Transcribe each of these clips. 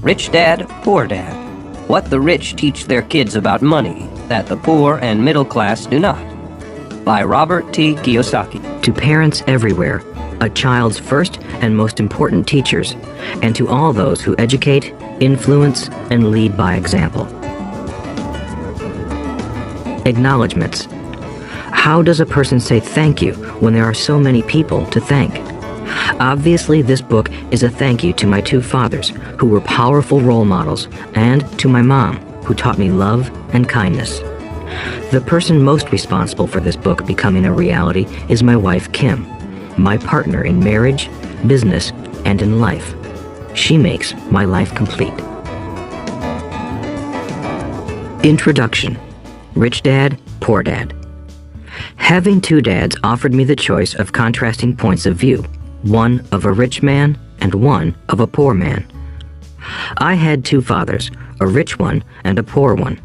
Rich Dad, Poor Dad. What the rich teach their kids about money that the poor and middle class do not. By Robert T. Kiyosaki. To parents everywhere, a child's first and most important teachers, and to all those who educate, influence, and lead by example. Acknowledgements. How does a person say thank you when there are so many people to thank? Obviously, this book is a thank you to my two fathers, who were powerful role models, and to my mom, who taught me love and kindness. The person most responsible for this book becoming a reality is my wife, Kim, my partner in marriage, business, and in life. She makes my life complete. Introduction. Rich Dad, Poor Dad. Having two dads offered me the choice of contrasting points of view, one of a rich man and one of a poor man. I had two fathers, a rich one and a poor one.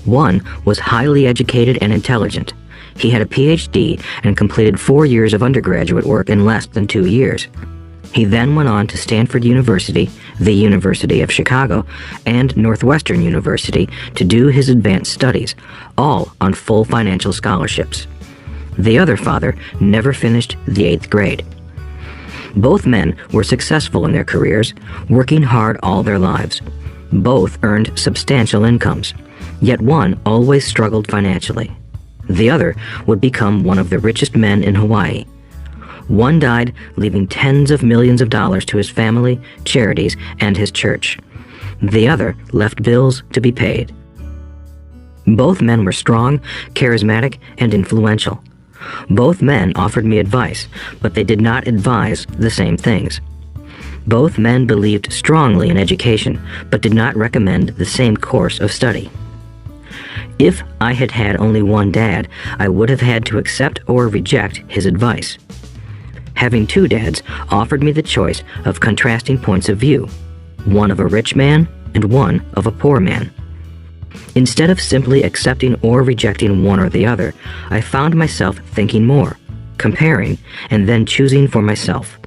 One was highly educated and intelligent. He had a PhD and completed 4 years of undergraduate work in less than 2 years. He then went on to Stanford University, the University of Chicago, and Northwestern University to do his advanced studies, all on full financial scholarships. The other father never finished the 8th grade. Both men were successful in their careers, working hard all their lives. Both earned substantial incomes, yet one always struggled financially. The other would become one of the richest men in Hawaii. One died, leaving tens of millions of dollars to his family, charities, and his church. The other left bills to be paid. Both men were strong, charismatic, and influential. Both men offered me advice, but they did not advise the same things. Both men believed strongly in education, but did not recommend the same course of study. If I had had only one dad, I would have had to accept or reject his advice. Having two dads offered me the choice of contrasting points of view, one of a rich man and one of a poor man. Instead of simply accepting or rejecting one or the other, I found myself thinking more, comparing, and then choosing for myself.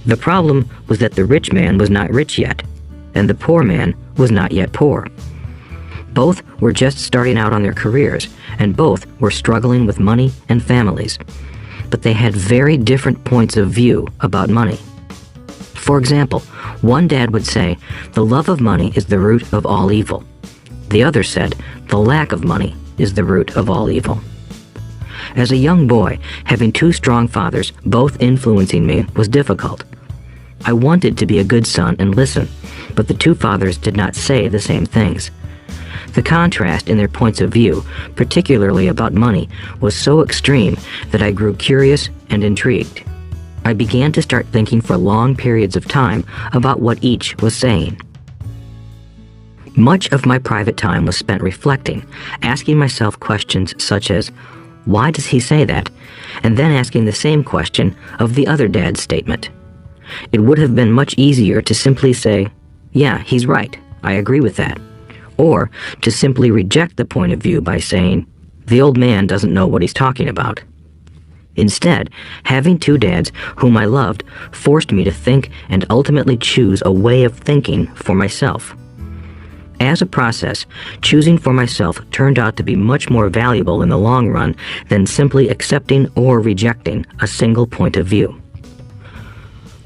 The problem was that the rich man was not rich yet, and the poor man was not yet poor. Both were just starting out on their careers, and both were struggling with money and families. But they had very different points of view about money. For example, one dad would say, the love of money is the root of all evil. The other said, the lack of money is the root of all evil. As a young boy, having two strong fathers, both influencing me, was difficult. I wanted to be a good son and listen, but the two fathers did not say the same things. The contrast in their points of view, particularly about money, was so extreme that I grew curious and intrigued. I began to start thinking for long periods of time about what each was saying. Much of my private time was spent reflecting, asking myself questions such as, why does he say that? And then asking the same question of the other dad's statement. It would have been much easier to simply say, yeah, he's right, I agree with that. Or to simply reject the point of view by saying, the old man doesn't know what he's talking about. Instead, having two dads whom I loved forced me to think and ultimately choose a way of thinking for myself. As a process, choosing for myself turned out to be much more valuable in the long run than simply accepting or rejecting a single point of view.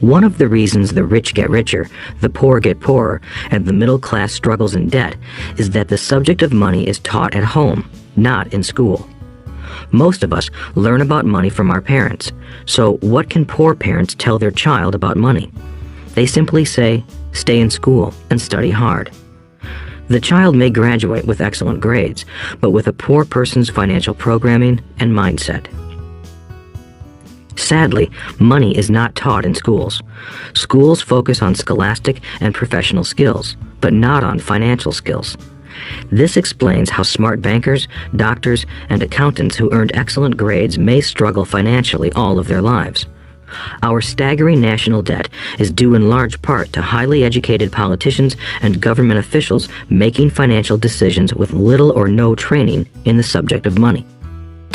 One of the reasons the rich get richer, the poor get poorer, and the middle class struggles in debt is that the subject of money is taught at home, not in school. Most of us learn about money from our parents, so what can poor parents tell their child about money? They simply say, stay in school and study hard. The child may graduate with excellent grades, but with a poor person's financial programming and mindset. Sadly, money is not taught in schools. Schools focus on scholastic and professional skills, but not on financial skills. This explains how smart bankers, doctors, and accountants who earned excellent grades may struggle financially all of their lives. Our staggering national debt is due in large part to highly educated politicians and government officials making financial decisions with little or no training in the subject of money.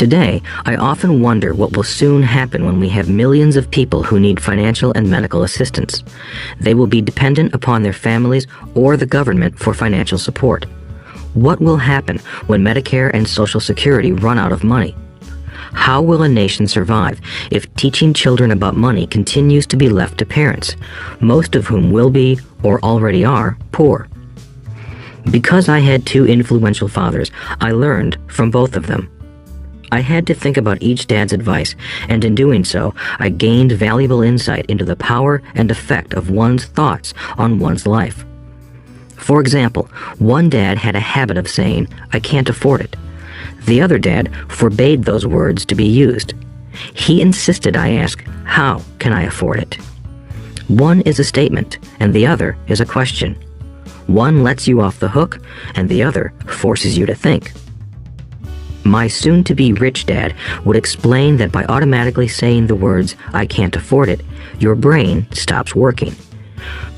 Today, I often wonder what will soon happen when we have millions of people who need financial and medical assistance. They will be dependent upon their families or the government for financial support. What will happen when Medicare and Social Security run out of money? How will a nation survive if teaching children about money continues to be left to parents, most of whom will be, or already are, poor? Because I had two influential fathers, I learned from both of them. I had to think about each dad's advice, and in doing so, I gained valuable insight into the power and effect of one's thoughts on one's life. For example, one dad had a habit of saying, "I can't afford it." The other dad forbade those words to be used. He insisted I ask, "How can I afford it?" One is a statement, and the other is a question. One lets you off the hook, and the other forces you to think. My soon-to-be rich dad would explain that by automatically saying the words, "I can't afford it," your brain stops working.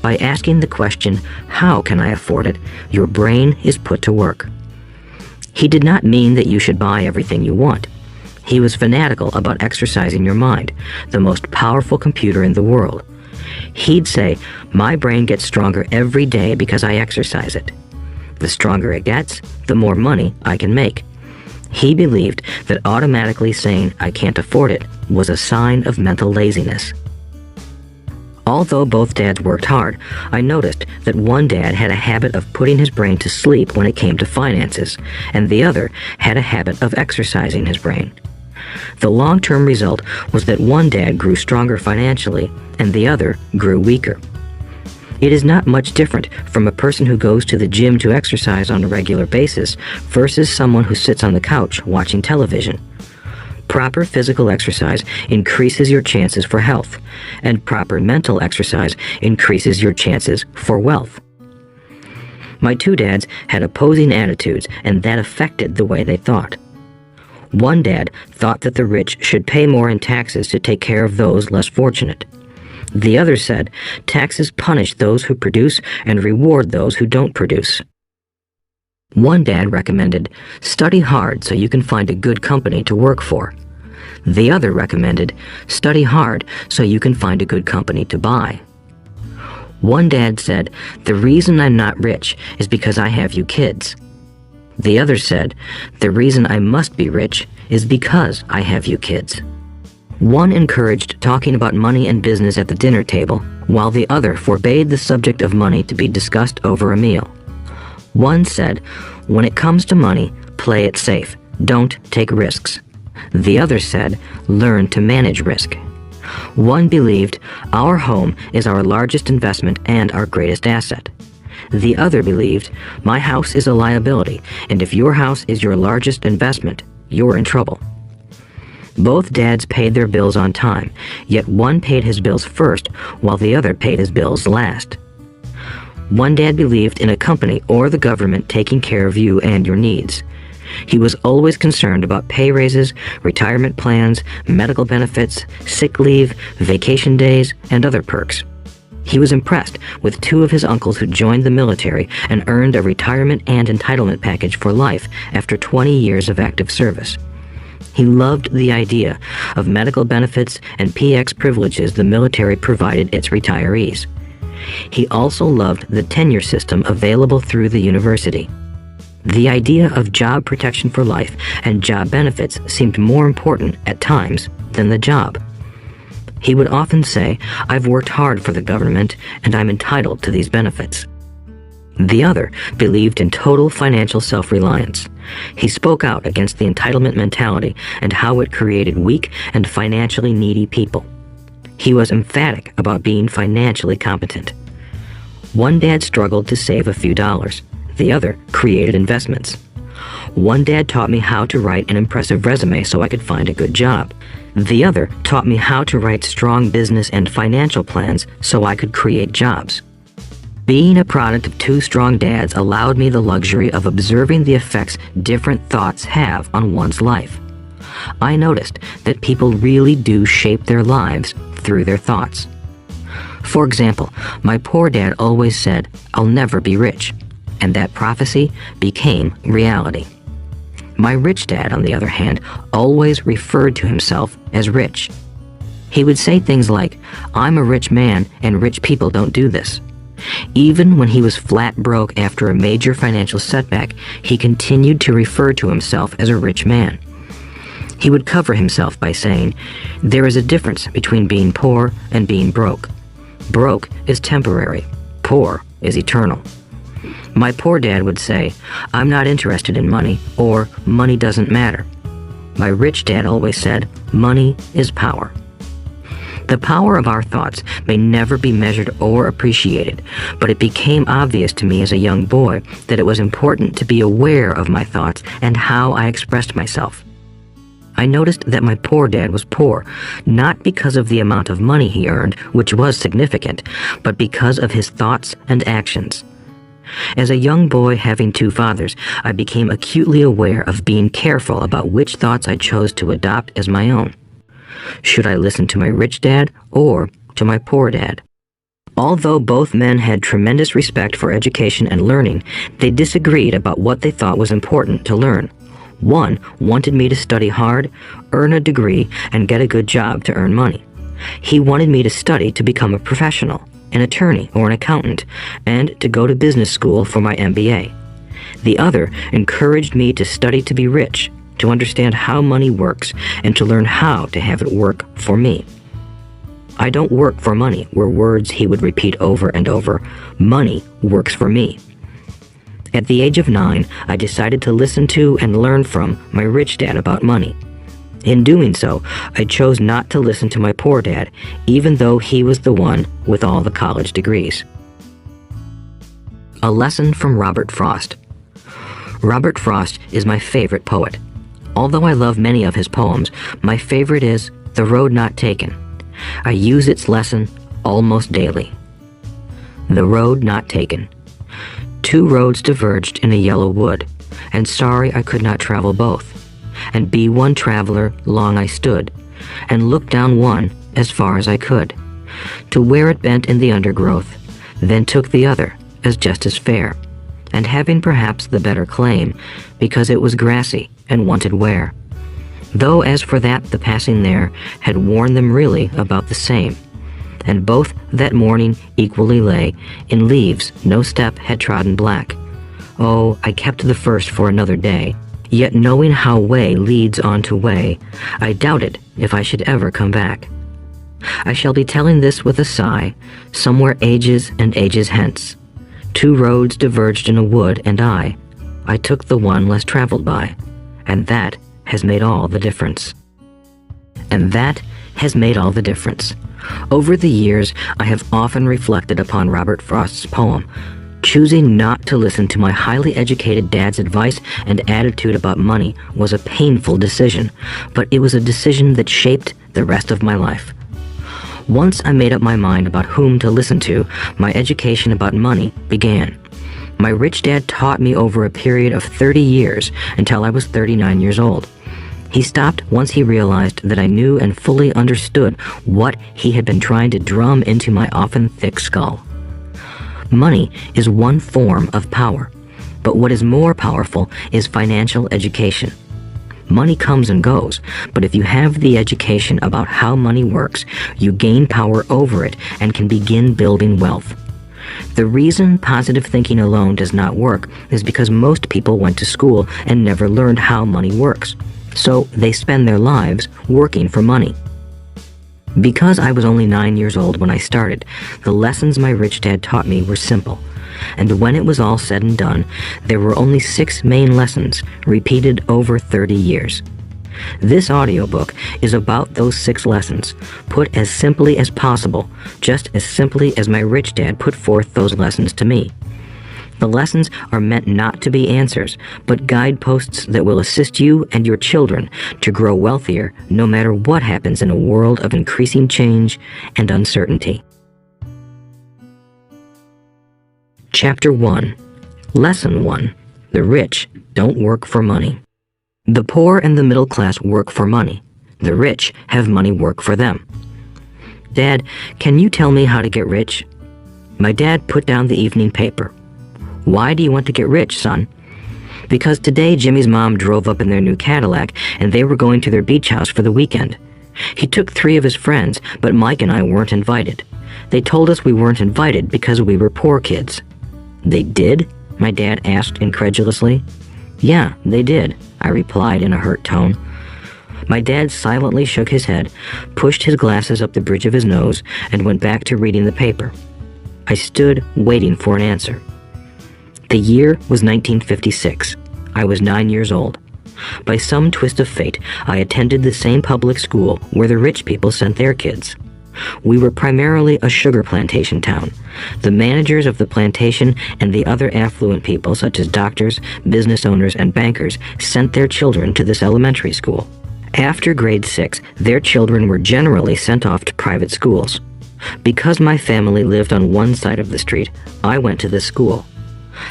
By asking the question, "How can I afford it?" your brain is put to work. He did not mean that you should buy everything you want. He was fanatical about exercising your mind, the most powerful computer in the world. He'd say, "My brain gets stronger every day because I exercise it. The stronger it gets, the more money I can make." He believed that automatically saying, "I can't afford it," was a sign of mental laziness. Although both dads worked hard, I noticed that one dad had a habit of putting his brain to sleep when it came to finances, and the other had a habit of exercising his brain. The long-term result was that one dad grew stronger financially, and the other grew weaker. It is not much different from a person who goes to the gym to exercise on a regular basis versus someone who sits on the couch watching television. Proper physical exercise increases your chances for health, and proper mental exercise increases your chances for wealth. My two dads had opposing attitudes, and that affected the way they thought. One dad thought that the rich should pay more in taxes to take care of those less fortunate. The other said, taxes punish those who produce and reward those who don't produce. One dad recommended, study hard so you can find a good company to work for. The other recommended, study hard so you can find a good company to buy. One dad said, the reason I'm not rich is because I have you kids. The other said, the reason I must be rich is because I have you kids. One encouraged talking about money and business at the dinner table, while the other forbade the subject of money to be discussed over a meal. One said, when it comes to money, play it safe, don't take risks. The other said, learn to manage risk. One believed, our home is our largest investment and our greatest asset. The other believed, my house is a liability, and if your house is your largest investment, you're in trouble. Both dads paid their bills on time, yet one paid his bills first, while the other paid his bills last. One dad believed in a company or the government taking care of you and your needs. He was always concerned about pay raises, retirement plans, medical benefits, sick leave, vacation days, and other perks. He was impressed with two of his uncles who joined the military and earned a retirement and entitlement package for life after 20 years of active service. He loved the idea of medical benefits and PX privileges the military provided its retirees. He also loved the tenure system available through the university. The idea of job protection for life and job benefits seemed more important at times than the job. He would often say, I've worked hard for the government and I'm entitled to these benefits. The other believed in total financial self-reliance. He spoke out against the entitlement mentality and how it created weak and financially needy people. He was emphatic about being financially competent. One dad struggled to save a few dollars. The other created investments. One dad taught me how to write an impressive resume so I could find a good job. The other taught me how to write strong business and financial plans so I could create jobs. Being a product of two strong dads allowed me the luxury of observing the effects different thoughts have on one's life. I noticed that people really do shape their lives through their thoughts. For example, my poor dad always said, I'll never be rich, and that prophecy became reality. My rich dad, on the other hand, always referred to himself as rich. He would say things like, "I'm a rich man and rich people don't do this." Even when he was flat broke after a major financial setback, he continued to refer to himself as a rich man. He would cover himself by saying, "There is a difference between being poor and being broke. Broke is temporary. Poor is eternal." My poor dad would say, "I'm not interested in money," or "Money doesn't matter." My rich dad always said, "Money is power." The power of our thoughts may never be measured or appreciated, but it became obvious to me as a young boy that it was important to be aware of my thoughts and how I expressed myself. I noticed that my poor dad was poor, not because of the amount of money he earned, which was significant, but because of his thoughts and actions. As a young boy having two fathers, I became acutely aware of being careful about which thoughts I chose to adopt as my own. Should I listen to my rich dad or to my poor dad? Although both men had tremendous respect for education and learning, they disagreed about what they thought was important to learn. One wanted me to study hard, earn a degree, and get a good job to earn money. He wanted me to study to become a professional, an attorney or an accountant, and to go to business school for my MBA. The other encouraged me to study to be rich, to understand how money works, and to learn how to have it work for me. "I don't work for money" were words he would repeat over and over. "Money works for me." At the age of 9, I decided to listen to and learn from my rich dad about money. In doing so, I chose not to listen to my poor dad, even though he was the one with all the college degrees. A lesson from Robert Frost. Robert Frost is my favorite poet. Although I love many of his poems, my favorite is "The Road Not Taken." I use its lesson almost daily. The road not taken. Two roads diverged in a yellow wood, and sorry I could not travel both. And be one traveler long I stood, and looked down one as far as I could, to where it bent in the undergrowth, then took the other as just as fair, and having perhaps the better claim, because it was grassy and wanted wear. Though as for that the passing there had worn them really about the same, and both that morning equally lay in leaves no step had trodden black. Oh, I kept the first for another day, yet knowing how way leads on to way, I doubted if I should ever come back. I shall be telling this with a sigh, somewhere ages and ages hence. Two roads diverged in a wood, and I took the one less traveled by, and that has made all the difference. And that has made all the difference. Over the years, I have often reflected upon Robert Frost's poem. Choosing not to listen to my highly educated dad's advice and attitude about money was a painful decision, but it was a decision that shaped the rest of my life. Once I made up my mind about whom to listen to, my education about money began. My rich dad taught me over a period of 30 years until I was 39 years old. He stopped once he realized that I knew and fully understood what he had been trying to drum into my often thick skull. Money is one form of power, but what is more powerful is financial education. Money comes and goes, but if you have the education about how money works, you gain power over it and can begin building wealth. The reason positive thinking alone does not work is because most people went to school and never learned how money works, so they spend their lives working for money. Because I was only 9 years old when I started, the lessons my rich dad taught me were simple, and when it was all said and done, there were only 6 main lessons repeated over 30 years. This audiobook is about those 6 lessons, put as simply as possible, just as simply as my rich dad put forth those lessons to me. The lessons are meant not to be answers, but guideposts that will assist you and your children to grow wealthier no matter what happens in a world of increasing change and uncertainty. Chapter 1. Lesson 1. The rich don't work for money. The poor and the middle class work for money. The rich have money work for them. Dad, can you tell me how to get rich? My dad put down the evening paper. Why do you want to get rich, son? Because today Jimmy's mom drove up in their new Cadillac and they were going to their beach house for the weekend. He took 3 of his friends, but Mike and I weren't invited. They told us we weren't invited because we were poor kids. They did? My dad asked incredulously. Yeah, they did, I replied in a hurt tone. My dad silently shook his head, pushed his glasses up the bridge of his nose, and went back to reading the paper. I stood waiting for an answer. The year was 1956. I was 9 years old. By some twist of fate, I attended the same public school where the rich people sent their kids. We were primarily a sugar plantation town. The managers of the plantation and the other affluent people, such as doctors, business owners, and bankers, sent their children to this elementary school. After grade 6, their children were generally sent off to private schools. Because my family lived on one side of the street, I went to this school.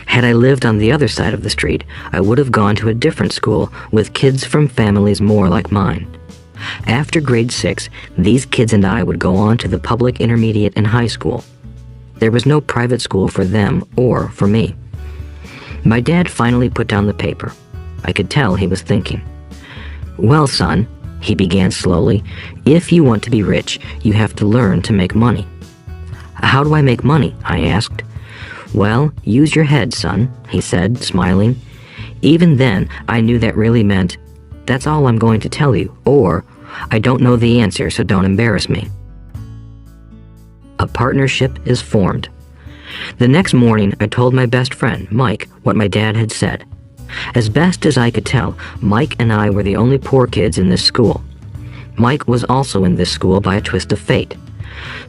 Had I lived on the other side of the street, I would have gone to a different school with kids from families more like mine. After grade 6, these kids and I would go on to the public intermediate and high school. There was no private school for them or for me. My dad finally put down the paper. I could tell he was thinking. Well, son, he began slowly, if you want to be rich, you have to learn to make money. How do I make money? I asked. Well, use your head, son, he said, smiling. Even then, I knew that really meant, that's all I'm going to tell you, or, I don't know the answer, so don't embarrass me. A partnership is formed. The next morning, I told my best friend, Mike, what my dad had said. As best as I could tell, Mike and I were the only poor kids in this school. Mike was also in this school by a twist of fate.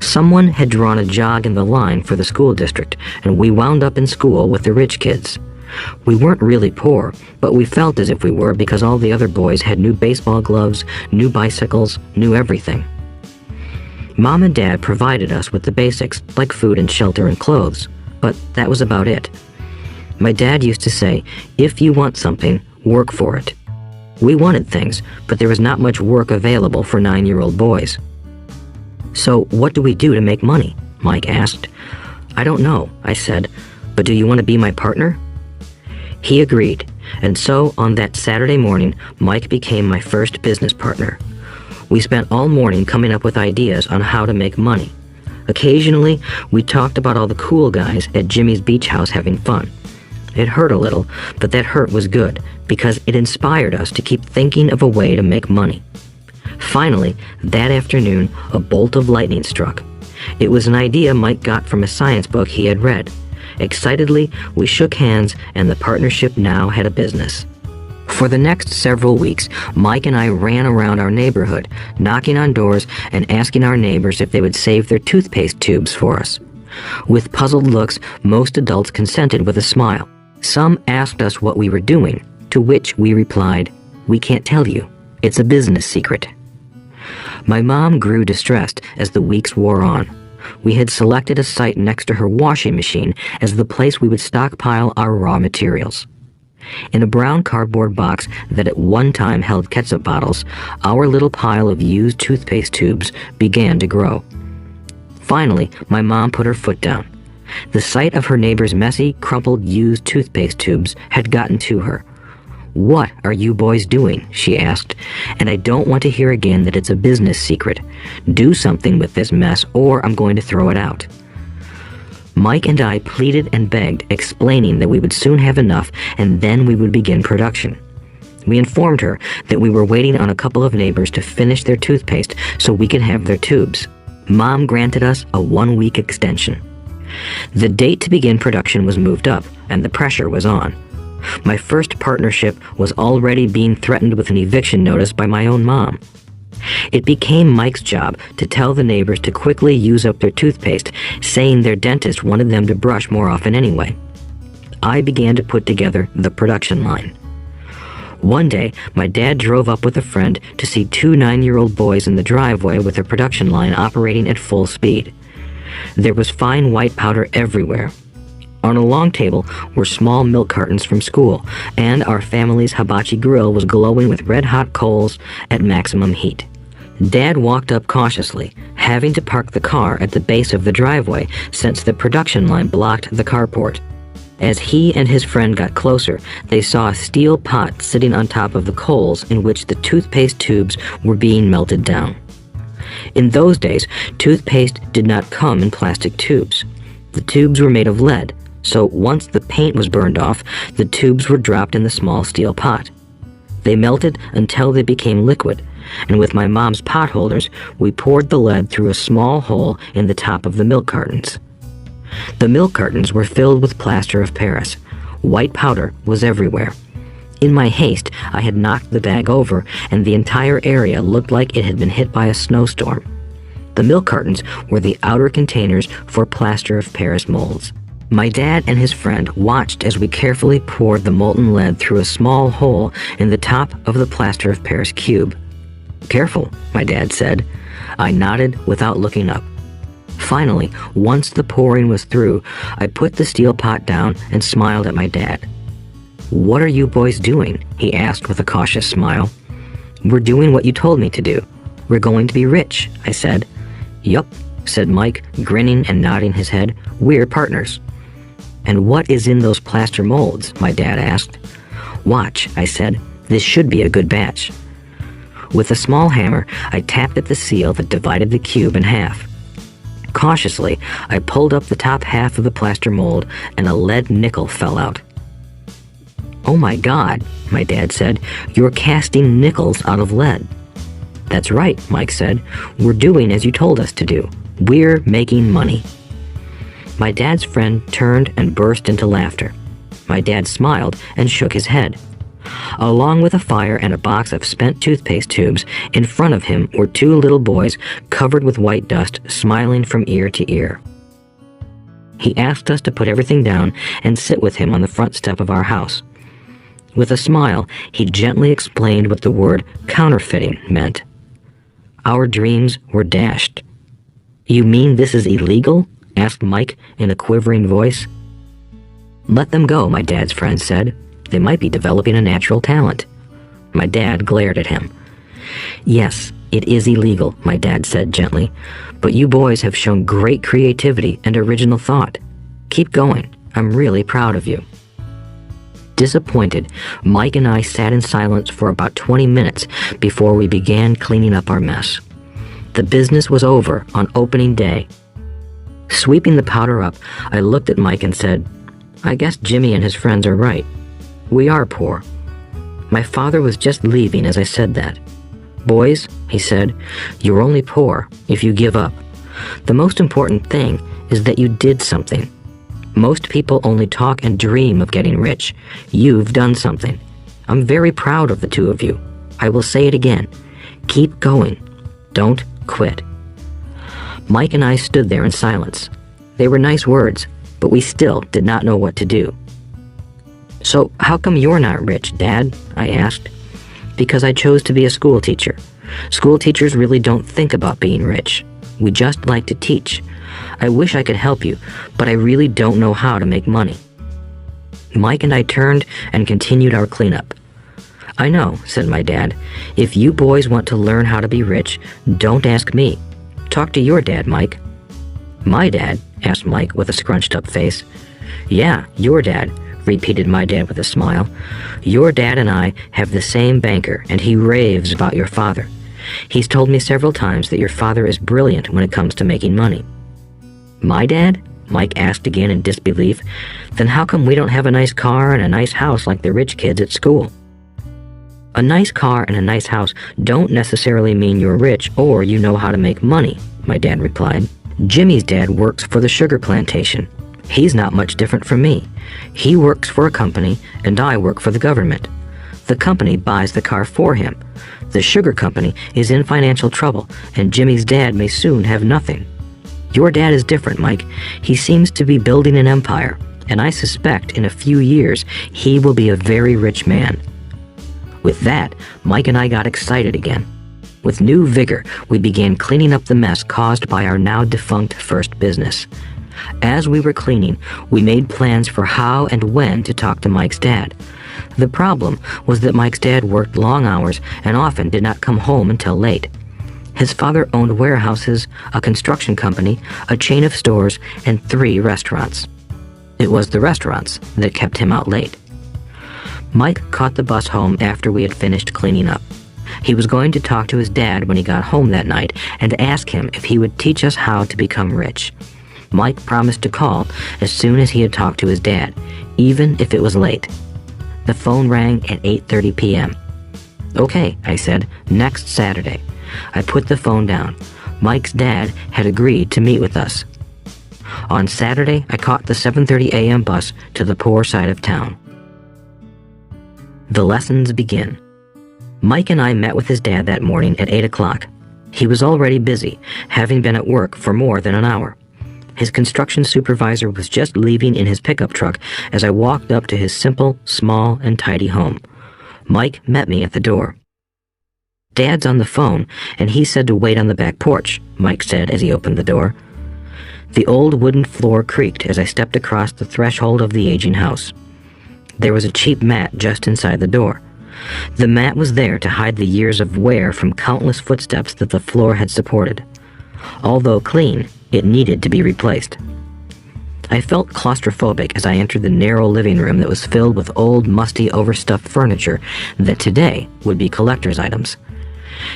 Someone had drawn a jog in the line for the school district, and we wound up in school with the rich kids. We weren't really poor, but we felt as if we were because all the other boys had new baseball gloves, new bicycles, new everything. Mom and Dad provided us with the basics, like food and shelter and clothes, but that was about it. My dad used to say, if you want something, work for it. We wanted things, but there was not much work available for 9-year-old boys. So what do we do to make money? Mike asked. I don't know, I said, but do you want to be my partner? He agreed, and so on that Saturday morning, Mike became my first business partner. We spent all morning coming up with ideas on how to make money. Occasionally, we talked about all the cool guys at Jimmy's beach house having fun. It hurt a little, but that hurt was good, because it inspired us to keep thinking of a way to make money. Finally, that afternoon, a bolt of lightning struck. It was an idea Mike got from a science book he had read. Excitedly, we shook hands, and the partnership now had a business. For the next several weeks, Mike and I ran around our neighborhood, knocking on doors and asking our neighbors if they would save their toothpaste tubes for us. With puzzled looks, most adults consented with a smile. Some asked us what we were doing, to which we replied, "We can't tell you. It's a business secret." My mom grew distressed as the weeks wore on. We had selected a site next to her washing machine as the place we would stockpile our raw materials. In a brown cardboard box that at one time held ketchup bottles, our little pile of used toothpaste tubes began to grow. Finally, my mom put her foot down. The sight of her neighbor's messy, crumpled, used toothpaste tubes had gotten to her. "What are you boys doing?" she asked, "and I don't want to hear again that it's a business secret. Do something with this mess or I'm going to throw it out." Mike and I pleaded and begged, explaining that we would soon have enough and then we would begin production. We informed her that we were waiting on a couple of neighbors to finish their toothpaste so we could have their tubes. Mom granted us a 1-week extension. The date to begin production was moved up, and the pressure was on. My first partnership was already being threatened with an eviction notice by my own mom. It became Mike's job to tell the neighbors to quickly use up their toothpaste, saying their dentist wanted them to brush more often anyway. I began to put together the production line. One day, my dad drove up with a friend to see 2 9-year-old boys in the driveway with the production line operating at full speed. There was fine white powder everywhere. On a long table were small milk cartons from school, and our family's hibachi grill was glowing with red-hot coals at maximum heat. Dad walked up cautiously, having to park the car at the base of the driveway since the production line blocked the carport. As he and his friend got closer, they saw a steel pot sitting on top of the coals in which the toothpaste tubes were being melted down. In those days, toothpaste did not come in plastic tubes. The tubes were made of lead, so once the paint was burned off, the tubes were dropped in the small steel pot. They melted until they became liquid, and with my mom's pot holders, we poured the lead through a small hole in the top of the milk cartons. The milk cartons were filled with plaster of Paris. White powder was everywhere. In my haste, I had knocked the bag over, and the entire area looked like it had been hit by a snowstorm. The milk cartons were the outer containers for plaster of Paris molds. My dad and his friend watched as we carefully poured the molten lead through a small hole in the top of the plaster of Paris cube. "Careful," my dad said. I nodded without looking up. Finally, once the pouring was through, I put the steel pot down and smiled at my dad. "What are you boys doing?" he asked with a cautious smile. "We're doing what you told me to do. We're going to be rich," I said. "Yup," said Mike, grinning and nodding his head. "We're partners." "And what is in those plaster molds?" my dad asked. "Watch," I said. "This should be a good batch." With a small hammer, I tapped at the seal that divided the cube in half. Cautiously, I pulled up the top half of the plaster mold, and a lead nickel fell out. "Oh my God," my dad said, "you're casting nickels out of lead." "That's right," Mike said. "We're doing as you told us to do. We're making money." My dad's friend turned and burst into laughter. My dad smiled and shook his head. Along with a fire and a box of spent toothpaste tubes, in front of him were two little boys covered with white dust, smiling from ear to ear. He asked us to put everything down and sit with him on the front step of our house. With a smile, he gently explained what the word counterfeiting meant. Our dreams were dashed. "You mean this is illegal?" asked Mike in a quivering voice. "Let them go," my dad's friend said. "They might be developing a natural talent." My dad glared at him. "Yes, it is illegal," my dad said gently, "but you boys have shown great creativity and original thought. Keep going. I'm really proud of you." Disappointed, Mike and I sat in silence for about 20 minutes before we began cleaning up our mess. The business was over on opening day. Sweeping the powder up, I looked at Mike and said, "I guess Jimmy and his friends are right. We are poor." My father was just leaving as I said that. "Boys," he said, "you're only poor if you give up. The most important thing is that you did something. Most people only talk and dream of getting rich. You've done something. I'm very proud of the two of you. I will say it again. Keep going. Don't quit." Mike and I stood there in silence. They were nice words, but we still did not know what to do. "So how come you're not rich, Dad?" I asked. "Because I chose to be a school teacher. School teachers really don't think about being rich. We just like to teach. I wish I could help you, but I really don't know how to make money." Mike and I turned and continued our cleanup. "I know," said my dad. "If you boys want to learn how to be rich, don't ask me. Talk to your dad, Mike." "My dad?" asked Mike with a scrunched-up face. "Yeah, your dad," repeated my dad with a smile. "Your dad and I have the same banker, and he raves about your father. He's told me several times that your father is brilliant when it comes to making money." "My dad?" Mike asked again in disbelief. "Then how come we don't have a nice car and a nice house like the rich kids at school?" "A nice car and a nice house don't necessarily mean you're rich or you know how to make money," my dad replied. "Jimmy's dad works for the sugar plantation. He's not much different from me. He works for a company and I work for the government. The company buys the car for him. The sugar company is in financial trouble and Jimmy's dad may soon have nothing. Your dad is different, Mike. He seems to be building an empire, and I suspect in a few years he will be a very rich man." With that, Mike and I got excited again. With new vigor, we began cleaning up the mess caused by our now defunct first business. As we were cleaning, we made plans for how and when to talk to Mike's dad. The problem was that Mike's dad worked long hours and often did not come home until late. His father owned warehouses, a construction company, a chain of stores, and 3 restaurants. It was the restaurants that kept him out late. Mike caught the bus home after we had finished cleaning up. He was going to talk to his dad when he got home that night and ask him if he would teach us how to become rich. Mike promised to call as soon as he had talked to his dad, even if it was late. The phone rang at 8:30 p.m. "Okay," I said, "next Saturday." I put the phone down. Mike's dad had agreed to meet with us. On Saturday, I caught the 7:30 a.m. bus to the poor side of town. The lessons begin. Mike and I met with his dad that morning at 8 o'clock. He was already busy, having been at work for more than an hour. His construction supervisor was just leaving in his pickup truck as I walked up to his simple, small, and tidy home. Mike met me at the door. "Dad's on the phone, and he said to wait on the back porch," Mike said as he opened the door. The old wooden floor creaked as I stepped across the threshold of the aging house. There was a cheap mat just inside the door. The mat was there to hide the years of wear from countless footsteps that the floor had supported. Although clean, it needed to be replaced. I felt claustrophobic as I entered the narrow living room that was filled with old, musty, overstuffed furniture that today would be collector's items.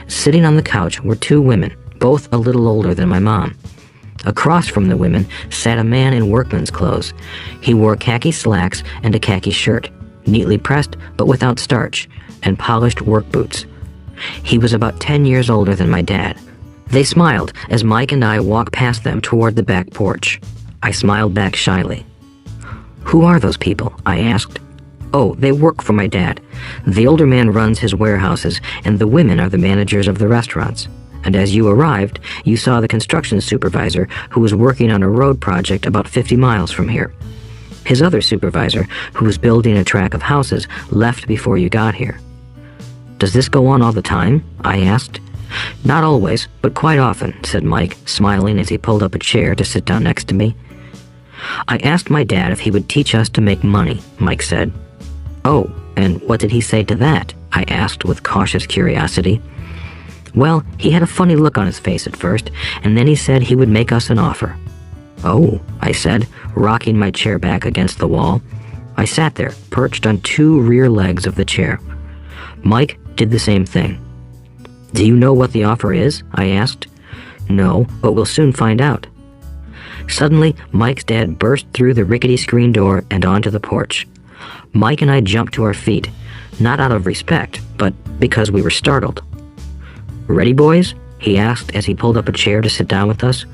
Sitting on the couch were two women, both a little older than my mom. Across from the women sat a man in workman's clothes. He wore khaki slacks and a khaki shirt, neatly pressed but without starch, and polished work boots. He was about 10 years older than my dad. They smiled as Mike and I walked past them toward the back porch. I smiled back shyly. "Who are those people?" I asked. "Oh, they work for my dad. The older man runs his warehouses, and the women are the managers of the restaurants. And as you arrived, you saw the construction supervisor who was working on a road project about 50 miles from here. His other supervisor, who was building a track of houses, left before you got here." "Does this go on all the time?" I asked. "Not always, but quite often," said Mike, smiling as he pulled up a chair to sit down next to me. "I asked my dad if he would teach us to make money," Mike said. "Oh, and what did he say to that?" I asked with cautious curiosity. "Well, he had a funny look on his face at first, and then he said he would make us an offer." "Oh," I said, rocking my chair back against the wall. I sat there, perched on two rear legs of the chair. Mike did the same thing. "Do you know what the offer is?" I asked. "No, but we'll soon find out." Suddenly, Mike's dad burst through the rickety screen door and onto the porch. Mike and I jumped to our feet, not out of respect, but because we were startled. "Ready, boys?" he asked as he pulled up a chair to sit down with us.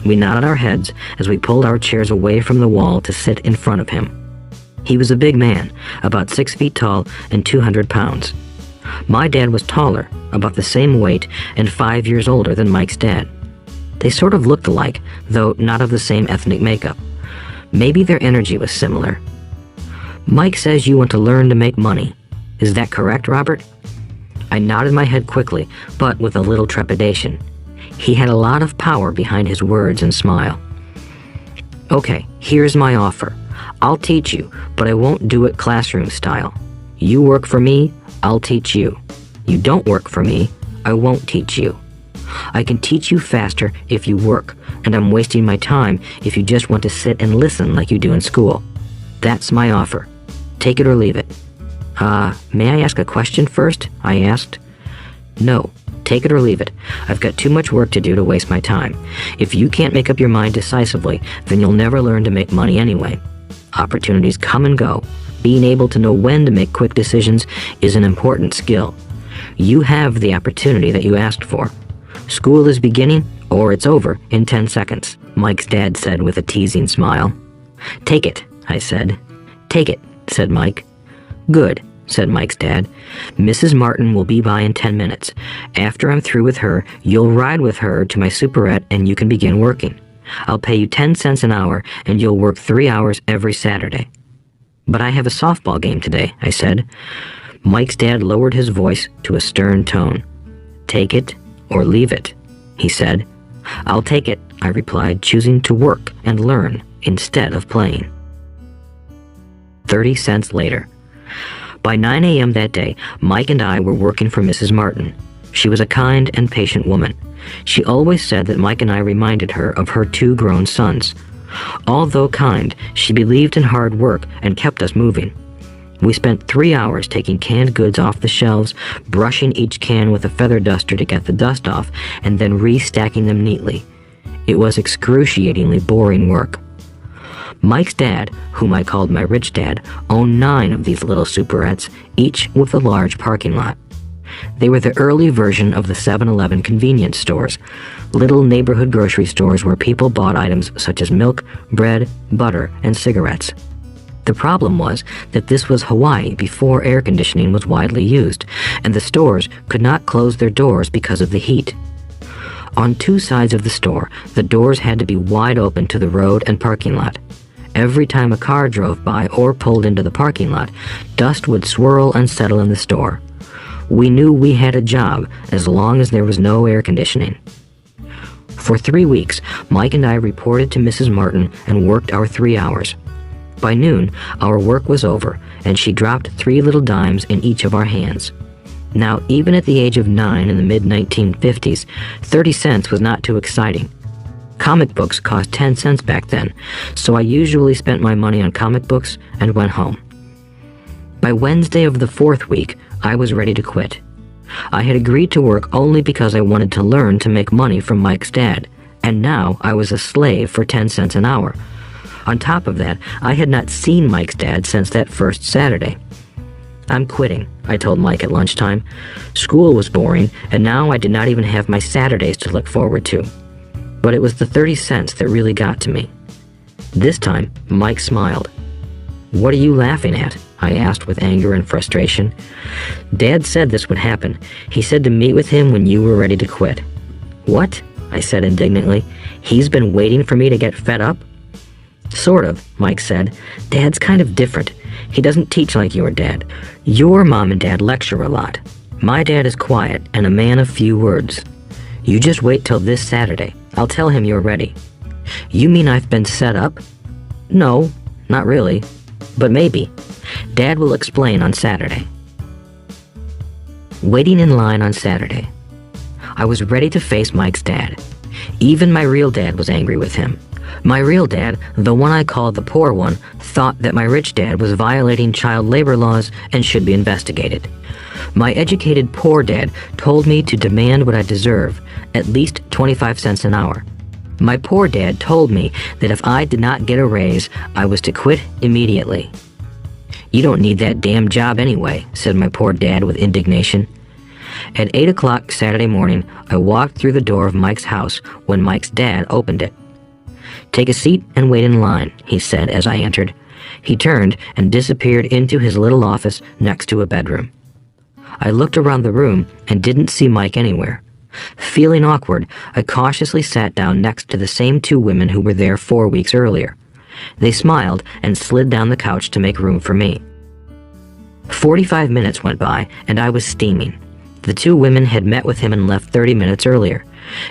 We nodded our heads as we pulled our chairs away from the wall to sit in front of him. He was a big man, about 6 feet tall and 200 pounds. My dad was taller, about the same weight, and 5 years older than Mike's dad. They sort of looked alike, though not of the same ethnic makeup. Maybe their energy was similar. "Mike says you want to learn to make money. Is that correct, Robert?" I nodded my head quickly, but with a little trepidation. He had a lot of power behind his words and smile. "Okay, here's my offer. I'll teach you, but I won't do it classroom style. You work for me, I'll teach you. You don't work for me, I won't teach you. I can teach you faster if you work, and I'm wasting my time if you just want to sit and listen like you do in school. That's my offer. Take it or leave it." May I ask a question first?" I asked. "No, take it or leave it. I've got too much work to do to waste my time. If you can't make up your mind decisively, then you'll never learn to make money anyway. Opportunities come and go. Being able to know when to make quick decisions is an important skill. You have the opportunity that you asked for. School is beginning, or it's over in 10 seconds, Mike's dad said with a teasing smile. "Take it," I said. "Take it," said Mike. "Good," said Mike's dad. "Mrs. Martin will be by in 10 minutes. After I'm through with her, you'll ride with her to my superette and you can begin working. I'll pay you 10 cents an hour and you'll work 3 hours every Saturday." "But I have a softball game today," I said. Mike's dad lowered his voice to a stern tone. "Take it or leave it," he said. "I'll take it," I replied, choosing to work and learn instead of playing. 30 cents later. By 9 a.m. that day, Mike and I were working for Mrs. Martin. She was a kind and patient woman. She always said that Mike and I reminded her of her 2 grown sons. Although kind, she believed in hard work and kept us moving. We spent 3 hours taking canned goods off the shelves, brushing each can with a feather duster to get the dust off, and then restacking them neatly. It was excruciatingly boring work. Mike's dad, whom I called my rich dad, owned 9 of these little superettes, each with a large parking lot. They were the early version of the 7-Eleven convenience stores, little neighborhood grocery stores where people bought items such as milk, bread, butter, and cigarettes. The problem was that this was Hawaii before air conditioning was widely used, and the stores could not close their doors because of the heat. On 2 sides of the store, the doors had to be wide open to the road and parking lot. Every time a car drove by or pulled into the parking lot, dust would swirl and settle in the store. We knew we had a job as long as there was no air conditioning. For 3 weeks, Mike and I reported to Mrs. Martin and worked our 3 hours. By noon, our work was over, and she dropped 3 little dimes in each of our hands. Now, even at the age of 9 in the mid-1950s, 30 cents was not too exciting. Comic books cost 10 cents back then, so I usually spent my money on comic books and went home. By Wednesday of the 4th week, I was ready to quit. I had agreed to work only because I wanted to learn to make money from Mike's dad, and now I was a slave for 10 cents an hour. On top of that, I had not seen Mike's dad since that first Saturday. "I'm quitting," I told Mike at lunchtime. School was boring, and now I did not even have my Saturdays to look forward to. But it was the 30 cents that really got to me. This time, Mike smiled. "What are you laughing at?" I asked with anger and frustration. "Dad said this would happen. He said to meet with him when you were ready to quit." "What?" I said indignantly. "He's been waiting for me to get fed up?" "Sort of," Mike said. "Dad's kind of different. He doesn't teach like your dad. Your mom and dad lecture a lot. My dad is quiet and a man of few words. You just wait till this Saturday. I'll tell him you're ready." "You mean I've been set up?" "No, not really. But maybe. Dad will explain on Saturday." Waiting in line on Saturday. I was ready to face Mike's dad. Even my real dad was angry with him. My real dad, the one I called the poor one, thought that my rich dad was violating child labor laws and should be investigated. My educated poor dad told me to demand what I deserve, at least 25 cents an hour. My poor dad told me that if I did not get a raise, I was to quit immediately. "You don't need that damn job anyway," said my poor dad with indignation. At 8 o'clock Saturday morning, I walked through the door of Mike's house when Mike's dad opened it. "Take a seat and wait in line," he said as I entered. He turned and disappeared into his little office next to a bedroom. I looked around the room and didn't see Mike anywhere. Feeling awkward, I cautiously sat down next to the same 2 women who were there 4 weeks earlier. They smiled and slid down the couch to make room for me. 45 minutes went by, and I was steaming. The 2 women had met with him and left 30 minutes earlier.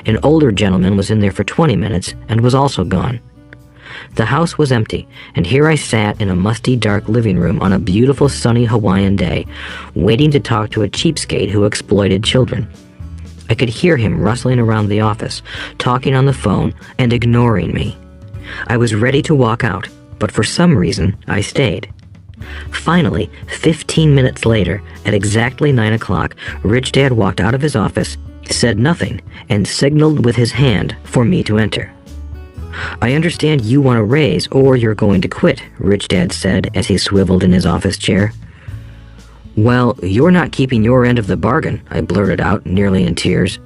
An older gentleman was in there for 20 minutes and was also gone. The house was empty, and here I sat in a musty, dark living room on a beautiful, sunny Hawaiian day, waiting to talk to a cheapskate who exploited children. I could hear him rustling around the office, talking on the phone, and ignoring me. I was ready to walk out, but for some reason, I stayed. Finally, 15 minutes later, at exactly 9 o'clock, Rich Dad walked out of his office, said nothing, and signaled with his hand for me to enter. "I understand you want a raise or you're going to quit," Rich Dad said as he swiveled in his office chair. "Well, you're not keeping your end of the bargain," I blurted out, nearly in tears.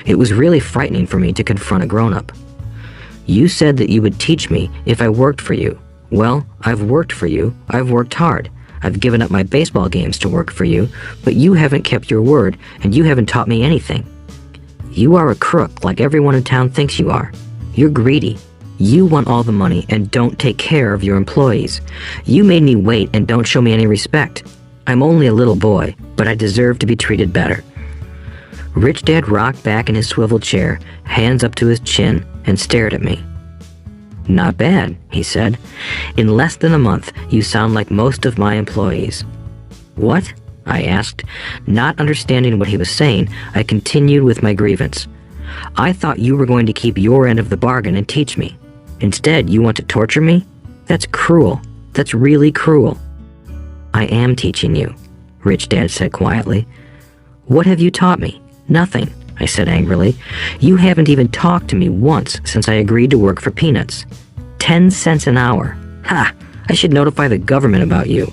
It was really frightening for me to confront a grown-up. "You said that you would teach me if I worked for you. Well, I've worked for you. I've worked hard. I've given up my baseball games to work for you, but you haven't kept your word, and you haven't taught me anything. You are a crook like everyone in town thinks you are. You're greedy. You want all the money and don't take care of your employees. You made me wait and don't show me any respect. I'm only a little boy, but I deserve to be treated better." Rich Dad rocked back in his swivel chair, hands up to his chin, and stared at me. "Not bad," he said. "In less than a month, you sound like most of my employees." "What?" I asked. Not understanding what he was saying, I continued with my grievance. "I thought you were going to keep your end of the bargain and teach me. Instead, you want to torture me? That's cruel. That's really cruel." "I am teaching you," Rich Dad said quietly. "What have you taught me?" "Nothing," I said angrily. "You haven't even talked to me once since I agreed to work for peanuts. 10 cents an hour. Ha! I should notify the government about you.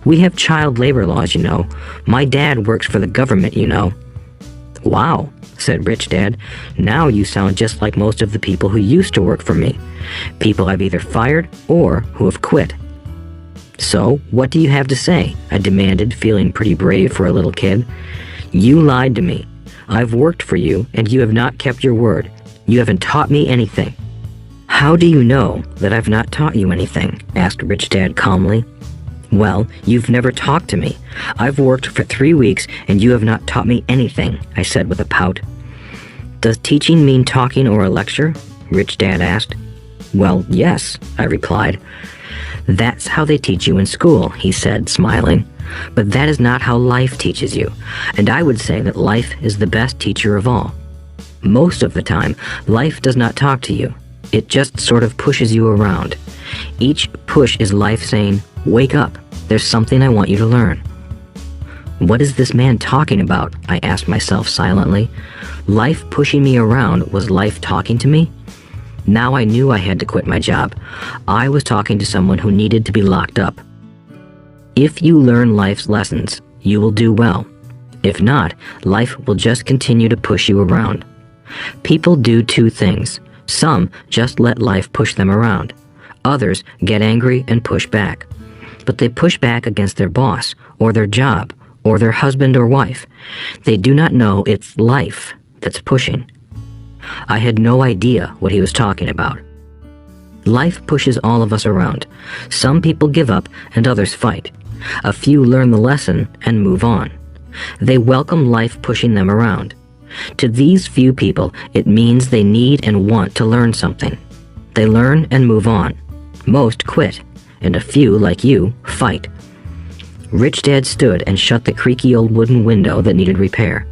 We have child labor laws, you know. My dad works for the government, you know." "Wow," said Rich Dad. "Now you sound just like most of the people who used to work for me. People I've either fired or who have quit." "So, what do you have to say?" I demanded, feeling pretty brave for a little kid. "You lied to me. I've worked for you, and you have not kept your word. You haven't taught me anything." "How do you know that I've not taught you anything?" asked Rich Dad calmly. "Well, you've never talked to me. I've worked for 3 weeks, and you have not taught me anything," I said with a pout. "Does teaching mean talking or a lecture?" Rich Dad asked. "Well, yes," I replied. "That's how they teach you in school," he said, smiling. "But that is not how life teaches you, and I would say that life is the best teacher of all. Most of the time, life does not talk to you. It just sort of pushes you around. Each push is life saying, 'Wake up, there's something I want you to learn.'" "What is this man talking about?" I asked myself silently. Life pushing me around was life talking to me? Now I knew I had to quit my job. I was talking to someone who needed to be locked up. If you learn life's lessons, you will do well. If not, life will just continue to push you around. People do 2 things. Some just let life push them around. Others get angry and push back. But they push back against their boss, or their job, or their husband or wife. They do not know it's life that's pushing. I had no idea what he was talking about. Life pushes all of us around. Some people give up and others fight. A few learn the lesson and move on. They welcome life pushing them around. To these few people, it means they need and want to learn something. They learn and move on. Most quit, and a few, like you, fight. Rich Dad stood and shut the creaky old wooden window that needed repair.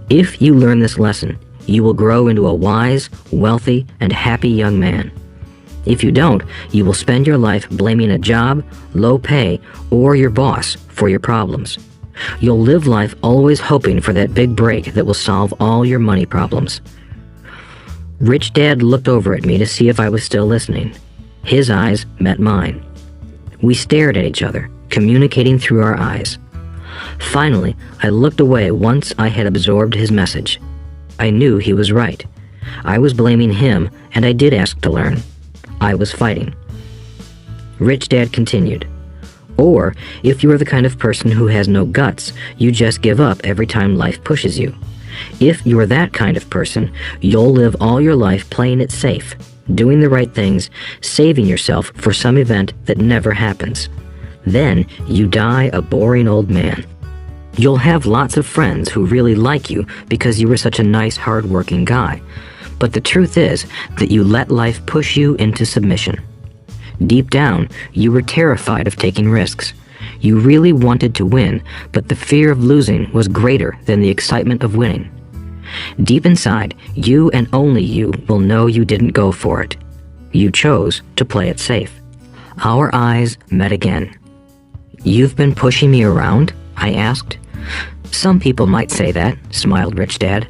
"If you learn this lesson, you will grow into a wise, wealthy, and happy young man. If you don't, you will spend your life blaming a job, low pay, or your boss for your problems. You'll live life always hoping for that big break that will solve all your money problems." Rich Dad looked over at me to see if I was still listening. His eyes met mine. We stared at each other, communicating through our eyes. Finally, I looked away once I had absorbed his message. I knew he was right. I was blaming him, and I did ask to learn. I was fighting. Rich Dad continued. "Or, if you are the kind of person who has no guts, you just give up every time life pushes you. If you are that kind of person, you'll live all your life playing it safe, doing the right things, saving yourself for some event that never happens. Then you die a boring old man. You'll have lots of friends who really like you because you were such a nice, hard-working guy. But the truth is that you let life push you into submission. Deep down, you were terrified of taking risks. You really wanted to win, but the fear of losing was greater than the excitement of winning. Deep inside, you and only you will know you didn't go for it. You chose to play it safe." Our eyes met again. "You've been pushing me around?" I asked. "Some people might say that," smiled Rich Dad.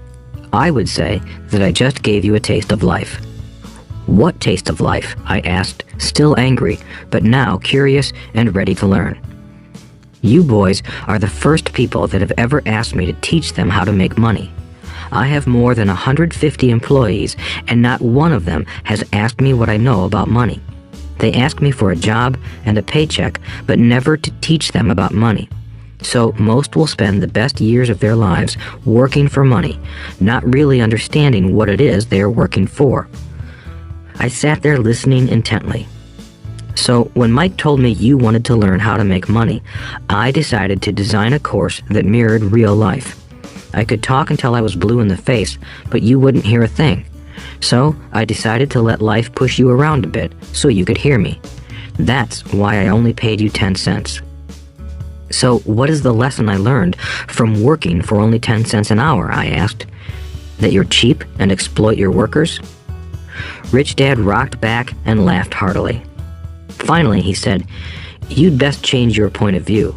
"I would say that I just gave you a taste of life." "What taste of life?" I asked, still angry, but now curious and ready to learn. "You boys are the first people that have ever asked me to teach them how to make money. I have more than 150 employees, and not one of them has asked me what I know about money. They ask me for a job and a paycheck, but never to teach them about money. So most will spend the best years of their lives working for money, not really understanding what it is they are working for." I sat there listening intently. "So when Mike told me you wanted to learn how to make money, I decided to design a course that mirrored real life. I could talk until I was blue in the face, but you wouldn't hear a thing. So I decided to let life push you around a bit so you could hear me. That's why I only paid you 10 cents. "So what is the lesson I learned from working for only 10 cents an hour?" I asked. "That you're cheap and exploit your workers?" Rich Dad rocked back and laughed heartily. Finally, he said, "You'd best change your point of view.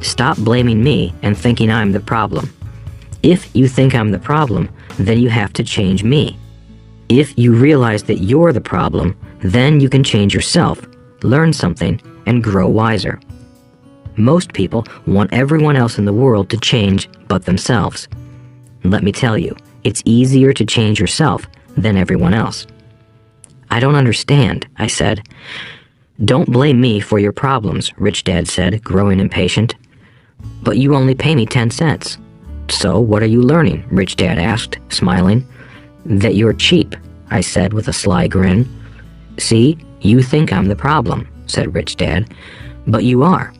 Stop blaming me and thinking I'm the problem. If you think I'm the problem, then you have to change me. If you realize that you're the problem, then you can change yourself, learn something, and grow wiser." Most people want everyone else in the world to change but themselves. Let me tell you, it's easier to change yourself than everyone else. "I don't understand," I said. "Don't blame me for your problems," Rich Dad said, growing impatient. "But you only pay me 10 cents. "So what are you learning?" Rich Dad asked, smiling. "That you're cheap," I said with a sly grin. "See, you think I'm the problem," said Rich Dad, "but you are.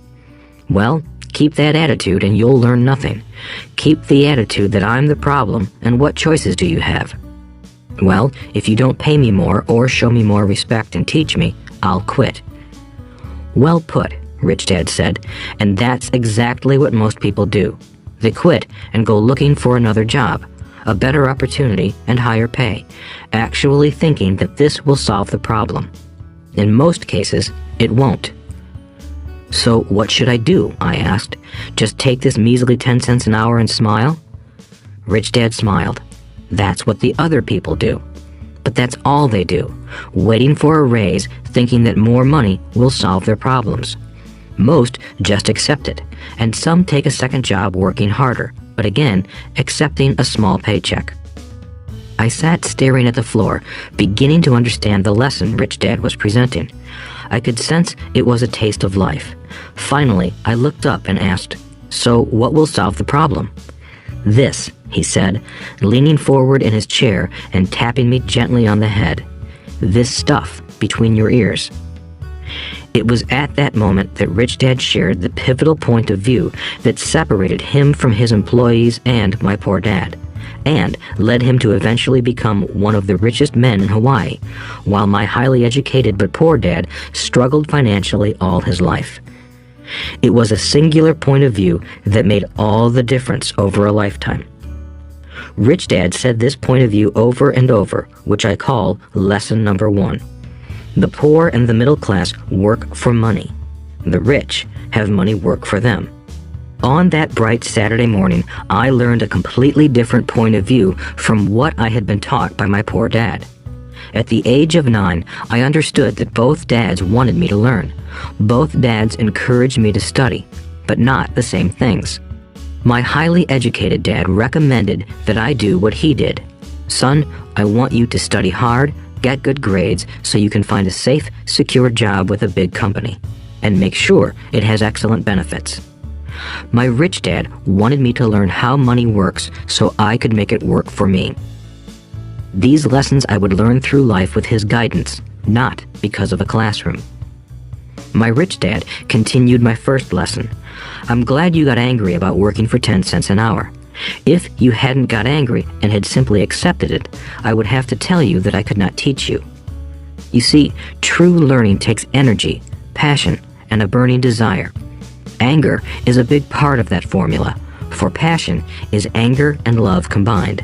Well, keep that attitude and you'll learn nothing. Keep the attitude that I'm the problem, and what choices do you have?" "Well, if you don't pay me more or show me more respect and teach me, I'll quit." "Well put," Rich Dad said, "and that's exactly what most people do. They quit and go looking for another job, a better opportunity and higher pay, actually thinking that this will solve the problem. In most cases, it won't." "So what should I do?" I asked. "Just take this measly 10 cents an hour and smile?" Rich Dad smiled. "That's what the other people do. But that's all they do, waiting for a raise, thinking that more money will solve their problems. Most just accept it, and some take a second job working harder, but again, accepting a small paycheck." I sat staring at the floor, beginning to understand the lesson Rich Dad was presenting. I could sense it was a taste of life. Finally, I looked up and asked, "So what will solve the problem?" "This," he said, leaning forward in his chair and tapping me gently on the head. "This stuff between your ears." It was at that moment that Rich Dad shared the pivotal point of view that separated him from his employees and my poor dad, and led him to eventually become one of the richest men in Hawaii, while my highly educated but poor dad struggled financially all his life. It was a singular point of view that made all the difference over a lifetime. Rich Dad said this point of view over and over, which I call lesson number 1. The poor and the middle class work for money. The rich have money work for them. On that bright Saturday morning, I learned a completely different point of view from what I had been taught by my poor dad. At the age of 9, I understood that both dads wanted me to learn. Both dads encouraged me to study, but not the same things. My highly educated dad recommended that I do what he did. "Son, I want you to study hard, get good grades so you can find a safe, secure job with a big company, and make sure it has excellent benefits." My rich dad wanted me to learn how money works so I could make it work for me. These lessons I would learn through life with his guidance, not because of a classroom. My rich dad continued my first lesson. "I'm glad you got angry about working for 10 cents an hour. If you hadn't got angry and had simply accepted it, I would have to tell you that I could not teach you. You see, true learning takes energy, passion, and a burning desire. Anger is a big part of that formula, for passion is anger and love combined.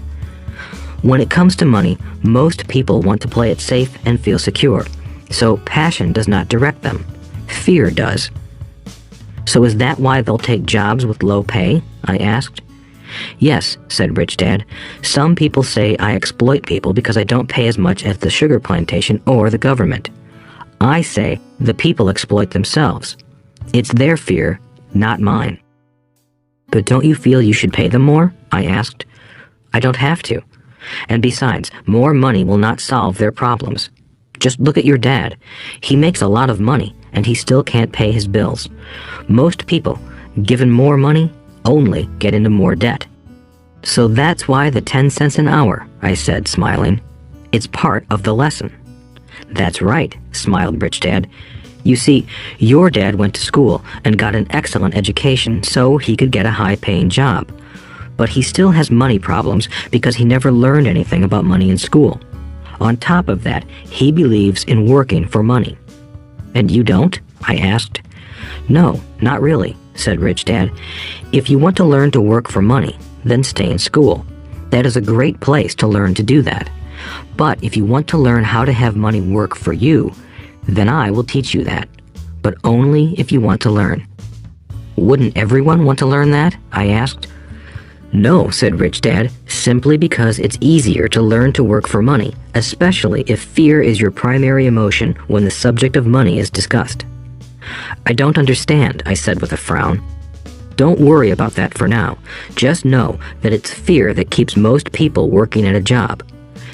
When it comes to money, most people want to play it safe and feel secure, so passion does not direct them. Fear does." "So is that why they'll take jobs with low pay?" I asked. "Yes," said Rich Dad. "Some people say I exploit people because I don't pay as much as the sugar plantation or the government. I say the people exploit themselves. It's their fear, not mine." "But don't you feel you should pay them more?" I asked. "I don't have to. And besides, more money will not solve their problems. Just look at your dad. He makes a lot of money, and he still can't pay his bills. Most people, given more money, only get into more debt." "So that's why the 10 cents an hour," I said, smiling. "It's part of the lesson." "That's right," smiled Rich Dad. "You see, your dad went to school and got an excellent education so he could get a high-paying job. But he still has money problems because he never learned anything about money in school. On top of that, he believes in working for money." "And you don't?" I asked. "No, not really," said Rich Dad. "If you want to learn to work for money, then stay in school. That is a great place to learn to do that. But if you want to learn how to have money work for you, then I will teach you that. But only if you want to learn." "Wouldn't everyone want to learn that?" I asked. "No," said Rich Dad, "simply because it's easier to learn to work for money, especially if fear is your primary emotion when the subject of money is discussed." "I don't understand," I said with a frown. "Don't worry about that for now. Just know that it's fear that keeps most people working at a job.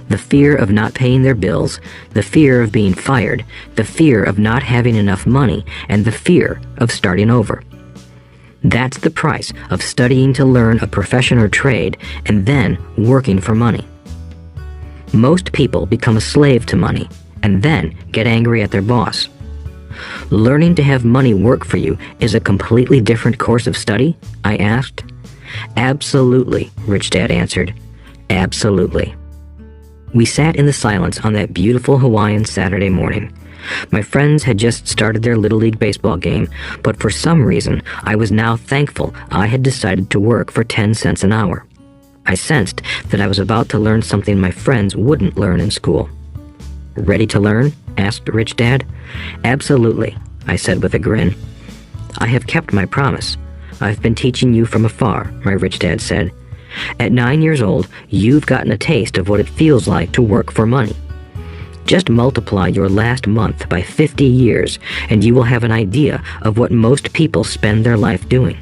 The fear of not paying their bills, the fear of being fired, the fear of not having enough money, and the fear of starting over. That's the price of studying to learn a profession or trade and then working for money. Most people become a slave to money and then get angry at their boss. Learning to have money work for you is a completely different course of study?" I asked. "Absolutely," Rich Dad answered. "Absolutely." We sat in the silence on that beautiful Hawaiian Saturday morning. My friends had just started their Little League baseball game, but for some reason, I was now thankful I had decided to work for 10 cents an hour. I sensed that I was about to learn something my friends wouldn't learn in school. "Ready to learn?" asked Rich Dad. "Absolutely," I said with a grin. "I have kept my promise. I've been teaching you from afar," my Rich Dad said. "At 9 years old, you've gotten a taste of what it feels like to work for money. Just multiply your last month by 50 years, and you will have an idea of what most people spend their life doing."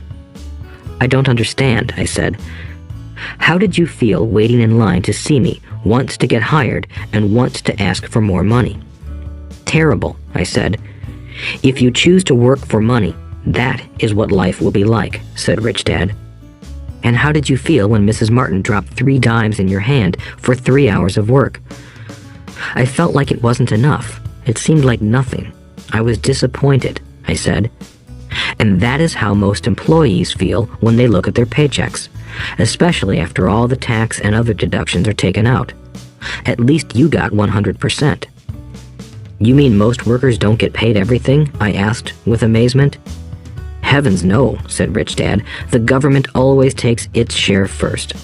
"I don't understand," I said. "How did you feel waiting in line to see me, once to get hired and once to ask for more money?" "Terrible," I said. "If you choose to work for money, that is what life will be like," said Rich Dad. "And how did you feel when Mrs. Martin dropped 3 dimes in your hand for 3 hours of work?" "I felt like it wasn't enough. It seemed like nothing. I was disappointed," I said. "And that is how most employees feel when they look at their paychecks, especially after all the tax and other deductions are taken out. At least you got 100%. "You mean most workers don't get paid everything?" I asked with amazement. "Heavens no," said Rich Dad. "The government always takes its share first."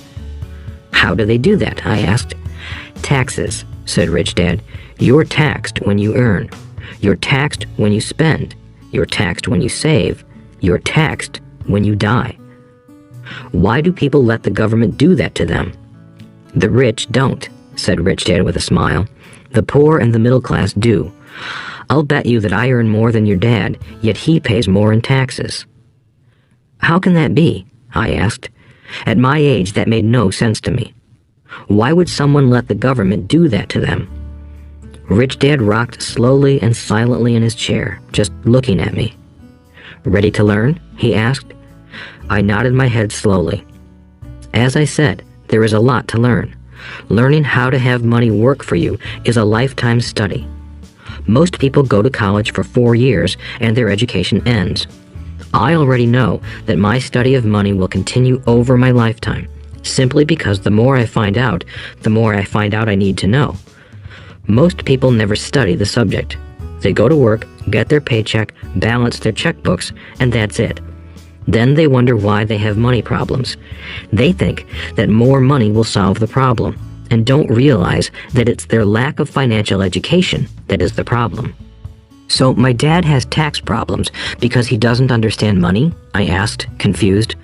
"How do they do that?" I asked. "Taxes," said Rich Dad. "You're taxed when you earn. You're taxed when you spend. You're taxed when you save. You're taxed when you die." "Why do people let the government do that to them?" "The rich don't," said Rich Dad with a smile. "The poor and the middle class do. I'll bet you that I earn more than your dad, yet he pays more in taxes." "How can that be?" I asked. At my age, that made no sense to me. Why would someone let the government do that to them? Rich Dad rocked slowly and silently in his chair, just looking at me. "Ready to learn?" he asked. I nodded my head slowly. As I said, there is a lot to learn. Learning how to have money work for you is a lifetime study. Most people go to college for 4 years and their education ends. I already know that my study of money will continue over my lifetime, simply because the more I find out I need to know. Most people never study the subject. They go to work, get their paycheck, balance their checkbooks, and that's it. Then they wonder why they have money problems. They think that more money will solve the problem, and don't realize that it's their lack of financial education that is the problem. "So my dad has tax problems because he doesn't understand money?" I asked, confused.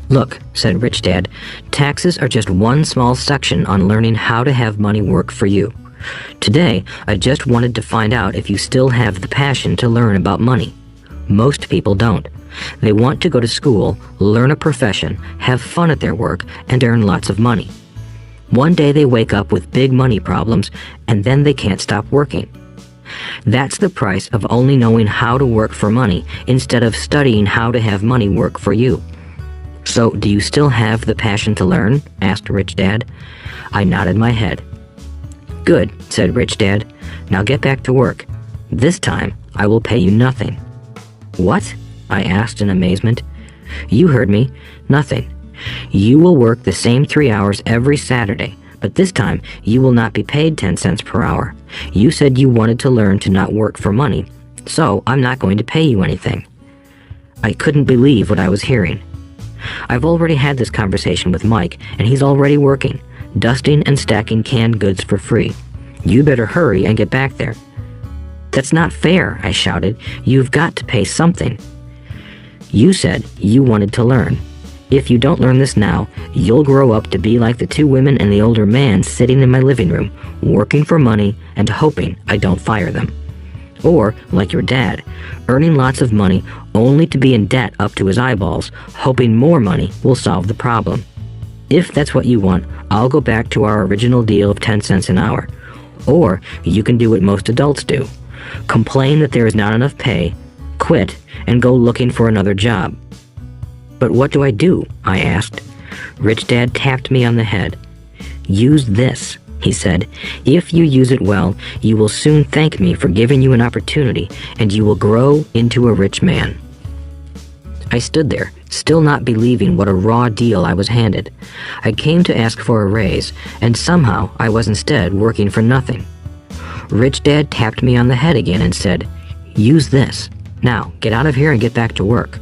"Look," said Rich Dad, "taxes are just one small section on learning how to have money work for you. Today, I just wanted to find out if you still have the passion to learn about money. Most people don't. They want to go to school, learn a profession, have fun at their work, and earn lots of money. One day they wake up with big money problems, and then they can't stop working. That's the price of only knowing how to work for money instead of studying how to have money work for you." "So, do you still have the passion to learn?" asked Rich Dad. I nodded my head. "Good," said Rich Dad. "Now get back to work. This time, I will pay you nothing." "What?" I asked in amazement. "You heard me. Nothing. You will work the same 3 hours every Saturday, but this time you will not be paid 10 cents per hour. You said you wanted to learn to not work for money, so I'm not going to pay you anything." I couldn't believe what I was hearing. I've already had this conversation with Mike, and he's already working. dusting and stacking canned goods for free. You better hurry and get back there." "That's not fair," I shouted. "You've got to pay something." "You said you wanted to learn. If you don't learn this now, you'll grow up to be like the two women and the older man sitting in my living room, working for money and hoping I don't fire them. Or, like your dad, earning lots of money only to be in debt up to his eyeballs, hoping more money will solve the problem. If that's what you want, I'll go back to our original deal of 10 cents an hour. Or you can do what most adults do. Complain that there is not enough pay, quit, and go looking for another job." "But what do I do?" I asked. Rich Dad tapped me on the head. "Use this," he said. "If you use it well, you will soon thank me for giving you an opportunity, and you will grow into a rich man." I stood there, still not believing what a raw deal I was handed. I came to ask for a raise, and somehow I was instead working for nothing. Rich Dad tapped me on the head again and said, "Use this. Now, get out of here and get back to work."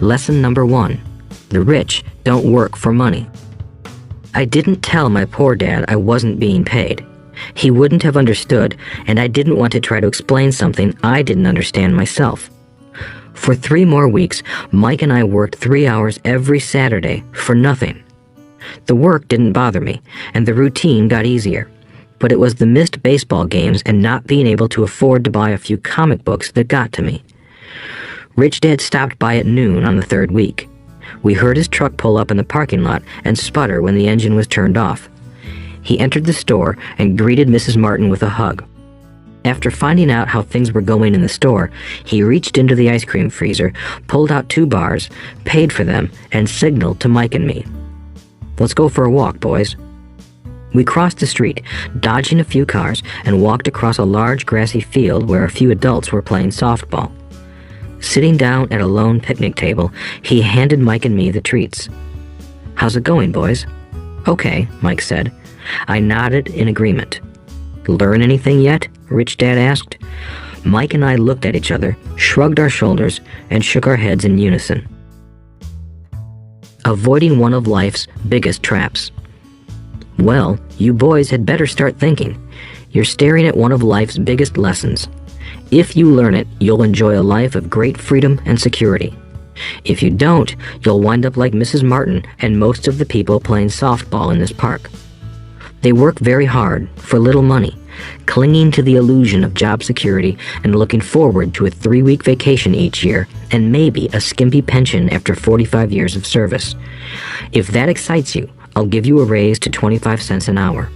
Lesson number 1. The rich don't work for money. I didn't tell my poor dad I wasn't being paid. He wouldn't have understood, and I didn't want to try to explain something I didn't understand myself. For 3 more weeks, Mike and I worked 3 hours every Saturday for nothing. The work didn't bother me, and the routine got easier. But it was the missed baseball games and not being able to afford to buy a few comic books that got to me. Rich Dad stopped by at noon on the 3rd week. We heard his truck pull up in the parking lot and sputter when the engine was turned off. He entered the store and greeted Mrs. Martin with a hug. After finding out how things were going in the store, he reached into the ice cream freezer, pulled out 2 bars, paid for them, and signaled to Mike and me. "Let's go for a walk, boys." We crossed the street, dodging a few cars, and walked across a large grassy field where a few adults were playing softball. Sitting down at a lone picnic table, he handed Mike and me the treats. "How's it going, boys?" "Okay," Mike said. I nodded in agreement. "Learn anything yet?" Rich Dad asked. Mike and I looked at each other, shrugged our shoulders, and shook our heads in unison. Avoiding one of life's biggest traps. Well, you boys had better start thinking. You're staring at one of life's biggest lessons. If you learn it, you'll enjoy a life of great freedom and security. If you don't, you'll wind up like Mrs. Martin and most of the people playing softball in this park. They work very hard for little money, clinging to the illusion of job security and looking forward to a 3-week vacation each year and maybe a skimpy pension after 45 years of service. If that excites you, I'll give you a raise to 25 cents an hour.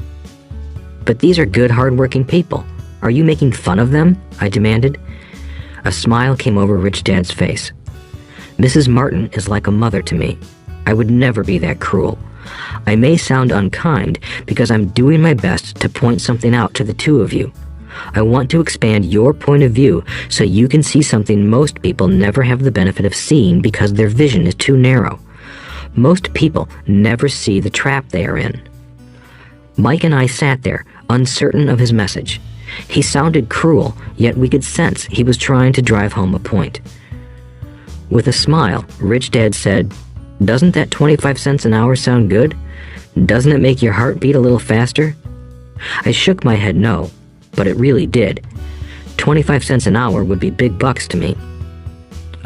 "But these are good, hard-working people. Are you making fun of them?" I demanded. A smile came over Rich Dad's face. "Mrs. Martin is like a mother to me. I would never be that cruel. I may sound unkind because I'm doing my best to point something out to the 2 of you. I want to expand your point of view so you can see something most people never have the benefit of seeing because their vision is too narrow. Most people never see the trap they are in." Mike and I sat there, uncertain of his message. He sounded cruel, yet we could sense he was trying to drive home a point. With a smile, Rich Dad said, "Doesn't that 25 cents an hour sound good? Doesn't it make your heart beat a little faster?" I shook my head no, but it really did. 25 cents an hour would be big bucks to me.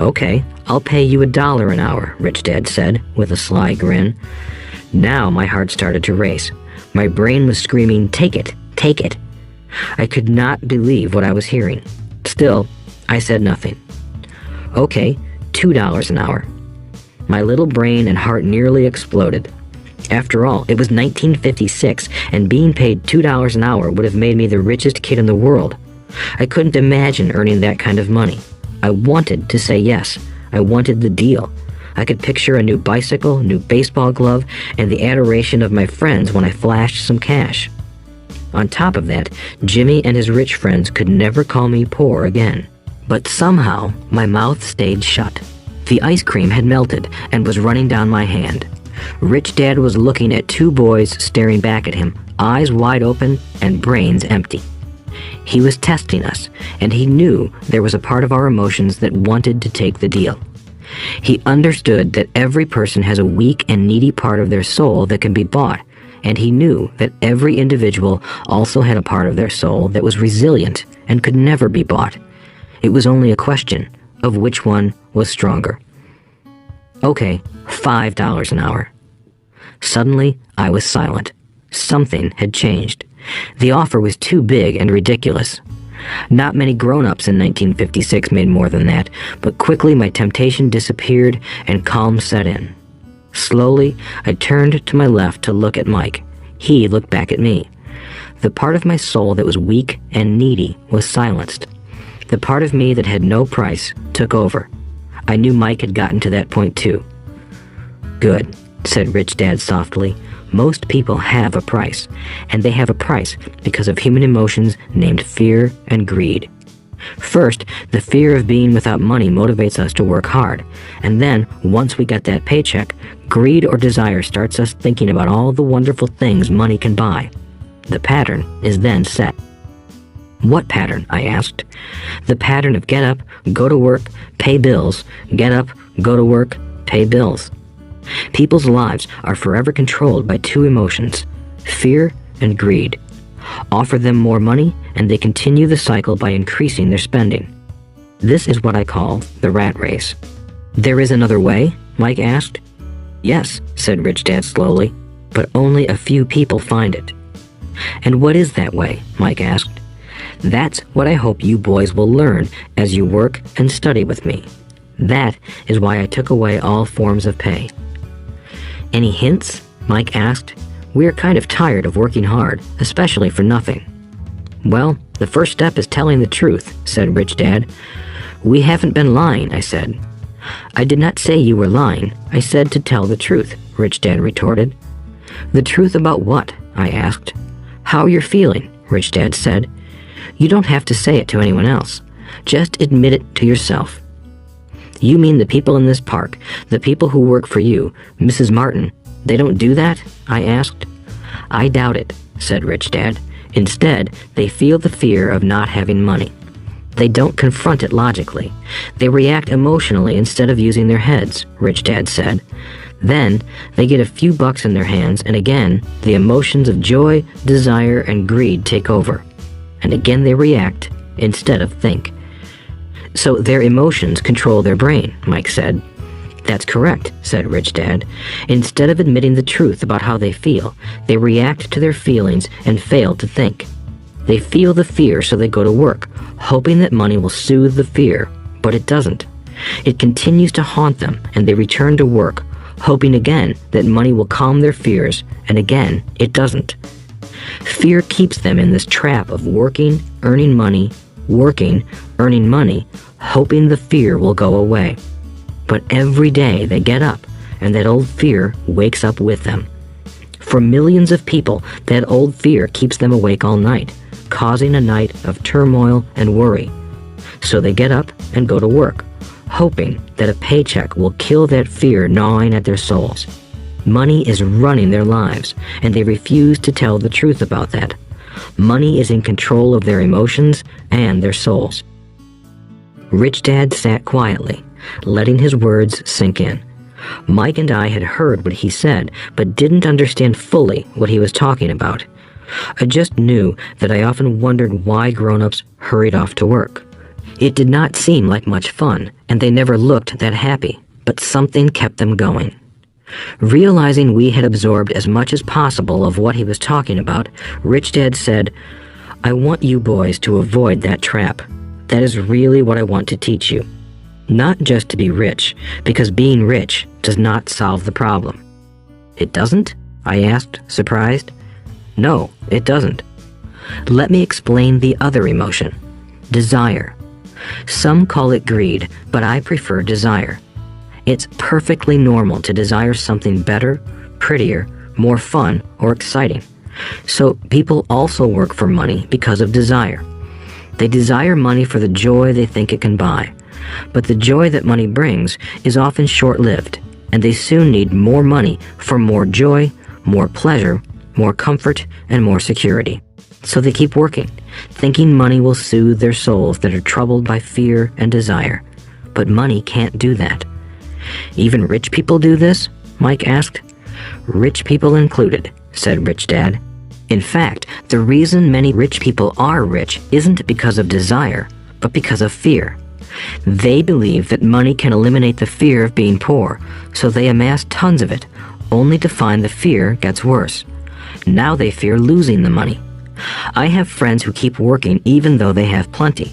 "Okay, I'll pay you $1 an hour," Rich Dad said, with a sly grin. Now my heart started to race. My brain was screaming, "Take it, take it." I could not believe what I was hearing. Still, I said nothing. "Okay, $2 an hour." My little brain and heart nearly exploded. After all, it was 1956, and being paid $2 an hour would have made me the richest kid in the world. I couldn't imagine earning that kind of money. I wanted to say yes. I wanted the deal. I could picture a new bicycle, new baseball glove, and the adoration of my friends when I flashed some cash. On top of that, Jimmy and his rich friends could never call me poor again. But somehow, my mouth stayed shut. The ice cream had melted and was running down my hand. Rich Dad was looking at 2 boys staring back at him, eyes wide open and brains empty. He was testing us, and he knew there was a part of our emotions that wanted to take the deal. He understood that every person has a weak and needy part of their soul that can be bought, and he knew that every individual also had a part of their soul that was resilient and could never be bought. It was only a question of which one was stronger. Okay, $5 an hour. Suddenly, I was silent. Something had changed. The offer was too big and ridiculous. Not many grown-ups in 1956 made more than that, but quickly my temptation disappeared and calm set in. Slowly, I turned to my left to look at Mike. He looked back at me. The part of my soul that was weak and needy was silenced. The part of me that had no price took over. I knew Mike had gotten to that point too. "Good," said Rich Dad softly. "Most people have a price, and they have a price because of human emotions named fear and greed. First, the fear of being without money motivates us to work hard, and then, once we get that paycheck, greed or desire starts us thinking about all the wonderful things money can buy. The pattern is then set." "What pattern?" I asked. "The pattern of get up, go to work, pay bills, get up, go to work, pay bills. People's lives are forever controlled by two emotions, fear and greed. Offer them more money, and they continue the cycle by increasing their spending. This is what I call the rat race." "There is another way?" Mike asked. "Yes," said Rich Dad slowly, "but only a few people find it." "And what is that way?" Mike asked. "That's what I hope you boys will learn as you work and study with me. That is why I took away all forms of pay." "Any hints?" Mike asked. "We're kind of tired of working hard, especially for nothing." "Well, the first step is telling the truth," said Rich Dad. "We haven't been lying," I said. "I did not say you were lying. I said to tell the truth," Rich Dad retorted. "The truth about what?" I asked. "How you're feeling," Rich Dad said. "You don't have to say it to anyone else. Just admit it to yourself." "You mean the people in this park, the people who work for you, Mrs. Martin, they don't do that?" I asked. "I doubt it," said Rich Dad. "Instead, they feel the fear of not having money. They don't confront it logically. They react emotionally instead of using their heads," Rich Dad said. "Then, they get a few bucks in their hands, and again, the emotions of joy, desire, and greed take over. And again they react instead of think." "So their emotions control their brain," Mike said. "That's correct," said Rich Dad. "Instead of admitting the truth about how they feel, they react to their feelings and fail to think. They feel the fear, so they go to work, hoping that money will soothe the fear, but it doesn't. It continues to haunt them, and they return to work, hoping again that money will calm their fears, and again it doesn't. Fear keeps them in this trap of working, earning money, working, earning money, hoping the fear will go away. But every day they get up, and that old fear wakes up with them. For millions of people, that old fear keeps them awake all night, causing a night of turmoil and worry. So they get up and go to work, hoping that a paycheck will kill that fear gnawing at their souls. Money is running their lives, and they refuse to tell the truth about that. Money is in control of their emotions and their souls." Rich Dad sat quietly, letting his words sink in. Mike and I had heard what he said, but didn't understand fully what he was talking about. I just knew that I often wondered why grown-ups hurried off to work. It did not seem like much fun, and they never looked that happy, but something kept them going. Realizing we had absorbed as much as possible of what he was talking about, Rich Dad said, "I want you boys to avoid that trap. That is really what I want to teach you. Not just to be rich, because being rich does not solve the problem." "It doesn't?" I asked, surprised. "No, it doesn't. Let me explain the other emotion, desire. Some call it greed, but I prefer desire. It's perfectly normal to desire something better, prettier, more fun, or exciting. So people also work for money because of desire. They desire money for the joy they think it can buy. But the joy that money brings is often short-lived, and they soon need more money for more joy, more pleasure, more comfort, and more security. So they keep working, thinking money will soothe their souls that are troubled by fear and desire. But money can't do that. Even rich people do this? Mike asked. Rich people included, said Rich Dad. In fact, the reason many rich people are rich isn't because of desire, but because of fear. They believe that money can eliminate the fear of being poor, so they amass tons of it, only to find the fear gets worse. Now they fear losing the money. I have friends who keep working even though they have plenty.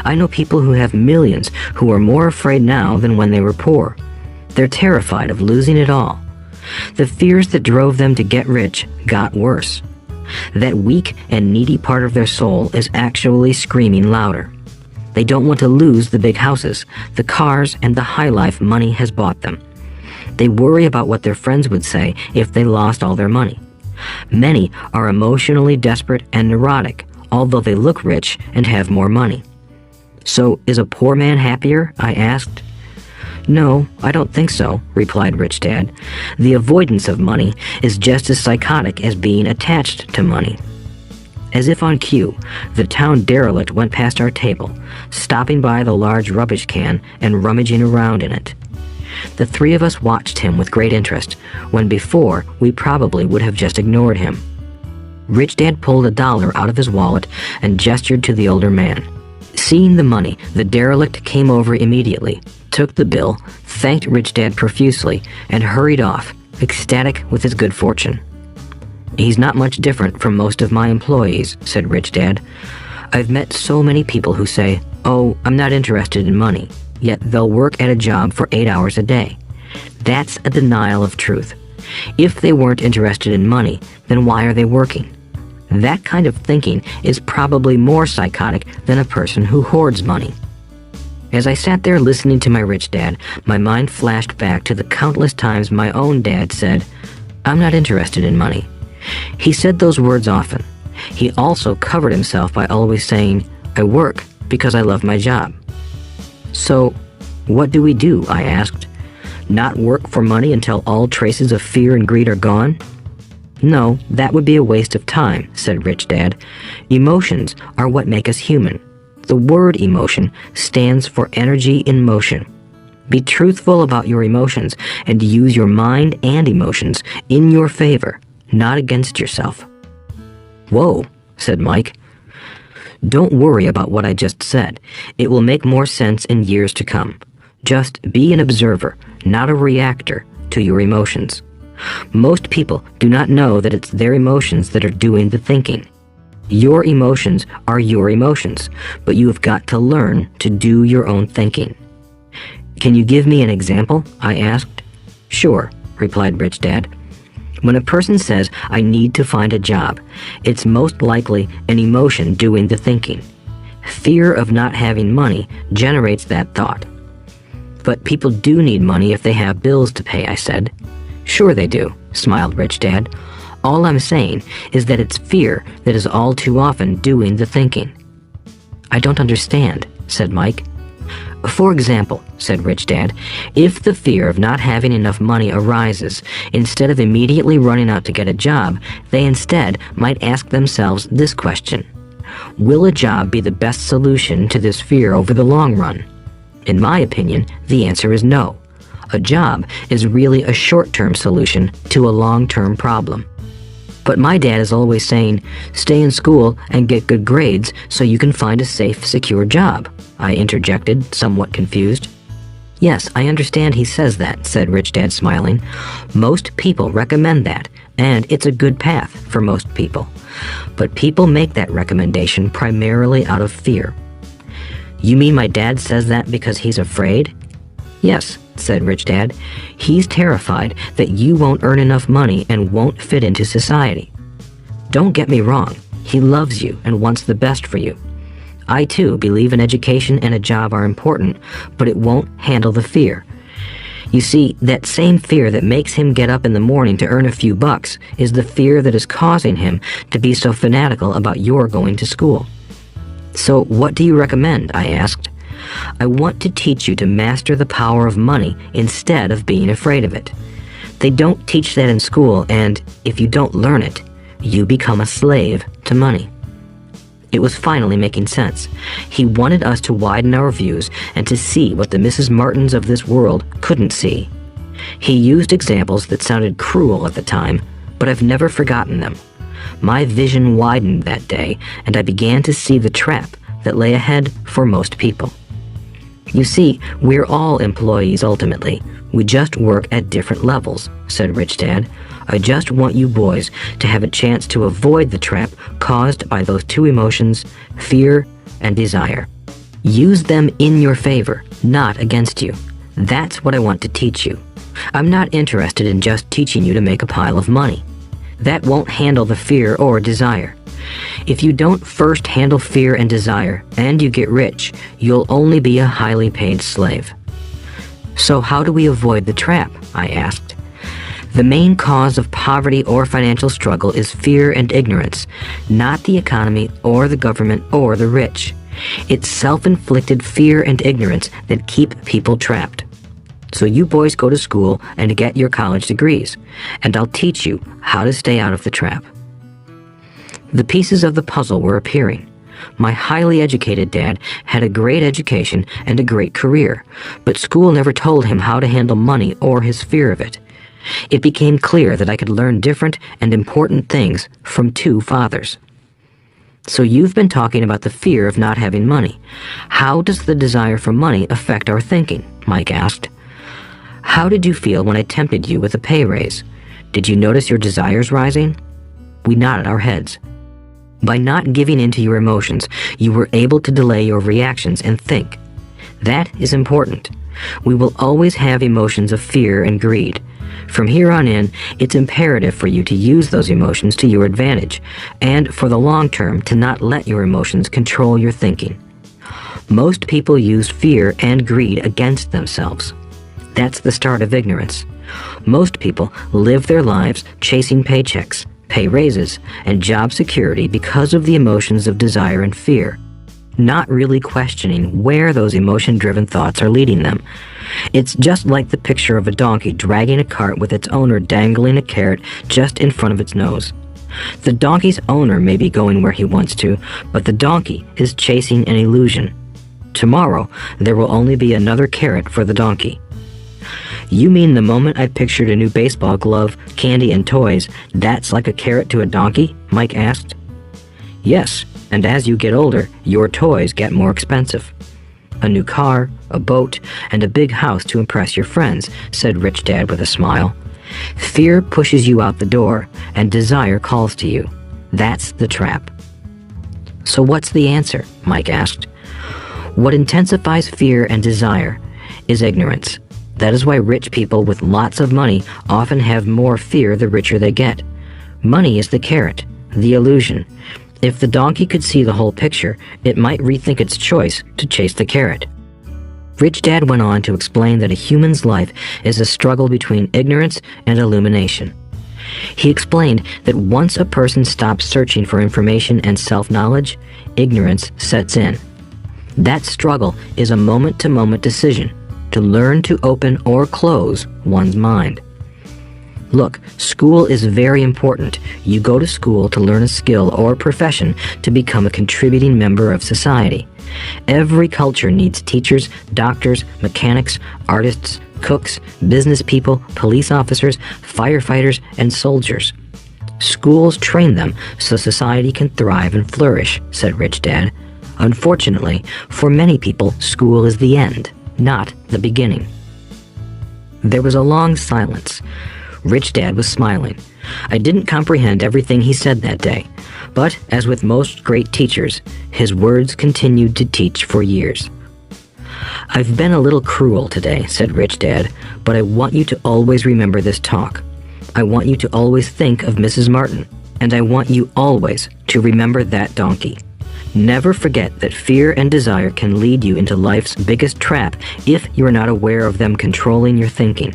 I know people who have millions who are more afraid now than when they were poor. They're terrified of losing it all. The fears that drove them to get rich got worse. That weak and needy part of their soul is actually screaming louder. They don't want to lose the big houses, the cars, and the high life money has bought them. They worry about what their friends would say if they lost all their money. Many are emotionally desperate and neurotic, although they look rich and have more money. So, is a poor man happier? I asked. No, I don't think so, replied Rich Dad. The avoidance of money is just as psychotic as being attached to money. As if on cue, the town derelict went past our table, stopping by the large rubbish can and rummaging around in it. The three of us watched him with great interest, when before we probably would have just ignored him. Rich Dad pulled $1 out of his wallet and gestured to the older man. Seeing the money, the derelict came over immediately, took the bill, thanked Rich Dad profusely, and hurried off, ecstatic with his good fortune. He's not much different from most of my employees, said Rich Dad. I've met so many people who say, oh, I'm not interested in money, yet they'll work at a job for 8 hours a day. That's a denial of truth. If they weren't interested in money, then why are they working? That kind of thinking is probably more psychotic than a person who hoards money. As I sat there listening to my Rich Dad, my mind flashed back to the countless times my own dad said, I'm not interested in money. He said those words often. He also covered himself by always saying, I work because I love my job. So, what do we do? I asked. Not work for money until all traces of fear and greed are gone? No, that would be a waste of time, said Rich Dad. Emotions are what make us human. The word emotion stands for energy in motion. Be truthful about your emotions and use your mind and emotions in your favor, not against yourself. Whoa, said Mike. Don't worry about what I just said. It will make more sense in years to come. Just be an observer, not a reactor, to your emotions. Most people do not know that it's their emotions that are doing the thinking. Your emotions are your emotions, but you have got to learn to do your own thinking. Can you give me an example? I asked. Sure, replied Rich Dad. When a person says, I need to find a job, it's most likely an emotion doing the thinking. Fear of not having money generates that thought. But people do need money if they have bills to pay, I said. Sure they do, smiled Rich Dad. All I'm saying is that it's fear that is all too often doing the thinking. I don't understand, said Mike. For example, said Rich Dad, if the fear of not having enough money arises, instead of immediately running out to get a job, they instead might ask themselves this question. Will a job be the best solution to this fear over the long run? In my opinion, the answer is no. A job is really a short-term solution to a long-term problem. But my dad is always saying, stay in school and get good grades so you can find a safe, secure job, I interjected, somewhat confused. Yes, I understand he says that, said Rich Dad, smiling. Most people recommend that, and it's a good path for most people. But people make that recommendation primarily out of fear. You mean my dad says that because he's afraid? Yes, said Rich Dad. He's terrified that you won't earn enough money and won't fit into society. Don't get me wrong. He loves you and wants the best for you. I, too, believe an education and a job are important, but it won't handle the fear. You see, that same fear that makes him get up in the morning to earn a few bucks is the fear that is causing him to be so fanatical about your going to school. So what do you recommend? I asked. I want to teach you to master the power of money instead of being afraid of it. They don't teach that in school, and if you don't learn it, you become a slave to money. It was finally making sense. He wanted us to widen our views and to see what the Mrs. Martins of this world couldn't see. He used examples that sounded cruel at the time, but I've never forgotten them. My vision widened that day, and I began to see the trap that lay ahead for most people. You see, we're all employees ultimately. We just work at different levels, said Rich Dad. I just want you boys to have a chance to avoid the trap caused by those two emotions, fear and desire. Use them in your favor, not against you. That's what I want to teach you. I'm not interested in just teaching you to make a pile of money. That won't handle the fear or desire. If you don't first handle fear and desire, and you get rich, you'll only be a highly paid slave. So how do we avoid the trap? I asked. The main cause of poverty or financial struggle is fear and ignorance, not the economy or the government or the rich. It's self-inflicted fear and ignorance that keep people trapped. So you boys go to school and get your college degrees, and I'll teach you how to stay out of the trap. The pieces of the puzzle were appearing. My highly educated dad had a great education and a great career, but school never told him how to handle money or his fear of it. It became clear that I could learn different and important things from two fathers. So you've been talking about the fear of not having money. How does the desire for money affect our thinking? Mike asked. How did you feel when I tempted you with a pay raise? Did you notice your desires rising? We nodded our heads. By not giving in to your emotions, you were able to delay your reactions and think. That is important. We will always have emotions of fear and greed. From here on in, it's imperative for you to use those emotions to your advantage, and for the long term to not let your emotions control your thinking. Most people use fear and greed against themselves. That's the start of ignorance. Most people live their lives chasing paychecks, pay raises, and job security because of the emotions of desire and fear, not really questioning where those emotion-driven thoughts are leading them. It's just like the picture of a donkey dragging a cart with its owner dangling a carrot just in front of its nose. The donkey's owner may be going where he wants to, but the donkey is chasing an illusion. Tomorrow, there will only be another carrot for the donkey. You mean the moment I pictured a new baseball glove, candy, and toys, that's like a carrot to a donkey? Mike asked. Yes, and as you get older, your toys get more expensive. A new car, a boat, and a big house to impress your friends, said Rich Dad with a smile. Fear pushes you out the door, and desire calls to you. That's the trap. So what's the answer? Mike asked. What intensifies fear and desire is ignorance. That is why rich people with lots of money often have more fear the richer they get. Money is the carrot, the illusion. If the donkey could see the whole picture, it might rethink its choice to chase the carrot. Rich Dad went on to explain that a human's life is a struggle between ignorance and illumination. He explained that once a person stops searching for information and self-knowledge, ignorance sets in. That struggle is a moment-to-moment decision to learn to open or close one's mind. Look, school is very important. You go to school to learn a skill or profession to become a contributing member of society. Every culture needs teachers, doctors, mechanics, artists, cooks, business people, police officers, firefighters, and soldiers. Schools train them so society can thrive and flourish, said Rich Dad. Unfortunately, for many people, school is the end, not the beginning. There was a long silence. Rich Dad was smiling. I didn't comprehend everything he said that day, but as with most great teachers, his words continued to teach for years. I've been a little cruel today, said Rich Dad, but I want you to always remember this talk. I want you to always think of Mrs. Martin, and I want you always to remember that donkey. Never forget that fear and desire can lead you into life's biggest trap if you are not aware of them controlling your thinking.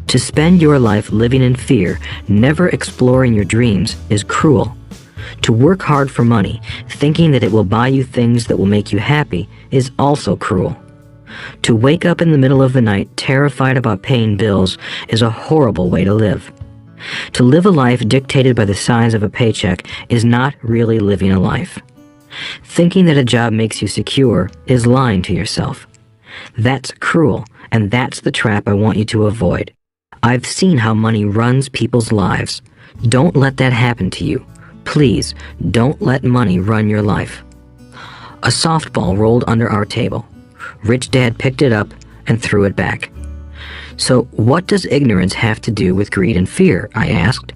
To spend your life living in fear, never exploring your dreams, is cruel. To work hard for money, thinking that it will buy you things that will make you happy, is also cruel. To wake up in the middle of the night terrified about paying bills is a horrible way to live. To live a life dictated by the size of a paycheck is not really living a life. Thinking that a job makes you secure is lying to yourself. That's cruel, and that's the trap I want you to avoid. I've seen how money runs people's lives. Don't let that happen to you. Please, don't let money run your life. A softball rolled under our table. Rich Dad picked it up and threw it back. So what does ignorance have to do with greed and fear? I asked.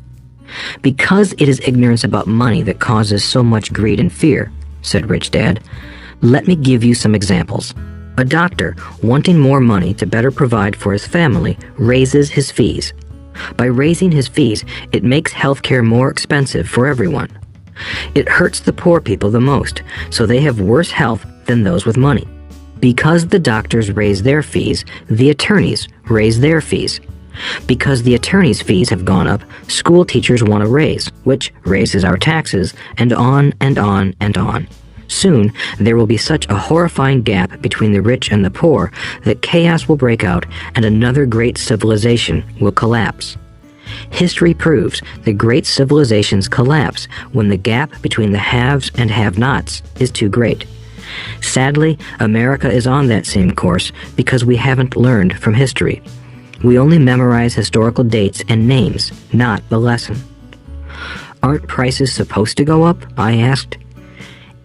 Because it is ignorance about money that causes so much greed and fear, said Rich Dad. Let me give you some examples. A doctor, wanting more money to better provide for his family, raises his fees. By raising his fees, it makes healthcare more expensive for everyone. It hurts the poor people the most, so they have worse health than those with money. Because the doctors raise their fees, the attorneys raise their fees. Because the attorneys' fees have gone up, school teachers want a raise, which raises our taxes, and on and on and on. Soon, there will be such a horrifying gap between the rich and the poor that chaos will break out and another great civilization will collapse. History proves that great civilizations collapse when the gap between the haves and have-nots is too great. Sadly, America is on that same course because we haven't learned from history. We only memorize historical dates and names, not the lesson. Aren't prices supposed to go up? I asked.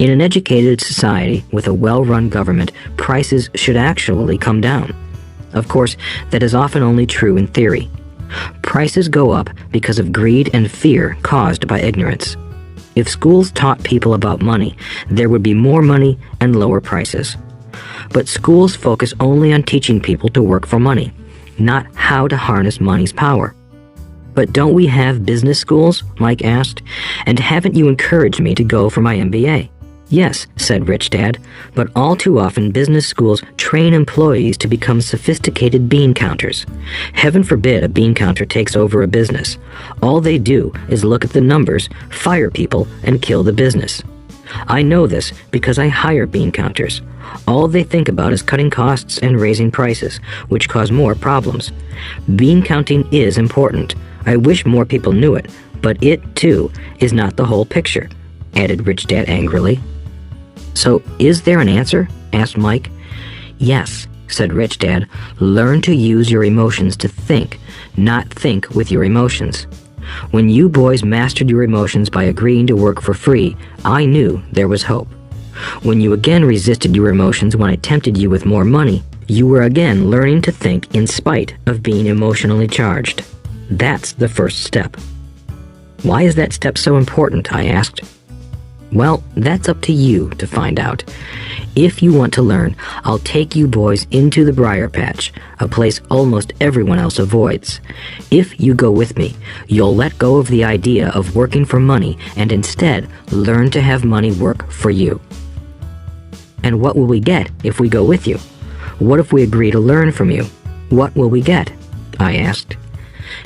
In an educated society with a well-run government, prices should actually come down. Of course, that is often only true in theory. Prices go up because of greed and fear caused by ignorance. If schools taught people about money, there would be more money and lower prices. But schools focus only on teaching people to work for money, not how to harness money's power. But don't we have business schools? Mike asked. And haven't you encouraged me to go for my MBA? Yes, said Rich Dad, but all too often business schools train employees to become sophisticated bean counters. Heaven forbid a bean counter takes over a business. All they do is look at the numbers, fire people, and kill the business. I know this because I hire bean counters. All they think about is cutting costs and raising prices, which cause more problems. Bean counting is important. I wish more people knew it, but it, too, is not the whole picture, added Rich Dad angrily. So, is there an answer? Asked Mike. Yes, said Rich Dad. Learn to use your emotions to think, not think with your emotions. When you boys mastered your emotions by agreeing to work for free, I knew there was hope. When you again resisted your emotions when I tempted you with more money, you were again learning to think in spite of being emotionally charged. That's the first step. Why is that step so important? I asked. Well, that's up to you to find out. If you want to learn, I'll take you boys into the briar patch, a place almost everyone else avoids. If you go with me, you'll let go of the idea of working for money and instead learn to have money work for you. And what will we get if we go with you? What if we agree to learn from you? What will we get? I asked.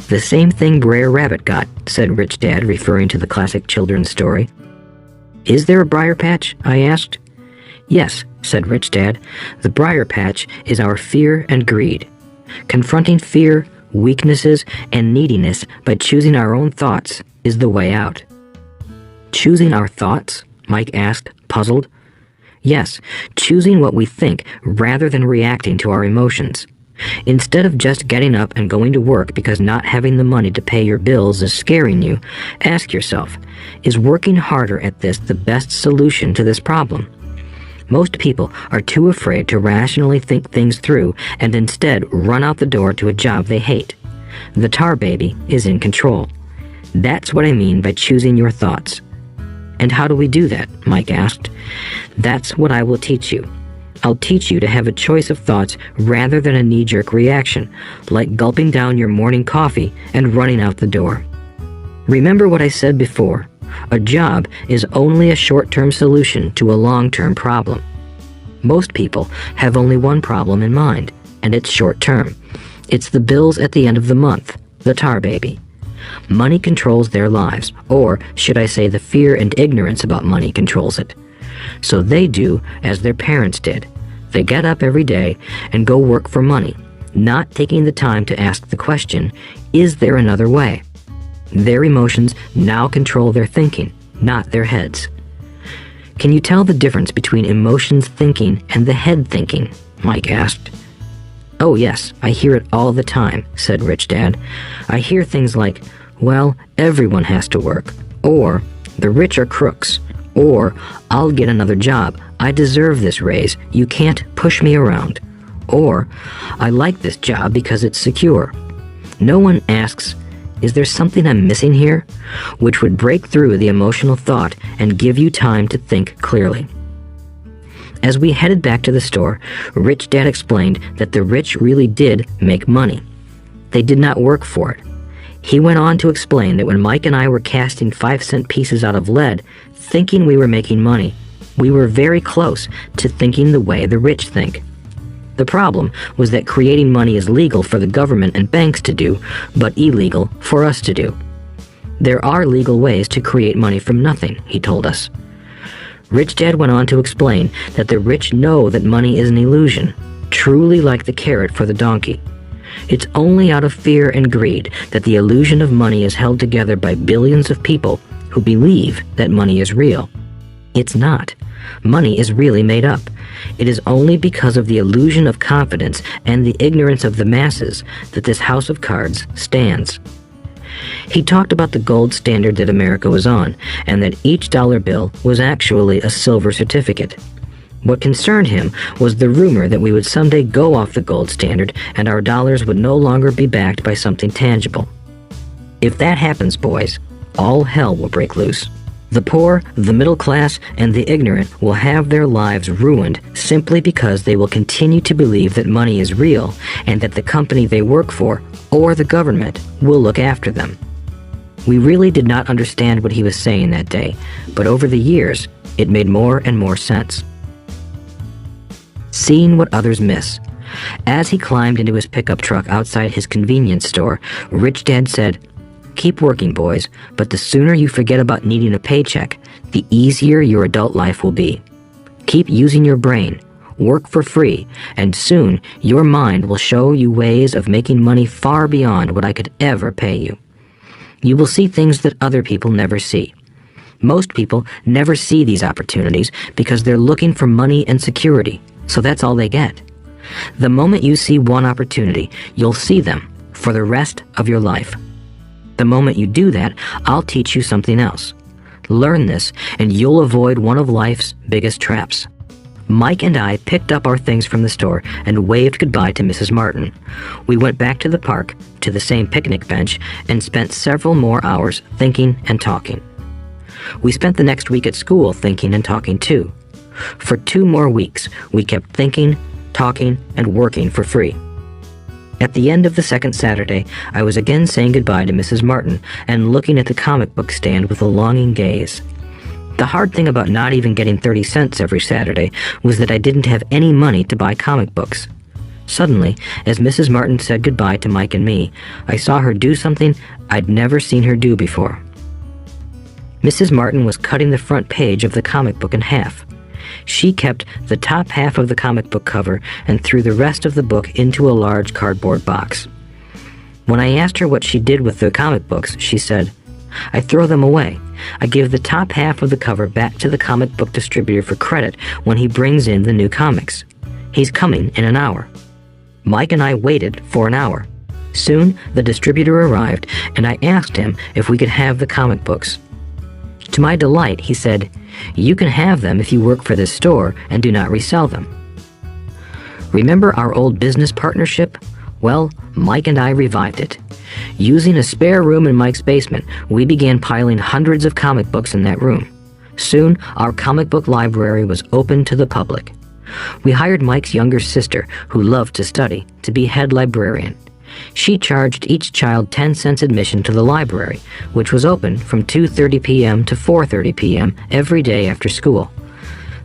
The same thing Brer Rabbit got, said Rich Dad, referring to the classic children's story. Is there a briar patch? I asked. Yes, said Rich Dad. The briar patch is our fear and greed. Confronting fear, weaknesses, and neediness by choosing our own thoughts is the way out. Choosing our thoughts? Mike asked, puzzled. Yes, choosing what we think rather than reacting to our emotions. Instead of just getting up and going to work because not having the money to pay your bills is scaring you, ask yourself, is working harder at this the best solution to this problem? Most people are too afraid to rationally think things through and instead run out the door to a job they hate. The tar baby is in control. That's what I mean by choosing your thoughts. And how do we do that? Mike asked. That's what I will teach you. I'll teach you to have a choice of thoughts rather than a knee-jerk reaction, like gulping down your morning coffee and running out the door. Remember what I said before. A job is only a short-term solution to a long-term problem. Most people have only one problem in mind, and it's short-term. It's the bills at the end of the month, the tar baby. Money controls their lives, or should I say the fear and ignorance about money controls it. So they do as their parents did. They get up every day and go work for money, not taking the time to ask the question, is there another way? Their emotions now control their thinking, not their heads. Can you tell the difference between emotions thinking and the head thinking? Mike asked. "Oh yes, I hear it all the time," said Rich Dad. "I hear things like, well, everyone has to work, or the rich are crooks, or I'll get another job, I deserve this raise, you can't push me around, or I like this job because it's secure." No one asks, "Is there something I'm missing here?" which would break through the emotional thought and give you time to think clearly. As we headed back to the store, Rich Dad explained that the rich really did make money. They did not work for it. He went on to explain that when Mike and I were casting 5-cent pieces out of lead, thinking we were making money, we were very close to thinking the way the rich think. The problem was that creating money is legal for the government and banks to do, but illegal for us to do. There are legal ways to create money from nothing, he told us. Rich Dad went on to explain that the rich know that money is an illusion, truly like the carrot for the donkey. It's only out of fear and greed that the illusion of money is held together by billions of people who believe that money is real. It's not. Money is really made up. It is only because of the illusion of confidence and the ignorance of the masses that this house of cards stands. He talked about the gold standard that America was on, and that each dollar bill was actually a silver certificate. What concerned him was the rumor that we would someday go off the gold standard and our dollars would no longer be backed by something tangible. If that happens, boys, all hell will break loose. The poor, the middle class, and the ignorant will have their lives ruined simply because they will continue to believe that money is real and that the company they work for, or the government, will look after them. We really did not understand what he was saying that day, but over the years, it made more and more sense. Seeing what others miss. As he climbed into his pickup truck outside his convenience store, Rich Dad said, "Keep working, boys, but the sooner you forget about needing a paycheck, the easier your adult life will be. Keep using your brain, work for free, and soon your mind will show you ways of making money far beyond what I could ever pay you. You will see things that other people never see. Most people never see these opportunities because they're looking for money and security, so that's all they get. The moment you see one opportunity, you'll see them for the rest of your life. The moment you do that, I'll teach you something else. Learn this, and you'll avoid one of life's biggest traps." Mike and I picked up our things from the store and waved goodbye to Mrs. Martin. We went back to the park, to the same picnic bench, and spent several more hours thinking and talking. We spent the next week at school thinking and talking too. For 2 more weeks, we kept thinking, talking, and working for free. At the end of the second Saturday, I was again saying goodbye to Mrs. Martin and looking at the comic book stand with a longing gaze. The hard thing about not even getting 30 cents every Saturday was that I didn't have any money to buy comic books. Suddenly, as Mrs. Martin said goodbye to Mike and me, I saw her do something I'd never seen her do before. Mrs. Martin was cutting the front page of the comic book in half. She kept the top half of the comic book cover and threw the rest of the book into a large cardboard box. When I asked her what she did with the comic books, she said, "I throw them away. I give the top half of the cover back to the comic book distributor for credit when he brings in the new comics. He's coming in an hour." Mike and I waited for an hour. Soon, the distributor arrived, and I asked him if we could have the comic books. To my delight, he said, "You can have them if you work for this store and do not resell them." Remember our old business partnership? Well, Mike and I revived it. Using a spare room in Mike's basement, we began piling hundreds of comic books in that room. Soon, our comic book library was open to the public. We hired Mike's younger sister, who loved to study, to be head librarian. She charged each child 10 cents admission to the library, which was open from 2:30 p.m. to 4:30 p.m. every day after school.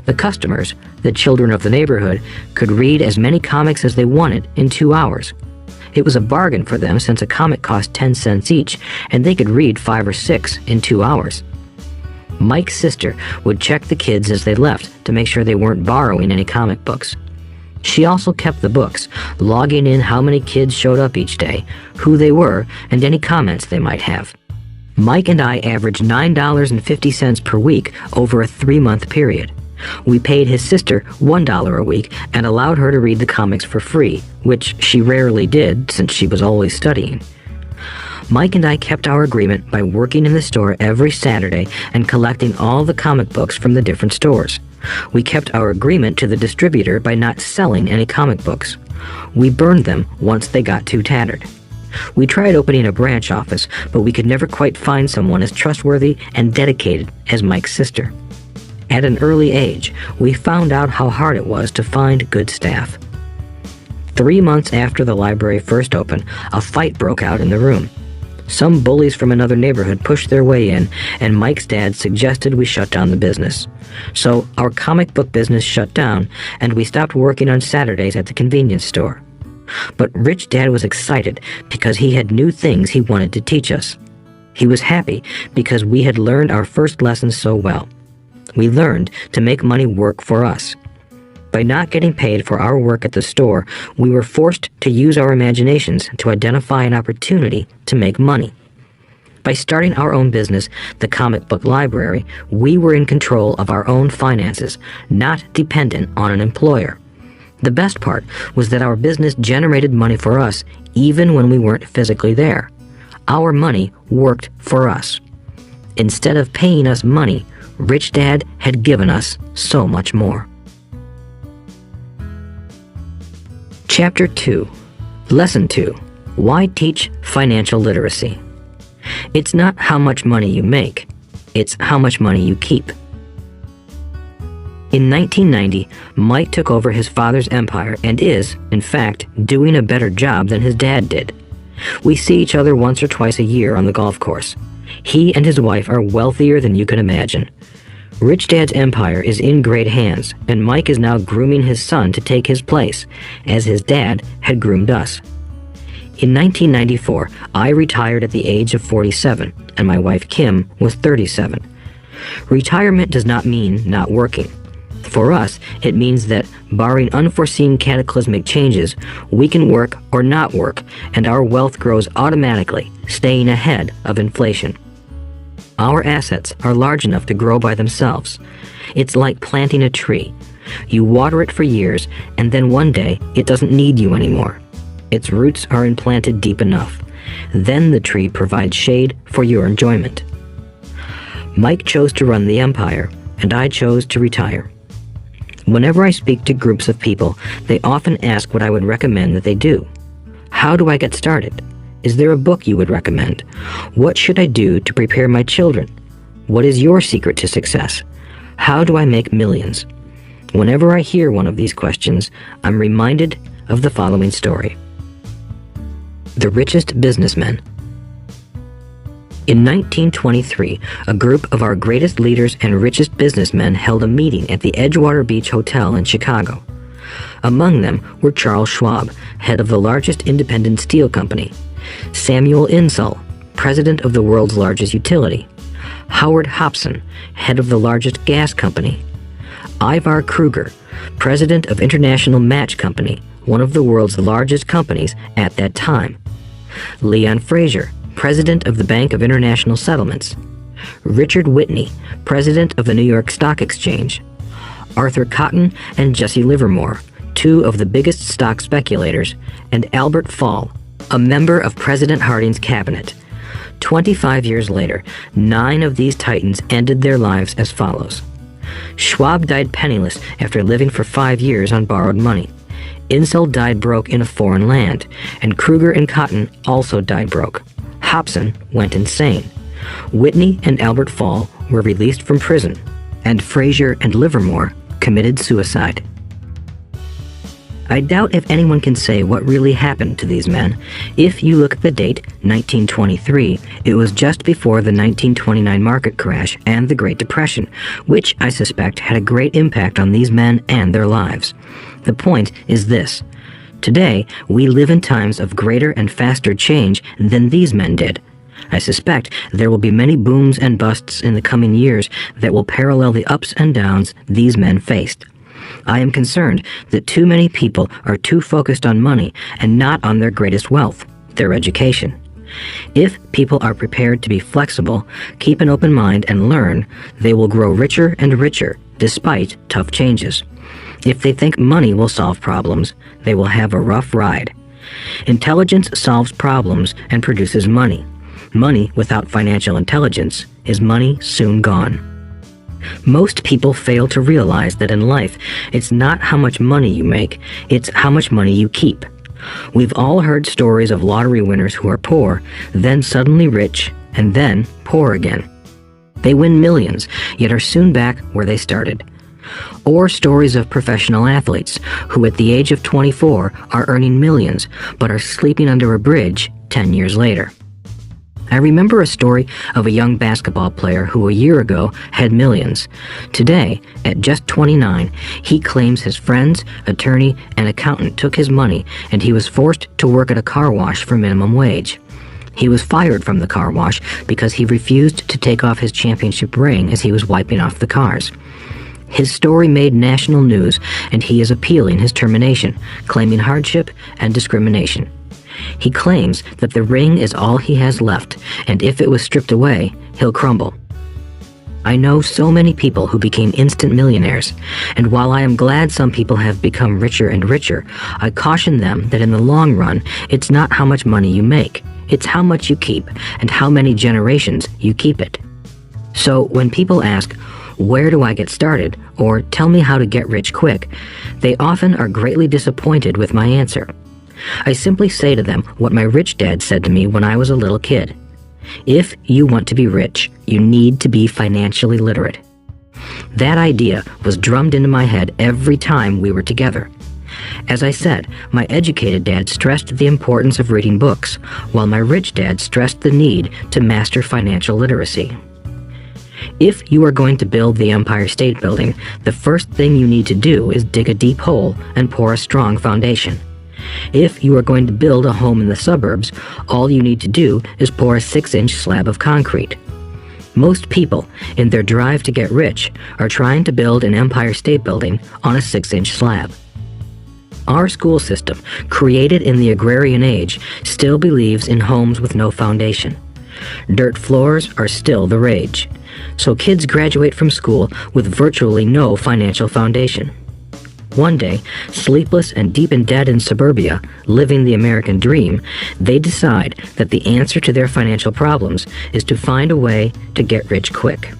The customers, the children of the neighborhood, could read as many comics as they wanted in 2 hours. It was a bargain for them since a comic cost 10 cents each, and they could read 5 or 6 in 2 hours. Mike's sister would check the kids as they left to make sure they weren't borrowing any comic books. She also kept the books, logging in how many kids showed up each day, who they were, and any comments they might have. Mike and I averaged $9.50 per week over a 3-month period. We paid his sister $1 a week and allowed her to read the comics for free, which she rarely did since she was always studying. Mike and I kept our agreement by working in the store every Saturday and collecting all the comic books from the different stores. We kept our agreement to the distributor by not selling any comic books. We burned them once they got too tattered. We tried opening a branch office, but we could never quite find someone as trustworthy and dedicated as Mike's sister. At an early age, we found out how hard it was to find good staff. 3 months after the library first opened, a fight broke out in the room. Some bullies from another neighborhood pushed their way in, and Mike's dad suggested we shut down the business. So our comic book business shut down, and we stopped working on Saturdays at the convenience store. But Rich Dad was excited because he had new things he wanted to teach us. He was happy because we had learned our first lessons so well. We learned to make money work for us. By not getting paid for our work at the store, we were forced to use our imaginations to identify an opportunity to make money. By starting our own business, the comic book library, we were in control of our own finances, not dependent on an employer. The best part was that our business generated money for us even when we weren't physically there. Our money worked for us. Instead of paying us money, Rich Dad had given us so much more. Chapter 2. Lesson 2. Why teach financial literacy? It's not how much money you make, it's how much money you keep. In 1990, Mike took over his father's empire and is, in fact, doing a better job than his dad did. We see each other once or twice a year on the golf course. He and his wife are wealthier than you can imagine. Rich Dad's empire is in great hands, and Mike is now grooming his son to take his place, as his dad had groomed us. In 1994, I retired at the age of 47, and my wife Kim was 37. Retirement does not mean not working. For us, it means that, barring unforeseen cataclysmic changes, we can work or not work, and our wealth grows automatically, staying ahead of inflation. Our assets are large enough to grow by themselves. It's like planting a tree. You water it for years, and then one day it doesn't need you anymore. Its roots are implanted deep enough. Then the tree provides shade for your enjoyment. Mike chose to run the empire, and I chose to retire. Whenever I speak to groups of people, they often ask what I would recommend that they do. How do I get started? Is there a book you would recommend? What should I do to prepare my children? What is your secret to success? How do I make millions? Whenever I hear one of these questions, I'm reminded of the following story. The Richest Businessmen. In 1923, a group of our greatest leaders and richest businessmen held a meeting at the Edgewater Beach Hotel in Chicago. Among them were Charles Schwab, head of the largest independent steel company; Samuel Insull, president of the world's largest utility; Howard Hobson, head of the largest gas company; Ivar Kruger, president of International Match Company, one of the world's largest companies at that time; Leon Fraser, president of the Bank of International Settlements; Richard Whitney, president of the New York Stock Exchange; Arthur Cotton and Jesse Livermore, two of the biggest stock speculators; and Albert Fall, a member of President Harding's cabinet. 25 years later, 9 of these titans ended their lives as follows. Schwab died penniless after living for 5 years on borrowed money. Insull died broke in a foreign land, and Kruger and Cotton also died broke. Hobson went insane. Whitney and Albert Fall were released from prison, and Fraser and Livermore committed suicide. I doubt if anyone can say what really happened to these men. If you look at the date, 1923, it was just before the 1929 market crash and the Great Depression, which I suspect had a great impact on these men and their lives. The point is this. Today, we live in times of greater and faster change than these men did. I suspect there will be many booms and busts in the coming years that will parallel the ups and downs these men faced. I am concerned that too many people are too focused on money and not on their greatest wealth, their education. If people are prepared to be flexible, keep an open mind, and learn, they will grow richer and richer despite tough changes. If they think money will solve problems, they will have a rough ride. Intelligence solves problems and produces money. Money without financial intelligence is money soon gone. Most people fail to realize that in life, it's not how much money you make, it's how much money you keep. We've all heard stories of lottery winners who are poor, then suddenly rich, and then poor again. They win millions, yet are soon back where they started. Or stories of professional athletes who at the age of 24 are earning millions, but are sleeping under a bridge 10 years later. I remember a story of a young basketball player who a year ago had millions. Today, at just 29, he claims his friends, attorney, and accountant took his money and he was forced to work at a car wash for minimum wage. He was fired from the car wash because he refused to take off his championship ring as he was wiping off the cars. His story made national news and he is appealing his termination, claiming hardship and discrimination. He claims that the ring is all he has left, and if it was stripped away, he'll crumble. I know so many people who became instant millionaires, and while I am glad some people have become richer and richer, I caution them that in the long run, it's not how much money you make, it's how much you keep, and how many generations you keep it. So when people ask, "Where do I get started?" or "Tell me how to get rich quick," they often are greatly disappointed with my answer. I simply say to them what my rich dad said to me when I was a little kid. If you want to be rich, you need to be financially literate. That idea was drummed into my head every time we were together. As I said, my educated dad stressed the importance of reading books, while my rich dad stressed the need to master financial literacy. If you are going to build the Empire State Building, the first thing you need to do is dig a deep hole and pour a strong foundation. If you are going to build a home in the suburbs, all you need to do is pour a 6-inch slab of concrete. Most people, in their drive to get rich, are trying to build an Empire State Building on a 6-inch slab. Our school system, created in the agrarian age, still believes in homes with no foundation. Dirt floors are still the rage. So kids graduate from school with virtually no financial foundation. One day, sleepless and deep in debt in suburbia, living the American dream, they decide that the answer to their financial problems is to find a way to get rich quick.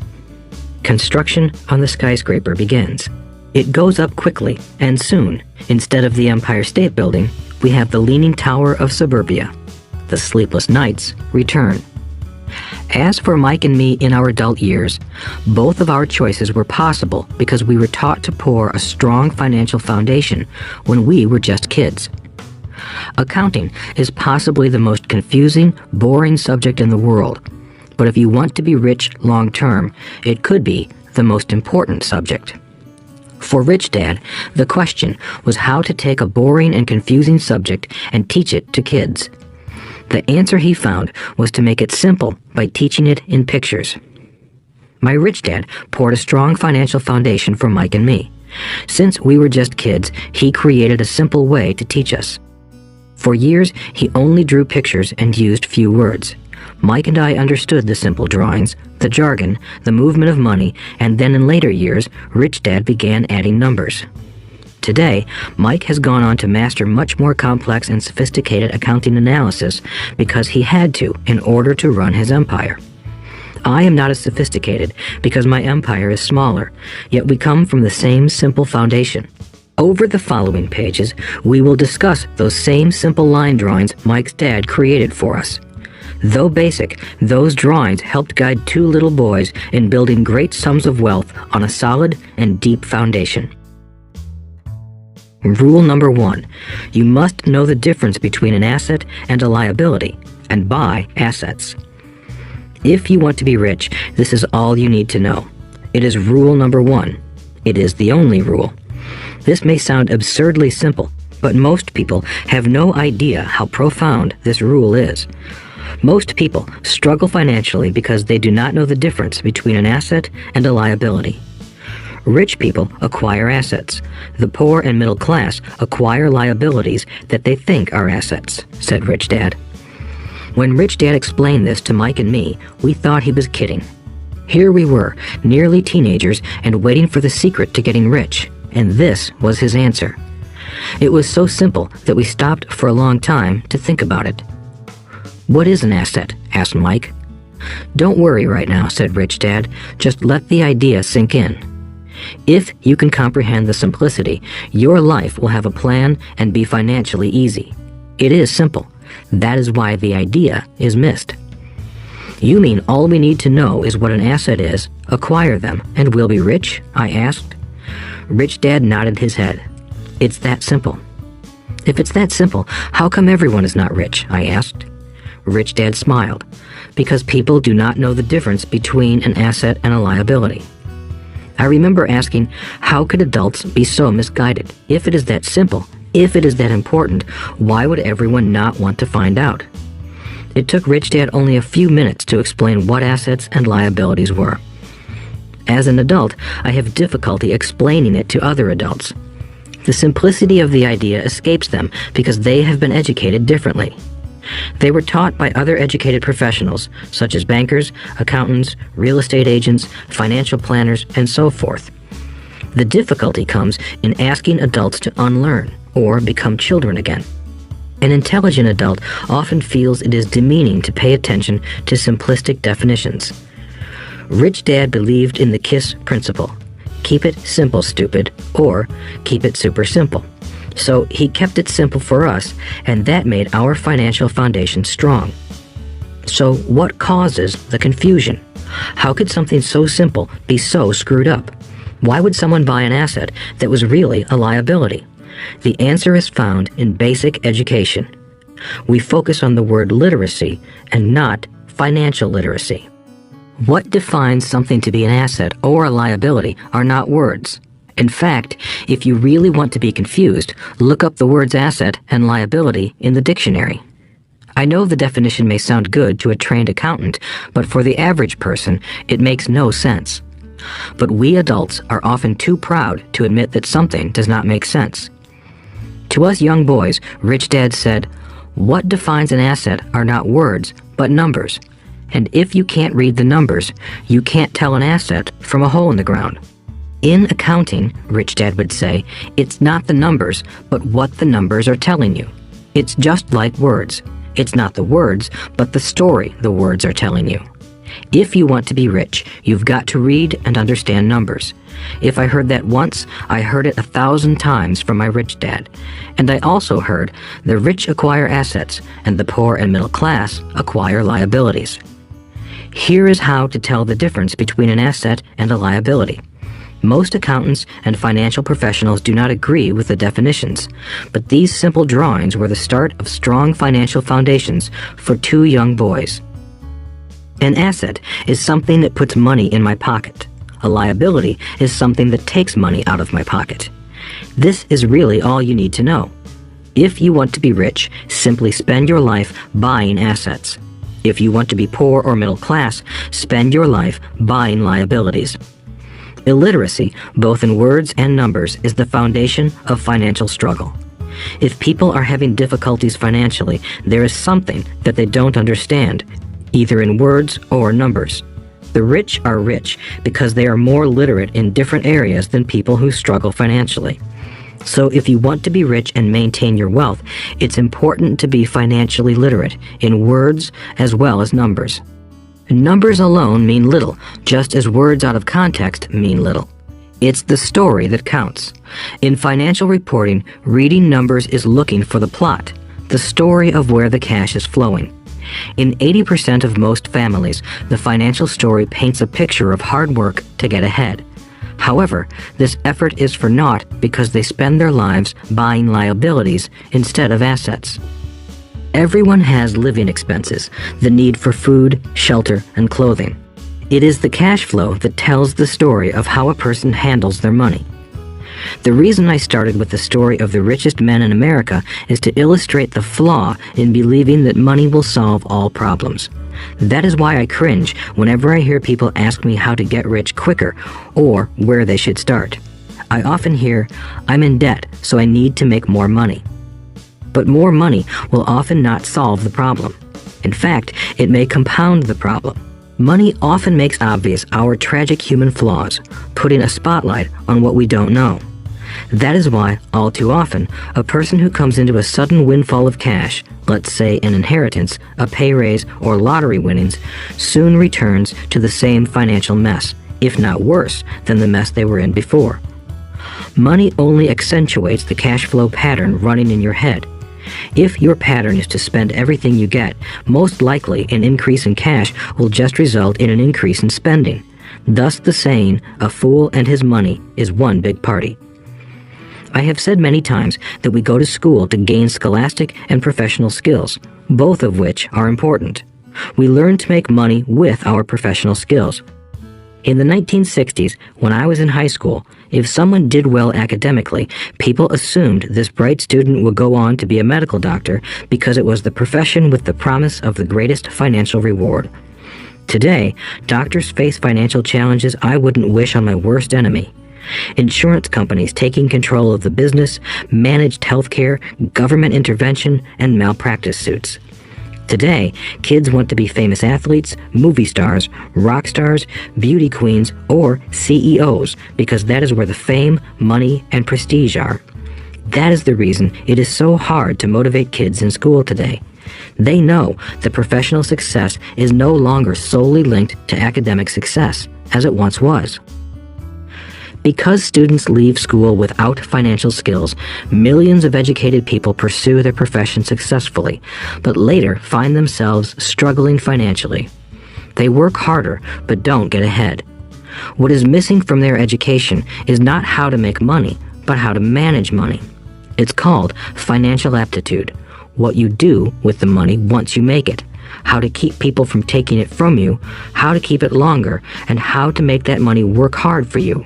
Construction on the skyscraper begins. It goes up quickly, and soon, instead of the Empire State Building, we have the Leaning Tower of suburbia. The sleepless nights return. As for Mike and me in our adult years, both of our choices were possible because we were taught to pour a strong financial foundation when we were just kids. Accounting is possibly the most confusing, boring subject in the world, but if you want to be rich long-term, it could be the most important subject. For Rich Dad, the question was how to take a boring and confusing subject and teach it to kids. The answer he found was to make it simple by teaching it in pictures. My rich dad poured a strong financial foundation for Mike and me. Since we were just kids, he created a simple way to teach us. For years, he only drew pictures and used few words. Mike and I understood the simple drawings, the jargon, the movement of money, and then in later years, Rich Dad began adding numbers. Today, Mike has gone on to master much more complex and sophisticated accounting analysis because he had to in order to run his empire. I am not as sophisticated because my empire is smaller, yet we come from the same simple foundation. Over the following pages, we will discuss those same simple line drawings Mike's dad created for us. Though basic, those drawings helped guide two little boys in building great sums of wealth on a solid and deep foundation. Rule number 1. You must know the difference between an asset and a liability, and buy assets. If you want to be rich, this is all you need to know. It is rule number 1. It is the only rule. This may sound absurdly simple, but most people have no idea how profound this rule is. Most people struggle financially because they do not know the difference between an asset and a liability. Rich people acquire assets. The poor and middle class acquire liabilities that they think are assets, said Rich Dad. When Rich Dad explained this to Mike and me, we thought he was kidding. Here we were, nearly teenagers, and waiting for the secret to getting rich, and this was his answer. It was so simple that we stopped for a long time to think about it. "What is an asset?" asked Mike. "Don't worry right now," said Rich Dad. "Just let the idea sink in. If you can comprehend the simplicity, your life will have a plan and be financially easy. It is simple. That is why the idea is missed." "You mean all we need to know is what an asset is, acquire them, and we'll be rich?" I asked. Rich Dad nodded his head. "It's that simple." "If it's that simple, how come everyone is not rich?" I asked. Rich Dad smiled. "Because people do not know the difference between an asset and a liability." I remember asking, how could adults be so misguided? If it is that simple, if it is that important, why would everyone not want to find out? It took Rich Dad only a few minutes to explain what assets and liabilities were. As an adult, I have difficulty explaining it to other adults. The simplicity of the idea escapes them because they have been educated differently. They were taught by other educated professionals, such as bankers, accountants, real estate agents, financial planners, and so forth. The difficulty comes in asking adults to unlearn or become children again. An intelligent adult often feels it is demeaning to pay attention to simplistic definitions. Rich Dad believed in the KISS principle. Keep it simple, stupid, or keep it super simple. So he kept it simple for us, and that made our financial foundation strong. So what causes the confusion? How could something so simple be so screwed up? Why would someone buy an asset that was really a liability? The answer is found in basic education. We focus on the word literacy and not financial literacy. What defines something to be an asset or a liability are not words. In fact, if you really want to be confused, look up the words asset and liability in the dictionary. I know the definition may sound good to a trained accountant, but for the average person, it makes no sense. But we adults are often too proud to admit that something does not make sense. To us young boys, Rich Dad said, "What defines an asset are not words, but numbers. And if you can't read the numbers, you can't tell an asset from a hole in the ground." In accounting, Rich Dad would say, it's not the numbers, but what the numbers are telling you. It's just like words. It's not the words, but the story the words are telling you. If you want to be rich, you've got to read and understand numbers. If I heard that once, I heard it 1,000 times from my Rich Dad. And I also heard the rich acquire assets and the poor and middle class acquire liabilities. Here is how to tell the difference between an asset and a liability. Most accountants and financial professionals do not agree with the definitions, but these simple drawings were the start of strong financial foundations for two young boys. An asset is something that puts money in my pocket. A liability is something that takes money out of my pocket. This is really all you need to know. If you want to be rich, simply spend your life buying assets. If you want to be poor or middle class, spend your life buying liabilities. Illiteracy, both in words and numbers, is the foundation of financial struggle. If people are having difficulties financially, there is something that they don't understand, either in words or numbers. The rich are rich because they are more literate in different areas than people who struggle financially. So if you want to be rich and maintain your wealth, it's important to be financially literate in words as well as numbers. Numbers alone mean little, just as words out of context mean little. It's the story that counts. In financial reporting, reading numbers is looking for the plot, the story of where the cash is flowing. In 80% of most families, the financial story paints a picture of hard work to get ahead. However, this effort is for naught because they spend their lives buying liabilities instead of assets. Everyone has living expenses, the need for food, shelter, and clothing. It is the cash flow that tells the story of how a person handles their money. The reason I started with the story of the richest men in America is to illustrate the flaw in believing that money will solve all problems. That is why I cringe whenever I hear people ask me how to get rich quicker or where they should start. I often hear, "I'm in debt, so I need to make more money." But more money will often not solve the problem. In fact, it may compound the problem. Money often makes obvious our tragic human flaws, putting a spotlight on what we don't know. That is why, all too often, a person who comes into a sudden windfall of cash, let's say an inheritance, a pay raise, or lottery winnings, soon returns to the same financial mess, if not worse than the mess they were in before. Money only accentuates the cash flow pattern running in your head. If your pattern is to spend everything you get, most likely an increase in cash will just result in an increase in spending. Thus the saying, "A fool and his money is one big party." I have said many times that we go to school to gain scholastic and professional skills, both of which are important. We learn to make money with our professional skills. In the 1960s, when I was in high school, if someone did well academically, people assumed this bright student would go on to be a medical doctor because it was the profession with the promise of the greatest financial reward. Today, doctors face financial challenges I wouldn't wish on my worst enemy. Insurance companies taking control of the business, managed healthcare, government intervention, and malpractice suits. Today, kids want to be famous athletes, movie stars, rock stars, beauty queens, or CEOs because that is where the fame, money, and prestige are. That is the reason it is so hard to motivate kids in school today. They know that professional success is no longer solely linked to academic success, as it once was. Because students leave school without financial skills, millions of educated people pursue their profession successfully, but later find themselves struggling financially. They work harder, but don't get ahead. What is missing from their education is not how to make money, but how to manage money. It's called financial aptitude, what you do with the money once you make it, how to keep people from taking it from you, how to keep it longer, and how to make that money work hard for you.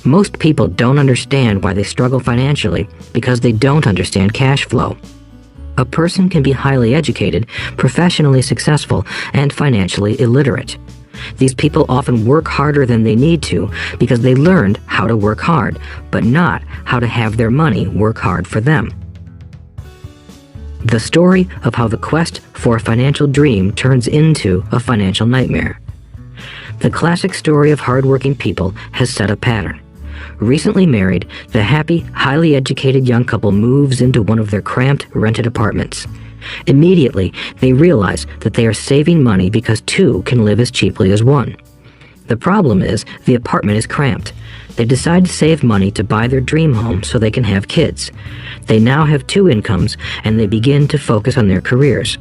Most people don't understand why they struggle financially because they don't understand cash flow. A person can be highly educated, professionally successful, and financially illiterate. These people often work harder than they need to because they learned how to work hard, but not how to have their money work hard for them. The story of how the quest for a financial dream turns into a financial nightmare. The classic story of hardworking people has set a pattern. Recently married, the happy, highly educated young couple moves into one of their cramped, rented apartments. Immediately, they realize that they are saving money because two can live as cheaply as one. The problem is, the apartment is cramped. They decide to save money to buy their dream home so they can have kids. They now have two incomes, and they begin to focus on their careers.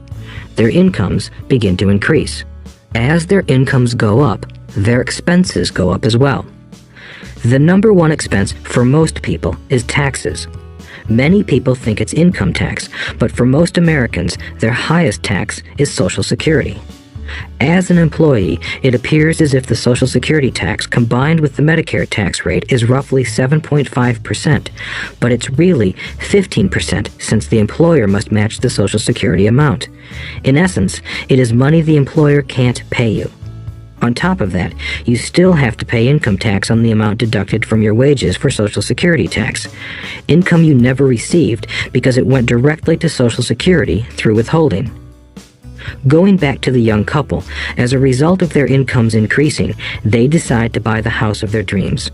Their incomes begin to increase. As their incomes go up, their expenses go up as well. The number one expense for most people is taxes. Many people think it's income tax, but for most Americans, their highest tax is Social Security. As an employee, it appears as if the Social Security tax combined with the Medicare tax rate is roughly 7.5%, but it's really 15% since the employer must match the Social Security amount. In essence, it is money the employer can't pay you. On top of that, you still have to pay income tax on the amount deducted from your wages for Social Security tax. Income you never received because it went directly to Social Security through withholding. Going back to the young couple, as a result of their incomes increasing, they decide to buy the house of their dreams.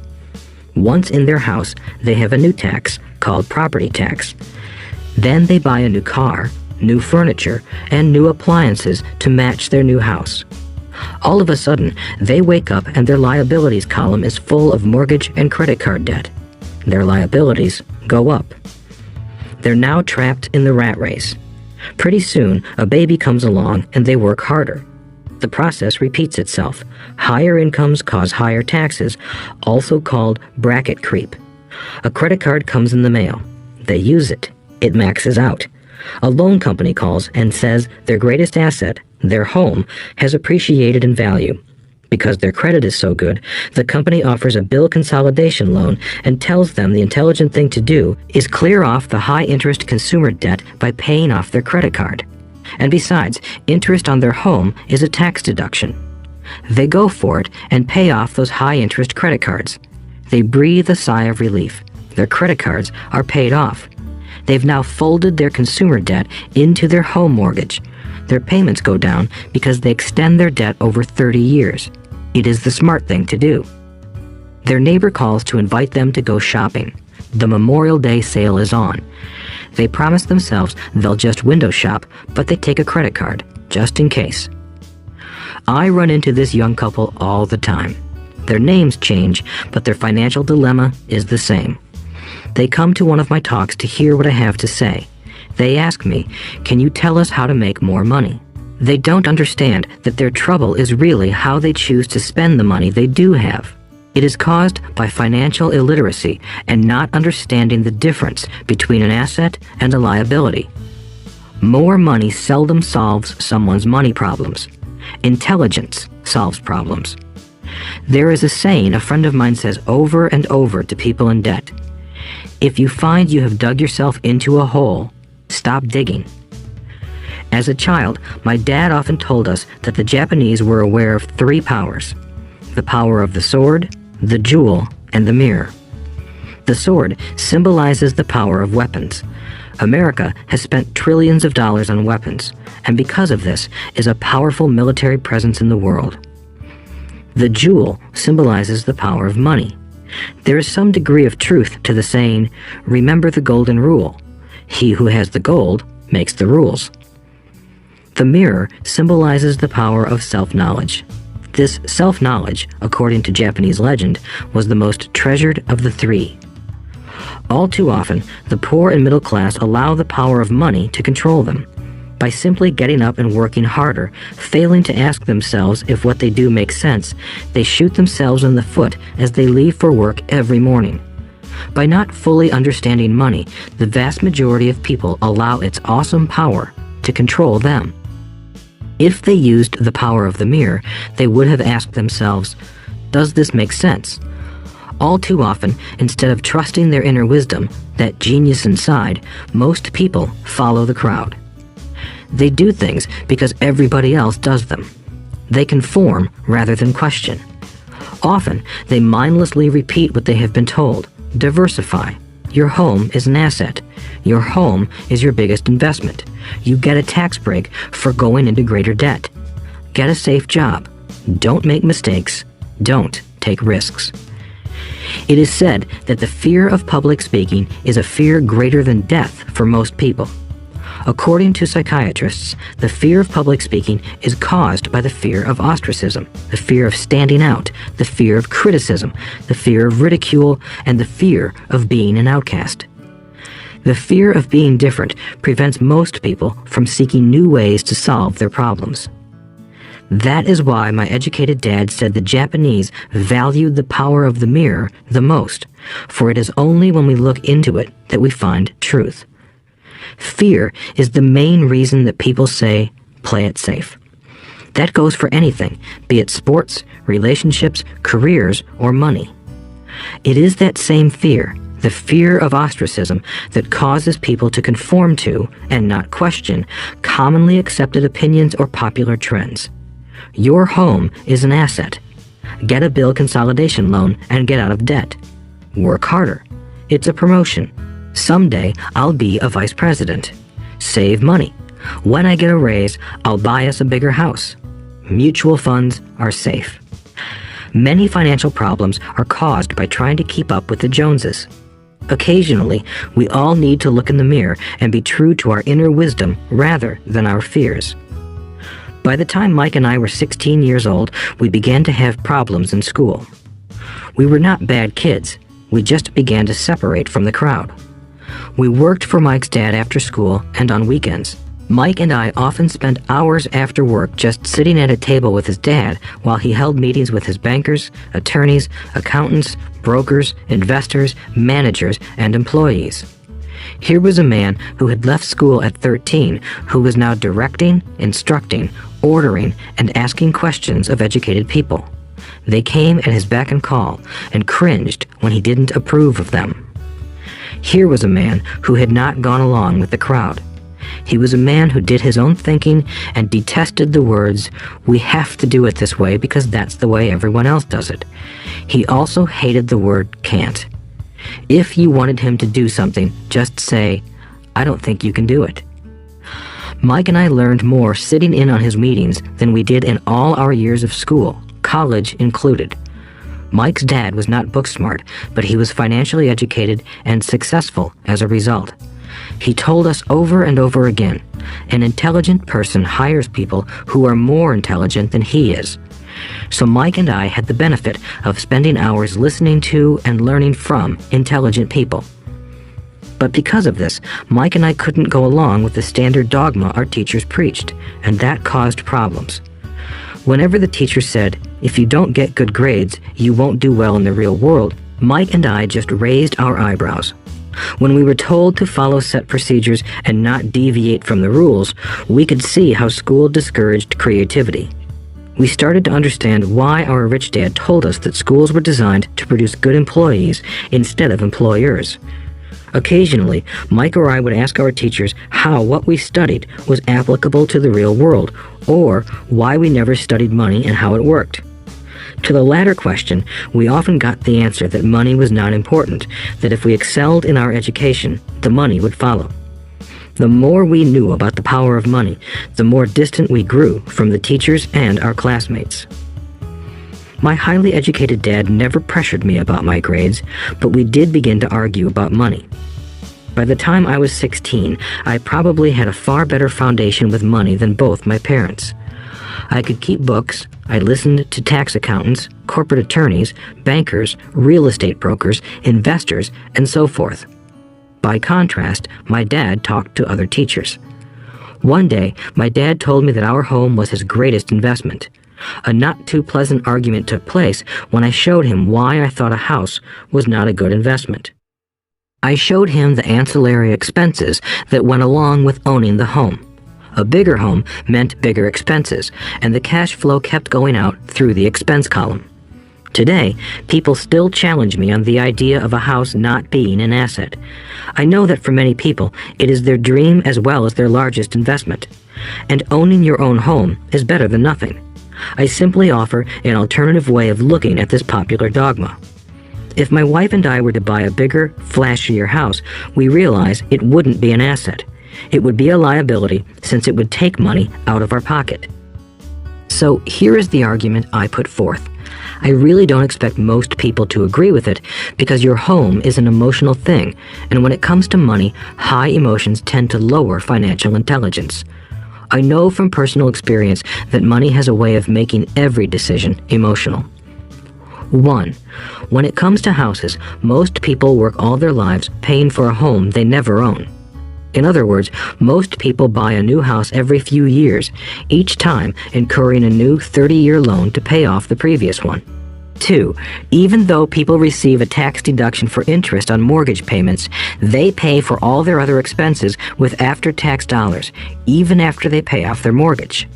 Once in their house, they have a new tax called property tax. Then they buy a new car, new furniture, and new appliances to match their new house. All of a sudden, they wake up and their liabilities column is full of mortgage and credit card debt. Their liabilities go up. They're now trapped in the rat race. Pretty soon, a baby comes along and they work harder. The process repeats itself. Higher incomes cause higher taxes, also called bracket creep. A credit card comes in the mail. They use it. It maxes out. A loan company calls and says their greatest asset, their home, has appreciated in value. Because their credit is so good, the company offers a bill consolidation loan and tells them the intelligent thing to do is clear off the high-interest consumer debt by paying off their credit card. And besides, interest on their home is a tax deduction. They go for it and pay off those high-interest credit cards. They breathe a sigh of relief. Their credit cards are paid off. They've now folded their consumer debt into their home mortgage. Their payments go down because they extend their debt over 30 years. It is the smart thing to do. Their neighbor calls to invite them to go shopping. The Memorial Day sale is on. They promise themselves they'll just window shop, but they take a credit card, just in case. I run into this young couple all the time. Their names change, but their financial dilemma is the same. They come to one of my talks to hear what I have to say. They ask me, "Can you tell us how to make more money?" They don't understand that their trouble is really how they choose to spend the money they do have. It is caused by financial illiteracy and not understanding the difference between an asset and a liability. More money seldom solves someone's money problems. Intelligence solves problems. There is a saying a friend of mine says over and over to people in debt. If you find you have dug yourself into a hole, stop digging. As a child, my dad often told us that the Japanese were aware of 3 powers: the power of the sword, the jewel, and the mirror. The sword symbolizes the power of weapons. America has spent trillions of dollars on weapons, and because of this, is a powerful military presence in the world. The jewel symbolizes the power of money. There is some degree of truth to the saying, "Remember the golden rule. He who has the gold makes the rules." The mirror symbolizes the power of self-knowledge. This self-knowledge, according to Japanese legend, was the most treasured of the 3. All too often, the poor and middle class allow the power of money to control them. By simply getting up and working harder, failing to ask themselves if what they do makes sense, they shoot themselves in the foot as they leave for work every morning. By not fully understanding money, the vast majority of people allow its awesome power to control them. If they used the power of the mirror, they would have asked themselves, "Does this make sense?" All too often, instead of trusting their inner wisdom, that genius inside, most people follow the crowd. They do things because everybody else does them. They conform rather than question. Often, they mindlessly repeat what they have been told. Diversify. Your home is an asset. Your home is your biggest investment. You get a tax break for going into greater debt. Get a safe job. Don't make mistakes. Don't take risks. It is said that the fear of public speaking is a fear greater than death for most people. According to psychiatrists, the fear of public speaking is caused by the fear of ostracism, the fear of standing out, the fear of criticism, the fear of ridicule, and the fear of being an outcast. The fear of being different prevents most people from seeking new ways to solve their problems. That is why my educated dad said the Japanese valued the power of the mirror the most, for it is only when we look into it that we find truth. Fear is the main reason that people say, play it safe. That goes for anything, be it sports, relationships, careers, or money. It is that same fear, the fear of ostracism, that causes people to conform to, and not question, commonly accepted opinions or popular trends. Your home is an asset. Get a bill consolidation loan and get out of debt. Work harder. It's a promotion. Someday, I'll be a vice president. Save money. When I get a raise, I'll buy us a bigger house. Mutual funds are safe. Many financial problems are caused by trying to keep up with the Joneses. Occasionally, we all need to look in the mirror and be true to our inner wisdom rather than our fears. By the time Mike and I were 16 years old, we began to have problems in school. We were not bad kids. We just began to separate from the crowd. We worked for Mike's dad after school and on weekends. Mike and I often spent hours after work just sitting at a table with his dad while he held meetings with his bankers, attorneys, accountants, brokers, investors, managers, and employees. Here was a man who had left school at 13, who was now directing, instructing, ordering, and asking questions of educated people. They came at his beck and call and cringed when he didn't approve of them. Here was a man who had not gone along with the crowd. He was a man who did his own thinking and detested the words, "We have to do it this way because that's the way everyone else does it." He also hated the word "can't." If you wanted him to do something, just say, "I don't think you can do it." Mike and I learned more sitting in on his meetings than we did in all our years of school, college included. Mike's dad was not book smart, but he was financially educated and successful as a result. He told us over and over again, an intelligent person hires people who are more intelligent than he is. So Mike and I had the benefit of spending hours listening to and learning from intelligent people. But because of this, Mike and I couldn't go along with the standard dogma our teachers preached, and that caused problems. Whenever the teacher said, "If you don't get good grades, you won't do well in the real world," Mike and I just raised our eyebrows. When we were told to follow set procedures and not deviate from the rules, we could see how school discouraged creativity. We started to understand why our rich dad told us that schools were designed to produce good employees instead of employers. Occasionally, Mike or I would ask our teachers how what we studied was applicable to the real world, or why we never studied money and how it worked. To the latter question, we often got the answer that money was not important, that if we excelled in our education, the money would follow. The more we knew about the power of money, the more distant we grew from the teachers and our classmates. My highly educated dad never pressured me about my grades, but we did begin to argue about money. By the time I was 16, I probably had a far better foundation with money than both my parents. I could keep books, I listened to tax accountants, corporate attorneys, bankers, real estate brokers, investors, and so forth. By contrast, my dad talked to other teachers. One day, my dad told me that our home was his greatest investment. A not-too-pleasant argument took place when I showed him why I thought a house was not a good investment. I showed him the ancillary expenses that went along with owning the home. A bigger home meant bigger expenses, and the cash flow kept going out through the expense column. Today, people still challenge me on the idea of a house not being an asset. I know that for many people, it is their dream as well as their largest investment. And owning your own home is better than nothing. I simply offer an alternative way of looking at this popular dogma. If my wife and I were to buy a bigger, flashier house, we realize it wouldn't be an asset. It would be a liability since it would take money out of our pocket. So here is the argument I put forth. I really don't expect most people to agree with it because your home is an emotional thing, and when it comes to money, high emotions tend to lower financial intelligence. I know from personal experience that money has a way of making every decision emotional. 1. When it comes to houses, most people work all their lives paying for a home they never own. In other words, most people buy a new house every few years, each time incurring a new 30-year loan to pay off the previous one. 2. Even though people receive a tax deduction for interest on mortgage payments, they pay for all their other expenses with after-tax dollars, even after they pay off their mortgage.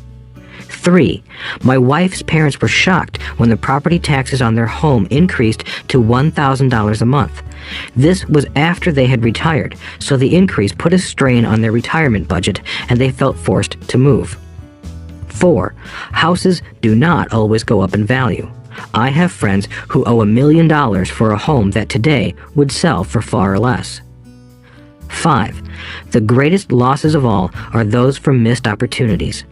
3. My wife's parents were shocked when the property taxes on their home increased to $1,000 a month. This was after they had retired, so the increase put a strain on their retirement budget and they felt forced to move. 4. Houses do not always go up in value. I have friends who owe $1 million for a home that today would sell for far less. 5. The greatest losses of all are those from missed opportunities.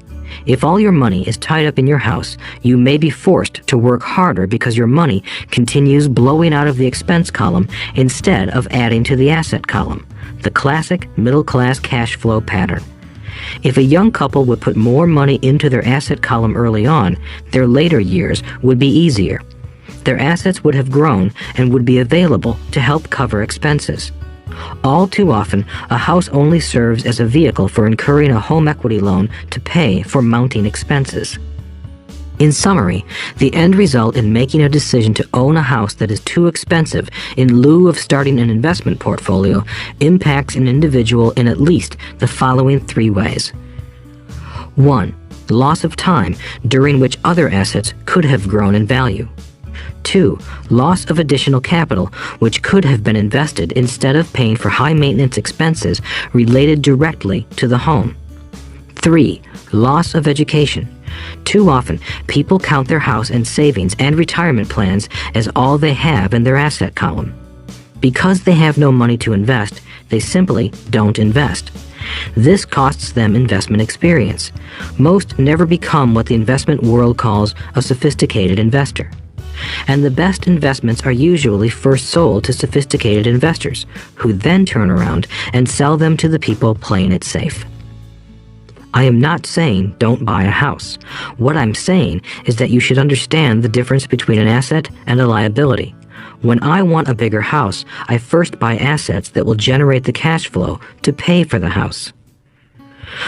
If all your money is tied up in your house, you may be forced to work harder because your money continues blowing out of the expense column instead of adding to the asset column, the classic middle-class cash flow pattern. If a young couple would put more money into their asset column early on, their later years would be easier. Their assets would have grown and would be available to help cover expenses. All too often, a house only serves as a vehicle for incurring a home equity loan to pay for mounting expenses. In summary, the end result in making a decision to own a house that is too expensive in lieu of starting an investment portfolio impacts an individual in at least the following 3 ways. 1. Loss of time during which other assets could have grown in value. 2. Loss of additional capital, which could have been invested instead of paying for high-maintenance expenses related directly to the home. 3. Loss of education. Too often, people count their house and savings and retirement plans as all they have in their asset column. Because they have no money to invest, they simply don't invest. This costs them investment experience. Most never become what the investment world calls a sophisticated investor. And the best investments are usually first sold to sophisticated investors, who then turn around and sell them to the people playing it safe. I am not saying don't buy a house. What I'm saying is that you should understand the difference between an asset and a liability. When I want a bigger house, I first buy assets that will generate the cash flow to pay for the house.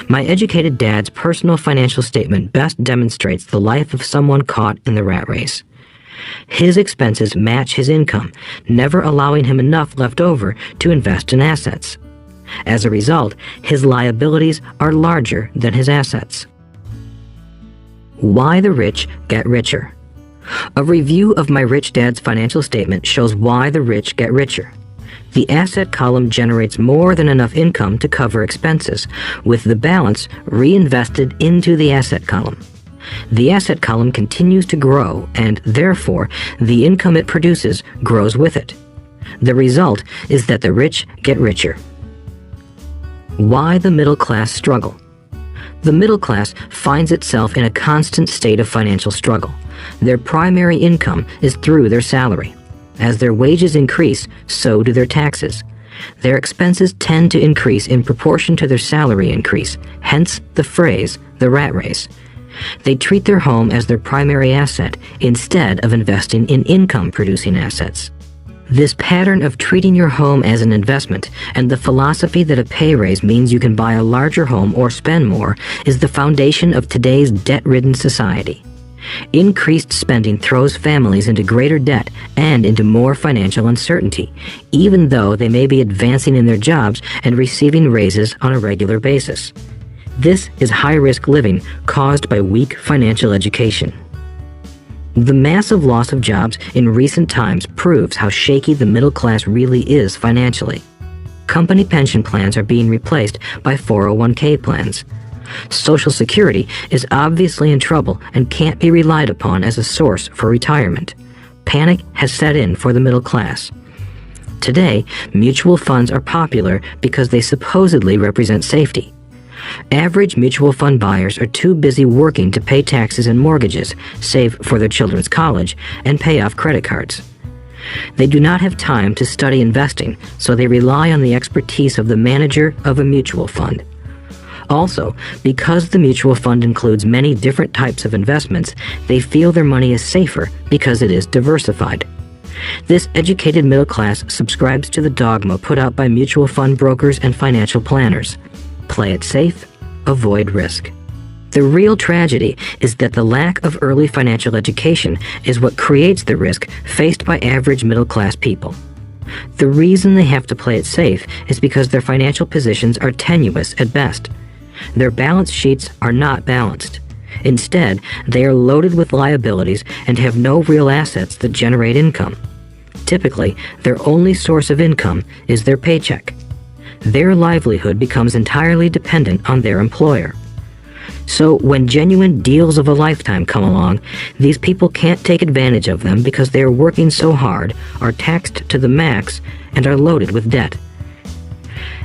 My educated dad's personal financial statement best demonstrates the life of someone caught in the rat race. His expenses match his income, never allowing him enough left over to invest in assets. As a result, his liabilities are larger than his assets. Why the rich get richer. A review of my rich dad's financial statement shows why the rich get richer. The asset column generates more than enough income to cover expenses, with the balance reinvested into the asset column. The asset column continues to grow, and therefore, the income it produces grows with it. The result is that the rich get richer. Why the middle class struggle. The middle class finds itself in a constant state of financial struggle. Their primary income is through their salary. As their wages increase, so do their taxes. Their expenses tend to increase in proportion to their salary increase, hence the phrase, the rat race. They treat their home as their primary asset instead of investing in income-producing assets. This pattern of treating your home as an investment and the philosophy that a pay raise means you can buy a larger home or spend more is the foundation of today's debt-ridden society. Increased spending throws families into greater debt and into more financial uncertainty, even though they may be advancing in their jobs and receiving raises on a regular basis. This is high-risk living caused by weak financial education. The massive loss of jobs in recent times proves how shaky the middle class really is financially. Company pension plans are being replaced by 401k plans. Social Security is obviously in trouble and can't be relied upon as a source for retirement. Panic has set in for the middle class. Today, mutual funds are popular because they supposedly represent safety. Average mutual fund buyers are too busy working to pay taxes and mortgages, save for their children's college, and pay off credit cards. They do not have time to study investing, so they rely on the expertise of the manager of a mutual fund. Also, because the mutual fund includes many different types of investments, they feel their money is safer because it is diversified. This educated middle class subscribes to the dogma put out by mutual fund brokers and financial planners. Play it safe, avoid risk. The real tragedy is that the lack of early financial education is what creates the risk faced by average middle-class people. The reason they have to play it safe is because their financial positions are tenuous at best. Their balance sheets are not balanced. Instead, they are loaded with liabilities and have no real assets that generate income. Typically, their only source of income is their paycheck. Their livelihood becomes entirely dependent on their employer. So when genuine deals of a lifetime come along, these people can't take advantage of them because they are working so hard, are taxed to the max, and are loaded with debt.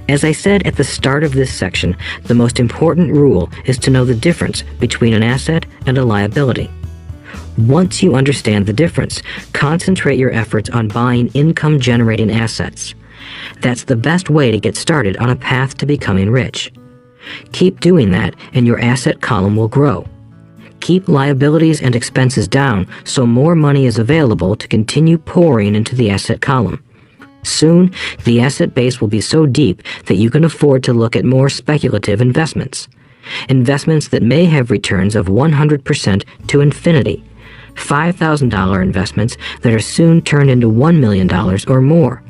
As I said at the start of this section, the most important rule is to know the difference between an asset and a liability. Once you understand the difference, concentrate your efforts on buying income-generating assets. That's the best way to get started on a path to becoming rich. Keep doing that, and your asset column will grow. Keep liabilities and expenses down so more money is available to continue pouring into the asset column. Soon, the asset base will be so deep that you can afford to look at more speculative investments. Investments that may have returns of 100% to infinity. $5,000 investments that are soon turned into $1 million or more.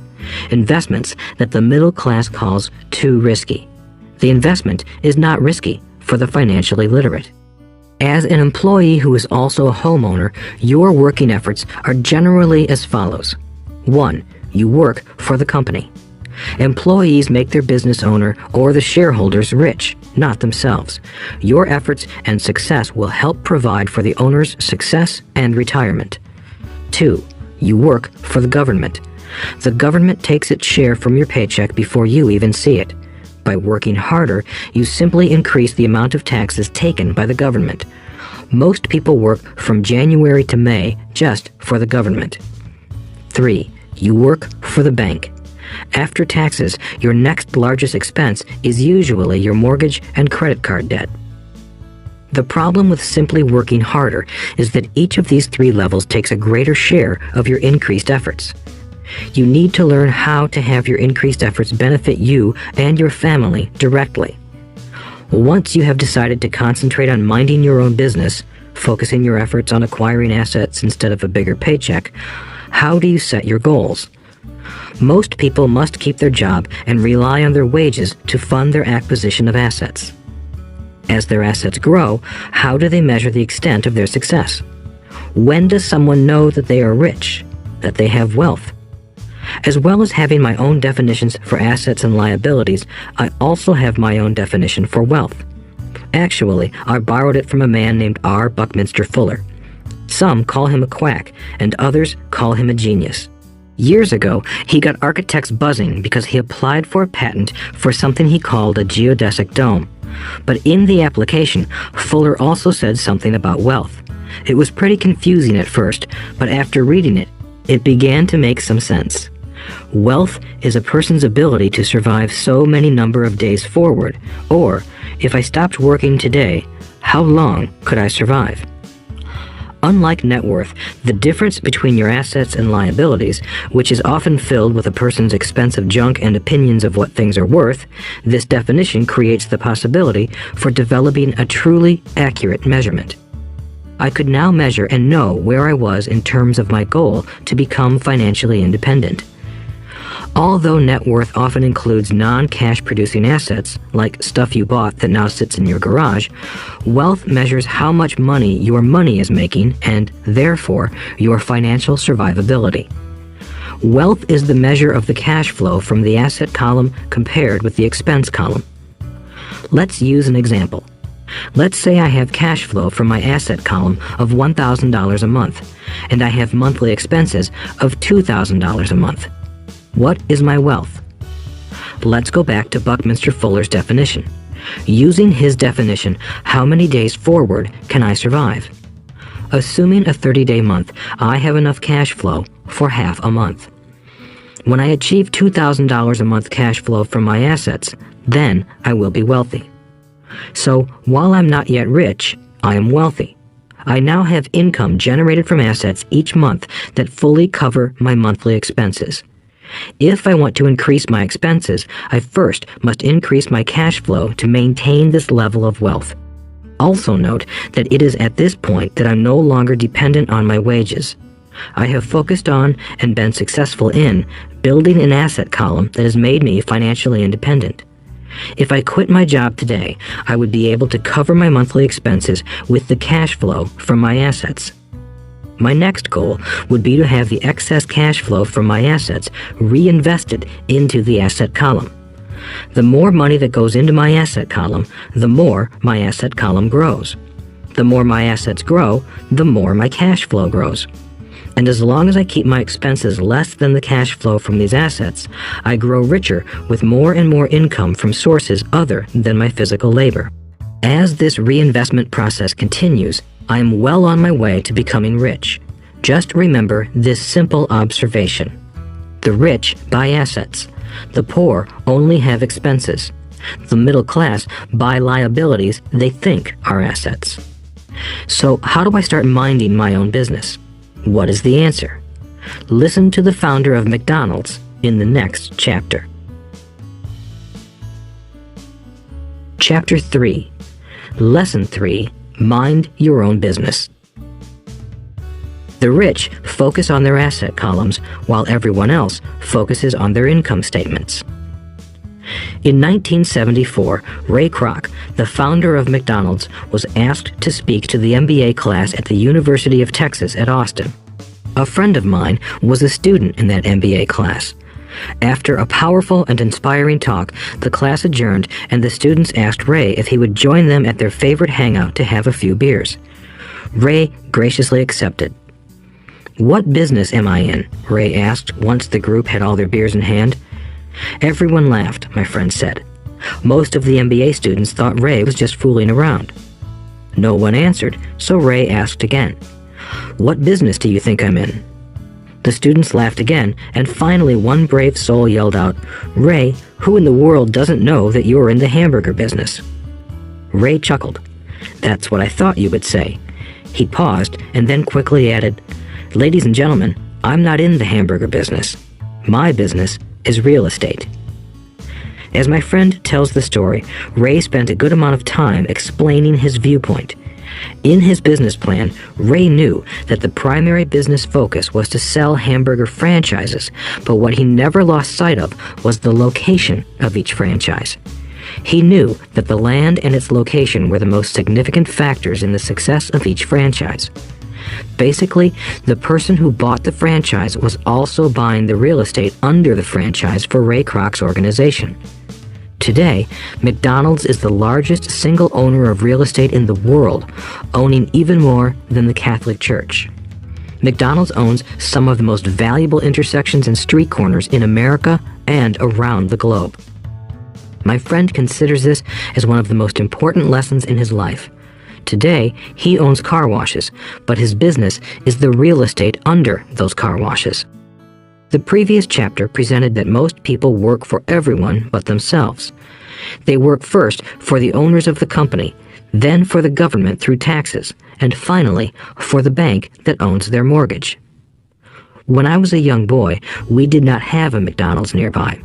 Investments that the middle class calls too risky. The investment is not risky for the financially literate. As an employee who is also a homeowner, your working efforts are generally as follows. 1. You work for the company. Employees make their business owner or the shareholders rich, not themselves. Your efforts and success will help provide for the owner's success and retirement. 2. You work for the government. The government takes its share from your paycheck before you even see it. By working harder, you simply increase the amount of taxes taken by the government. Most people work from January to May just for the government. 3. You work for the bank. After taxes, your next largest expense is usually your mortgage and credit card debt. The problem with simply working harder is that each of these 3 levels takes a greater share of your increased efforts. You need to learn how to have your increased efforts benefit you and your family directly. Once you have decided to concentrate on minding your own business, focusing your efforts on acquiring assets instead of a bigger paycheck, how do you set your goals? Most people must keep their job and rely on their wages to fund their acquisition of assets. As their assets grow, how do they measure the extent of their success? When does someone know that they are rich, that they have wealth? As well as having my own definitions for assets and liabilities, I also have my own definition for wealth. Actually, I borrowed it from a man named R. Buckminster Fuller. Some call him a quack, and others call him a genius. Years ago, he got architects buzzing because he applied for a patent for something he called a geodesic dome. But in the application, Fuller also said something about wealth. It was pretty confusing at first, but after reading it, it began to make some sense. Wealth is a person's ability to survive so many number of days forward, or, if I stopped working today, how long could I survive? Unlike net worth, the difference between your assets and liabilities, which is often filled with a person's expensive junk and opinions of what things are worth, this definition creates the possibility for developing a truly accurate measurement. I could now measure and know where I was in terms of my goal to become financially independent. Although net worth often includes non-cash producing assets, like stuff you bought that now sits in your garage, wealth measures how much money your money is making and, therefore, your financial survivability. Wealth is the measure of the cash flow from the asset column compared with the expense column. Let's use an example. Let's say I have cash flow from my asset column of $1,000 a month, and I have monthly expenses of $2,000 a month. What is my wealth? Let's go back to Buckminster Fuller's definition. Using his definition, how many days forward can I survive? Assuming a 30-day month, I have enough cash flow for half a month. When I achieve $2,000 a month cash flow from my assets, then I will be wealthy. So, while I'm not yet rich, I am wealthy. I now have income generated from assets each month that fully cover my monthly expenses. If I want to increase my expenses, I first must increase my cash flow to maintain this level of wealth. Also note that it is at this point that I'm no longer dependent on my wages. I have focused on and been successful in building an asset column that has made me financially independent. If I quit my job today, I would be able to cover my monthly expenses with the cash flow from my assets. My next goal would be to have the excess cash flow from my assets reinvested into the asset column. The more money that goes into my asset column, the more my asset column grows. The more my assets grow, the more my cash flow grows. And as long as I keep my expenses less than the cash flow from these assets, I grow richer with more and more income from sources other than my physical labor. As this reinvestment process continues, I am well on my way to becoming rich. Just remember this simple observation. The rich buy assets. The poor only have expenses. The middle class buy liabilities they think are assets. So how do I start minding my own business? What is the answer? Listen to the founder of McDonald's in the next chapter. Chapter 3. Lesson 3. Mind your own business. The rich focus on their asset columns while everyone else focuses on their income statements. In 1974, Ray Kroc, the founder of McDonald's, was asked to speak to the MBA class at the University of Texas at Austin. A friend of mine was a student in that MBA class. After a powerful and inspiring talk, the class adjourned and the students asked Ray if he would join them at their favorite hangout to have a few beers. Ray graciously accepted. "What business am I in?" Ray asked once the group had all their beers in hand. Everyone laughed, my friend said. Most of the MBA students thought Ray was just fooling around. No one answered, so Ray asked again, "What business do you think I'm in?" The students laughed again, and finally one brave soul yelled out, "Ray, who in the world doesn't know that you're in the hamburger business?" Ray chuckled. "That's what I thought you would say." He paused and then quickly added, "Ladies and gentlemen, I'm not in the hamburger business. My business is real estate." As my friend tells the story, Ray spent a good amount of time explaining his viewpoint. In his business plan, Ray knew that the primary business focus was to sell hamburger franchises, but what he never lost sight of was the location of each franchise. He knew that the land and its location were the most significant factors in the success of each franchise. Basically, the person who bought the franchise was also buying the real estate under the franchise for Ray Kroc's organization. Today, McDonald's is the largest single owner of real estate in the world, owning even more than the Catholic Church. McDonald's owns some of the most valuable intersections and street corners in America and around the globe. My friend considers this as one of the most important lessons in his life. Today, he owns car washes, but his business is the real estate under those car washes. The previous chapter presented that most people work for everyone but themselves. They work first for the owners of the company, then for the government through taxes, and finally for the bank that owns their mortgage. When I was a young boy, we did not have a McDonald's nearby.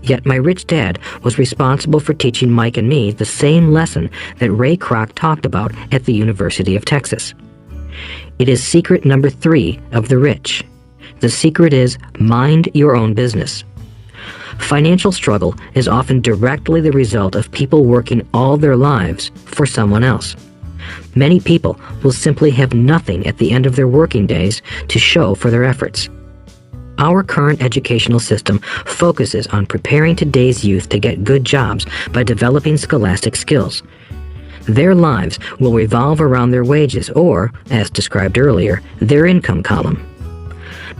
Yet my rich dad was responsible for teaching Mike and me the same lesson that Ray Kroc talked about at the University of Texas. It is secret number 3 of the rich. The secret is mind your own business. Financial struggle is often directly the result of people working all their lives for someone else. Many people will simply have nothing at the end of their working days to show for their efforts. Our current educational system focuses on preparing today's youth to get good jobs by developing scholastic skills. Their lives will revolve around their wages or, as described earlier, their income column.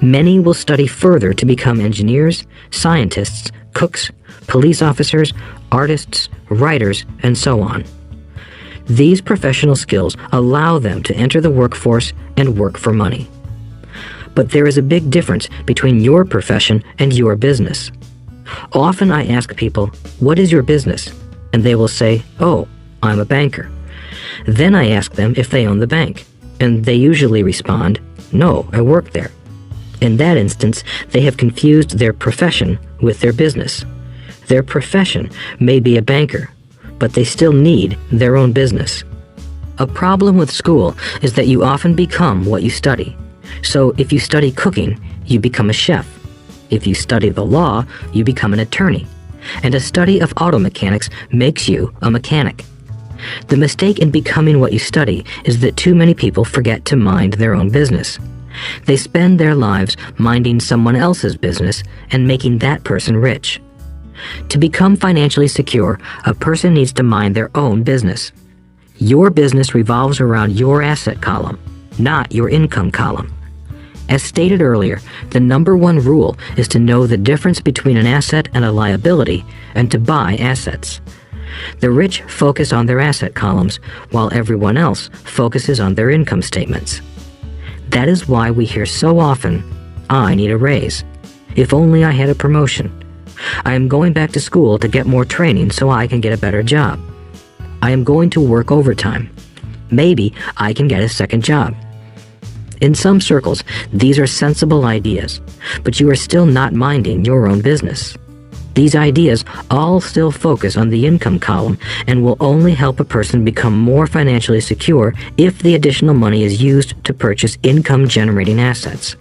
Many will study further to become engineers, scientists, cooks, police officers, artists, writers, and so on. These professional skills allow them to enter the workforce and work for money. But there is a big difference between your profession and your business. Often I ask people, "What is your business?" And they will say, "Oh, I'm a banker." Then I ask them if they own the bank, and they usually respond, "No, I work there." In that instance, they have confused their profession with their business. Their profession may be a banker, but they still need their own business. A problem with school is that you often become what you study. So if you study cooking, you become a chef. If you study the law, you become an attorney. And a study of auto mechanics makes you a mechanic. The mistake in becoming what you study is that too many people forget to mind their own business. They spend their lives minding someone else's business and making that person rich. To become financially secure, a person needs to mind their own business. Your business revolves around your asset column, not your income column. As stated earlier, the number 1 rule is to know the difference between an asset and a liability and to buy assets. The rich focus on their asset columns, while everyone else focuses on their income statements. That is why we hear so often, "I need a raise. If only I had a promotion. I am going back to school to get more training so I can get a better job. I am going to work overtime. Maybe I can get a second job." In some circles, these are sensible ideas, but you are still not minding your own business. These ideas all still focus on the income column and will only help a person become more financially secure if the additional money is used to purchase income-generating assets.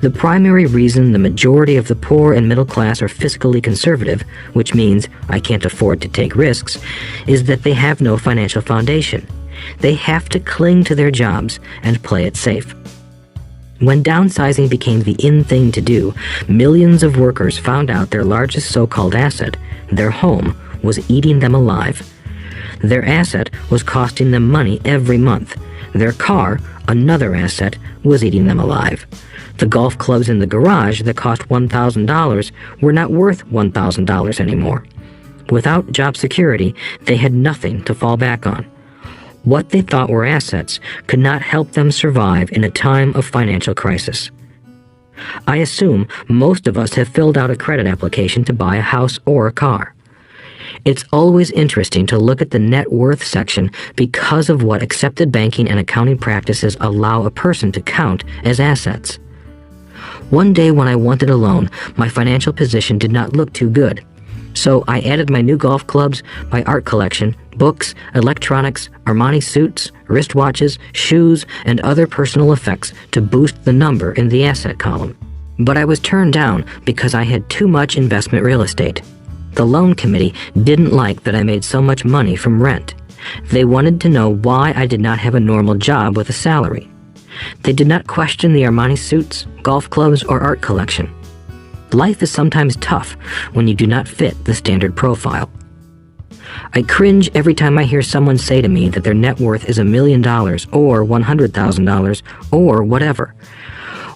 The primary reason the majority of the poor and middle class are fiscally conservative, which means I can't afford to take risks, is that they have no financial foundation. They have to cling to their jobs and play it safe. When downsizing became the in thing to do, millions of workers found out their largest so-called asset, their home, was eating them alive. Their asset was costing them money every month. Their car, another asset, was eating them alive. The golf clubs in the garage that cost $1,000 were not worth $1,000 anymore. Without job security, they had nothing to fall back on. What they thought were assets could not help them survive in a time of financial crisis. I assume most of us have filled out a credit application to buy a house or a car. It's always interesting to look at the net worth section because of what accepted banking and accounting practices allow a person to count as assets. One day when I wanted a loan, my financial position did not look too good. So I added my new golf clubs, my art collection, books, electronics, Armani suits, wristwatches, shoes, and other personal effects to boost the number in the asset column. But I was turned down because I had too much investment real estate. The loan committee didn't like that I made so much money from rent. They wanted to know why I did not have a normal job with a salary. They did not question the Armani suits, golf clubs, or art collection. Life is sometimes tough when you do not fit the standard profile. I cringe every time I hear someone say to me that their net worth is $1 million or $100,000 or whatever.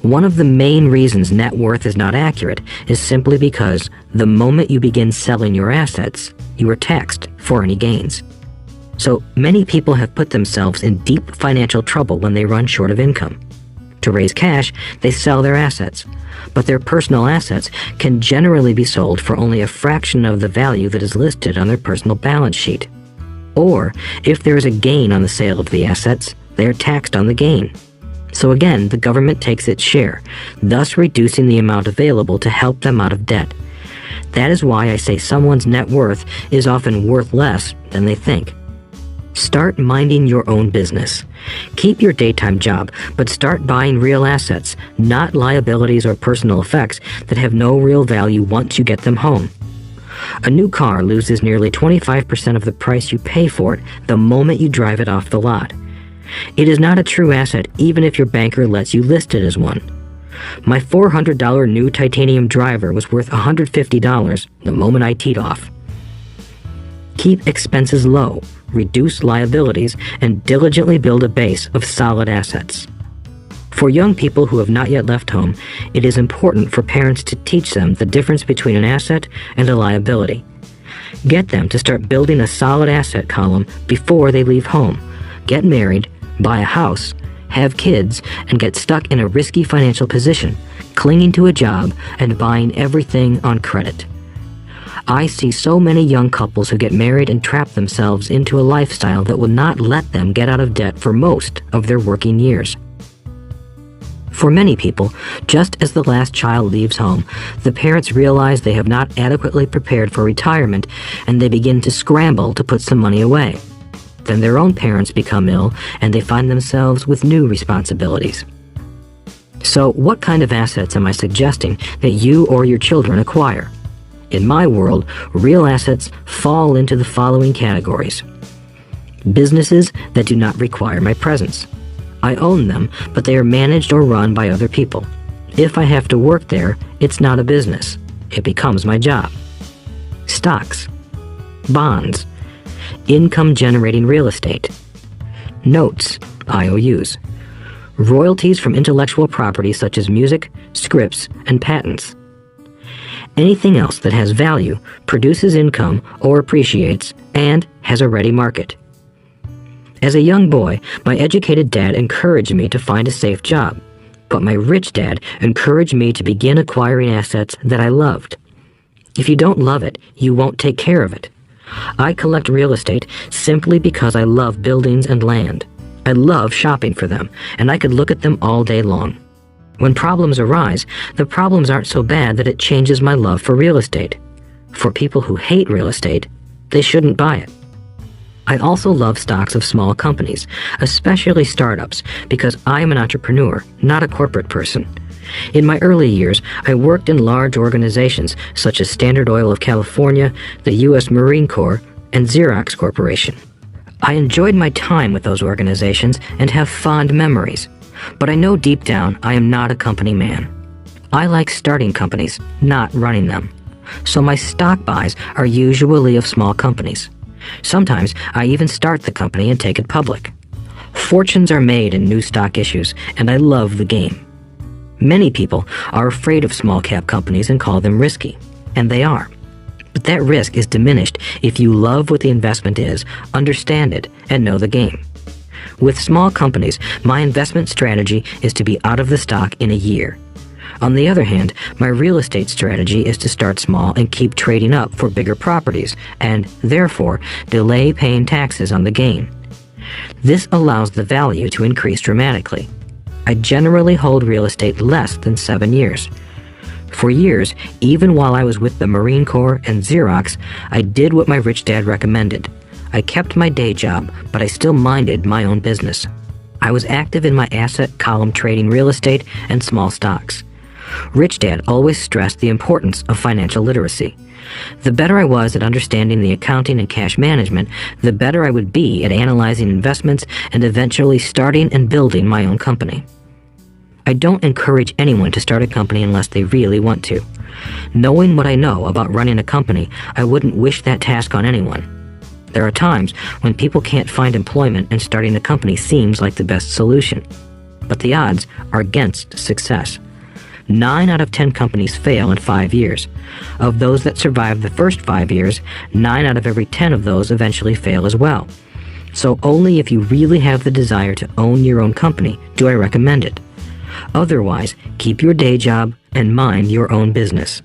One of the main reasons net worth is not accurate is simply because the moment you begin selling your assets, you are taxed for any gains. So many people have put themselves in deep financial trouble when they run short of income. To raise cash, they sell their assets, but their personal assets can generally be sold for only a fraction of the value that is listed on their personal balance sheet. Or, if there is a gain on the sale of the assets, they are taxed on the gain. So again, the government takes its share, thus reducing the amount available to help them out of debt. That is why I say someone's net worth is often worth less than they think. Start minding your own business. Keep your daytime job, but start buying real assets, not liabilities or personal effects that have no real value once you get them home. A new car loses nearly 25% of the price you pay for it the moment you drive it off the lot. It is not a true asset even if your banker lets you list it as one. My $400 new titanium driver was worth $150 the moment I teed off. Keep expenses low, reduce liabilities, and diligently build a base of solid assets. For young people who have not yet left home, it is important for parents to teach them the difference between an asset and a liability. Get them to start building a solid asset column before they leave home, get married, buy a house, have kids, and get stuck in a risky financial position, clinging to a job and buying everything on credit. I see so many young couples who get married and trap themselves into a lifestyle that will not let them get out of debt for most of their working years. For many people, just as the last child leaves home, the parents realize they have not adequately prepared for retirement and they begin to scramble to put some money away. Then their own parents become ill and they find themselves with new responsibilities. So what kind of assets am I suggesting that you or your children acquire? In my world, real assets fall into the following categories. Businesses that do not require my presence. I own them, but they are managed or run by other people. If I have to work there, it's not a business. It becomes my job. Stocks. Bonds. Income-generating real estate. Notes, IOUs. Royalties from intellectual property such as music, scripts, and patents. Anything else that has value, produces income, or appreciates, and has a ready market. As a young boy, my educated dad encouraged me to find a safe job, but my rich dad encouraged me to begin acquiring assets that I loved. If you don't love it, you won't take care of it. I collect real estate simply because I love buildings and land. I love shopping for them, and I could look at them all day long. When problems arise, the problems aren't so bad that it changes my love for real estate. For people who hate real estate, they shouldn't buy it. I also love stocks of small companies, especially startups, because I am an entrepreneur, not a corporate person. In my early years, I worked in large organizations such as Standard Oil of California, the U.S. Marine Corps, and Xerox Corporation. I enjoyed my time with those organizations and have fond memories. But I know deep down I am not a company man. I like starting companies, not running them. So my stock buys are usually of small companies. Sometimes I even start the company and take it public. Fortunes are made in new stock issues, and I love the game. Many people are afraid of small cap companies and call them risky, and they are. But that risk is diminished if you love what the investment is, understand it, and know the game. With small companies, my investment strategy is to be out of the stock in a year. On the other hand, my real estate strategy is to start small and keep trading up for bigger properties, and, therefore, delay paying taxes on the gain. This allows the value to increase dramatically. I generally hold real estate less than 7 years. For years, even while I was with the Marine Corps and Xerox, I did what my rich dad recommended. I kept my day job, but I still minded my own business. I was active in my asset column trading real estate and small stocks. Rich Dad always stressed the importance of financial literacy. The better I was at understanding the accounting and cash management, the better I would be at analyzing investments and eventually starting and building my own company. I don't encourage anyone to start a company unless they really want to. Knowing what I know about running a company, I wouldn't wish that task on anyone. There are times when people can't find employment and starting a company seems like the best solution. But the odds are against success. 9 out of 10 companies fail in 5 years. Of those that survive the first 5 years, 9 out of every 10 of those eventually fail as well. So only if you really have the desire to own your own company do I recommend it. Otherwise, keep your day job and mind your own business.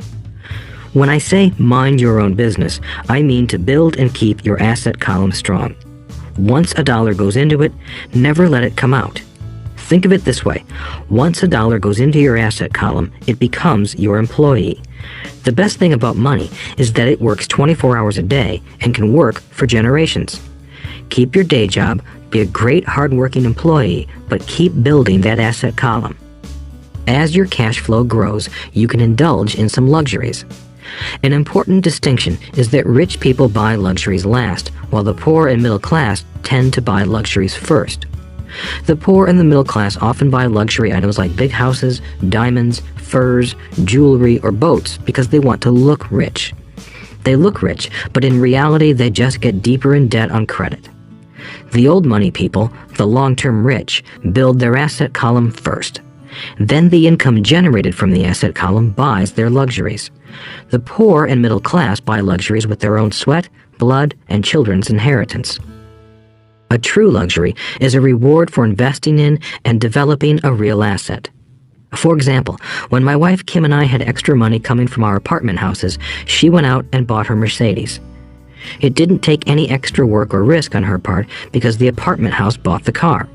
When I say mind your own business, I mean to build and keep your asset column strong. Once a dollar goes into it, never let it come out. Think of it this way. Once a dollar goes into your asset column, it becomes your employee. The best thing about money is that it works 24 hours a day and can work for generations. Keep your day job, be a great hard-working employee, but keep building that asset column. As your cash flow grows, you can indulge in some luxuries. An important distinction is that rich people buy luxuries last, while the poor and middle class tend to buy luxuries first. The poor and the middle class often buy luxury items like big houses, diamonds, furs, jewelry, or boats because they want to look rich. They look rich, but in reality they just get deeper in debt on credit. The old money people, the long-term rich, build their asset column first. Then the income generated from the asset column buys their luxuries. The poor and middle class buy luxuries with their own sweat, blood, and children's inheritance. A true luxury is a reward for investing in and developing a real asset. For example, when my wife Kim and I had extra money coming from our apartment houses, she went out and bought her Mercedes. It didn't take any extra work or risk on her part because the apartment house bought the car.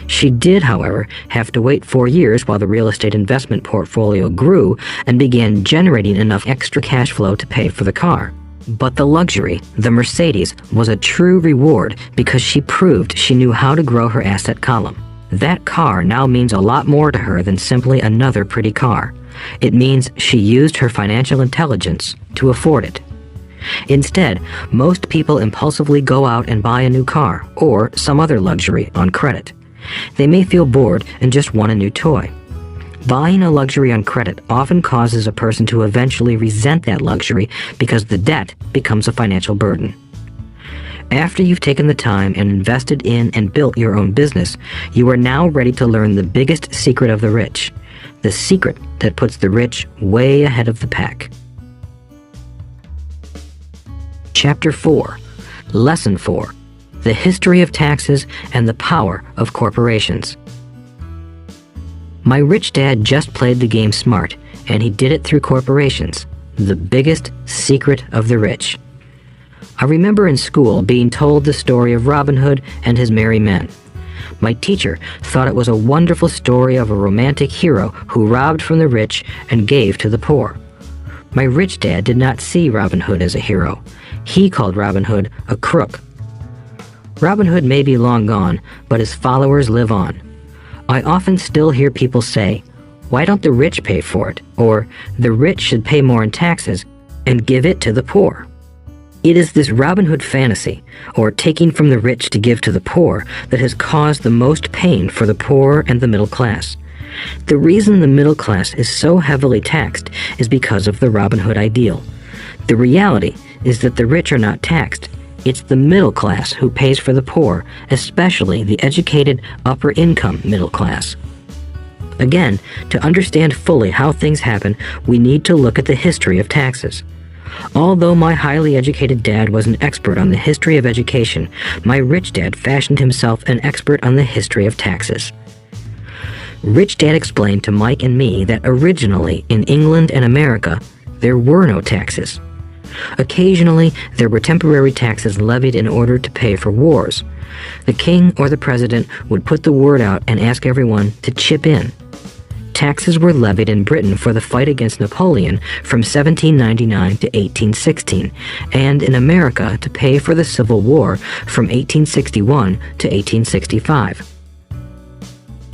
She did, however, have to wait 4 years while the real estate investment portfolio grew and began generating enough extra cash flow to pay for the car. But the luxury, the Mercedes, was a true reward because she proved she knew how to grow her asset column. That car now means a lot more to her than simply another pretty car. It means she used her financial intelligence to afford it. Instead, most people impulsively go out and buy a new car or some other luxury on credit. They may feel bored and just want a new toy. Buying a luxury on credit often causes a person to eventually resent that luxury because the debt becomes a financial burden. After you've taken the time and invested in and built your own business, you are now ready to learn the biggest secret of the rich, the secret that puts the rich way ahead of the pack. Chapter 4, Lesson 4, The History of Taxes and the Power of Corporations. My rich dad just played the game smart, and he did it through corporations, the biggest secret of the rich. I remember in school being told the story of Robin Hood and his merry men. My teacher thought it was a wonderful story of a romantic hero who robbed from the rich and gave to the poor. My rich dad did not see Robin Hood as a hero. He called Robin Hood a crook. Robin Hood may be long gone, but his followers live on. I often still hear people say, "Why don't the rich pay for it?" Or, "The rich should pay more in taxes and give it to the poor." It is this Robin Hood fantasy, or taking from the rich to give to the poor, that has caused the most pain for the poor and the middle class. The reason the middle class is so heavily taxed is because of the Robin Hood ideal. The reality is that the rich are not taxed. It's the middle class who pays for the poor, especially the educated, upper-income middle class. Again, to understand fully how things happen, we need to look at the history of taxes. Although my highly educated dad was an expert on the history of education, my rich dad fashioned himself an expert on the history of taxes. Rich Dad explained to Mike and me that originally in England and America, there were no taxes. Occasionally, there were temporary taxes levied in order to pay for wars. The king or the president would put the word out and ask everyone to chip in. Taxes were levied in Britain for the fight against Napoleon from 1799 to 1816, and in America to pay for the Civil War from 1861 to 1865.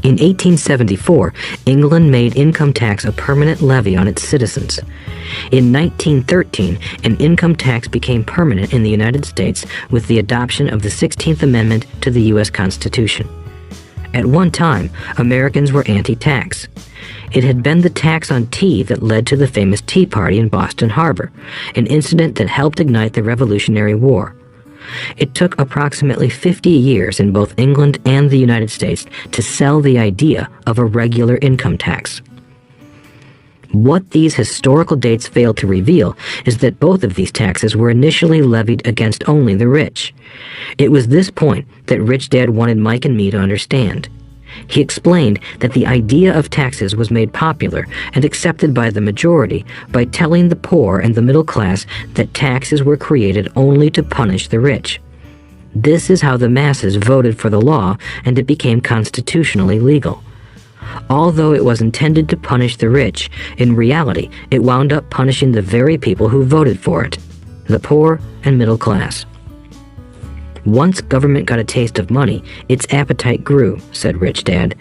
In 1874, England made income tax a permanent levy on its citizens. In 1913, an income tax became permanent in the United States with the adoption of the 16th Amendment to the U.S. Constitution. At one time, Americans were anti-tax. It had been the tax on tea that led to the famous Tea Party in Boston Harbor, an incident that helped ignite the Revolutionary War. It took approximately 50 years in both England and the United States to sell the idea of a regular income tax. What these historical dates fail to reveal is that both of these taxes were initially levied against only the rich. It was this point that Rich Dad wanted Mike and me to understand. He explained that the idea of taxes was made popular and accepted by the majority by telling the poor and the middle class that taxes were created only to punish the rich. This is how the masses voted for the law, and it became constitutionally legal. Although it was intended to punish the rich, in reality it wound up punishing the very people who voted for it, the poor and middle class. Once government got a taste of money, its appetite grew, said Rich Dad.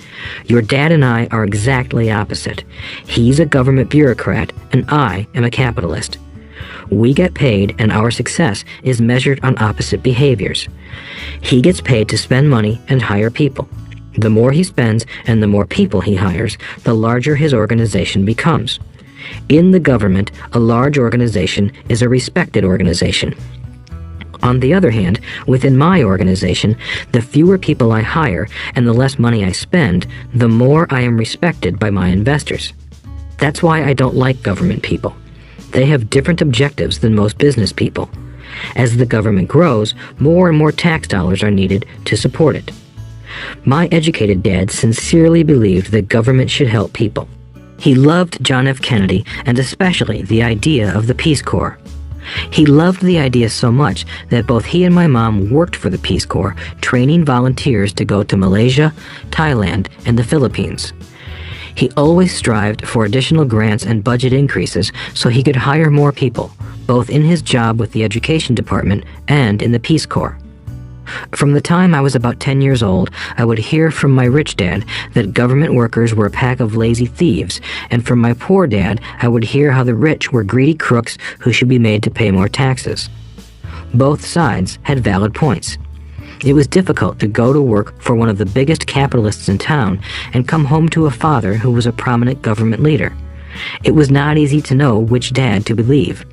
Your dad and I are exactly opposite. He's a government bureaucrat, and I am a capitalist. We get paid, and our success is measured on opposite behaviors. He gets paid to spend money and hire people. The more he spends and the more people he hires, the larger his organization becomes. In the government, a large organization is a respected organization. On the other hand, within my organization, the fewer people I hire and the less money I spend, the more I am respected by my investors. That's why I don't like government people. They have different objectives than most business people. As the government grows, more and more tax dollars are needed to support it. My educated dad sincerely believed that government should help people. He loved John F. Kennedy and especially the idea of the Peace Corps. He loved the idea so much that both he and my mom worked for the Peace Corps, training volunteers to go to Malaysia, Thailand, and the Philippines. He always strived for additional grants and budget increases so he could hire more people, both in his job with the Education Department and in the Peace Corps. From the time I was about 10 years old, I would hear from my rich dad that government workers were a pack of lazy thieves, and from my poor dad, I would hear how the rich were greedy crooks who should be made to pay more taxes. Both sides had valid points. It was difficult to go to work for one of the biggest capitalists in town and come home to a father who was a prominent government leader. It was not easy to know which dad to believe.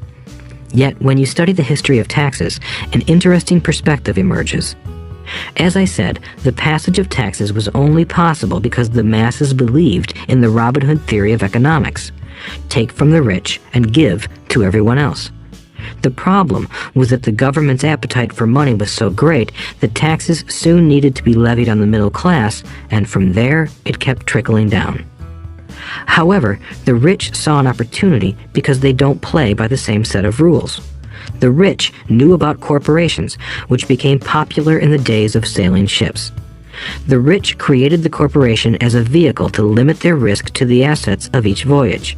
Yet, when you study the history of taxes, an interesting perspective emerges. As I said, the passage of taxes was only possible because the masses believed in the Robin Hood theory of economics. Take from the rich and give to everyone else. The problem was that the government's appetite for money was so great that taxes soon needed to be levied on the middle class, and from there it kept trickling down. However, the rich saw an opportunity because they don't play by the same set of rules. The rich knew about corporations, which became popular in the days of sailing ships. The rich created the corporation as a vehicle to limit their risk to the assets of each voyage.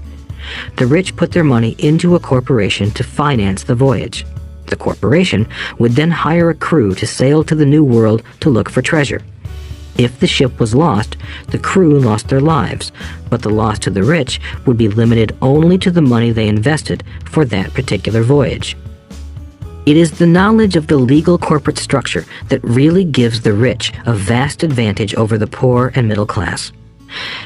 The rich put their money into a corporation to finance the voyage. The corporation would then hire a crew to sail to the New World to look for treasure. If the ship was lost, the crew lost their lives, but the loss to the rich would be limited only to the money they invested for that particular voyage. It is the knowledge of the legal corporate structure that really gives the rich a vast advantage over the poor and middle class.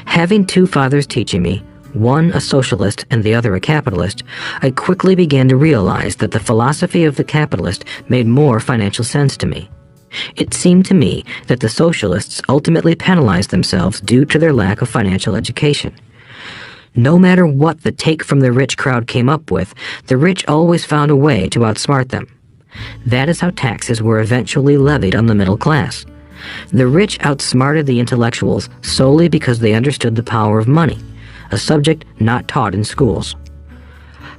Having two fathers teaching me, one a socialist and the other a capitalist, I quickly began to realize that the philosophy of the capitalist made more financial sense to me. It seemed to me that the socialists ultimately penalized themselves due to their lack of financial education. No matter what the take from the rich crowd came up with, the rich always found a way to outsmart them. That is how taxes were eventually levied on the middle class. The rich outsmarted the intellectuals solely because they understood the power of money, a subject not taught in schools.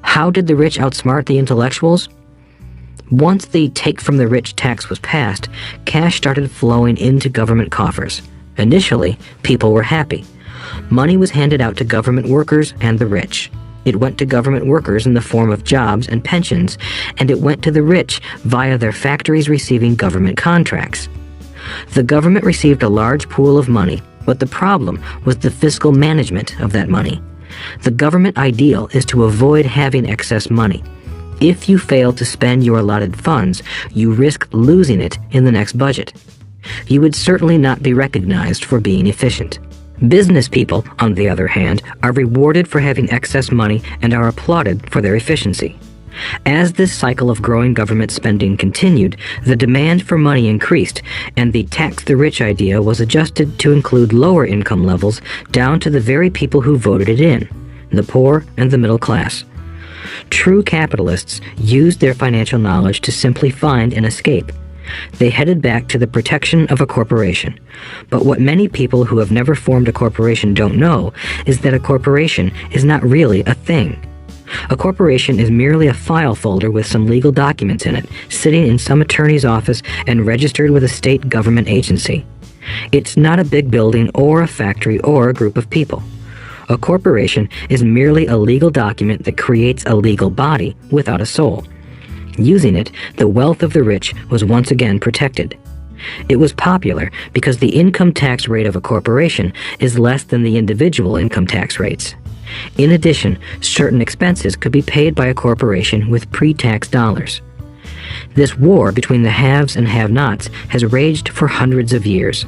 How did the rich outsmart the intellectuals? Once the take from the rich tax was passed, cash started flowing into government coffers. Initially, people were happy. Money was handed out to government workers and the rich. It went to government workers in the form of jobs and pensions, and it went to the rich via their factories receiving government contracts. The government received a large pool of money, but the problem was the fiscal management of that money. The government ideal is to avoid having excess money. If you fail to spend your allotted funds, you risk losing it in the next budget. You would certainly not be recognized for being efficient. Business people, on the other hand, are rewarded for having excess money and are applauded for their efficiency. As this cycle of growing government spending continued, the demand for money increased, and the tax the rich idea was adjusted to include lower income levels down to the very people who voted it in, the poor and the middle class. True capitalists used their financial knowledge to simply find an escape. They headed back to the protection of a corporation. But what many people who have never formed a corporation don't know is that a corporation is not really a thing. A corporation is merely a file folder with some legal documents in it, sitting in some attorney's office and registered with a state government agency. It's not a big building or a factory or a group of people. A corporation is merely a legal document that creates a legal body without a soul. Using it, the wealth of the rich was once again protected. It was popular because the income tax rate of a corporation is less than the individual income tax rates. In addition, certain expenses could be paid by a corporation with pre-tax dollars. This war between the haves and have-nots has raged for hundreds of years.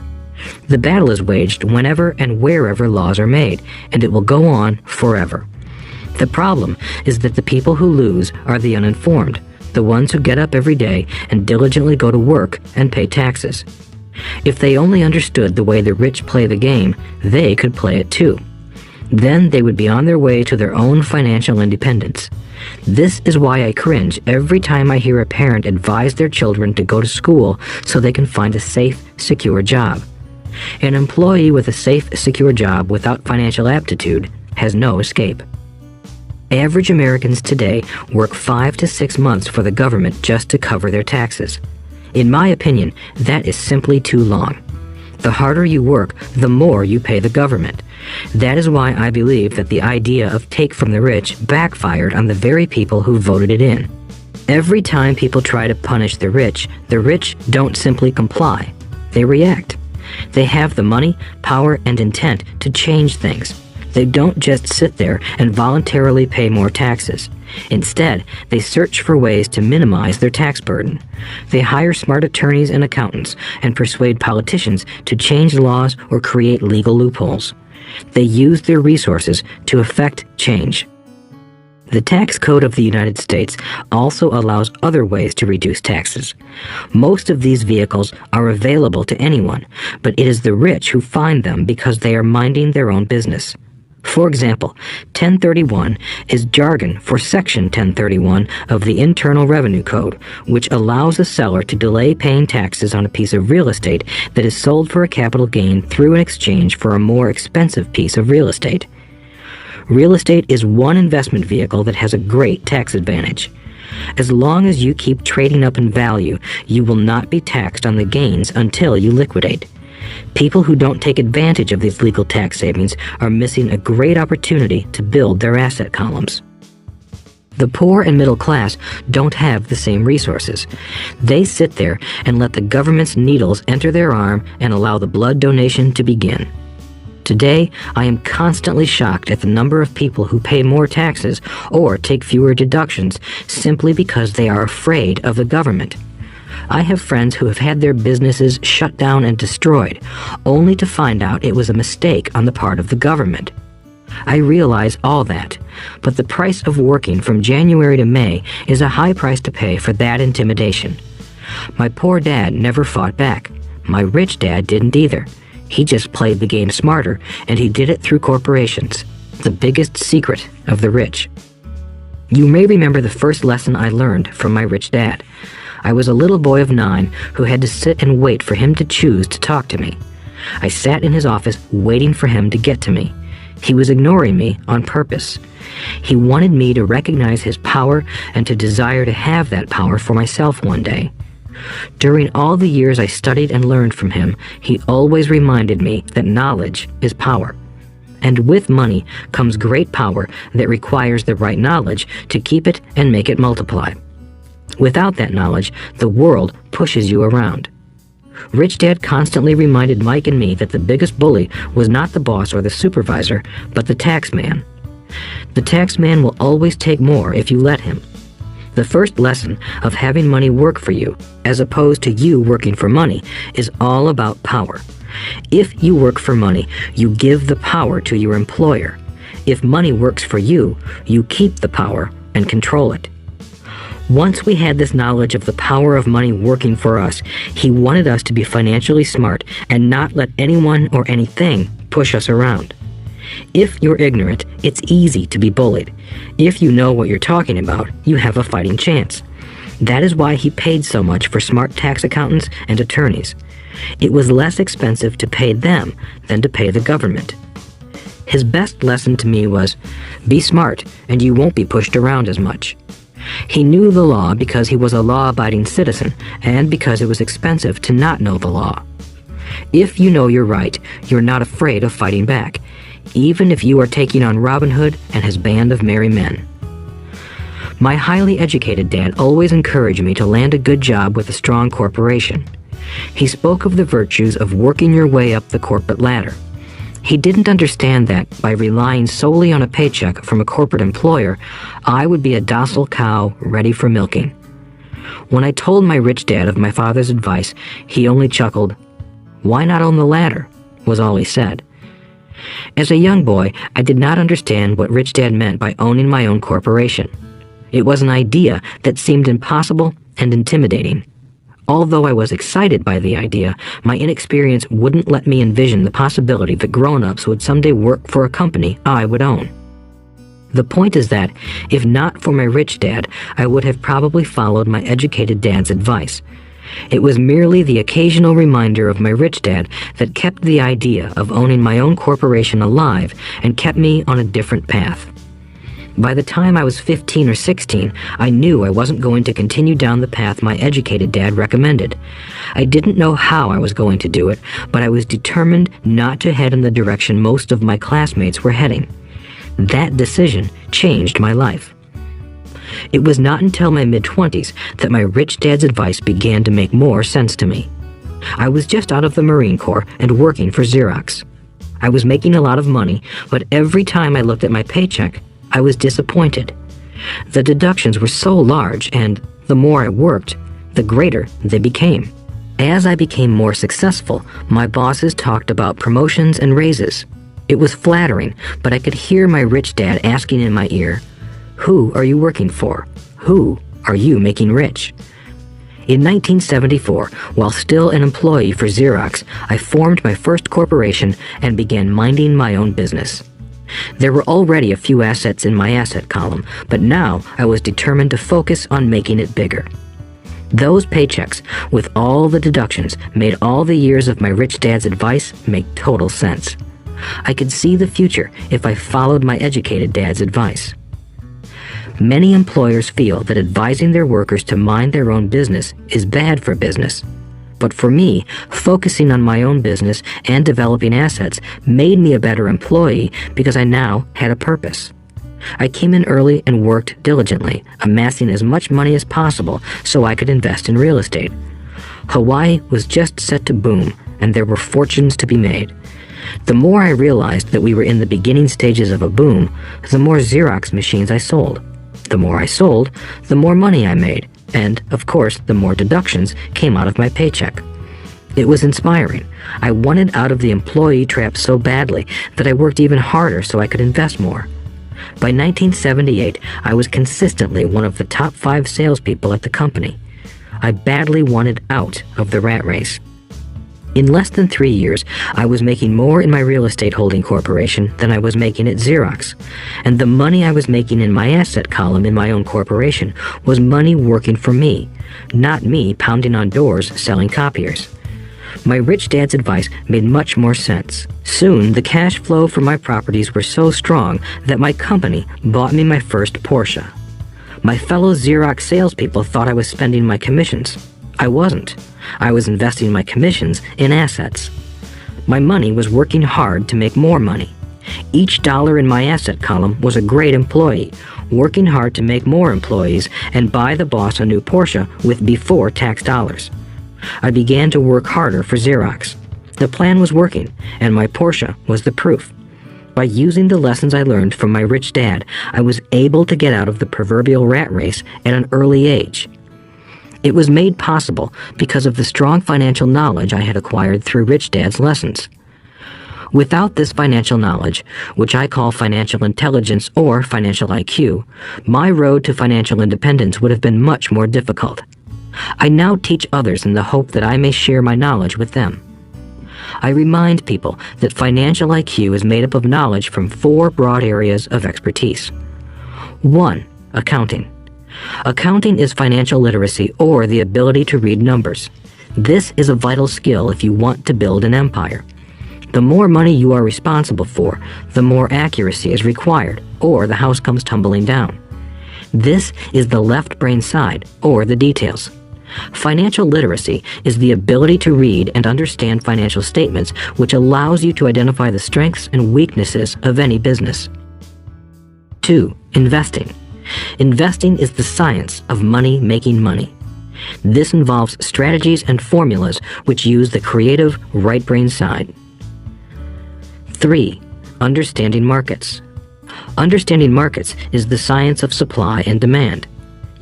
The battle is waged whenever and wherever laws are made, and it will go on forever. The problem is that the people who lose are the uninformed, the ones who get up every day and diligently go to work and pay taxes. If they only understood the way the rich play the game, they could play it too. Then they would be on their way to their own financial independence. This is why I cringe every time I hear a parent advise their children to go to school so they can find a safe, secure job. An employee with a safe, secure job without financial aptitude has no escape. Average Americans today work 5 to 6 months for the government just to cover their taxes. In my opinion, that is simply too long. The harder you work, the more you pay the government. That is why I believe that the idea of take from the rich backfired on the very people who voted it in. Every time people try to punish the rich don't simply comply. They react. They have the money, power, and intent to change things. They don't just sit there and voluntarily pay more taxes. Instead, they search for ways to minimize their tax burden. They hire smart attorneys and accountants and persuade politicians to change laws or create legal loopholes. They use their resources to effect change. The tax code of the United States also allows other ways to reduce taxes. Most of these vehicles are available to anyone, but it is the rich who find them because they are minding their own business. For example, 1031 is jargon for Section 1031 of the Internal Revenue Code, which allows a seller to delay paying taxes on a piece of real estate that is sold for a capital gain through an exchange for a more expensive piece of real estate. Real estate is one investment vehicle that has a great tax advantage. As long as you keep trading up in value, you will not be taxed on the gains until you liquidate. People who don't take advantage of these legal tax savings are missing a great opportunity to build their asset columns. The poor and middle class don't have the same resources. They sit there and let the government's needles enter their arm and allow the blood donation to begin. Today, I am constantly shocked at the number of people who pay more taxes or take fewer deductions simply because they are afraid of the government. I have friends who have had their businesses shut down and destroyed, only to find out it was a mistake on the part of the government. I realize all that, but the price of working from January to May is a high price to pay for that intimidation. My poor dad never fought back. My rich dad didn't either. He just played the game smarter, and he did it through corporations. the biggest secret of the rich. You may remember the first lesson I learned from my rich dad. I was a little boy of 9 who had to sit and wait for him to choose to talk to me. I sat in his office waiting for him to get to me. He was ignoring me on purpose. He wanted me to recognize his power and to desire to have that power for myself one day. During all the years I studied and learned from him, he always reminded me that knowledge is power. And with money comes great power that requires the right knowledge to keep it and make it multiply. Without that knowledge, the world pushes you around. Rich Dad constantly reminded Mike and me that the biggest bully was not the boss or the supervisor, but the tax man. The tax man will always take more if you let him. The first lesson of having money work for you, as opposed to you working for money, is all about power. If you work for money, you give the power to your employer. If money works for you, you keep the power and control it. Once we had this knowledge of the power of money working for us, he wanted us to be financially smart and not let anyone or anything push us around. If you're ignorant, it's easy to be bullied. If you know what you're talking about, you have a fighting chance. That is why he paid so much for smart tax accountants and attorneys. It was less expensive to pay them than to pay the government. His best lesson to me was, be smart and you won't be pushed around as much. He knew the law because he was a law-abiding citizen and because it was expensive to not know the law. If you know you're right, you're not afraid of fighting back, even if you are taking on Robin Hood and his band of merry men. My highly educated dad always encouraged me to land a good job with a strong corporation. He spoke of the virtues of working your way up the corporate ladder. He didn't understand that by relying solely on a paycheck from a corporate employer, I would be a docile cow ready for milking. When I told my rich dad of my father's advice, he only chuckled. "Why not own the ladder?" was all he said. As a young boy, I did not understand what Rich Dad meant by owning my own corporation. It was an idea that seemed impossible and intimidating. Although I was excited by the idea, my inexperience wouldn't let me envision the possibility that grown-ups would someday work for a company I would own. The point is that, if not for my rich dad, I would have probably followed my educated dad's advice. It was merely the occasional reminder of my rich dad that kept the idea of owning my own corporation alive and kept me on a different path. By the time I was 15 or 16, I knew I wasn't going to continue down the path my educated dad recommended. I didn't know how I was going to do it, but I was determined not to head in the direction most of my classmates were heading. That decision changed my life. It was not until my mid-20s that my rich dad's advice began to make more sense to me. I was just out of the Marine Corps and working for Xerox. I was making a lot of money, but every time I looked at my paycheck, I was disappointed. The deductions were so large, and the more I worked, the greater they became. As I became more successful, my bosses talked about promotions and raises. It was flattering, but I could hear my rich dad asking in my ear, "Who are you working for? Who are you making rich?" In 1974, while still an employee for Xerox, I formed my first corporation and began minding my own business. There were already a few assets in my asset column, but now I was determined to focus on making it bigger. Those paychecks, with all the deductions, made all the years of my rich dad's advice make total sense. I could see the future if I followed my educated dad's advice. Many employers feel that advising their workers to mind their own business is bad for business. But for me, focusing on my own business and developing assets made me a better employee because I now had a purpose. I came in early and worked diligently, amassing as much money as possible so I could invest in real estate. Hawaii was just set to boom, and there were fortunes to be made. The more I realized that we were in the beginning stages of a boom, the more Xerox machines I sold. The more I sold, the more money I made, and, of course, the more deductions came out of my paycheck. It was inspiring. I wanted out of the employee trap so badly that I worked even harder so I could invest more. By 1978, I was consistently one of the top 5 salespeople at the company. I badly wanted out of the rat race. In less than 3 years, I was making more in my real estate holding corporation than I was making at Xerox. And the money I was making in my asset column in my own corporation was money working for me, not me pounding on doors selling copiers. My rich dad's advice made much more sense. Soon, the cash flow from my properties were so strong that my company bought me my first Porsche. My fellow Xerox salespeople thought I was spending my commissions. I wasn't. I was investing my commissions in assets. My money was working hard to make more money. Each dollar in my asset column was a great employee, working hard to make more employees and buy the boss a new Porsche with before tax dollars. I began to work harder for Xerox. The plan was working, and my Porsche was the proof. By using the lessons I learned from my rich dad, I was able to get out of the proverbial rat race at an early age. It was made possible because of the strong financial knowledge I had acquired through Rich Dad's lessons. Without this financial knowledge, which I call financial intelligence or financial IQ, my road to financial independence would have been much more difficult. I now teach others in the hope that I may share my knowledge with them. I remind people that financial IQ is made up of knowledge from 4 broad areas of expertise. 1. Accounting. Accounting is financial literacy or the ability to read numbers. This is a vital skill if you want to build an empire. The more money you are responsible for, the more accuracy is required, or the house comes tumbling down. This is the left brain side, or the details. Financial literacy is the ability to read and understand financial statements, which allows you to identify the strengths and weaknesses of any business. 2. Investing. Investing is the science of money making money. This involves strategies and formulas which use the creative right brain side. 3. Understanding markets. Understanding markets is the science of supply and demand.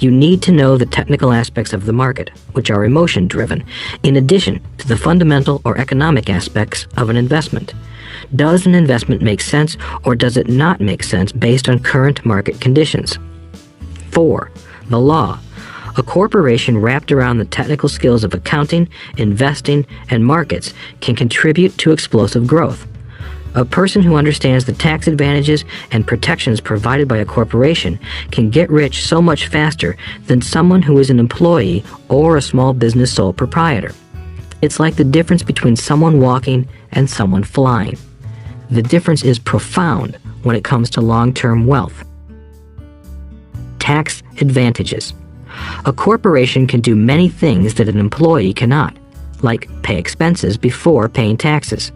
You need to know the technical aspects of the market, which are emotion-driven, in addition to the fundamental or economic aspects of an investment. Does an investment make sense or does it not make sense based on current market conditions? 4. The law. A corporation wrapped around the technical skills of accounting, investing, and markets can contribute to explosive growth. A person who understands the tax advantages and protections provided by a corporation can get rich so much faster than someone who is an employee or a small business sole proprietor. It's like the difference between someone walking and someone flying. The difference is profound when it comes to long-term wealth. Tax advantages. A corporation can do many things that an employee cannot, like pay expenses before paying taxes.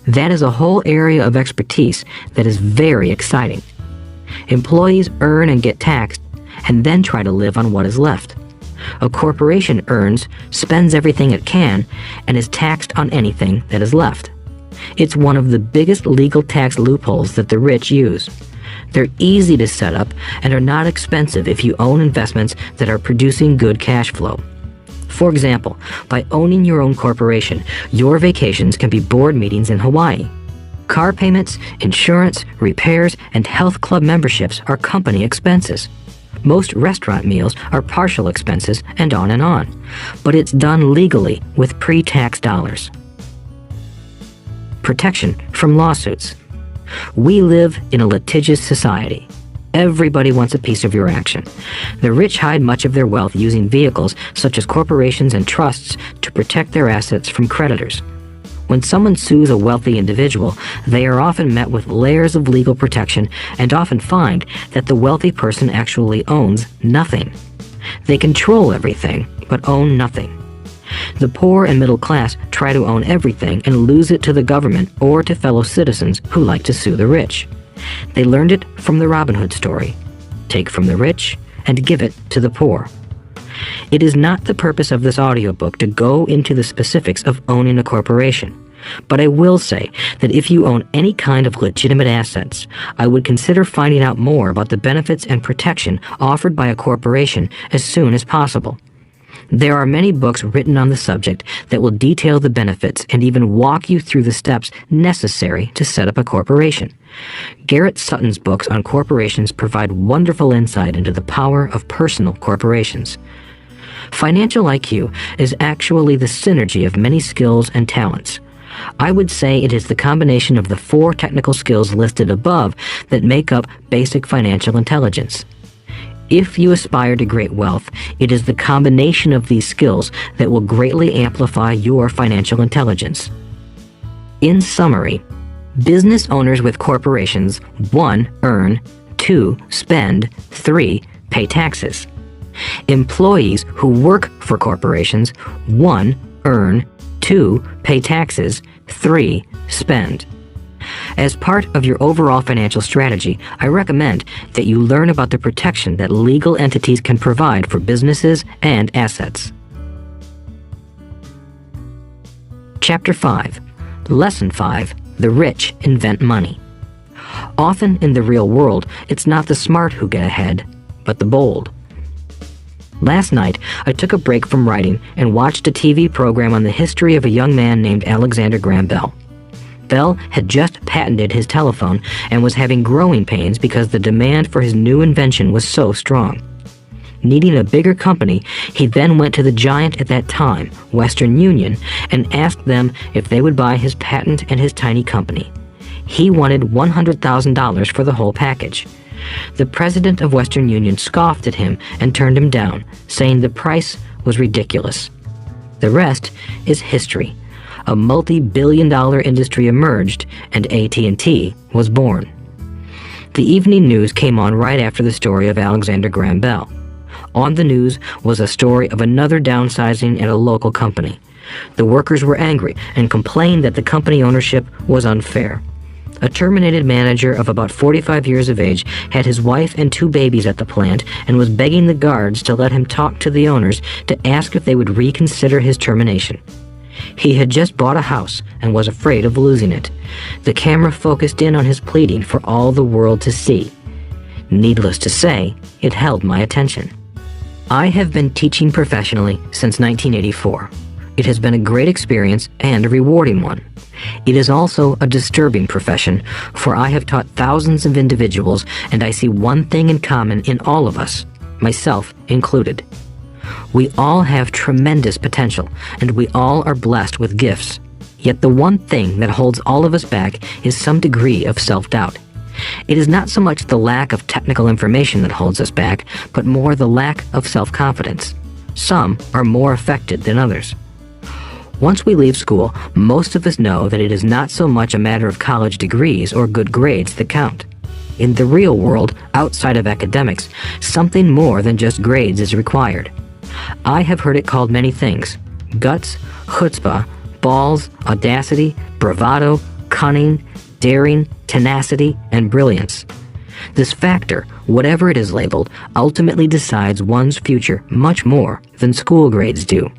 That is a whole area of expertise that is very exciting. Employees earn and get taxed, and then try to live on what is left. A corporation earns, spends everything it can, and is taxed on anything that is left. It's one of the biggest legal tax loopholes that the rich use. They're easy to set up and are not expensive if you own investments that are producing good cash flow. For example, by owning your own corporation, your vacations can be board meetings in Hawaii. Car payments, insurance, repairs, and health club memberships are company expenses. Most restaurant meals are partial expenses, and on. But it's done legally with pre-tax dollars. Protection from lawsuits. We live in a litigious society. Everybody wants a piece of your action. The rich hide much of their wealth using vehicles such as corporations and trusts to protect their assets from creditors. When someone sues a wealthy individual, they are often met with layers of legal protection and often find that the wealthy person actually owns nothing. They control everything, but own nothing. The poor and middle class try to own everything and lose it to the government or to fellow citizens who like to sue the rich. They learned it from the Robin Hood story. Take from the rich and give it to the poor. It is not the purpose of this audiobook to go into the specifics of owning a corporation, but I will say that if you own any kind of legitimate assets, I would consider finding out more about the benefits and protection offered by a corporation as soon as possible. There are many books written on the subject that will detail the benefits and even walk you through the steps necessary to set up a corporation. Garrett Sutton's books on corporations provide wonderful insight into the power of personal corporations. Financial IQ is actually the synergy of many skills and talents. I would say it is the combination of the 4 technical skills listed above that make up basic financial intelligence. If you aspire to great wealth, it is the combination of these skills that will greatly amplify your financial intelligence. In summary, business owners with corporations 1. Earn, 2. Spend, 3. Pay taxes. Employees who work for corporations 1. Earn, 2. Pay taxes, 3. Spend. As part of your overall financial strategy, I recommend that you learn about the protection that legal entities can provide for businesses and assets. Chapter 5. Lesson 5. The rich invent money. Often in the real world, it's not the smart who get ahead, but the bold. Last night, I took a break from writing and watched a TV program on the history of a young man named Alexander Graham Bell. Bell had just patented his telephone and was having growing pains because the demand for his new invention was so strong. Needing a bigger company, he then went to the giant at that time, Western Union, and asked them if they would buy his patent and his tiny company. He wanted $100,000 for the whole package. The president of Western Union scoffed at him and turned him down, saying the price was ridiculous. The rest is history. A multi-billion-dollar industry emerged, and AT&T was born. The evening news came on right after the story of Alexander Graham Bell. On the news was a story of another downsizing at a local company. The workers were angry and complained that the company ownership was unfair. A terminated manager of about 45 years of age had his wife and 2 babies at the plant and was begging the guards to let him talk to the owners to ask if they would reconsider his termination. He had just bought a house and was afraid of losing it. The camera focused in on his pleading for all the world to see. Needless to say, it held my attention. I have been teaching professionally since 1984. It has been a great experience and a rewarding one. It is also a disturbing profession, for I have taught thousands of individuals, and I see one thing in common in all of us, myself included. We all have tremendous potential, and we all are blessed with gifts. Yet the one thing that holds all of us back is some degree of self-doubt. It is not so much the lack of technical information that holds us back, but more the lack of self-confidence. Some are more affected than others. Once we leave school, most of us know that it is not so much a matter of college degrees or good grades that count. In the real world, outside of academics, something more than just grades is required. I have heard it called many things: guts, chutzpah, balls, audacity, bravado, cunning, daring, tenacity, and brilliance. This factor, whatever it is labeled, ultimately decides one's future much more than school grades do.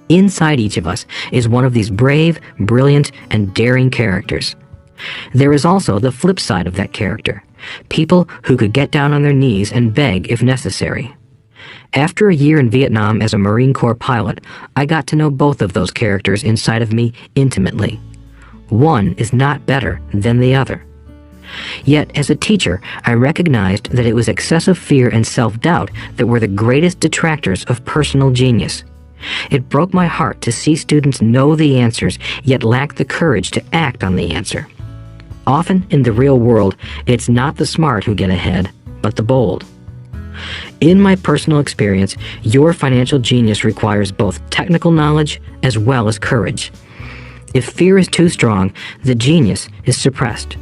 Inside each of us is one of these brave, brilliant, and daring characters. There is also the flip side of that character, people who could get down on their knees and beg if necessary. After a year in Vietnam as a Marine Corps pilot, I got to know both of those characters inside of me intimately. One is not better than the other. Yet, as a teacher, I recognized that it was excessive fear and self-doubt that were the greatest detractors of personal genius. It broke my heart to see students know the answers, yet lack the courage to act on the answer. Often in the real world, it's not the smart who get ahead, but the bold. In my personal experience, your financial genius requires both technical knowledge as well as courage. If fear is too strong, the genius is suppressed.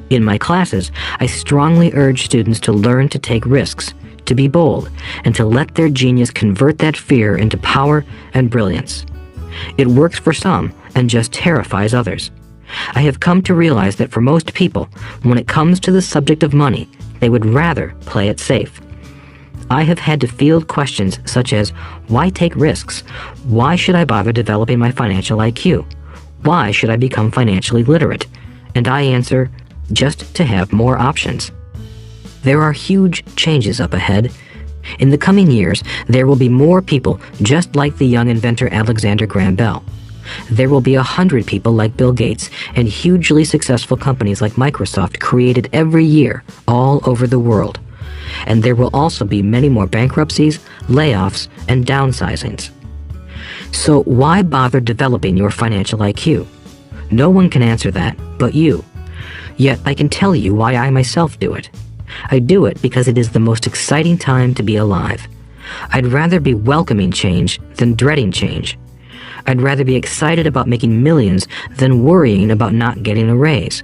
In my classes, I strongly urge students to learn to take risks, to be bold, and to let their genius convert that fear into power and brilliance. It works for some and just terrifies others. I have come to realize that for most people, when it comes to the subject of money, they would rather play it safe. I have had to field questions such as, why take risks? Why should I bother developing my financial IQ? Why should I become financially literate? And I answer, just to have more options. There are huge changes up ahead. In the coming years, there will be more people just like the young inventor Alexander Graham Bell. There will be 100 people like Bill Gates and hugely successful companies like Microsoft created every year all over the world. and there will also be many more bankruptcies, layoffs, and downsizings. So why bother developing your financial IQ? No one can answer that but you. Yet I can tell you why I myself do it. I do it because it is the most exciting time to be alive. I'd rather be welcoming change than dreading change. I'd rather be excited about making millions than worrying about not getting a raise.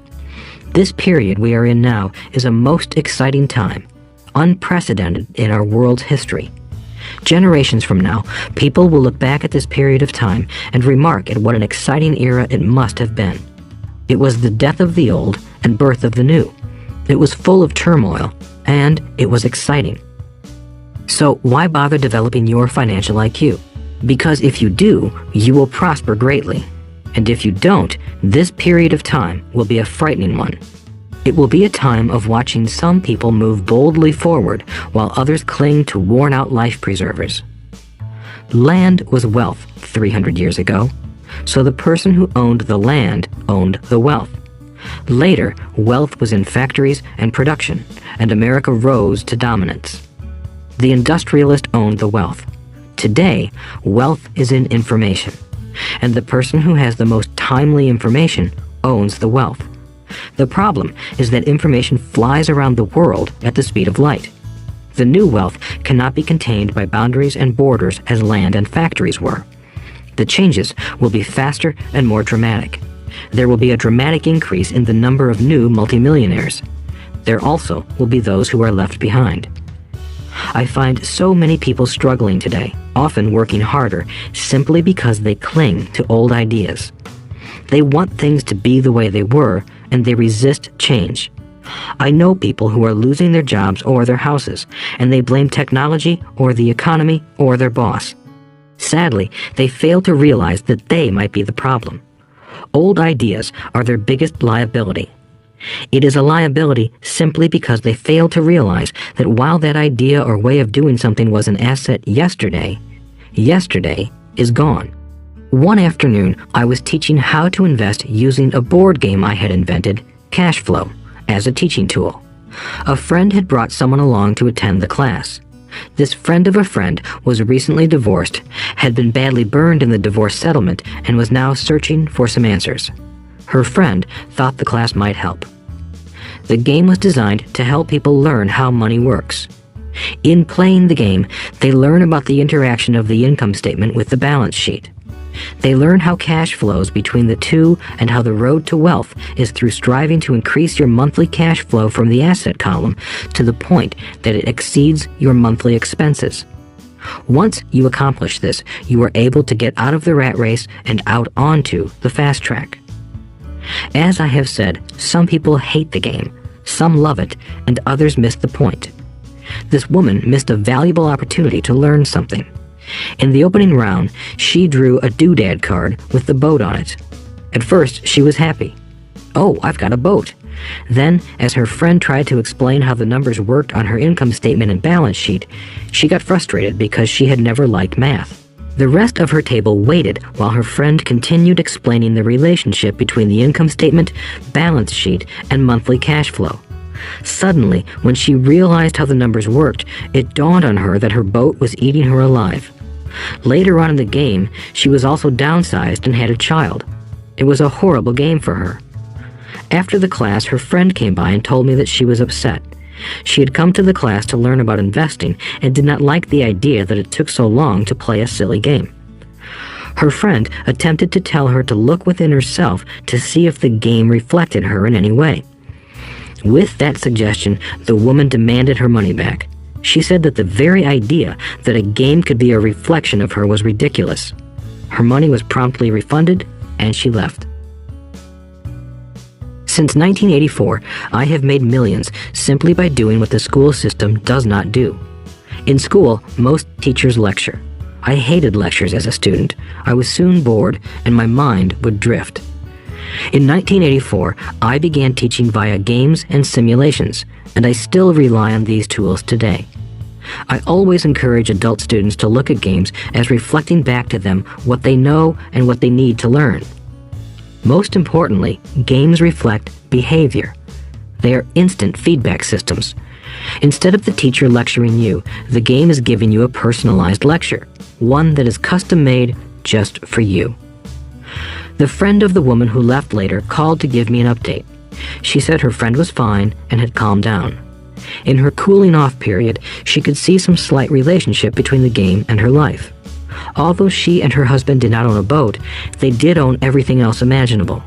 This period we are in now is a most exciting time, unprecedented in our world's history. Generations from now, people will look back at this period of time and remark at what an exciting era it must have been. It was the death of the old and birth of the new. It was full of turmoil, and it was exciting. So why bother developing your financial IQ? Because if you do, you will prosper greatly. And if you don't, this period of time will be a frightening one. It will be a time of watching some people move boldly forward while others cling to worn-out life preservers. Land was wealth 300 years ago, so the person who owned the land owned the wealth. Later, wealth was in factories and production, and America rose to dominance. The industrialist owned the wealth. Today, wealth is in information, and the person who has the most timely information owns the wealth. The problem is that information flies around the world at the speed of light. The new wealth cannot be contained by boundaries and borders as land and factories were. The changes will be faster and more dramatic. There will be a dramatic increase in the number of new multimillionaires. There also will be those who are left behind. I find so many people struggling today, often working harder, simply because they cling to old ideas. They want things to be the way they were, and they resist change. I know people who are losing their jobs or their houses, and they blame technology or the economy or their boss. Sadly, they fail to realize that they might be the problem. Old ideas are their biggest liability. It is a liability simply because they fail to realize that while that idea or way of doing something was an asset yesterday, yesterday is gone. One afternoon, I was teaching how to invest using a board game I had invented, Cash Flow, as a teaching tool. A friend had brought someone along to attend the class. This friend of a friend was recently divorced, had been badly burned in the divorce settlement, and was now searching for some answers. Her friend thought the class might help. The game was designed to help people learn how money works. In playing the game, they learn about the interaction of the income statement with the balance sheet. They learn how cash flows between the two and how the road to wealth is through striving to increase your monthly cash flow from the asset column to the point that it exceeds your monthly expenses. Once you accomplish this, you are able to get out of the rat race and out onto the fast track. As I have said, some people hate the game, some love it, and others miss the point. This woman missed a valuable opportunity to learn something. In the opening round, she drew a doodad card with the boat on it. At first, she was happy. "Oh, I've got a boat." Then, as her friend tried to explain how the numbers worked on her income statement and balance sheet, she got frustrated because she had never liked math. The rest of her table waited while her friend continued explaining the relationship between the income statement, balance sheet, and monthly cash flow. Suddenly, when she realized how the numbers worked, it dawned on her that her boat was eating her alive. Later on in the game, she was also downsized and had a child. It was a horrible game for her. After the class, her friend came by and told me that she was upset. She had come to the class to learn about investing and did not like the idea that it took so long to play a silly game. Her friend attempted to tell her to look within herself to see if the game reflected her in any way. With that suggestion, the woman demanded her money back. She said that the very idea that a game could be a reflection of her was ridiculous. Her money was promptly refunded, and she left. Since 1984, I have made millions simply by doing what the school system does not do. In school, most teachers lecture. I hated lectures as a student. I was soon bored, and my mind would drift. In 1984, I began teaching via games and simulations, and I still rely on these tools today. I always encourage adult students to look at games as reflecting back to them what they know and what they need to learn. Most importantly, games reflect behavior. They are instant feedback systems. Instead of the teacher lecturing you, the game is giving you a personalized lecture, one that is custom-made just for you. The friend of the woman who left later called to give me an update. She said her friend was fine and had calmed down. In her cooling-off period, she could see some slight relationship between the game and her life. Although she and her husband did not own a boat, they did own everything else imaginable.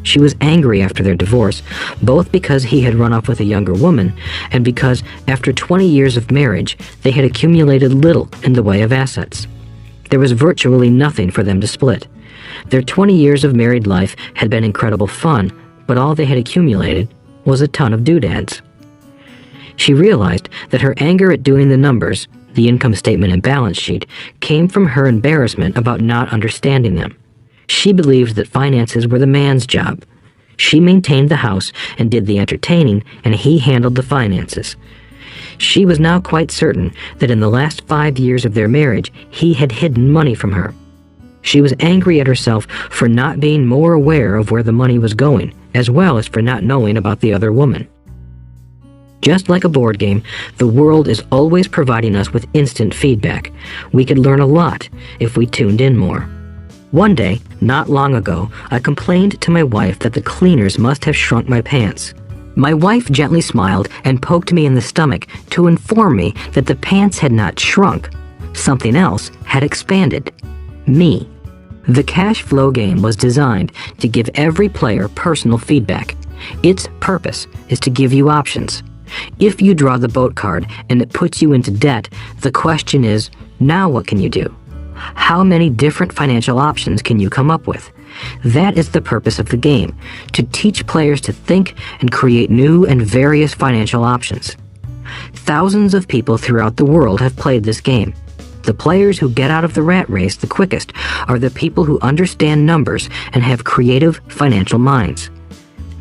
She was angry after their divorce, both because he had run off with a younger woman, and because, after 20 years of marriage, they had accumulated little in the way of assets. There was virtually nothing for them to split. Their 20 years of married life had been incredible fun, but all they had accumulated was a ton of doodads. She realized that her anger at doing the numbers, the income statement and balance sheet, came from her embarrassment about not understanding them. She believed that finances were the man's job. She maintained the house and did the entertaining, and he handled the finances. She was now quite certain that in the last 5 years of their marriage, he had hidden money from her. She was angry at herself for not being more aware of where the money was going, as well as for not knowing about the other woman. Just like a board game, the world is always providing us with instant feedback. We could learn a lot if we tuned in more. One day, not long ago, I complained to my wife that the cleaners must have shrunk my pants. My wife gently smiled and poked me in the stomach to inform me that the pants had not shrunk. Something else had expanded. Me. The cash flow game was designed to give every player personal feedback. Its purpose is to give you options. If you draw the boat card and it puts you into debt, the question is, now what can you do? How many different financial options can you come up with? That is the purpose of the game, to teach players to think and create new and various financial options. Thousands of people throughout the world have played this game. The players who get out of the rat race the quickest are the people who understand numbers and have creative financial minds.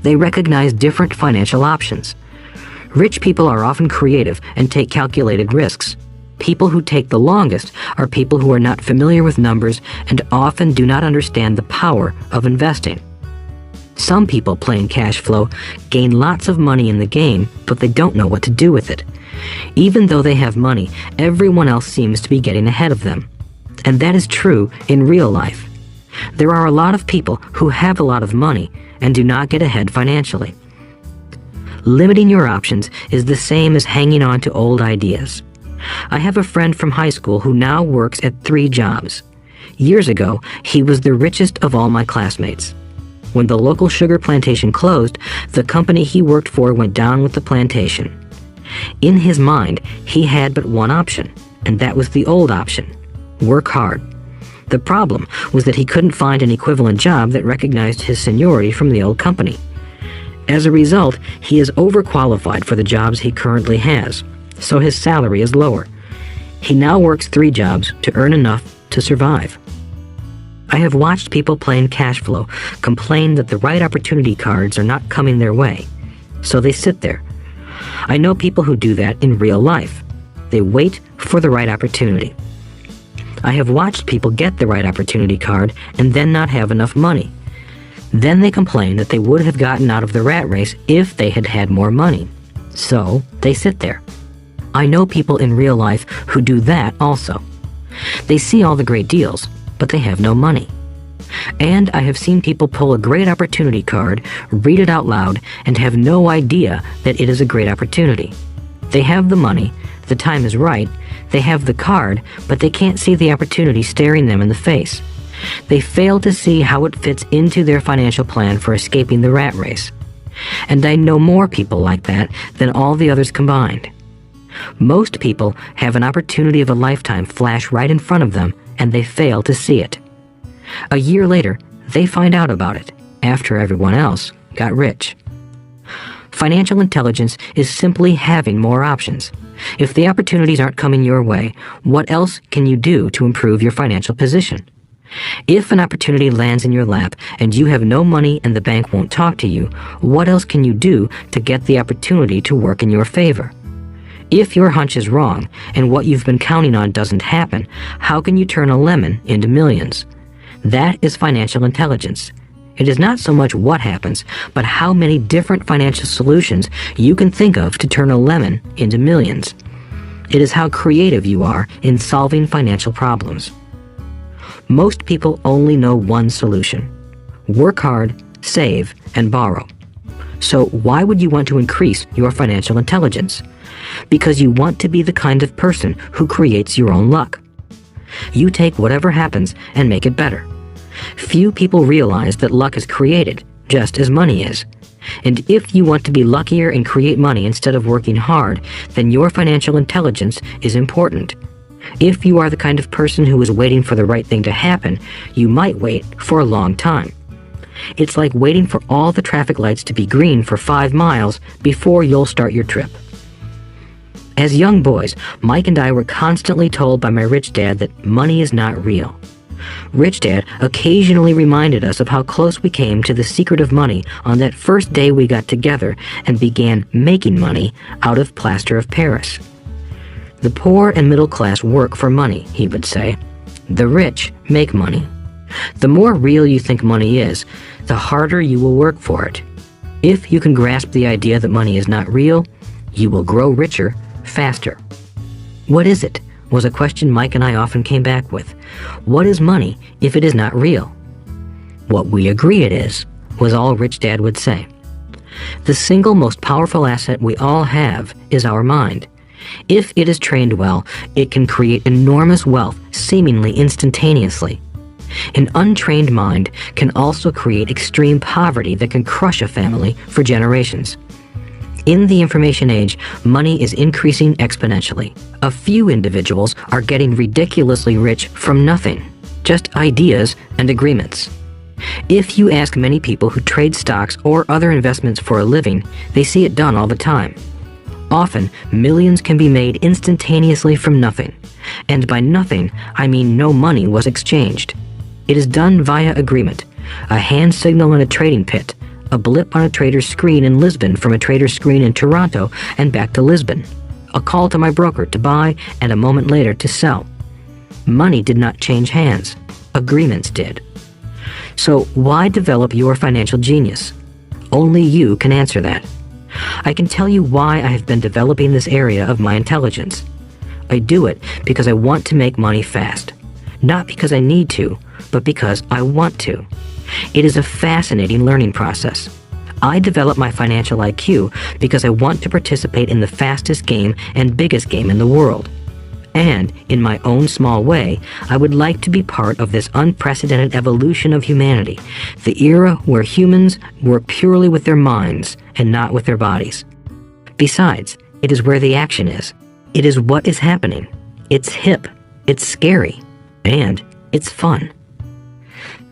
They recognize different financial options. Rich people are often creative and take calculated risks. People who take the longest are people who are not familiar with numbers and often do not understand the power of investing. Some people playing cash flow gain lots of money in the game, but they don't know what to do with it. Even though they have money, everyone else seems to be getting ahead of them. And that is true in real life. There are a lot of people who have a lot of money and do not get ahead financially. Limiting your options is the same as hanging on to old ideas. I have a friend from high school who now works at 3 jobs. Years ago, he was the richest of all my classmates. When the local sugar plantation closed, the company he worked for went down with the plantation. In his mind, he had but one option, and that was the old option: work hard. The problem was that he couldn't find an equivalent job that recognized his seniority from the old company. As a result, he is overqualified for the jobs he currently has, so his salary is lower. He now works 3 jobs to earn enough to survive. I have watched people playing cash flow complain that the right opportunity cards are not coming their way, so they sit there. I know people who do that in real life. They wait for the right opportunity. I have watched people get the right opportunity card and then not have enough money. Then they complain that they would have gotten out of the rat race if they had had more money. So they sit there. I know people in real life who do that also. They see all the great deals, but they have no money. And I have seen people pull a great opportunity card, read it out loud, and have no idea that it is a great opportunity. They have the money, the time is right, they have the card, but they can't see the opportunity staring them in the face. They fail to see how it fits into their financial plan for escaping the rat race. And I know more people like that than all the others combined. Most people have an opportunity of a lifetime flash right in front of them, and they fail to see it. A year later, they find out about it, after everyone else got rich. Financial intelligence is simply having more options. If the opportunities aren't coming your way, what else can you do to improve your financial position? If an opportunity lands in your lap and you have no money and the bank won't talk to you, what else can you do to get the opportunity to work in your favor? If your hunch is wrong and what you've been counting on doesn't happen, how can you turn a lemon into millions? That is financial intelligence. It is not so much what happens, but how many different financial solutions you can think of to turn a lemon into millions. It is how creative you are in solving financial problems. Most people only know one solution: work hard, save, and borrow. So why would you want to increase your financial intelligence? Because you want to be the kind of person who creates your own luck. You take whatever happens and make it better. Few people realize that luck is created, just as money is. And if you want to be luckier and create money instead of working hard, then your financial intelligence is important. If you are the kind of person who is waiting for the right thing to happen, you might wait for a long time. It's like waiting for all the traffic lights to be green for 5 miles before you'll start your trip. As young boys, Mike and I were constantly told by my rich dad that money is not real. Rich Dad occasionally reminded us of how close we came to the secret of money on that first day we got together and began making money out of plaster of Paris. The poor and middle class work for money, he would say. The rich make money. The more real you think money is, the harder you will work for it. If you can grasp the idea that money is not real, you will grow richer faster. What is it? Was a question Mike and I often came back with. What is money if it is not real? What we agree it is, was all Rich Dad would say. The single most powerful asset we all have is our mind. If it is trained well, it can create enormous wealth seemingly instantaneously. An untrained mind can also create extreme poverty that can crush a family for generations. In the information age, money is increasing exponentially. A few individuals are getting ridiculously rich from nothing, just ideas and agreements. If you ask many people who trade stocks or other investments for a living, they see it done all the time. Often, millions can be made instantaneously from nothing. And by nothing, I mean no money was exchanged. It is done via agreement, a hand signal in a trading pit, a blip on a trader's screen in Lisbon from a trader's screen in Toronto and back to Lisbon, a call to my broker to buy and a moment later to sell. Money did not change hands. Agreements did. So why develop your financial genius? Only you can answer that. I can tell you why I have been developing this area of my intelligence. I do it because I want to make money fast. Not because I need to, but because I want to. It is a fascinating learning process. I develop my financial IQ because I want to participate in the fastest game and biggest game in the world. And, in my own small way, I would like to be part of this unprecedented evolution of humanity, the era where humans work purely with their minds and not with their bodies. Besides, it is where the action is. It is what is happening. It's hip, it's scary, and it's fun.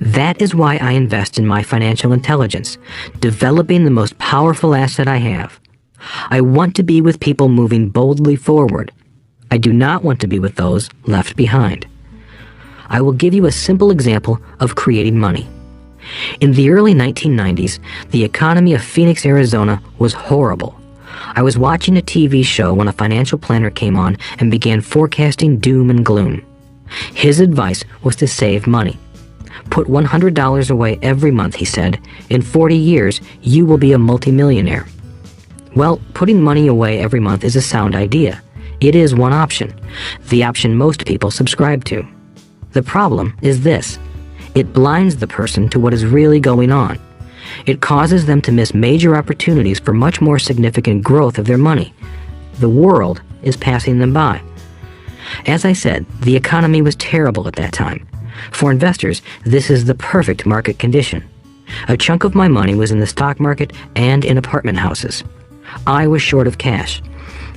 That is why I invest in my financial intelligence, developing the most powerful asset I have. I want to be with people moving boldly forward. I do not want to be with those left behind. I will give you a simple example of creating money. In the early 1990s, the economy of Phoenix, Arizona was horrible. I was watching a TV show when a financial planner came on and began forecasting doom and gloom. His advice was to save money. Put $100 away every month, he said. In 40 years, you will be a multimillionaire. Well, putting money away every month is a sound idea. It is one option, the option most people subscribe to. The problem is this: it blinds the person to what is really going on. It causes them to miss major opportunities for much more significant growth of their money. The world is passing them by. As I said, the economy was terrible at that time. For investors, this is the perfect market condition. A chunk of my money was in the stock market and in apartment houses. I was short of cash.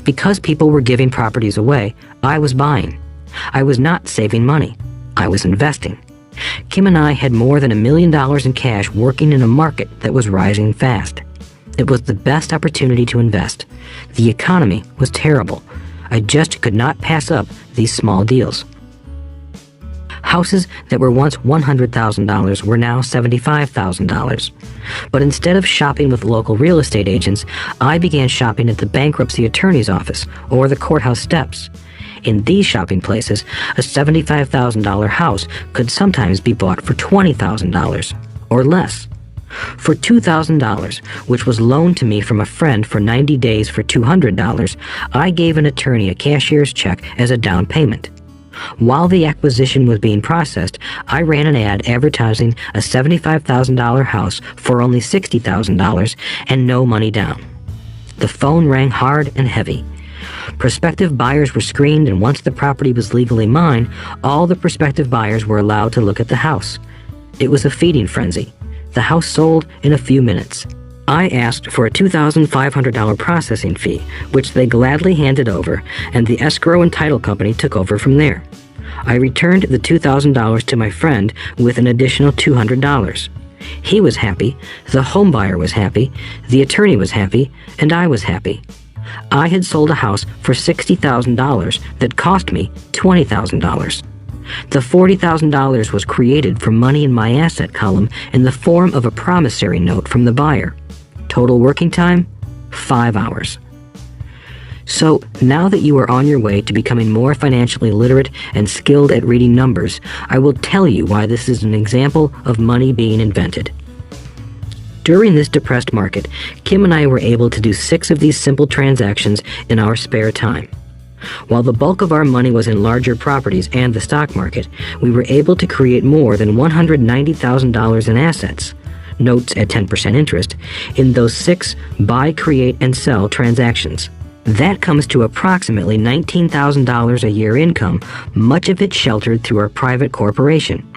Because people were giving properties away, I was buying. I was not saving money. I was investing. Kim and I had more than $1 million in cash working in a market that was rising fast. It was the best opportunity to invest. The economy was terrible. I just could not pass up these small deals. Houses that were once $100,000 were now $75,000. But instead of shopping with local real estate agents, I began shopping at the bankruptcy attorney's office or the courthouse steps. In these shopping places, a $75,000 house could sometimes be bought for $20,000 or less. For $2,000, which was loaned to me from a friend for 90 days for $200, I gave an attorney a cashier's check as a down payment. While the acquisition was being processed, I ran an ad advertising a $75,000 house for only $60,000 and no money down. The phone rang hard and heavy. Prospective buyers were screened, and once the property was legally mine, all the prospective buyers were allowed to look at the house. It was a feeding frenzy. The house sold in a few minutes. I asked for a $2,500 processing fee, which they gladly handed over, and the escrow and title company took over from there. I returned the $2,000 to my friend with an additional $200. He was happy, the home buyer was happy, the attorney was happy, and I was happy. I had sold a house for $60,000 that cost me $20,000. The $40,000 was created from money in my asset column in the form of a promissory note from the buyer. Total working time, 5 hours. So, now that you are on your way to becoming more financially literate and skilled at reading numbers, I will tell you why this is an example of money being invented. During this depressed market, Kim and I were able to do 6 of these simple transactions in our spare time. While the bulk of our money was in larger properties and the stock market, we were able to create more than $190,000 in assets, notes at 10% interest, in those 6 buy, create, and sell transactions. That comes to approximately $19,000 a year income, much of it sheltered through our private corporation.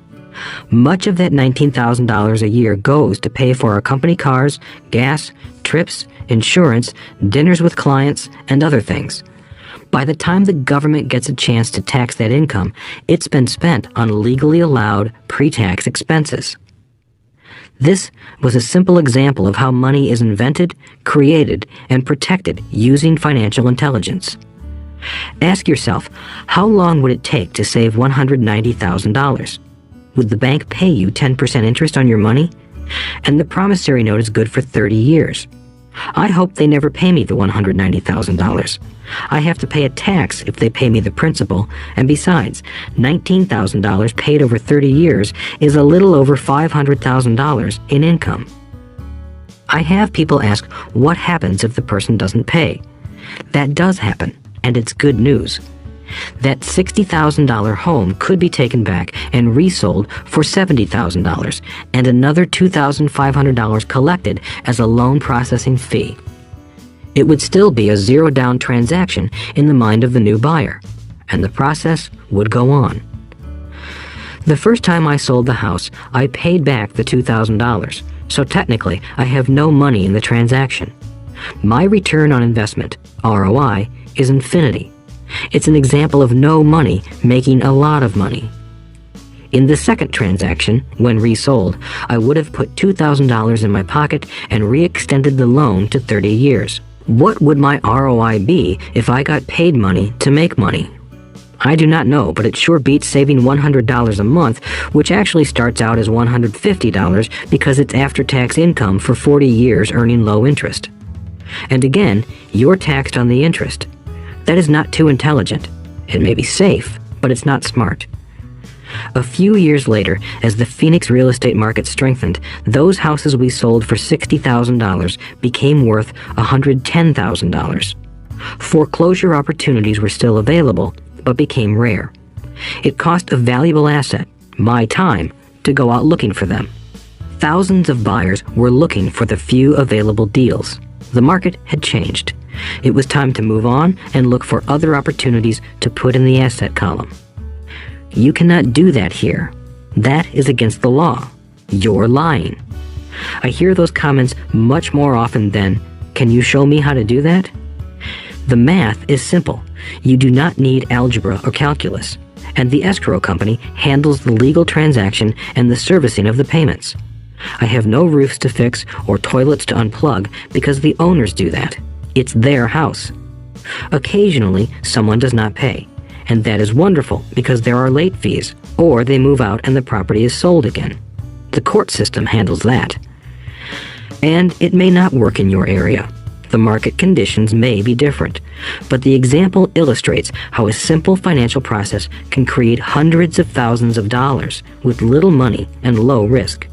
Much of that $19,000 a year goes to pay for our company cars, gas, trips, insurance, dinners with clients, and other things. By the time the government gets a chance to tax that income, it's been spent on legally allowed pre-tax expenses. This was a simple example of how money is invented, created, and protected using financial intelligence. Ask yourself, how long would it take to save $190,000? Would the bank pay you 10% interest on your money? And the promissory note is good for 30 years. I hope they never pay me the $190,000. I have to pay a tax if they pay me the principal, and besides, $19,000 paid over 30 years is a little over $500,000 in income. I have people ask, what happens if the person doesn't pay? That does happen, and it's good news. That $60,000 home could be taken back and resold for $70,000, and another $2,500 collected as a loan processing fee. It would still be a zero-down transaction in the mind of the new buyer, and the process would go on. The first time I sold the house, I paid back the $2,000, so technically I have no money in the transaction. My return on investment, ROI, is infinity. It's an example of no money making a lot of money. In the second transaction, when resold, I would have put $2,000 in my pocket and re-extended the loan to 30 years. What would my ROI be if I got paid money to make money? I do not know, but it sure beats saving $100 a month, which actually starts out as $150 because it's after-tax income for 40 years earning low interest. And again, you're taxed on the interest. That is not too intelligent. It may be safe, but it's not smart. A few years later, as the Phoenix real estate market strengthened, those houses we sold for $60,000 became worth $110,000. Foreclosure opportunities were still available, but became rare. It cost a valuable asset, my time, to go out looking for them. Thousands of buyers were looking for the few available deals. The market had changed. It was time to move on and look for other opportunities to put in the asset column. You cannot do that here. That is against the law. You're lying. I hear those comments much more often than, "Can you show me how to do that?" The math is simple. You do not need algebra or calculus, and the escrow company handles the legal transaction and the servicing of the payments. I have no roofs to fix or toilets to unplug because the owners do that. It's their house. Occasionally, someone does not pay, and that is wonderful because there are late fees, or they move out and the property is sold again. The court system handles that. And it may not work in your area. The market conditions may be different, but the example illustrates how a simple financial process can create hundreds of thousands of dollars with little money and low risk.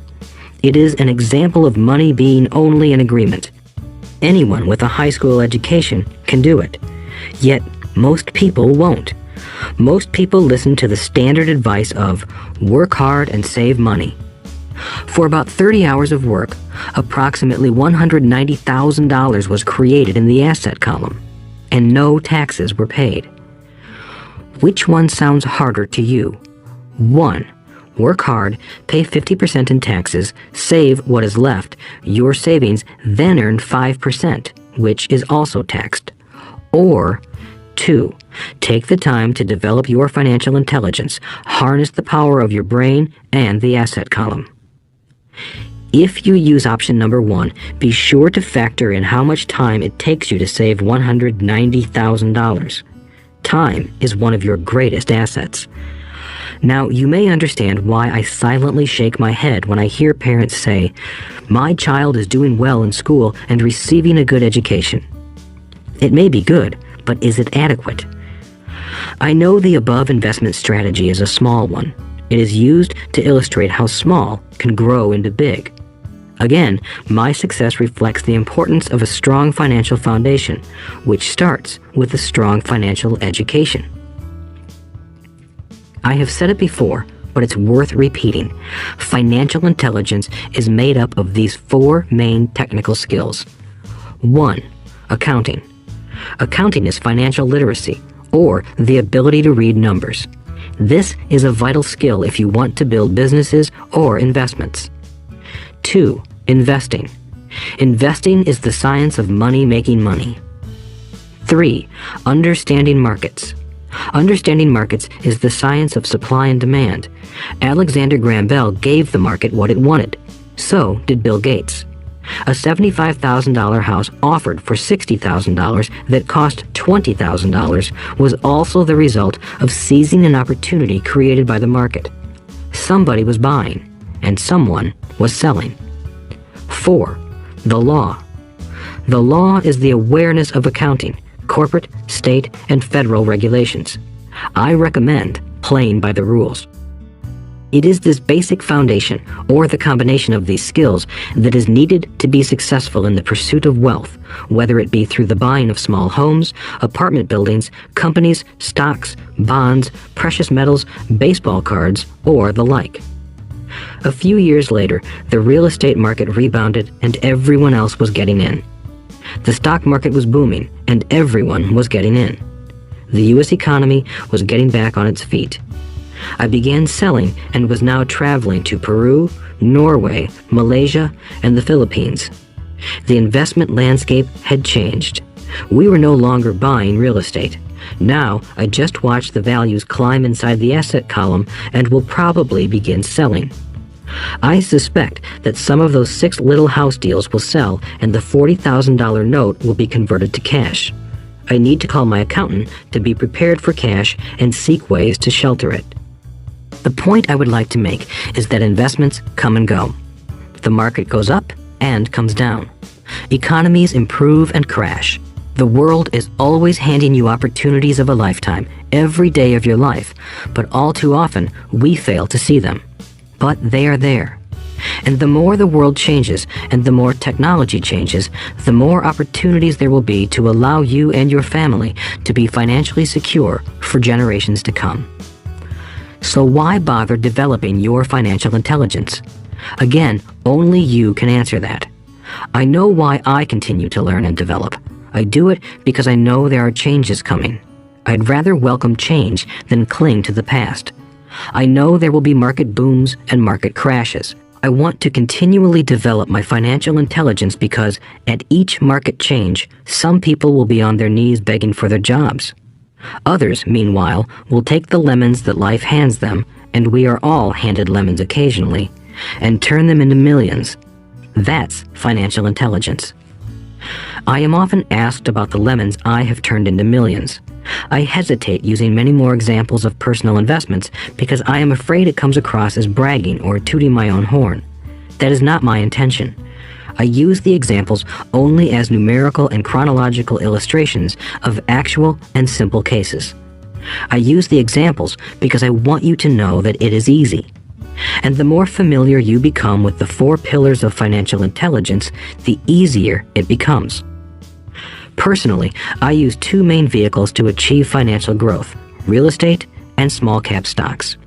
It is an example of money being only an agreement. Anyone with a high school education can do it. Yet, most people won't. Most people listen to the standard advice of work hard and save money. For about 30 hours of work, approximately $190,000 was created in the asset column, and no taxes were paid. Which one sounds harder to you? 1. Work hard, pay 50% in taxes, save what is left, your savings, then earn 5%, which is also taxed. Or 2. Take the time to develop your financial intelligence, harness the power of your brain and the asset column. If you use option number 1, be sure to factor in how much time it takes you to save $190,000. Time is one of your greatest assets. Now, you may understand why I silently shake my head when I hear parents say, "My child is doing well in school and receiving a good education." It may be good, but is it adequate? I know the above investment strategy is a small one. It is used to illustrate how small can grow into big. Again, my success reflects the importance of a strong financial foundation, which starts with a strong financial education. I have said it before, but it's worth repeating. Financial intelligence is made up of these 4 main technical skills. 1. Accounting. Accounting is financial literacy, or the ability to read numbers. This is a vital skill if you want to build businesses or investments. 2. Investing. Investing is the science of money making money. 3. Understanding markets. Understanding markets is the science of supply and demand. Alexander Graham Bell gave the market what it wanted. So did Bill Gates. A $75,000 house offered for $60,000 that cost $20,000 was also the result of seizing an opportunity created by the market. Somebody was buying, and someone was selling. 4. The law. The law is the awareness of accounting, corporate, state, and federal regulations. I recommend playing by the rules. It is this basic foundation, or the combination of these skills, that is needed to be successful in the pursuit of wealth, whether it be through the buying of small homes, apartment buildings, companies, stocks, bonds, precious metals, baseball cards, or the like. A few years later, the real estate market rebounded and everyone else was getting in. The stock market was booming and everyone was getting in. The U.S. economy was getting back on its feet. I began selling and was now traveling to Peru, Norway, Malaysia, and the Philippines. The investment landscape had changed. We were no longer buying real estate. Now, I just watched the values climb inside the asset column and will probably begin selling. I suspect that some of those 6 little house deals will sell and the $40,000 note will be converted to cash. I need to call my accountant to be prepared for cash and seek ways to shelter it. The point I would like to make is that investments come and go. The market goes up and comes down. Economies improve and crash. The world is always handing you opportunities of a lifetime, every day of your life, but all too often we fail to see them. But they are there. And the more the world changes and the more technology changes, the more opportunities there will be to allow you and your family to be financially secure for generations to come. So why bother developing your financial intelligence? Again, only you can answer that. I know why I continue to learn and develop. I do it because I know there are changes coming. I'd rather welcome change than cling to the past. I know there will be market booms and market crashes. I want to continually develop my financial intelligence because at each market change, some people will be on their knees begging for their jobs. Others, meanwhile, will take the lemons that life hands them, and we are all handed lemons occasionally, and turn them into millions. That's financial intelligence. I am often asked about the lemons I have turned into millions. I hesitate using many more examples of personal investments because I am afraid it comes across as bragging or tooting my own horn. That is not my intention. I use the examples only as numerical and chronological illustrations of actual and simple cases. I use the examples because I want you to know that it is easy. And the more familiar you become with the 4 pillars of financial intelligence, the easier it becomes. Personally, I use 2 main vehicles to achieve financial growth: real estate and small cap stocks.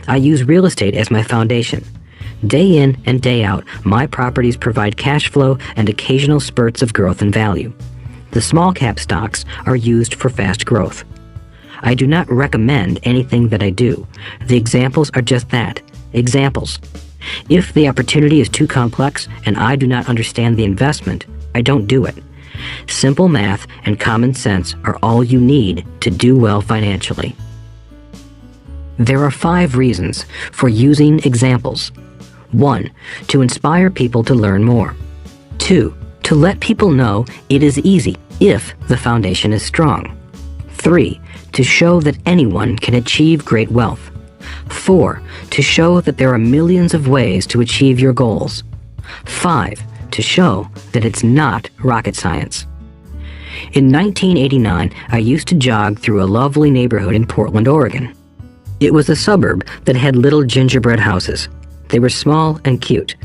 I use real estate as my foundation. Day in and day out, my properties provide cash flow and occasional spurts of growth and value. The small cap stocks are used for fast growth. I do not recommend anything that I do. The examples are just that, examples. If the opportunity is too complex and I do not understand the investment, I don't do it. Simple math and common sense are all you need to do well financially. There are 5 reasons for using examples. 1. To inspire people to learn more. 2. To let people know it is easy if the foundation is strong. 3. To show that anyone can achieve great wealth. 4. To show that there are millions of ways to achieve your goals. 5. To show that it's not rocket science. In 1989, I used to jog through a lovely neighborhood in Portland, Oregon. It was a suburb that had little gingerbread houses. They were small and cute.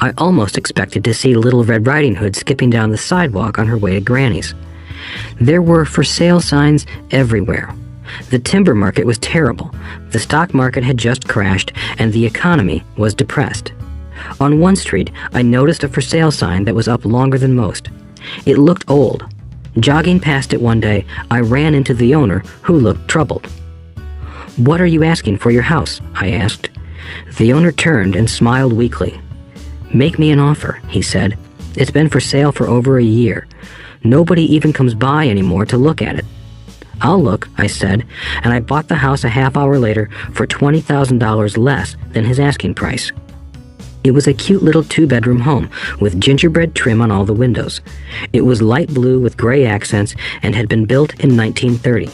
I almost expected to see Little Red Riding Hood skipping down the sidewalk on her way to Granny's. There were for sale signs everywhere. The timber market was terrible. The stock market had just crashed, and the economy was depressed. On one street, I noticed a for sale sign that was up longer than most. It looked old. Jogging past it one day, I ran into the owner, who looked troubled. "What are you asking for your house?" I asked. The owner turned and smiled weakly. "Make me an offer," he said. "It's been for sale for over a year. Nobody even comes by anymore to look at it." "I'll look," I said, and I bought the house a half hour later for $20,000 less than his asking price. It was a cute little 2-bedroom home with gingerbread trim on all the windows. It was light blue with gray accents and had been built in 1930.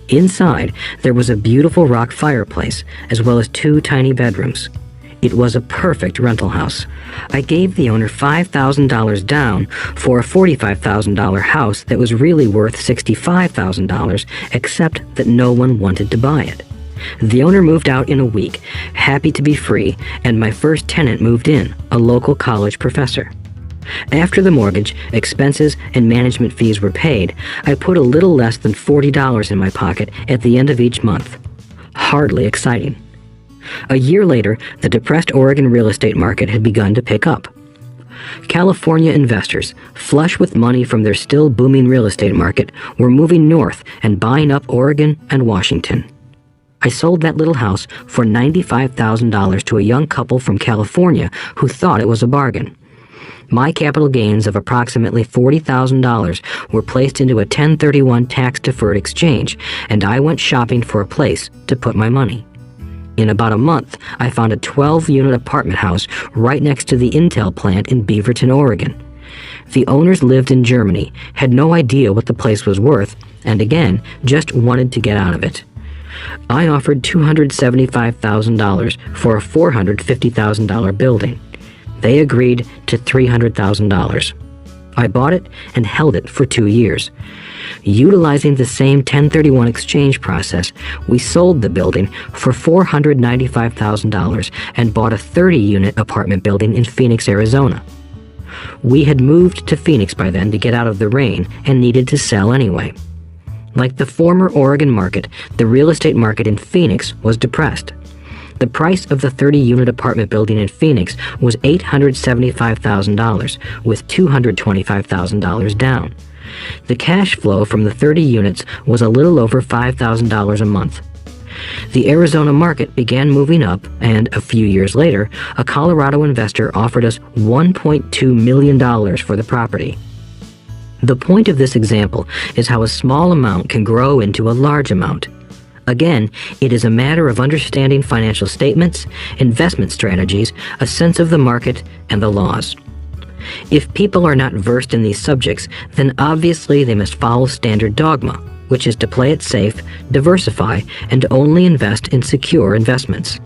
Inside, there was a beautiful rock fireplace, as well as 2 tiny bedrooms. It was a perfect rental house. I gave the owner $5,000 down for a $45,000 house that was really worth $65,000, except that no one wanted to buy it. The owner moved out in a week, happy to be free, and my first tenant moved in, a local college professor. After the mortgage, expenses, and management fees were paid, I put a little less than $40 in my pocket at the end of each month. Hardly exciting. A year later, the depressed Oregon real estate market had begun to pick up. California investors, flush with money from their still booming real estate market, were moving north and buying up Oregon and Washington. I sold that little house for $95,000 to a young couple from California who thought it was a bargain. My capital gains of approximately $40,000 were placed into a 1031 tax-deferred exchange, and I went shopping for a place to put my money. In about a month, I found a 12-unit apartment house right next to the Intel plant in Beaverton, Oregon. The owners lived in Germany, had no idea what the place was worth, and again, just wanted to get out of it. I offered $275,000 for a $450,000 building. They agreed to $300,000. I bought it and held it for 2 years. Utilizing the same 1031 exchange process, we sold the building for $495,000 and bought a 30-unit apartment building in Phoenix, Arizona. We had moved to Phoenix by then to get out of the rain and needed to sell anyway. Like the former Oregon market, the real estate market in Phoenix was depressed. The price of the 30-unit apartment building in Phoenix was $875,000, with $225,000 down. The cash flow from the 30 units was a little over $5,000 a month. The Arizona market began moving up, and a few years later, a Colorado investor offered us $1.2 million for the property. The point of this example is how a small amount can grow into a large amount. Again, it is a matter of understanding financial statements, investment strategies, a sense of the market, and the laws. If people are not versed in these subjects, then obviously they must follow standard dogma, which is to play it safe, diversify, and only invest in secure investments.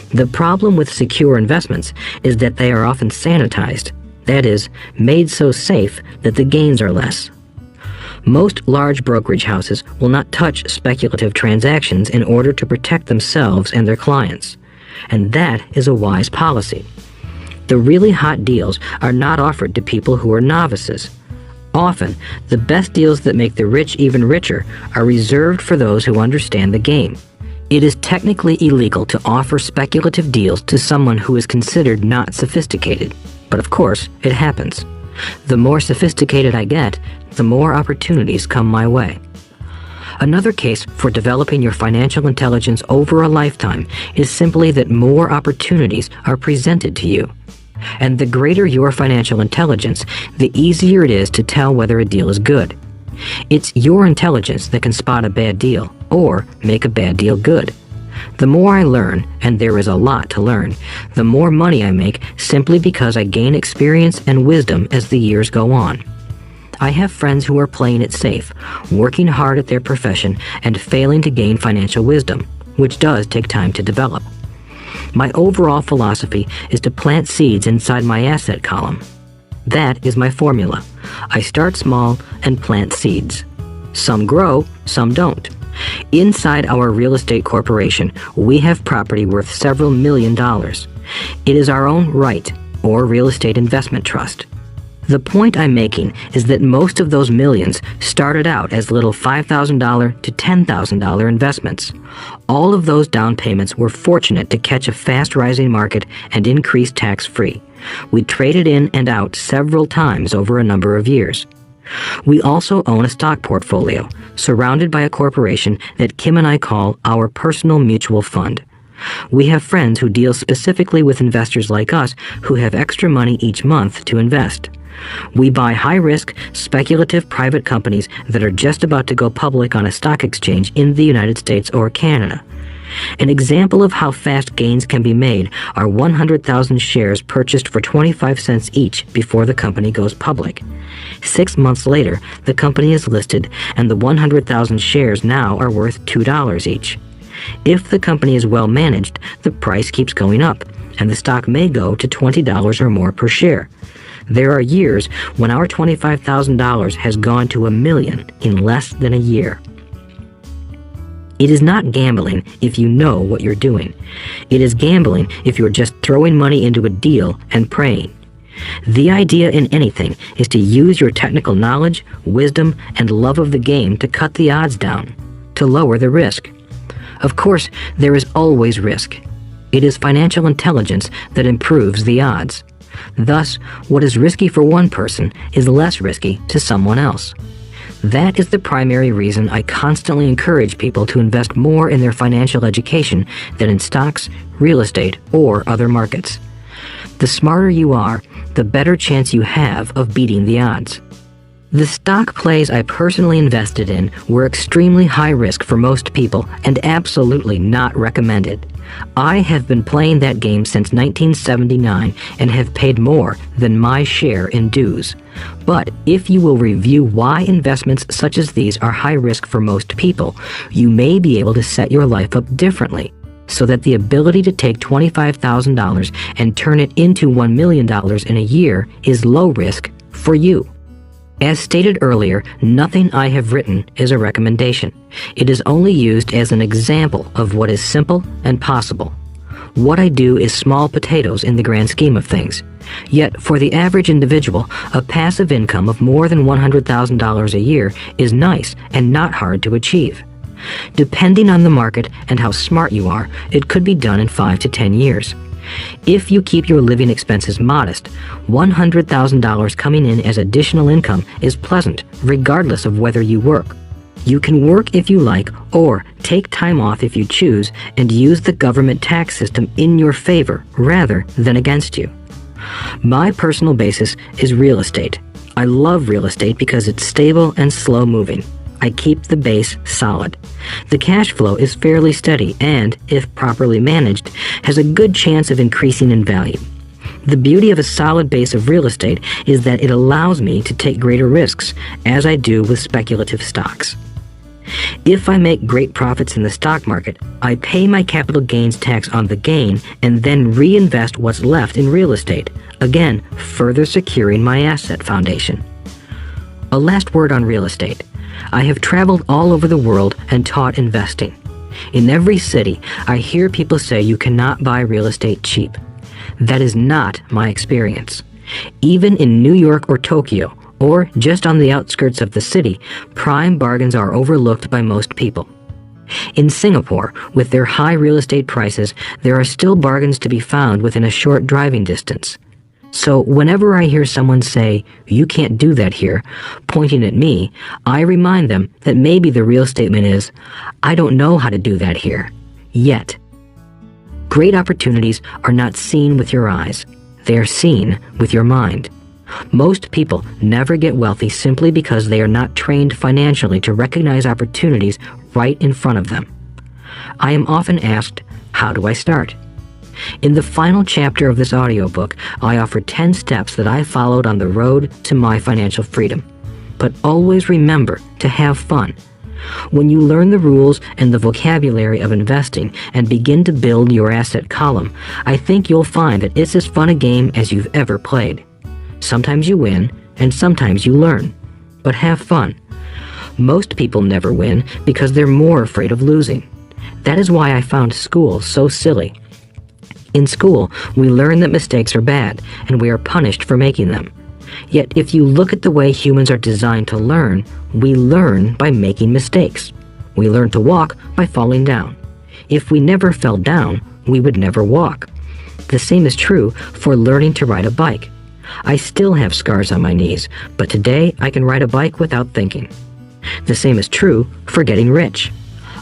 The problem with secure investments is that they are often sanitized, that is, made so safe that the gains are less. Most large brokerage houses will not touch speculative transactions in order to protect themselves and their clients. and that is a wise policy. The really hot deals are not offered to people who are novices. Often, the best deals that make the rich even richer are reserved for those who understand the game. It is technically illegal to offer speculative deals to someone who is considered not sophisticated, but of course, it happens. The more sophisticated I get, the more opportunities come my way. Another case for developing your financial intelligence over a lifetime is simply that more opportunities are presented to you. And the greater your financial intelligence, the easier it is to tell whether a deal is good. It's your intelligence that can spot a bad deal or make a bad deal good. The more I learn, and there is a lot to learn, the more money I make simply because I gain experience and wisdom as the years go on. I have friends who are playing it safe, working hard at their profession and failing to gain financial wisdom, which does take time to develop. My overall philosophy is to plant seeds inside my asset column. That is my formula. I start small and plant seeds. Some grow, some don't. Inside our real estate corporation, we have property worth several $1 million. It is our own right, or real estate investment trust. The point I'm making is that most of those millions started out as little $5,000 to $10,000 investments. All of those down payments were fortunate to catch a fast-rising market and increase tax-free. We traded in and out several times over a number of years. We also own a stock portfolio, surrounded by a corporation that Kim and I call our personal mutual fund. We have friends who deal specifically with investors like us who have extra money each month to invest. We buy high-risk, speculative private companies that are just about to go public on a stock exchange in the United States or Canada. An example of how fast gains can be made are 100,000 shares purchased for 25 cents each before the company goes public. 6 months later, the company is listed, and the 100,000 shares now are worth $2 each. If the company is well managed, the price keeps going up, and the stock may go to $20 or more per share. There are years when our $25,000 has gone to $1 million in less than a year. It is not gambling if you know what you're doing. It is gambling if you're just throwing money into a deal and praying. The idea in anything is to use your technical knowledge, wisdom, and love of the game to cut the odds down, to lower the risk. Of course, there is always risk. It is financial intelligence that improves the odds. Thus, what is risky for one person is less risky to someone else. That is the primary reason I constantly encourage people to invest more in their financial education than in stocks, real estate, or other markets. The smarter you are, the better chance you have of beating the odds. The stock plays I personally invested in were extremely high risk for most people and absolutely not recommended. I have been playing that game since 1979 and have paid more than my share in dues. But if you will review why investments such as these are high risk for most people, you may be able to set your life up differently, so that the ability to take $25,000 and turn it into $1 million in a year is low risk for you. As stated earlier, nothing I have written is a recommendation. It is only used as an example of what is simple and possible. What I do is small potatoes in the grand scheme of things. Yet, for the average individual, a passive income of more than $100,000 a year is nice and not hard to achieve. Depending on the market and how smart you are, it could be done in 5 to 10 years. If you keep your living expenses modest, $100,000 coming in as additional income is pleasant, regardless of whether you work. You can work if you like, or take time off if you choose, and use the government tax system in your favor rather than against you. My personal basis is real estate. I love real estate because it's stable and slow-moving. I keep the base solid. The cash flow is fairly steady and, if properly managed, has a good chance of increasing in value. The beauty of a solid base of real estate is that it allows me to take greater risks, as I do with speculative stocks. If I make great profits in the stock market, I pay my capital gains tax on the gain and then reinvest what's left in real estate, again, further securing my asset foundation. A last word on real estate. I have traveled all over the world and taught investing. In every city, I hear people say you cannot buy real estate cheap. That is not my experience. Even in New York or Tokyo, or just on the outskirts of the city, prime bargains are overlooked by most people. In Singapore, with their high real estate prices, there are still bargains to be found within a short driving distance. So whenever I hear someone say, "You can't do that here," pointing at me, I remind them that maybe the real statement is, "I don't know how to do that here. Yet." Great opportunities are not seen with your eyes. They are seen with your mind. Most people never get wealthy simply because they are not trained financially to recognize opportunities right in front of them. I am often asked, how do I start? In the final chapter of this audiobook, I offer 10 steps that I followed on the road to my financial freedom. But always remember to have fun. When you learn the rules and the vocabulary of investing and begin to build your asset column, I think you'll find that it's as fun a game as you've ever played. Sometimes you win, and sometimes you learn. But have fun. Most people never win because they're more afraid of losing. That is why I found school so silly. In school, we learn that mistakes are bad, and we are punished for making them. Yet if you look at the way humans are designed to learn, we learn by making mistakes. We learn to walk by falling down. If we never fell down, we would never walk. The same is true for learning to ride a bike. I still have scars on my knees, but today I can ride a bike without thinking. The same is true for getting rich.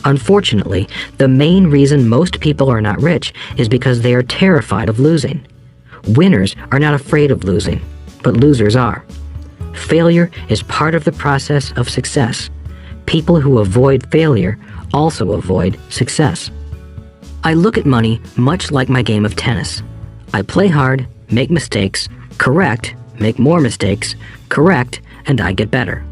Unfortunately, the main reason most people are not rich is because they are terrified of losing. Winners are not afraid of losing, but losers are. Failure is part of the process of success. People who avoid failure also avoid success. I look at money much like my game of tennis. I play hard, make mistakes, correct, make more mistakes, correct, and I get better.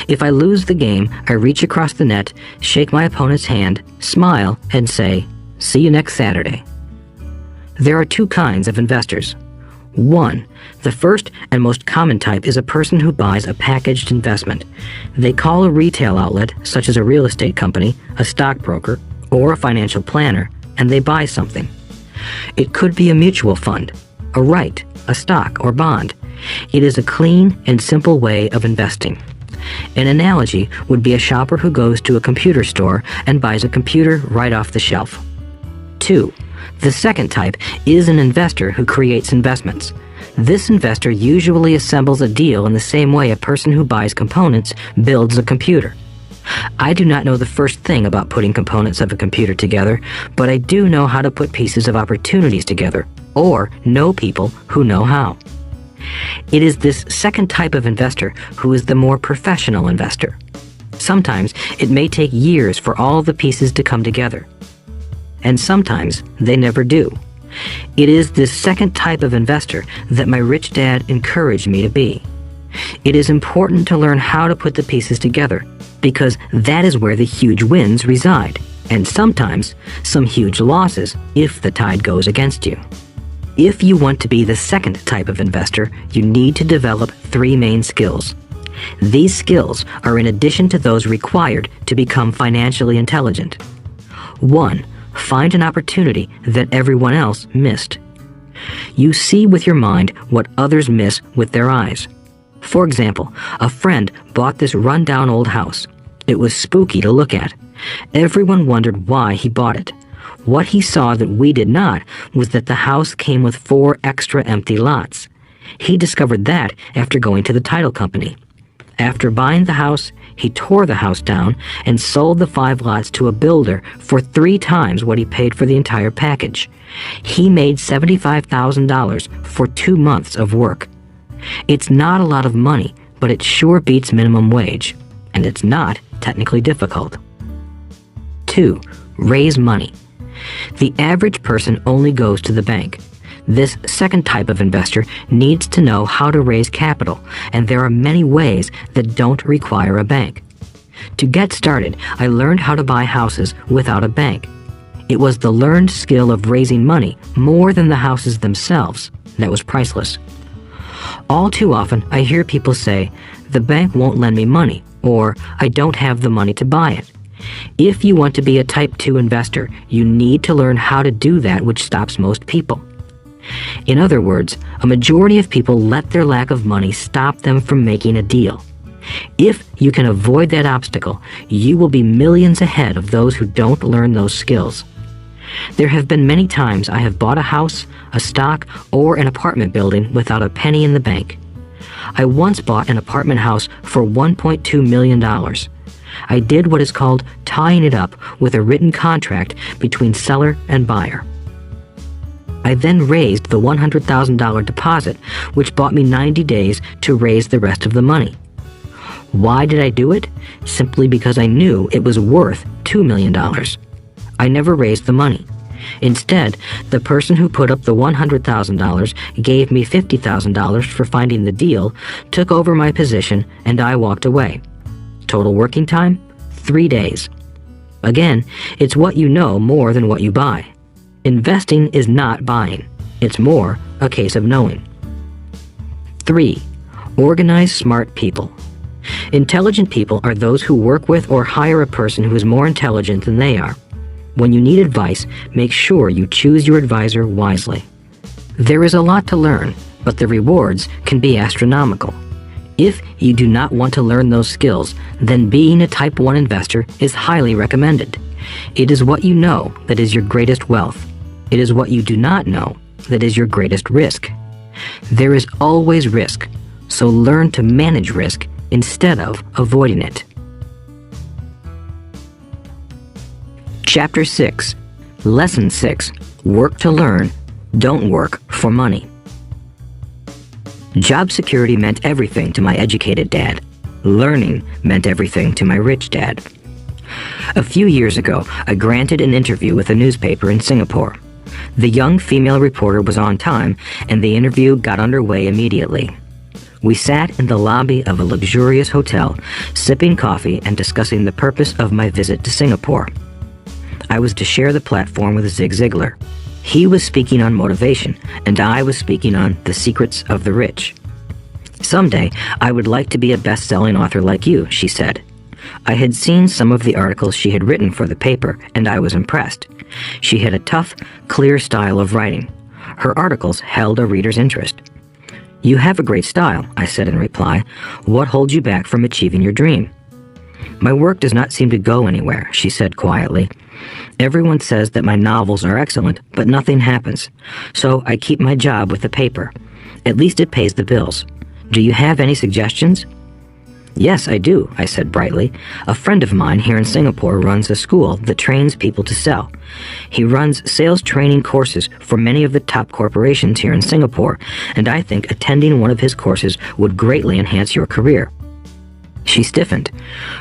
If I lose the game, I reach across the net, shake my opponent's hand, smile, and say, "See you next Saturday." There are two kinds of investors. One, the first and most common type is a person who buys a packaged investment. They call a retail outlet, such as a real estate company, a stockbroker, or a financial planner, and they buy something. It could be a mutual fund, a right, a stock, or bond. It is a clean and simple way of investing. An analogy would be a shopper who goes to a computer store and buys a computer right off the shelf. 2. The second type is an investor who creates investments. This investor usually assembles a deal in the same way a person who buys components builds a computer. I do not know the first thing about putting components of a computer together, but I do know how to put pieces of opportunities together, or know people who know how. It is this second type of investor who is the more professional investor. Sometimes it may take years for all the pieces to come together. And sometimes they never do. It is this second type of investor that my rich dad encouraged me to be. It is important to learn how to put the pieces together, because that is where the huge wins reside, and sometimes some huge losses if the tide goes against you. If you want to be the second type of investor, you need to develop 3 main skills. These skills are in addition to those required to become financially intelligent. 1. Find an opportunity that everyone else missed. You see with your mind what others miss with their eyes. For example, a friend bought this run-down old house. It was spooky to look at. Everyone wondered why he bought it. What he saw that we did not was that the house came with 4 extra empty lots. He discovered that after going to the title company. After buying the house, he tore the house down and sold the 5 lots to a builder for 3 times what he paid for the entire package. He made $75,000 for 2 months of work. It's not a lot of money, but it sure beats minimum wage, and it's not technically difficult. 2. Raise money. The average person only goes to the bank. This second type of investor needs to know how to raise capital, and there are many ways that don't require a bank. To get started, I learned how to buy houses without a bank. It was the learned skill of raising money more than the houses themselves that was priceless. All too often, I hear people say, "The bank won't lend me money," or "I don't have the money to buy it." If you want to be a Type 2 investor, you need to learn how to do that which stops most people. In other words, a majority of people let their lack of money stop them from making a deal. If you can avoid that obstacle, you will be millions ahead of those who don't learn those skills. There have been many times I have bought a house, a stock, or an apartment building without a penny in the bank. I once bought an apartment house for $1.2 million. I did what is called tying it up with a written contract between seller and buyer. I then raised the $100,000 deposit, which bought me 90 days to raise the rest of the money. Why did I do it? Simply because I knew it was worth $2 million. I never raised the money. Instead, the person who put up the $100,000 gave me $50,000 for finding the deal, took over my position, and I walked away. Total working time? 3 days. Again, it's what you know more than what you buy. Investing is not buying. It's more a case of knowing. 3. Organize smart people. Intelligent people are those who work with or hire a person who is more intelligent than they are. When you need advice, make sure you choose your advisor wisely. There is a lot to learn, but the rewards can be astronomical. If you do not want to learn those skills, then being a Type 1 investor is highly recommended. It is what you know that is your greatest wealth. It is what you do not know that is your greatest risk. There is always risk, so learn to manage risk instead of avoiding it. Chapter 6. Lesson 6. Work to learn, don't work for money. Job security meant everything to my educated dad. Learning meant everything to my rich dad. A few years ago, I granted an interview with a newspaper in Singapore. The young female reporter was on time, and the interview got underway immediately. We sat in the lobby of a luxurious hotel, sipping coffee and discussing the purpose of my visit to Singapore. I was to share the platform with Zig Ziglar. He was speaking on motivation, and I was speaking on the secrets of the rich. Someday, I would like to be a best-selling author like you, she said. I had seen some of the articles she had written for the paper, and I was impressed. She had a tough, clear style of writing. Her articles held a reader's interest. You have a great style, I said in reply. What holds you back from achieving your dream? My work does not seem to go anywhere, she said quietly. Everyone says that my novels are excellent, but nothing happens. So I keep my job with the paper. At least it pays the bills. Do you have any suggestions? Yes, I do, I said brightly. A friend of mine here in Singapore runs a school that trains people to sell. He runs sales training courses for many of the top corporations here in Singapore, and I think attending one of his courses would greatly enhance your career. She stiffened.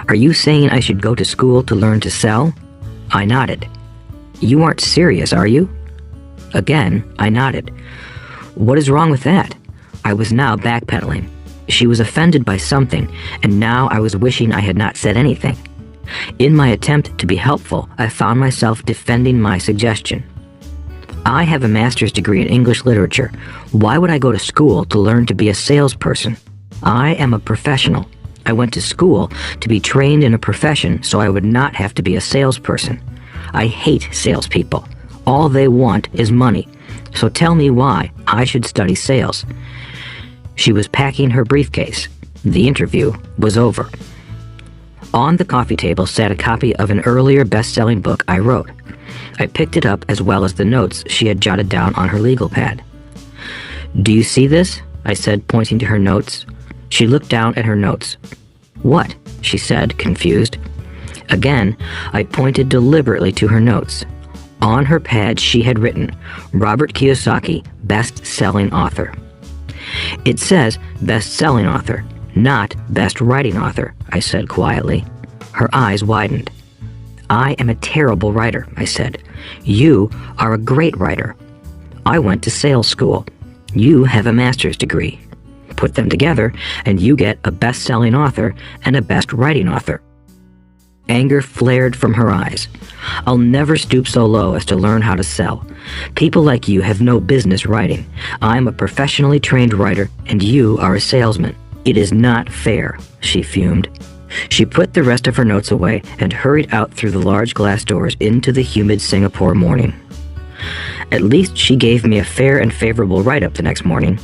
Are you saying I should go to school to learn to sell? I nodded. You aren't serious, are you? Again, I nodded. What is wrong with that? I was now backpedaling. She was offended by something, and now I was wishing I had not said anything. In my attempt to be helpful, I found myself defending my suggestion. I have a master's degree in English literature. Why would I go to school to learn to be a salesperson? I am a professional. I went to school to be trained in a profession so I would not have to be a salesperson. I hate salespeople. All they want is money. So tell me why I should study sales. She was packing her briefcase. The interview was over. On the coffee table sat a copy of an earlier best-selling book I wrote. I picked it up as well as the notes she had jotted down on her legal pad. Do you see this? I said, pointing to her notes. She looked down at her notes. What? She said, confused. Again, I pointed deliberately to her notes. On her pad she had written, Robert Kiyosaki, best-selling author. It says best-selling author, not best writing author, I said quietly. Her eyes widened. I am a terrible writer, I said. You are a great writer. I went to sales school. You have a master's degree. Put them together, and you get a best-selling author and a best writing author. Anger flared from her eyes. I'll never stoop so low as to learn how to sell. People like you have no business writing. I'm a professionally trained writer, and you are a salesman. It is not fair, she fumed. She put the rest of her notes away and hurried out through the large glass doors into the humid Singapore morning. At least she gave me a fair and favorable write-up the next morning.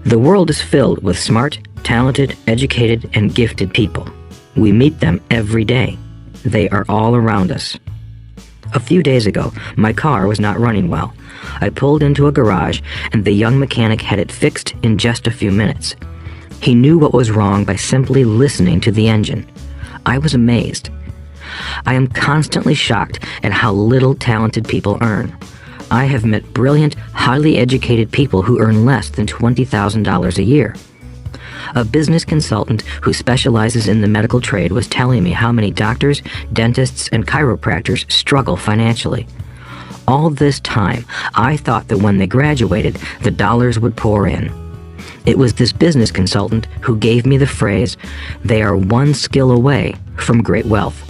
The world is filled with smart, talented, educated, and gifted people. We meet them every day. They are all around us. A few days ago, my car was not running well. I pulled into a garage, and the young mechanic had it fixed in just a few minutes. He knew what was wrong by simply listening to the engine. I was amazed. I am constantly shocked at how little talented people earn. I have met brilliant, highly educated people who earn less than $20,000 a year. A business consultant who specializes in the medical trade was telling me how many doctors, dentists, and chiropractors struggle financially. All this time, I thought that when they graduated, the dollars would pour in. It was this business consultant who gave me the phrase, "They are one skill away from great wealth."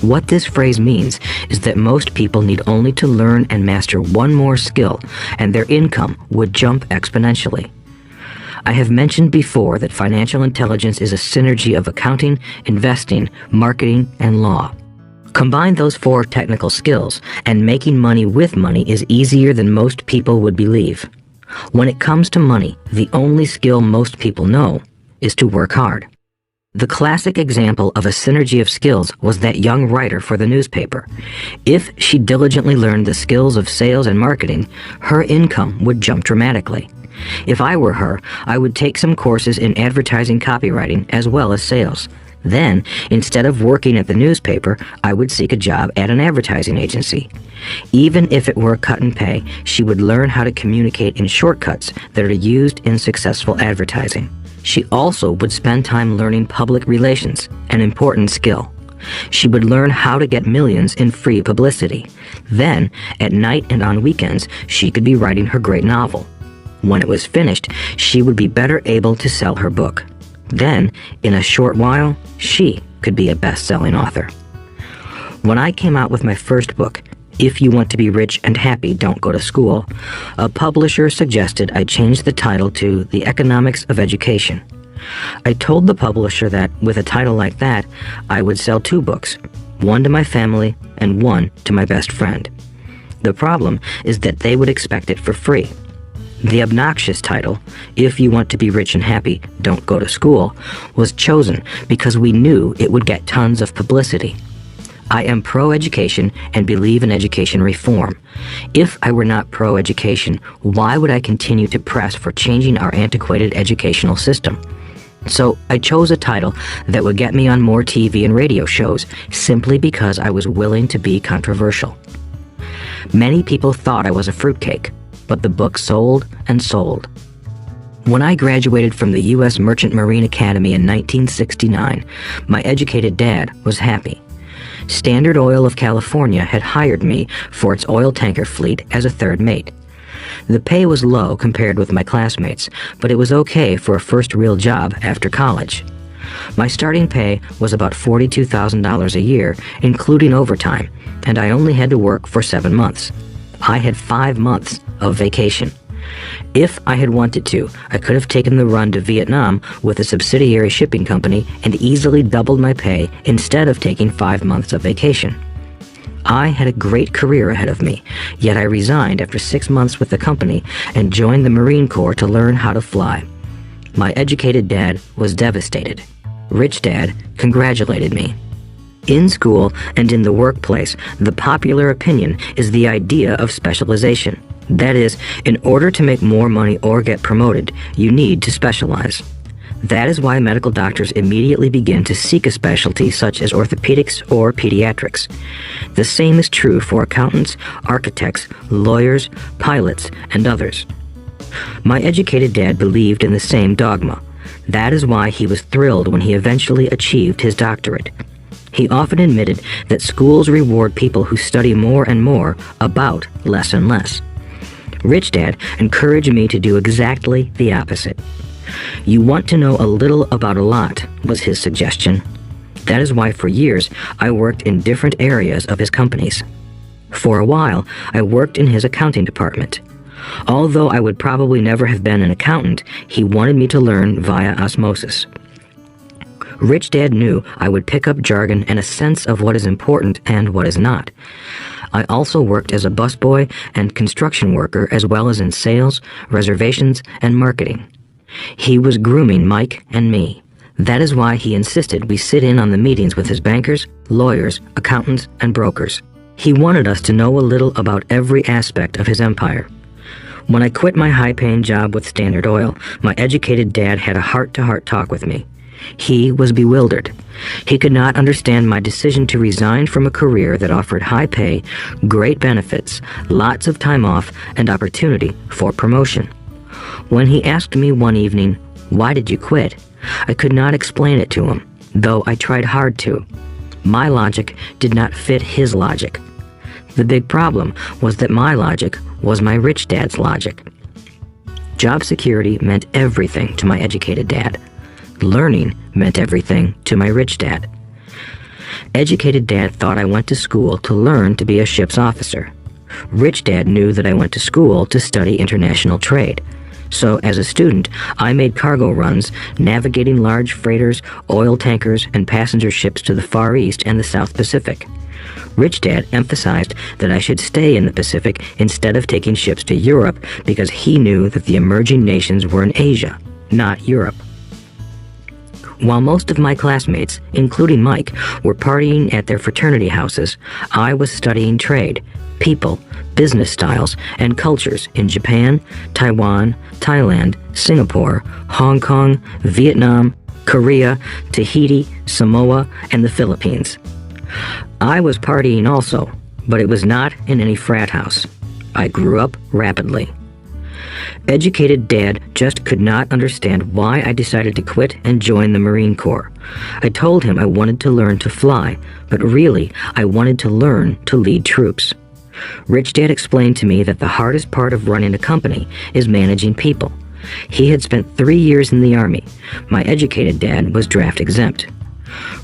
What this phrase means is that most people need only to learn and master one more skill, and their income would jump exponentially. I have mentioned before that financial intelligence is a synergy of accounting, investing, marketing, and law. Combine those 4 technical skills, and making money with money is easier than most people would believe. When it comes to money, the only skill most people know is to work hard. The classic example of a synergy of skills was that young writer for the newspaper. If she diligently learned the skills of sales and marketing, her income would jump dramatically. If I were her, I would take some courses in advertising copywriting as well as sales. Then, instead of working at the newspaper, I would seek a job at an advertising agency. Even if it were a cut in pay, she would learn how to communicate in shortcuts that are used in successful advertising. She also would spend time learning public relations, an important skill. She would learn how to get millions in free publicity. Then, at night and on weekends, she could be writing her great novel. When it was finished, she would be better able to sell her book. Then, in a short while, she could be a best-selling author. When I came out with my first book, If You Want to Be Rich and Happy, Don't Go to School, a publisher suggested I change the title to The Economics of Education. I told the publisher that, with a title like that, I would sell 2 books, one to my family and one to my best friend. The problem is that they would expect it for free. The obnoxious title, If You Want to Be Rich and Happy, Don't Go to School, was chosen because we knew it would get tons of publicity. I am pro-education and believe in education reform. If I were not pro-education, why would I continue to press for changing our antiquated educational system? So I chose a title that would get me on more TV and radio shows simply because I was willing to be controversial. Many people thought I was a fruitcake, but the book sold and sold. When I graduated from the U.S. Merchant Marine Academy in 1969, my educated dad was happy. Standard Oil of California had hired me for its oil tanker fleet as a third mate. The pay was low compared with my classmates, but it was okay for a first real job after college. My starting pay was about $42,000 a year, including overtime, and I only had to work for 7 months. I had 5 months of vacation. If I had wanted to, I could have taken the run to Vietnam with a subsidiary shipping company and easily doubled my pay instead of taking 5 months of vacation. I had a great career ahead of me, yet I resigned after 6 months with the company and joined the Marine Corps to learn how to fly. My educated dad was devastated. Rich Dad congratulated me. In school and in the workplace, the popular opinion is the idea of specialization. That is, in order to make more money or get promoted, you need to specialize. That is why medical doctors immediately begin to seek a specialty such as orthopedics or pediatrics. The same is true for accountants, architects, lawyers, pilots, and others. My educated dad believed in the same dogma. That is why he was thrilled when he eventually achieved his doctorate. He often admitted that schools reward people who study more and more about less and less. Rich Dad encouraged me to do exactly the opposite. You want to know a little about a lot, was his suggestion. That is why for years I worked in different areas of his companies. For a while, I worked in his accounting department. Although I would probably never have been an accountant, he wanted me to learn via osmosis. Rich Dad knew I would pick up jargon and a sense of what is important and what is not. I also worked as a busboy and construction worker, as well as in sales, reservations, and marketing. He was grooming Mike and me. That is why he insisted we sit in on the meetings with his bankers, lawyers, accountants, and brokers. He wanted us to know a little about every aspect of his empire. When I quit my high-paying job with Standard Oil, my educated dad had a heart-to-heart talk with me. He was bewildered. He could not understand my decision to resign from a career that offered high pay, great benefits, lots of time off, and opportunity for promotion. When he asked me one evening, "Why did you quit?" I could not explain it to him, though I tried hard to. My logic did not fit his logic. The big problem was that my logic was my rich dad's logic. Job security meant everything to my educated dad. Learning meant everything to my rich dad. Educated dad thought I went to school to learn to be a ship's officer. Rich dad knew that I went to school to study international trade. So as a student, I made cargo runs, navigating large freighters, oil tankers, and passenger ships to the Far East and the South Pacific. Rich Dad emphasized that I should stay in the Pacific instead of taking ships to Europe because he knew that the emerging nations were in Asia, not Europe. While most of my classmates, including Mike, were partying at their fraternity houses, I was studying trade, people, business styles, and cultures in Japan, Taiwan, Thailand, Singapore, Hong Kong, Vietnam, Korea, Tahiti, Samoa, and the Philippines. I was partying also, but it was not in any frat house. I grew up rapidly. Educated Dad just could not understand why I decided to quit and join the Marine Corps. I told him I wanted to learn to fly, but really, I wanted to learn to lead troops. Rich Dad explained to me that the hardest part of running a company is managing people. He had spent 3 years in the Army. My educated dad was draft exempt.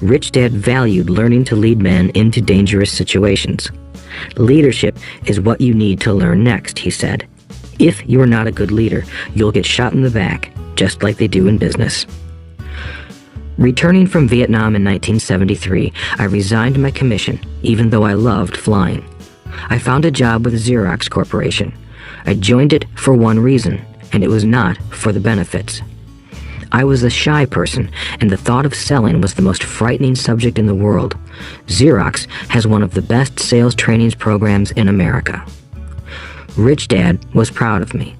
Rich Dad valued learning to lead men into dangerous situations. Leadership is what you need to learn next, he said. If you are not a good leader, you'll get shot in the back, just like they do in business. Returning from Vietnam in 1973, I resigned my commission, even though I loved flying. I found a job with Xerox Corporation. I joined it for one reason, and it was not for the benefits. I was a shy person, and the thought of selling was the most frightening subject in the world. Xerox has one of the best sales training programs in America. Rich Dad was proud of me.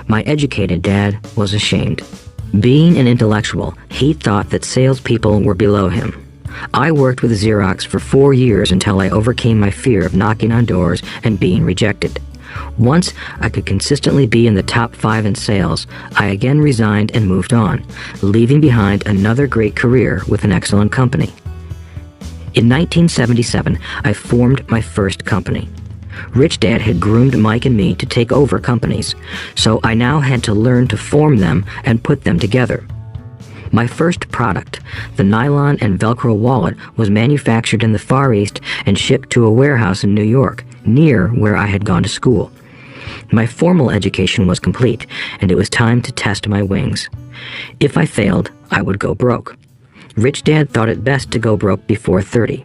My educated dad was ashamed. Being an intellectual, he thought that salespeople were below him. I worked with Xerox for 4 years until I overcame my fear of knocking on doors and being rejected. Once I could consistently be in the top 5 in sales, I again resigned and moved on, leaving behind another great career with an excellent company. In 1977, I formed my first company. Rich Dad had groomed Mike and me to take over companies, so I now had to learn to form them and put them together. My first product, the nylon and Velcro wallet, was manufactured in the Far East and shipped to a warehouse in New York, near where I had gone to school. My formal education was complete, and it was time to test my wings. If I failed, I would go broke. Rich Dad thought it best to go broke before 30.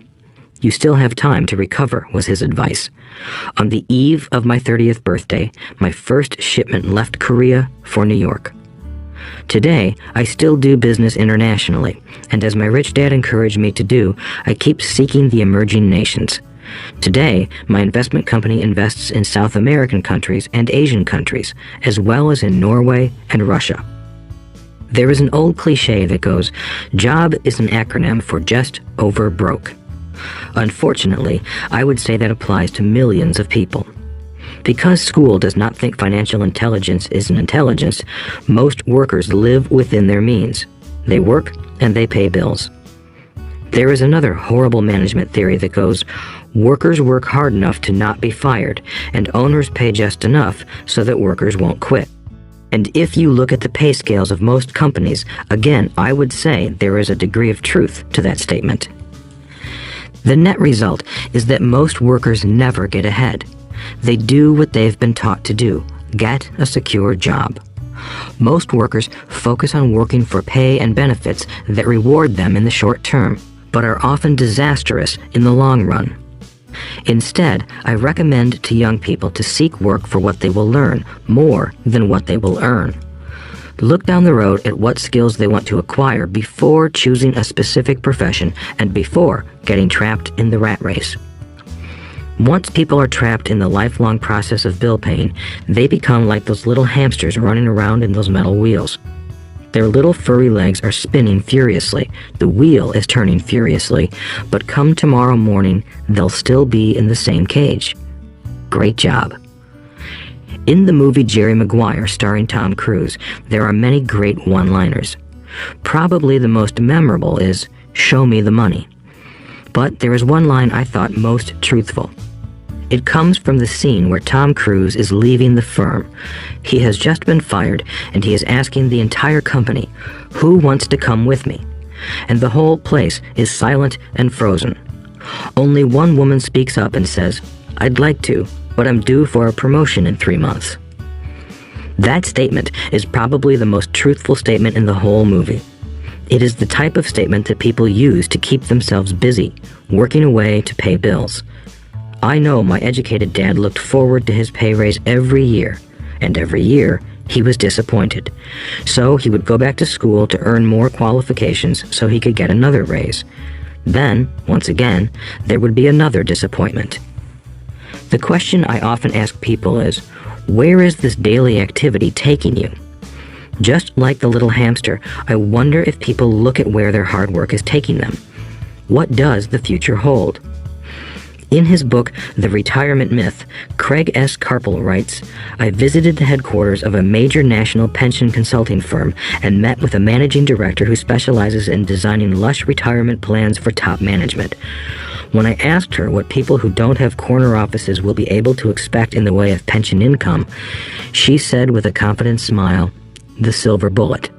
You still have time to recover, was his advice. On the eve of my 30th birthday, my first shipment left Korea for New York. Today, I still do business internationally, and as my rich dad encouraged me to do, I keep seeking the emerging nations. Today, my investment company invests in South American countries and Asian countries, as well as in Norway and Russia. There is an old cliche that goes, "Job is an acronym for just over broke." Unfortunately, I would say that applies to millions of people. Because school does not think financial intelligence is an intelligence, most workers live within their means. They work and they pay bills. There is another horrible management theory that goes, workers work hard enough to not be fired, and owners pay just enough so that workers won't quit. And if you look at the pay scales of most companies, again, I would say there is a degree of truth to that statement. The net result is that most workers never get ahead. They do what they've been taught to do, get a secure job. Most workers focus on working for pay and benefits that reward them in the short term, but are often disastrous in the long run. Instead, I recommend to young people to seek work for what they will learn more than what they will earn. Look down the road at what skills they want to acquire before choosing a specific profession and before getting trapped in the rat race. Once people are trapped in the lifelong process of bill paying, they become like those little hamsters running around in those metal wheels. Their little furry legs are spinning furiously, the wheel is turning furiously, but come tomorrow morning, they'll still be in the same cage. Great job. In the movie Jerry Maguire, starring Tom Cruise, there are many great one-liners. Probably the most memorable is, "Show me the money." But there is one line I thought most truthful. It comes from the scene where Tom Cruise is leaving the firm. He has just been fired, and he is asking the entire company, "Who wants to come with me?" And the whole place is silent and frozen. Only one woman speaks up and says, "I'd like to, but I'm due for a promotion in 3 months." That statement is probably the most truthful statement in the whole movie. It is the type of statement that people use to keep themselves busy, working away to pay bills. I know my educated dad looked forward to his pay raise every year, and every year he was disappointed. So he would go back to school to earn more qualifications so he could get another raise. Then, once again, there would be another disappointment. The question I often ask people is, where is this daily activity taking you? Just like the little hamster, I wonder if people look at where their hard work is taking them. What does the future hold? In his book, The Retirement Myth, Craig S. Carpel writes, "I visited the headquarters of a major national pension consulting firm and met with a managing director who specializes in designing lush retirement plans for top management. When I asked her what people who don't have corner offices will be able to expect in the way of pension income, she said with a confident smile, 'The silver bullet.'"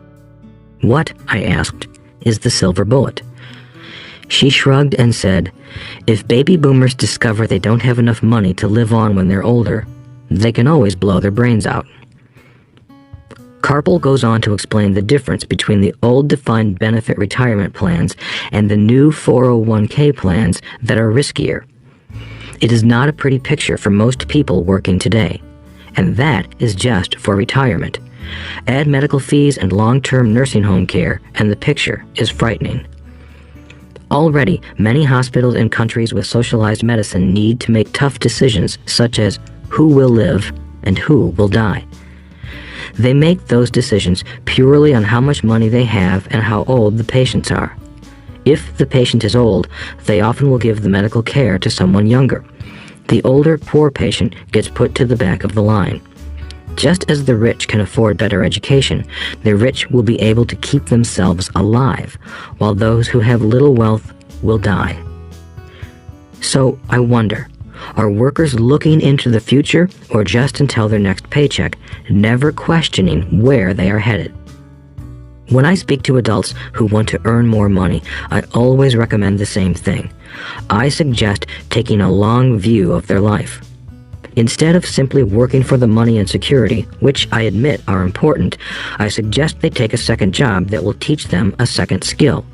"What," I asked, "is the silver bullet?" She shrugged and said, "If baby boomers discover they don't have enough money to live on when they're older, they can always blow their brains out." Carpel goes on to explain the difference between the old defined benefit retirement plans and the new 401k plans that are riskier. It is not a pretty picture for most people working today, and that is just for retirement. Add medical fees and long-term nursing home care, and the picture is frightening. Already, many hospitals in countries with socialized medicine need to make tough decisions such as who will live and who will die. They make those decisions purely on how much money they have and how old the patients are. If the patient is old, they often will give the medical care to someone younger. The older, poor patient gets put to the back of the line. Just as the rich can afford better education, the rich will be able to keep themselves alive, while those who have little wealth will die. So I wonder, are workers looking into the future or just until their next paycheck, never questioning where they are headed? When I speak to adults who want to earn more money, I always recommend the same thing. I suggest taking a long view of their life. Instead of simply working for the money and security, which I admit are important, I suggest they take a second job that will teach them a second skill.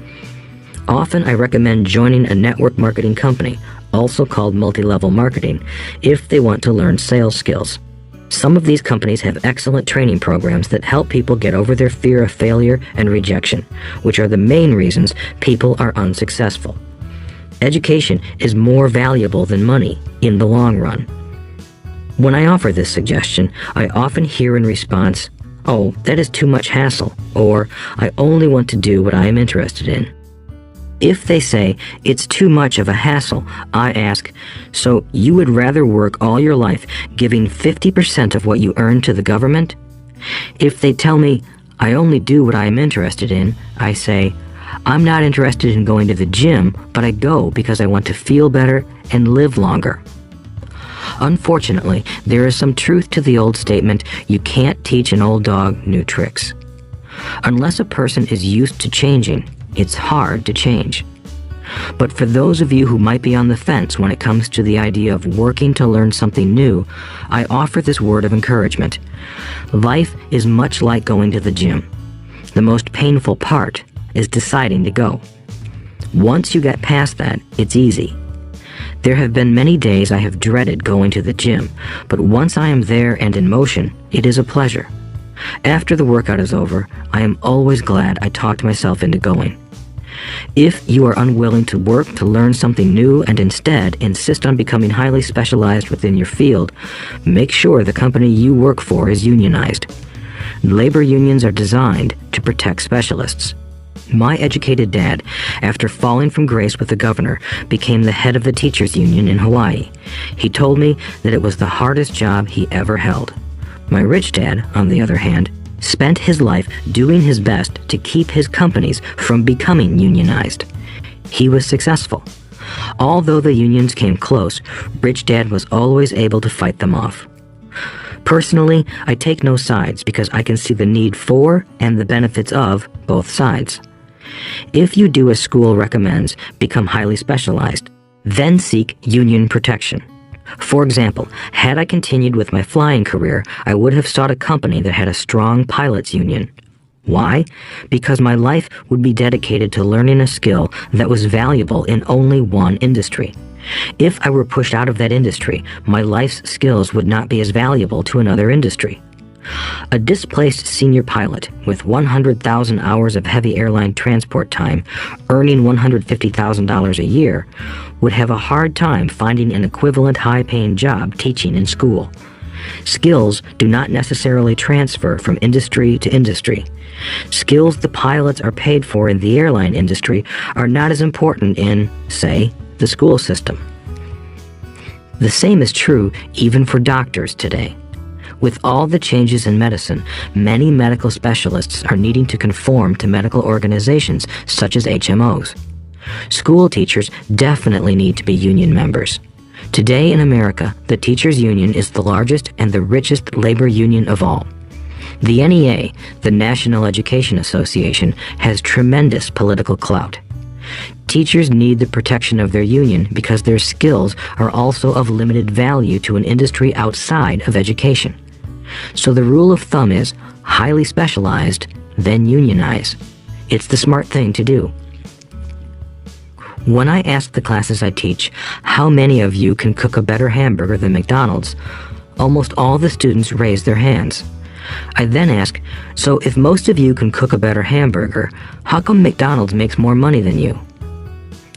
Often I recommend joining a network marketing company, also called multi-level marketing, if they want to learn sales skills. Some of these companies have excellent training programs that help people get over their fear of failure and rejection, which are the main reasons people are unsuccessful. Education is more valuable than money in the long run. When I offer this suggestion, I often hear in response, "Oh, that is too much hassle," or "I only want to do what I am interested in." If they say it's too much of a hassle, I ask, "So you would rather work all your life giving 50% of what you earn to the government?" If they tell me, "I only do what I am interested in," I say, "I'm not interested in going to the gym, but I go because I want to feel better and live longer." Unfortunately, there is some truth to the old statement, "You can't teach an old dog new tricks." Unless a person is used to changing, it's hard to change. But for those of you who might be on the fence when it comes to the idea of working to learn something new, I offer this word of encouragement. Life is much like going to the gym. The most painful part is deciding to go. Once you get past that, it's easy. There have been many days I have dreaded going to the gym, but once I am there and in motion, it is a pleasure. After the workout is over, I am always glad I talked myself into going. If you are unwilling to work to learn something new and instead insist on becoming highly specialized within your field, make sure the company you work for is unionized. Labor unions are designed to protect specialists. My educated dad, after falling from grace with the governor, became the head of the teachers' union in Hawaii. He told me that it was the hardest job he ever held. My rich dad, on the other hand, spent his life doing his best to keep his companies from becoming unionized. He was successful. Although the unions came close, Rich Dad was always able to fight them off. Personally, I take no sides because I can see the need for and the benefits of both sides. If you do as school recommends, become highly specialized, then seek union protection. For example, had I continued with my flying career, I would have sought a company that had a strong pilots union. Why? Because my life would be dedicated to learning a skill that was valuable in only one industry. If I were pushed out of that industry, my life's skills would not be as valuable to another industry. A displaced senior pilot with 100,000 hours of heavy airline transport time, earning $150,000 a year, would have a hard time finding an equivalent high-paying job teaching in school. Skills do not necessarily transfer from industry to industry. Skills the pilots are paid for in the airline industry are not as important in, say, the school system. The same is true even for doctors today. With all the changes in medicine, many medical specialists are needing to conform to medical organizations such as HMOs. School teachers definitely need to be union members. Today in America, the teachers' union is the largest and the richest labor union of all. The NEA, the National Education Association, has tremendous political clout. Teachers need the protection of their union because their skills are also of limited value to an industry outside of education. So the rule of thumb is highly specialized, then unionize. It's the smart thing to do. When I ask the classes I teach, how many of you can cook a better hamburger than McDonald's, almost all the students raise their hands. I then ask, so if most of you can cook a better hamburger, how come McDonald's makes more money than you?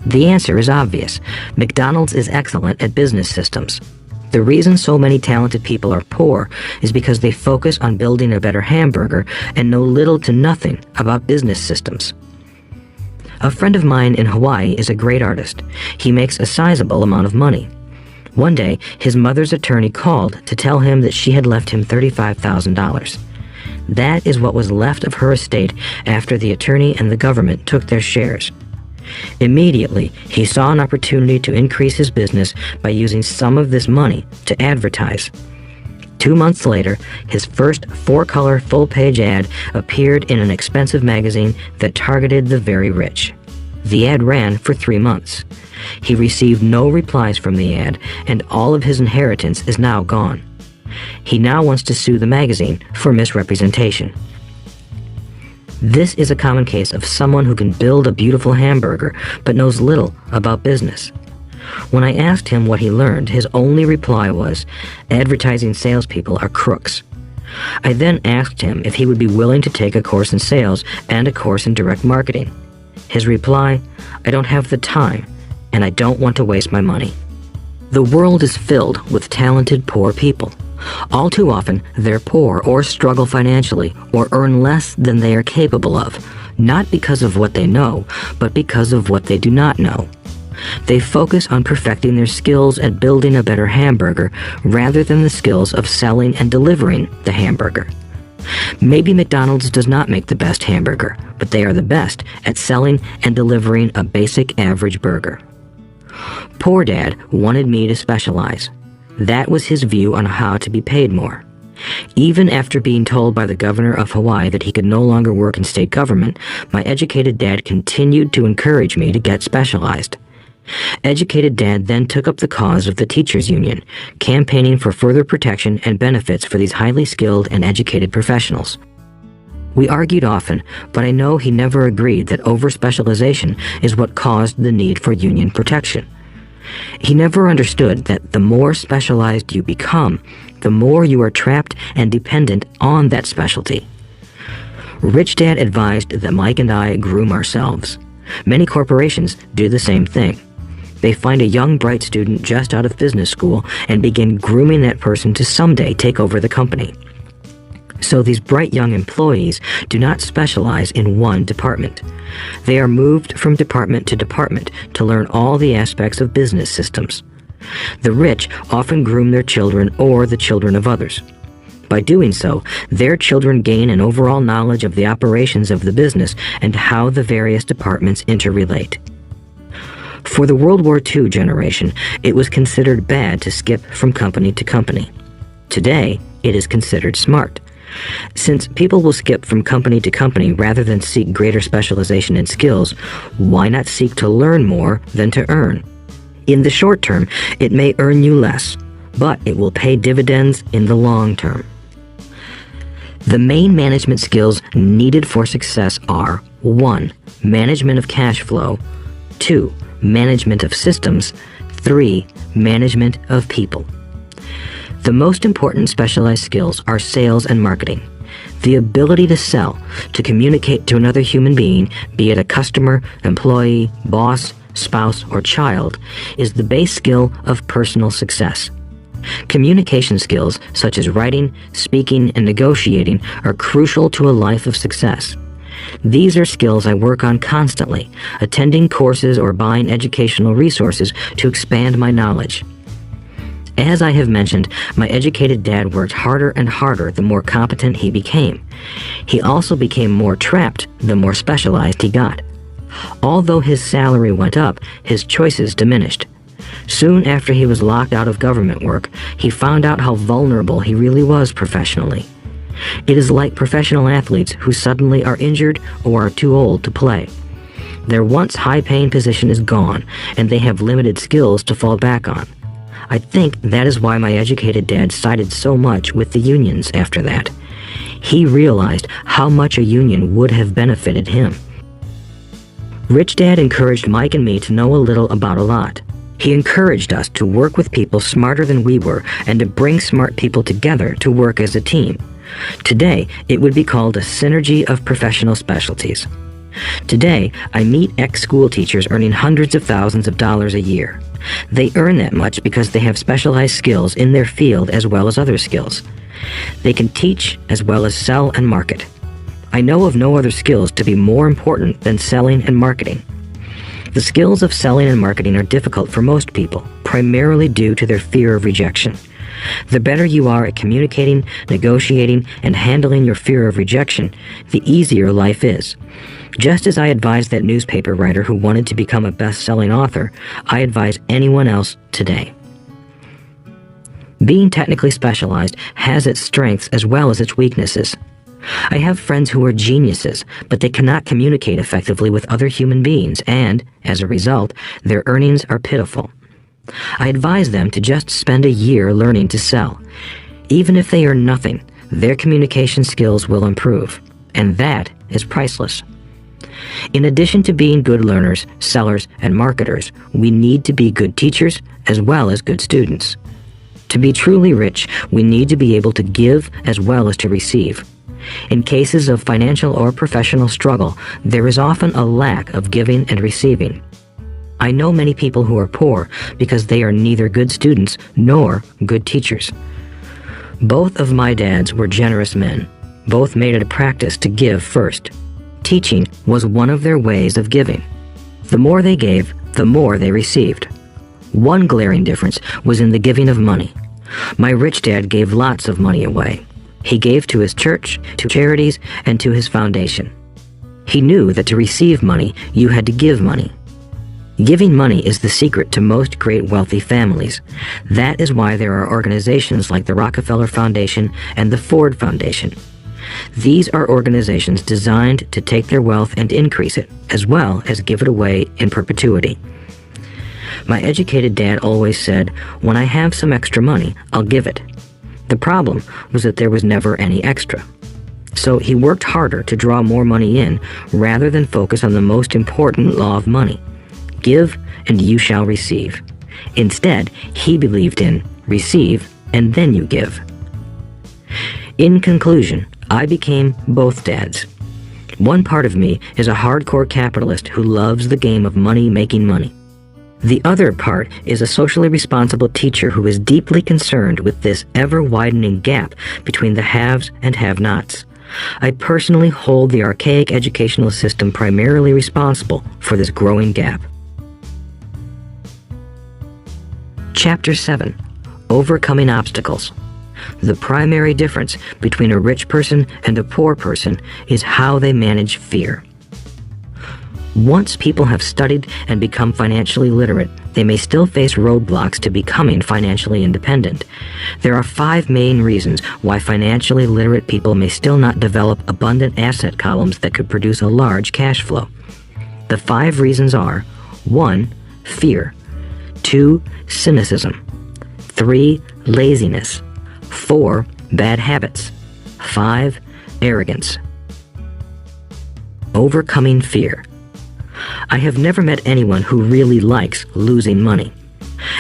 The answer is obvious. McDonald's is excellent at business systems. The reason so many talented people are poor is because they focus on building a better hamburger and know little to nothing about business systems. A friend of mine in Hawaii is a great artist. He makes a sizable amount of money. One day, his mother's attorney called to tell him that she had left him $35,000. That is what was left of her estate after the attorney and the government took their shares. Immediately, he saw an opportunity to increase his business by using some of this money to advertise. 2 months later, his first 4-color full-page ad appeared in an expensive magazine that targeted the very rich. The ad ran for 3 months. He received no replies from the ad, and all of his inheritance is now gone. He now wants to sue the magazine for misrepresentation. This is a common case of someone who can build a beautiful hamburger but knows little about business. When I asked him what he learned, his only reply was, "Advertising salespeople are crooks." I then asked him if he would be willing to take a course in sales and a course in direct marketing. His reply, "I don't have the time, and I don't want to waste my money." The world is filled with talented poor people. All too often, they're poor or struggle financially or earn less than they are capable of, not because of what they know, but because of what they do not know. They focus on perfecting their skills at building a better hamburger rather than the skills of selling and delivering the hamburger. Maybe McDonald's does not make the best hamburger, but they are the best at selling and delivering a basic average burger. Poor Dad wanted me to specialize. That was his view on how to be paid more. Even after being told by the governor of Hawaii that he could no longer work in state government, my educated dad continued to encourage me to get specialized. Educated Dad then took up the cause of the teachers' union, campaigning for further protection and benefits for these highly skilled and educated professionals. We argued often, but I know he never agreed that over-specialization is what caused the need for union protection. He never understood that the more specialized you become, the more you are trapped and dependent on that specialty. Rich Dad advised that Mike and I groom ourselves. Many corporations do the same thing. They find a young, bright student just out of business school and begin grooming that person to someday take over the company. So these bright young employees do not specialize in one department. They are moved from department to department to learn all the aspects of business systems. The rich often groom their children or the children of others. By doing so, their children gain an overall knowledge of the operations of the business and how the various departments interrelate. For the World War II generation, it was considered bad to skip from company to company. Today, it is considered smart. Since people will skip from company to company rather than seek greater specialization in skills, why not seek to learn more than to earn? In the short term, it may earn you less, but it will pay dividends in the long term. The main management skills needed for success are 1. Management of cash flow, 2. Management of systems, 3. Management of people. The most important specialized skills are sales and marketing. The ability to sell, to communicate to another human being, be it a customer, employee, boss, spouse, or child, is the base skill of personal success. Communication skills such as writing, speaking, and negotiating are crucial to a life of success. These are skills I work on constantly, attending courses or buying educational resources to expand my knowledge. As I have mentioned, my educated dad worked harder and harder the more competent he became. He also became more trapped the more specialized he got. Although his salary went up, his choices diminished. Soon after he was locked out of government work, he found out how vulnerable he really was professionally. It is like professional athletes who suddenly are injured or are too old to play. Their once high-paying position is gone, and they have limited skills to fall back on. I think that is why my educated dad sided so much with the unions after that. He realized how much a union would have benefited him. Rich Dad encouraged Mike and me to know a little about a lot. He encouraged us to work with people smarter than we were and to bring smart people together to work as a team. Today, it would be called a synergy of professional specialties. Today, I meet ex-school teachers earning hundreds of thousands of dollars a year. They earn that much because they have specialized skills in their field as well as other skills. They can teach as well as sell and market. I know of no other skills to be more important than selling and marketing. The skills of selling and marketing are difficult for most people, primarily due to their fear of rejection. The better you are at communicating, negotiating, and handling your fear of rejection, the easier life is. Just as I advised that newspaper writer who wanted to become a best-selling author, I advise anyone else today. Being technically specialized has its strengths as well as its weaknesses. I have friends who are geniuses, but they cannot communicate effectively with other human beings, and, as a result, their earnings are pitiful. I advise them to just spend a year learning to sell. Even if they earn nothing, their communication skills will improve, and that is priceless. In addition to being good learners, sellers, and marketers, we need to be good teachers as well as good students. To be truly rich, we need to be able to give as well as to receive. In cases of financial or professional struggle, there is often a lack of giving and receiving. I know many people who are poor because they are neither good students nor good teachers. Both of my dads were generous men. Both made it a practice to give first. Teaching was one of their ways of giving. The more they gave, the more they received. One glaring difference was in the giving of money. My rich dad gave lots of money away. He gave to his church, to charities, and to his foundation. He knew that to receive money, you had to give money. Giving money is the secret to most great wealthy families. That is why there are organizations like the Rockefeller Foundation and the Ford Foundation. These are organizations designed to take their wealth and increase it, as well as give it away in perpetuity. My educated dad always said, "When I have some extra money, I'll give it." The problem was that there was never any extra. So he worked harder to draw more money in rather than focus on the most important law of money. Give and you shall receive. Instead, he believed in receive and then you give. In conclusion, I became both dads. One part of me is a hardcore capitalist who loves the game of money making money. The other part is a socially responsible teacher who is deeply concerned with this ever-widening gap between the haves and have-nots. I personally hold the archaic educational system primarily responsible for this growing gap. Chapter 7. Overcoming Obstacles. The primary difference between a rich person and a poor person is how they manage fear. Once people have studied and become financially literate, they may still face roadblocks to becoming financially independent. There are 5 main reasons why financially literate people may still not develop abundant asset columns that could produce a large cash flow. The 5 reasons are: 1. Fear. 2. Cynicism. 3. Laziness. 4. Bad habits. 5. Arrogance. Overcoming fear. I have never met anyone who really likes losing money.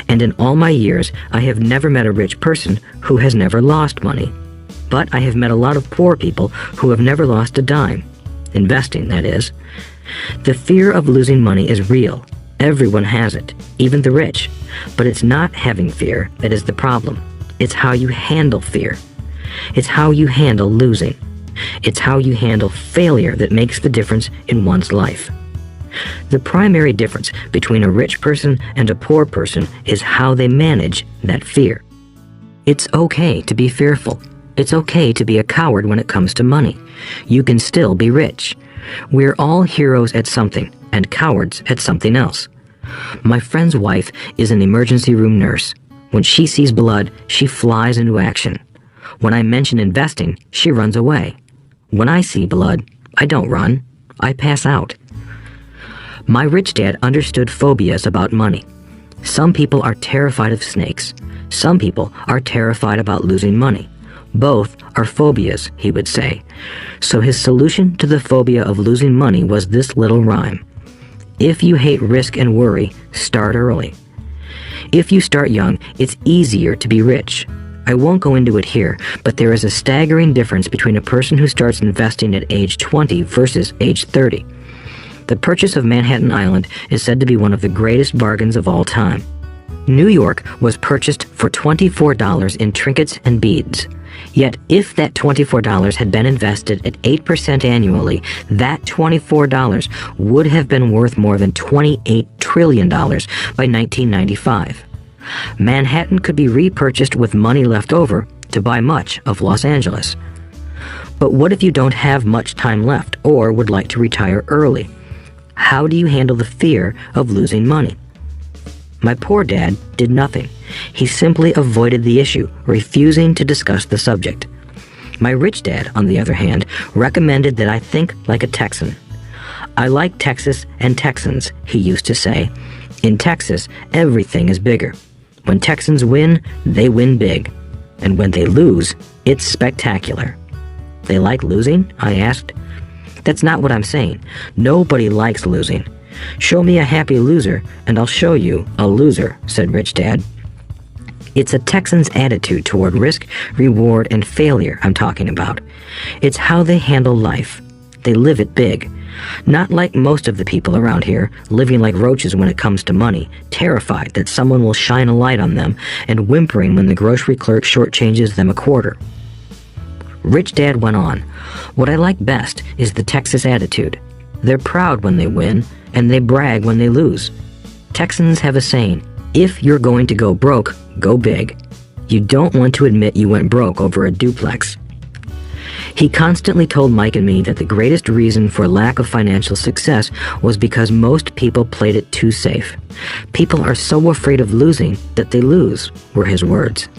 And in all my years, I have never met a rich person who has never lost money. But I have met a lot of poor people who have never lost a dime. Investing, that is. The fear of losing money is real. Everyone has it, even the rich. But it's not having fear that is the problem. It's how you handle fear. It's how you handle losing. It's how you handle failure that makes the difference in one's life. The primary difference between a rich person and a poor person is how they manage that fear. It's okay to be fearful. It's okay to be a coward when it comes to money. You can still be rich. We're all heroes at something and cowards at something else. My friend's wife is an emergency room nurse. When she sees blood, she flies into action. When I mention investing, she runs away. When I see blood, I don't run. I pass out. My rich dad understood phobias about money. Some people are terrified of snakes. Some people are terrified about losing money. Both are phobias, he would say. So his solution to the phobia of losing money was this little rhyme. If you hate risk and worry, start early. If you start young, it's easier to be rich. I won't go into it here, but there is a staggering difference between a person who starts investing at age 20 versus age 30. The purchase of Manhattan Island is said to be one of the greatest bargains of all time. New York was purchased for $24 in trinkets and beads. Yet if that $24 had been invested at 8% annually, that $24 would have been worth more than $28 trillion by 1995. Manhattan could be repurchased with money left over to buy much of Los Angeles. But what if you don't have much time left or would like to retire early? How do you handle the fear of losing money? My poor dad did nothing. He simply avoided the issue, refusing to discuss the subject. My rich dad, on the other hand, recommended that I think like a Texan. I like Texas and Texans, he used to say. In Texas, everything is bigger. When Texans win, they win big. And when they lose, it's spectacular. They like losing? I asked. That's not what I'm saying. Nobody likes losing. Show me a happy loser, and I'll show you a loser, said Rich Dad. It's a Texan's attitude toward risk, reward, and failure I'm talking about. It's how they handle life. They live it big. Not like most of the people around here, living like roaches when it comes to money, terrified that someone will shine a light on them, and whimpering when the grocery clerk shortchanges them a quarter. Rich Dad went on, "What I like best is the Texas attitude. They're proud when they win, and they brag when they lose. Texans have a saying, if you're going to go broke, go big. You don't want to admit you went broke over a duplex." He constantly told Mike and me that the greatest reason for lack of financial success was because most people played it too safe. People are so afraid of losing that they lose, were his words.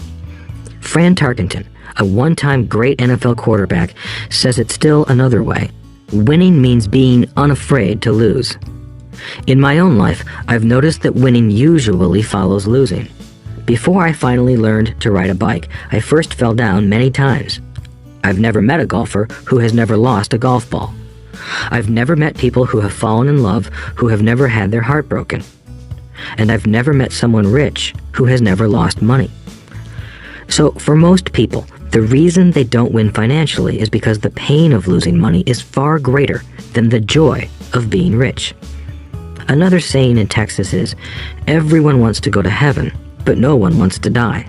Fran Tarkenton, a one-time great NFL quarterback, says it's still another way. Winning means being unafraid to lose. In my own life, I've noticed that winning usually follows losing. Before I finally learned to ride a bike, I first fell down many times. I've never met a golfer who has never lost a golf ball. I've never met people who have fallen in love who have never had their heart broken. And I've never met someone rich who has never lost money. So for most people, the reason they don't win financially is because the pain of losing money is far greater than the joy of being rich. Another saying in Texas is, everyone wants to go to heaven, but no one wants to die.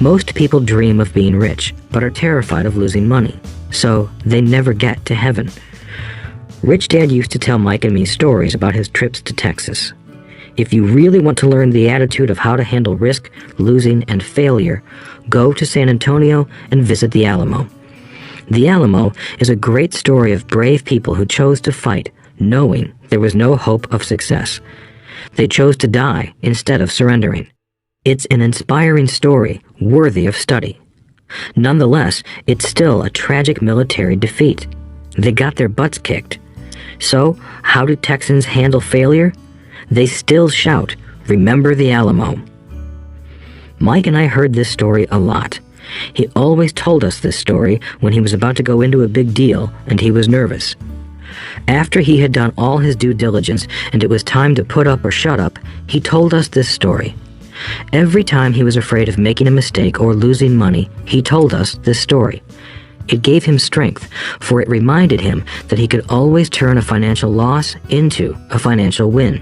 Most people dream of being rich, but are terrified of losing money, so they never get to heaven. Rich Dad used to tell Mike and me stories about his trips to Texas. If you really want to learn the attitude of how to handle risk, losing, and failure, go to San Antonio and visit the Alamo. The Alamo is a great story of brave people who chose to fight, knowing there was no hope of success. They chose to die instead of surrendering. It's an inspiring story worthy of study. Nonetheless, it's still a tragic military defeat. They got their butts kicked. So, how do Texans handle failure? They still shout, "Remember the Alamo." Mike and I heard this story a lot. He always told us this story when he was about to go into a big deal and he was nervous. After he had done all his due diligence and it was time to put up or shut up, he told us this story. Every time he was afraid of making a mistake or losing money, he told us this story. It gave him strength, for it reminded him that he could always turn a financial loss into a financial win.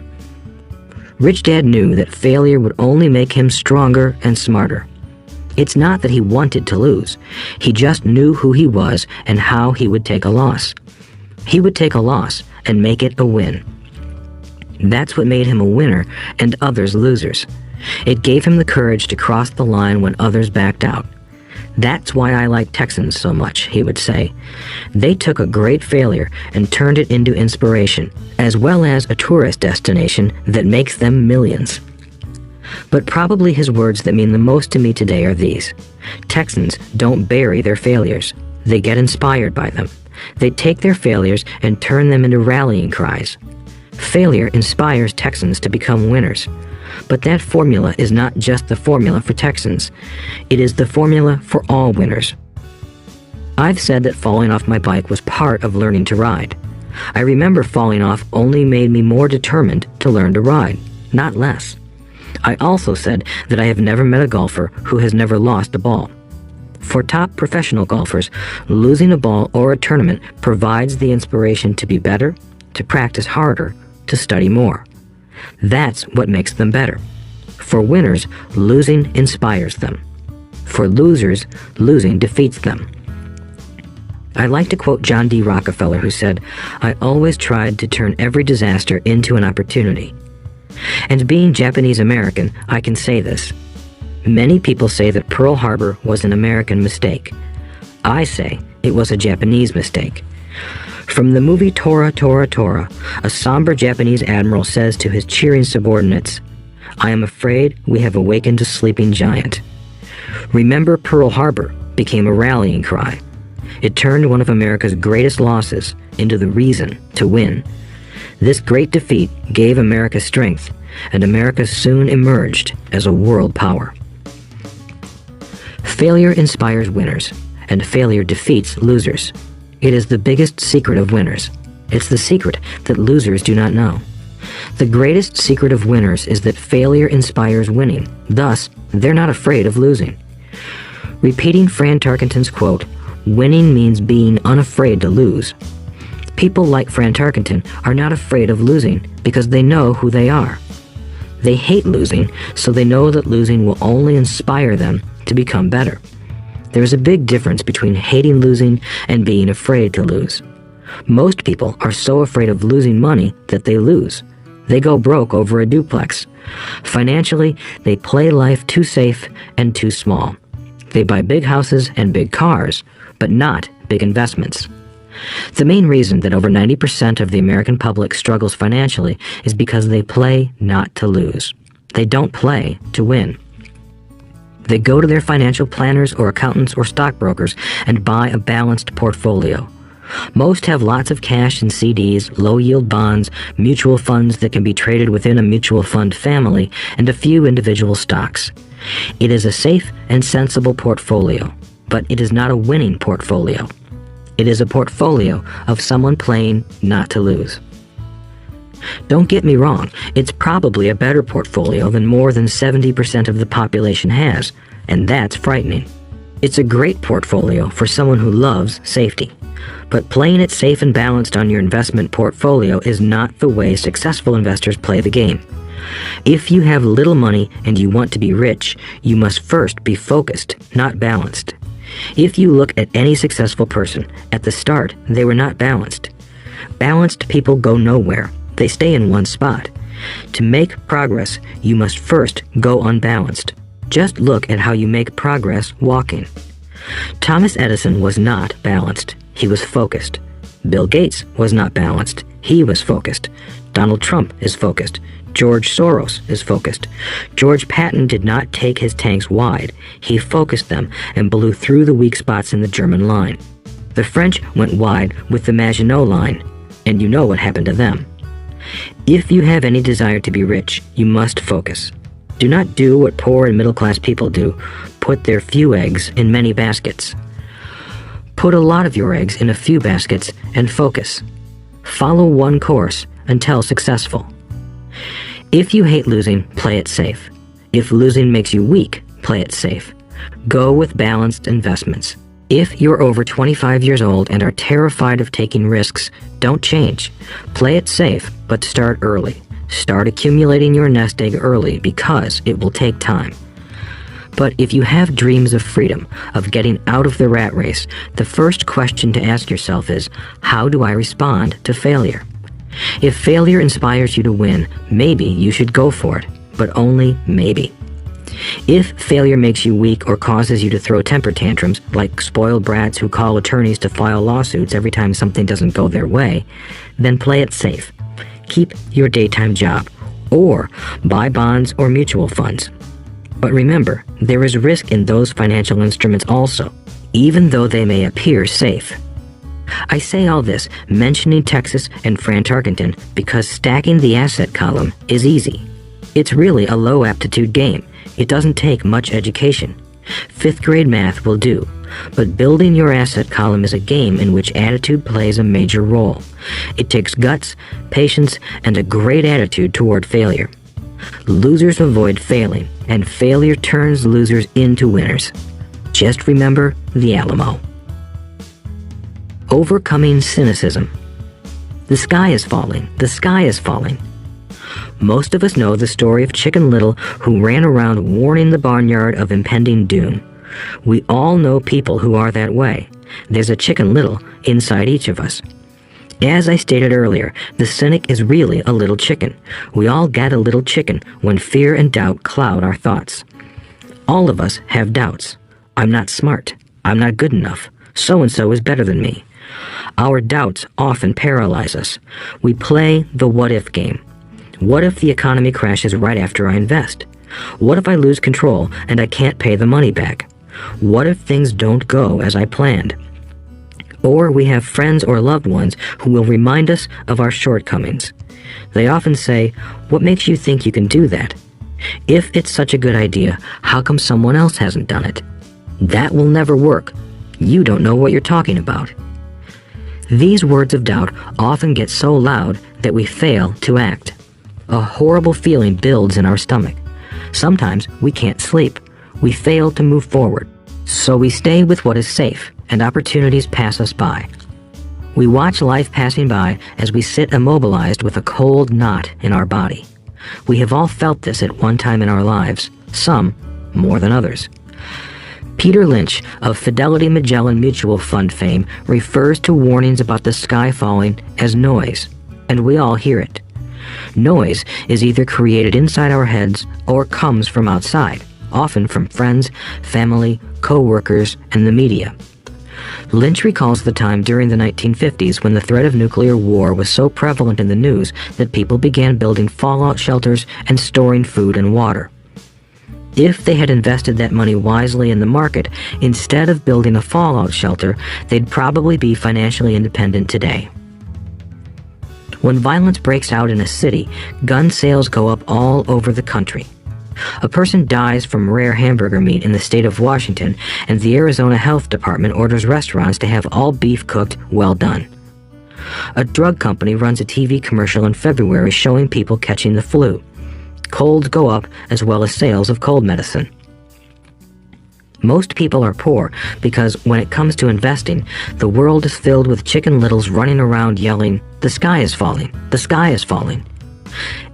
Rich Dad knew that failure would only make him stronger and smarter. It's not that he wanted to lose. He just knew who he was and how he would take a loss. He would take a loss and make it a win. That's what made him a winner and others losers. It gave him the courage to cross the line when others backed out. That's why I like Texans so much, he would say. They took a great failure and turned it into inspiration, as well as a tourist destination that makes them millions. But probably his words that mean the most to me today are these. Texans don't bury their failures. They get inspired by them. They take their failures and turn them into rallying cries. Failure inspires Texans to become winners. But that formula is not just the formula for Texans. It is the formula for all winners. I've said that falling off my bike was part of learning to ride. I remember falling off only made me more determined to learn to ride, not less. I also said that I have never met a golfer who has never lost a ball. For top professional golfers, losing a ball or a tournament provides the inspiration to be better, to practice harder, to study more. That's what makes them better. For winners, losing inspires them. For losers, losing defeats them. I like to quote John D. Rockefeller, who said, "I always tried to turn every disaster into an opportunity." And being Japanese American, I can say this. Many people say that Pearl Harbor was an American mistake. I say it was a Japanese mistake. From the movie Tora, Tora, Tora, a somber Japanese admiral says to his cheering subordinates, "I am afraid we have awakened a sleeping giant." Remember Pearl Harbor became a rallying cry. It turned one of America's greatest losses into the reason to win. This great defeat gave America strength, and America soon emerged as a world power. Failure inspires winners, and failure defeats losers. It is the biggest secret of winners. It's the secret that losers do not know. The greatest secret of winners is that failure inspires winning. Thus, they're not afraid of losing. Repeating Fran Tarkenton's quote, "Winning means being unafraid to lose." People like Fran Tarkenton are not afraid of losing because they know who they are. They hate losing, so they know that losing will only inspire them to become better. There is a big difference between hating losing and being afraid to lose. Most people are so afraid of losing money that they lose. They go broke over a duplex. Financially, they play life too safe and too small. They buy big houses and big cars, but not big investments. The main reason that over 90% of the American public struggles financially is because they play not to lose. They don't play to win. They go to their financial planners or accountants or stockbrokers and buy a balanced portfolio. Most have lots of cash in CDs, low-yield bonds, mutual funds that can be traded within a mutual fund family, and a few individual stocks. It is a safe and sensible portfolio, but it is not a winning portfolio. It is a portfolio of someone playing not to lose. Don't get me wrong, it's probably a better portfolio than more than 70% of the population has, and that's frightening. It's a great portfolio for someone who loves safety. But playing it safe and balanced on your investment portfolio is not the way successful investors play the game. If you have little money and you want to be rich, you must first be focused, not balanced. If you look at any successful person, at the start, they were not balanced. Balanced people go nowhere. They stay in one spot. To make progress, you must first go unbalanced. Just look at how you make progress walking. Thomas Edison was not balanced. He was focused. Bill Gates was not balanced. He was focused. Donald Trump is focused. George Soros is focused. George Patton did not take his tanks wide. He focused them and blew through the weak spots in the German line. The French went wide with the Maginot Line, and you know what happened to them. If you have any desire to be rich, you must focus. Do not do what poor and middle-class people do, put their few eggs in many baskets. Put a lot of your eggs in a few baskets and focus. Follow one course until successful. If you hate losing, play it safe. If losing makes you weak, play it safe. Go with balanced investments. If you're over 25 years old and are terrified of taking risks, don't change. Play it safe, but start early. Start accumulating your nest egg early because it will take time. But if you have dreams of freedom, of getting out of the rat race, the first question to ask yourself is, how do I respond to failure? If failure inspires you to win, maybe you should go for it, but only maybe. If failure makes you weak or causes you to throw temper tantrums, like spoiled brats who call attorneys to file lawsuits every time something doesn't go their way, then play it safe. Keep your daytime job, or buy bonds or mutual funds. But remember, there is risk in those financial instruments also, even though they may appear safe. I say all this mentioning Texas and Fran Tarkenton because stacking the asset column is easy. It's really a low aptitude game. It doesn't take much education. 5th grade math will do. But building your asset column is a game in which attitude plays a major role. It takes guts, patience, and a great attitude toward failure. Losers avoid failing, and failure turns losers into winners. Just remember the Alamo. Overcoming cynicism. The sky is falling. The sky is falling. Most of us know the story of Chicken Little, who ran around warning the barnyard of impending doom. We all know people who are that way. There's a Chicken Little inside each of us. As I stated earlier, the cynic is really a little chicken. We all get a little chicken when fear and doubt cloud our thoughts. All of us have doubts. I'm not smart. I'm not good enough. So-and-so is better than me. Our doubts often paralyze us. We play the what-if game. What if the economy crashes right after I invest? What if I lose control and I can't pay the money back? What if things don't go as I planned? Or we have friends or loved ones who will remind us of our shortcomings. They often say, "What makes you think you can do that? If it's such a good idea, how come someone else hasn't done it? That will never work. You don't know what you're talking about." These words of doubt often get so loud that we fail to act. A horrible feeling builds in our stomach. Sometimes we can't sleep. We fail to move forward. So we stay with what is safe, and opportunities pass us by. We watch life passing by as we sit immobilized with a cold knot in our body. We have all felt this at one time in our lives, some more than others. Peter Lynch of Fidelity Magellan Mutual Fund fame refers to warnings about the sky falling as noise, and we all hear it. Noise is either created inside our heads or comes from outside, often from friends, family, co-workers, and the media. Lynch recalls the time during the 1950s when the threat of nuclear war was so prevalent in the news that people began building fallout shelters and storing food and water. If they had invested that money wisely in the market, instead of building a fallout shelter, they'd probably be financially independent today. When violence breaks out in a city, gun sales go up all over the country. A person dies from rare hamburger meat in the state of Washington, and the Arizona Health Department orders restaurants to have all beef cooked well done. A drug company runs a TV commercial in February showing people catching the flu. Colds go up, as well as sales of cold medicine. Most people are poor because when it comes to investing, the world is filled with Chicken Littles running around yelling, "The sky is falling, the sky is falling."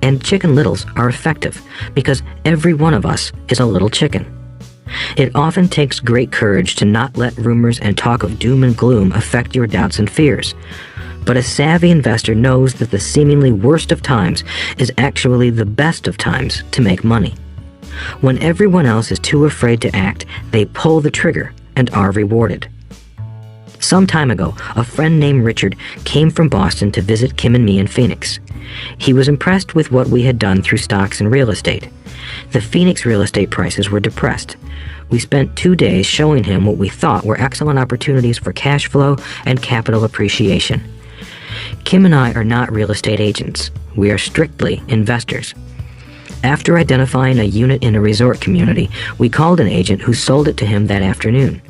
And Chicken Littles are effective because every one of us is a little chicken. It often takes great courage to not let rumors and talk of doom and gloom affect your doubts and fears. But a savvy investor knows that the seemingly worst of times is actually the best of times to make money. When everyone else is too afraid to act, they pull the trigger and are rewarded. Some time ago, a friend named Richard came from Boston to visit Kim and me in Phoenix. He was impressed with what we had done through stocks and real estate. The Phoenix real estate prices were depressed. We spent 2 days showing him what we thought were excellent opportunities for cash flow and capital appreciation. Kim and I are not real estate agents. We are strictly investors. After identifying a unit in a resort community, we called an agent who sold it to him that afternoon.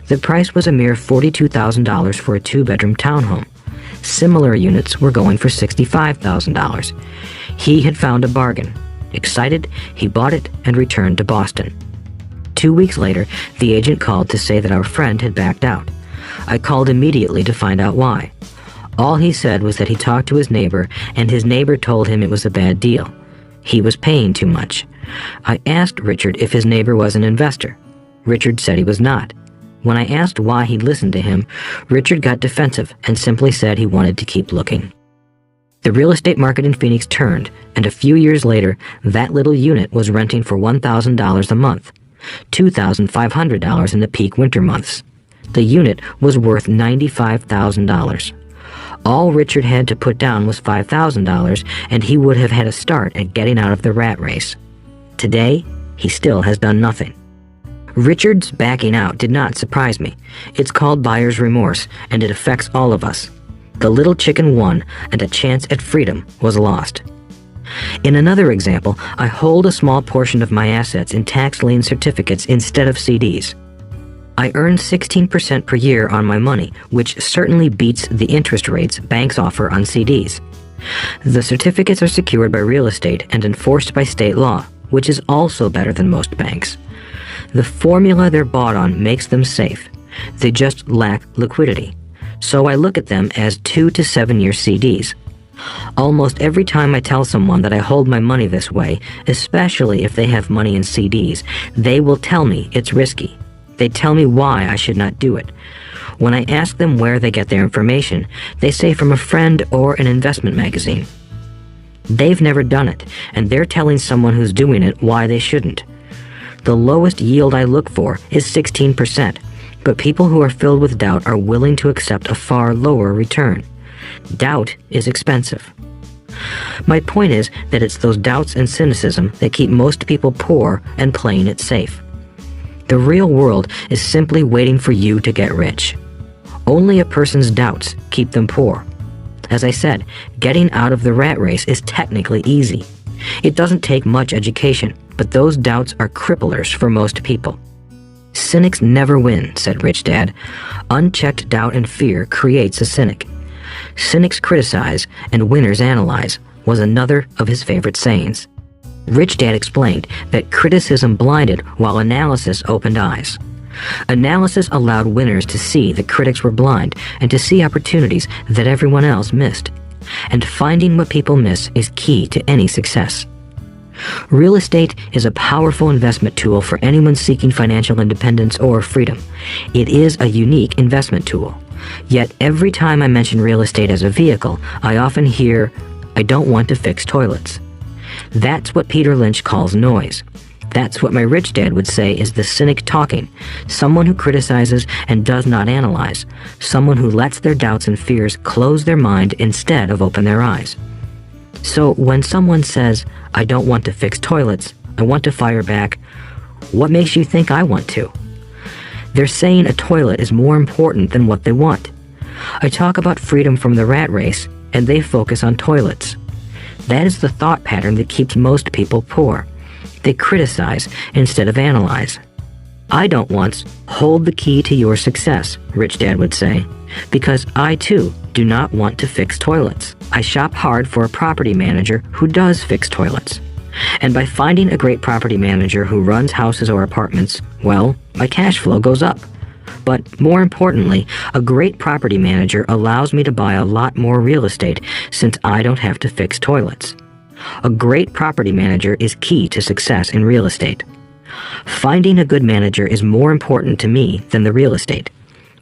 The price was a mere $42,000 for a 2-bedroom townhome. Similar units were going for $65,000. He had found a bargain. Excited, he bought it and returned to Boston. 2 weeks later, the agent called to say that our friend had backed out. I called immediately to find out why. All he said was that he talked to his neighbor, and his neighbor told him it was a bad deal. He was paying too much. I asked Richard if his neighbor was an investor. Richard said he was not. When I asked why he listened to him, Richard got defensive and simply said he wanted to keep looking. The real estate market in Phoenix turned, and a few years later, that little unit was renting for $1,000 a month, $2,500 in the peak winter months. The unit was worth $95,000. All Richard had to put down was $5,000, and he would have had a start at getting out of the rat race. Today, he still has done nothing. Richard's backing out did not surprise me. It's called buyer's remorse, and it affects all of us. The little chicken won, and a chance at freedom was lost. In another example, I hold a small portion of my assets in tax lien certificates instead of CDs. I earn 16% per year on my money, which certainly beats the interest rates banks offer on CDs. The certificates are secured by real estate and enforced by state law, which is also better than most banks. The formula they're bought on makes them safe. They just lack liquidity. So I look at them as 2 to 7 year CDs. Almost every time I tell someone that I hold my money this way, especially if they have money in CDs, they will tell me it's risky. They tell me why I should not do it. When I ask them where they get their information, they say from a friend or an investment magazine. They've never done it, and they're telling someone who's doing it why they shouldn't. The lowest yield I look for is 16%, but people who are filled with doubt are willing to accept a far lower return. Doubt is expensive. My point is that it's those doubts and cynicism that keep most people poor and playing it safe. The real world is simply waiting for you to get rich. Only a person's doubts keep them poor. As I said, getting out of the rat race is technically easy. It doesn't take much education, but those doubts are cripplers for most people. Cynics never win, said Rich Dad. Unchecked doubt and fear creates a cynic. Cynics criticize and winners analyze was another of his favorite sayings. Rich Dad explained that criticism blinded while analysis opened eyes. Analysis allowed winners to see that critics were blind and to see opportunities that everyone else missed. And finding what people miss is key to any success. Real estate is a powerful investment tool for anyone seeking financial independence or freedom. It is a unique investment tool. Yet every time I mention real estate as a vehicle, I often hear, "I don't want to fix toilets." That's what Peter Lynch calls noise. That's what my rich dad would say is the cynic talking, someone who criticizes and does not analyze, someone who lets their doubts and fears close their mind instead of open their eyes. So when someone says, "I don't want to fix toilets, I want to fire back," what makes you think I want to? They're saying a toilet is more important than what they want. I talk about freedom from the rat race, and they focus on toilets. That is the thought pattern that keeps most people poor. They criticize instead of analyze. I don't once hold the key to your success, Rich Dad would say, because I too do not want to fix toilets. I shop hard for a property manager who does fix toilets. And by finding a great property manager who runs houses or apartments, well, my cash flow goes up. But more importantly, a great property manager allows me to buy a lot more real estate since I don't have to fix toilets. A great property manager is key to success in real estate. Finding a good manager is more important to me than the real estate.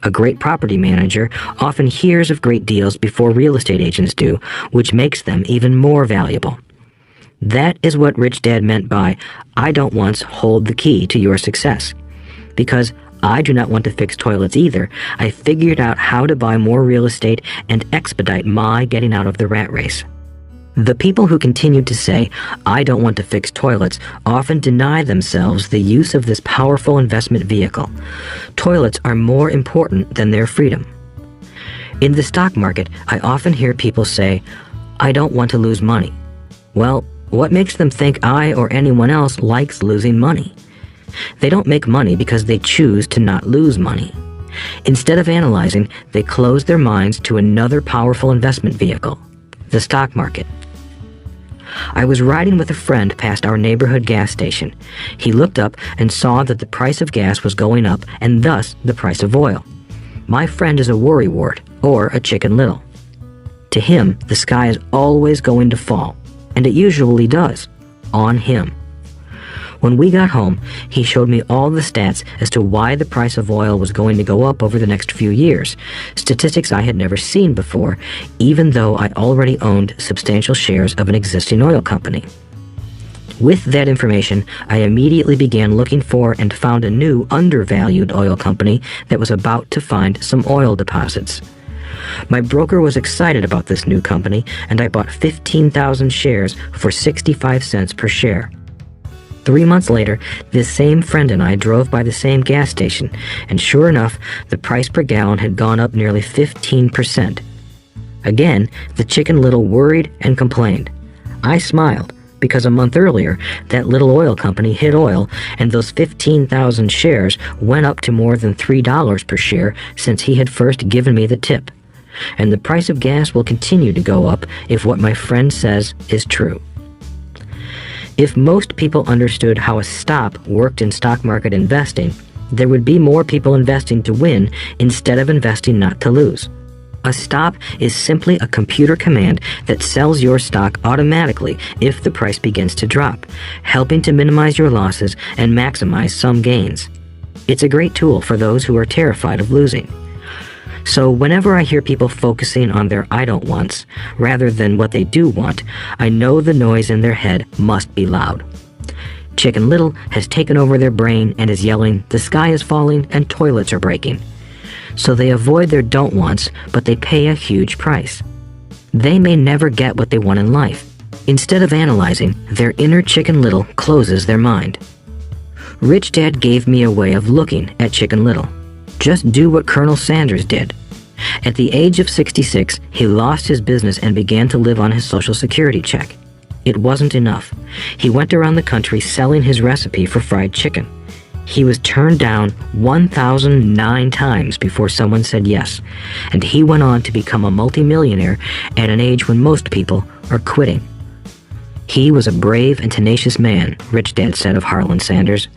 A great property manager often hears of great deals before real estate agents do, which makes them even more valuable. That is what Rich Dad meant by, "I don't once hold the key to your success." Because I do not want to fix toilets either, I figured out how to buy more real estate and expedite my getting out of the rat race. The people who continue to say, "I don't want to fix toilets," often deny themselves the use of this powerful investment vehicle. Toilets are more important than their freedom. In the stock market, I often hear people say, "I don't want to lose money." Well, what makes them think I or anyone else likes losing money? They don't make money because they choose to not lose money. Instead of analyzing, they close their minds to another powerful investment vehicle, the stock market. I was riding with a friend past our neighborhood gas station. He looked up and saw that the price of gas was going up and thus the price of oil. My friend is a worrywart, or a Chicken Little. To him, the sky is always going to fall, and it usually does, on him. When we got home, he showed me all the stats as to why the price of oil was going to go up over the next few years, statistics I had never seen before, even though I already owned substantial shares of an existing oil company. With that information, I immediately began looking for and found a new undervalued oil company that was about to find some oil deposits. My broker was excited about this new company, and I bought 15,000 shares for 65 cents per share. 3 months later, this same friend and I drove by the same gas station, and sure enough, the price per gallon had gone up nearly 15%. Again, the Chicken Little worried and complained. I smiled, because a month earlier, that little oil company hit oil, and those 15,000 shares went up to more than $3 per share since he had first given me the tip. And the price of gas will continue to go up if what my friend says is true. If most people understood how a stop worked in stock market investing, there would be more people investing to win instead of investing not to lose. A stop is simply a computer command that sells your stock automatically if the price begins to drop, helping to minimize your losses and maximize some gains. It's a great tool for those who are terrified of losing. So whenever I hear people focusing on their "I don't wants" rather than what they do want, I know the noise in their head must be loud. Chicken Little has taken over their brain and is yelling, "The sky is falling and toilets are breaking." So they avoid their don't wants, but they pay a huge price. They may never get what they want in life. Instead of analyzing, their inner Chicken Little closes their mind. Rich Dad gave me a way of looking at Chicken Little. Just do what Colonel Sanders did. At the age of 66, he lost his business and began to live on his Social Security check. It wasn't enough. He went around the country selling his recipe for fried chicken. He was turned down 1,009 times before someone said yes, and he went on to become a multimillionaire at an age when most people are quitting. He was a brave and tenacious man, Rich Dad said of Harlan Sanders.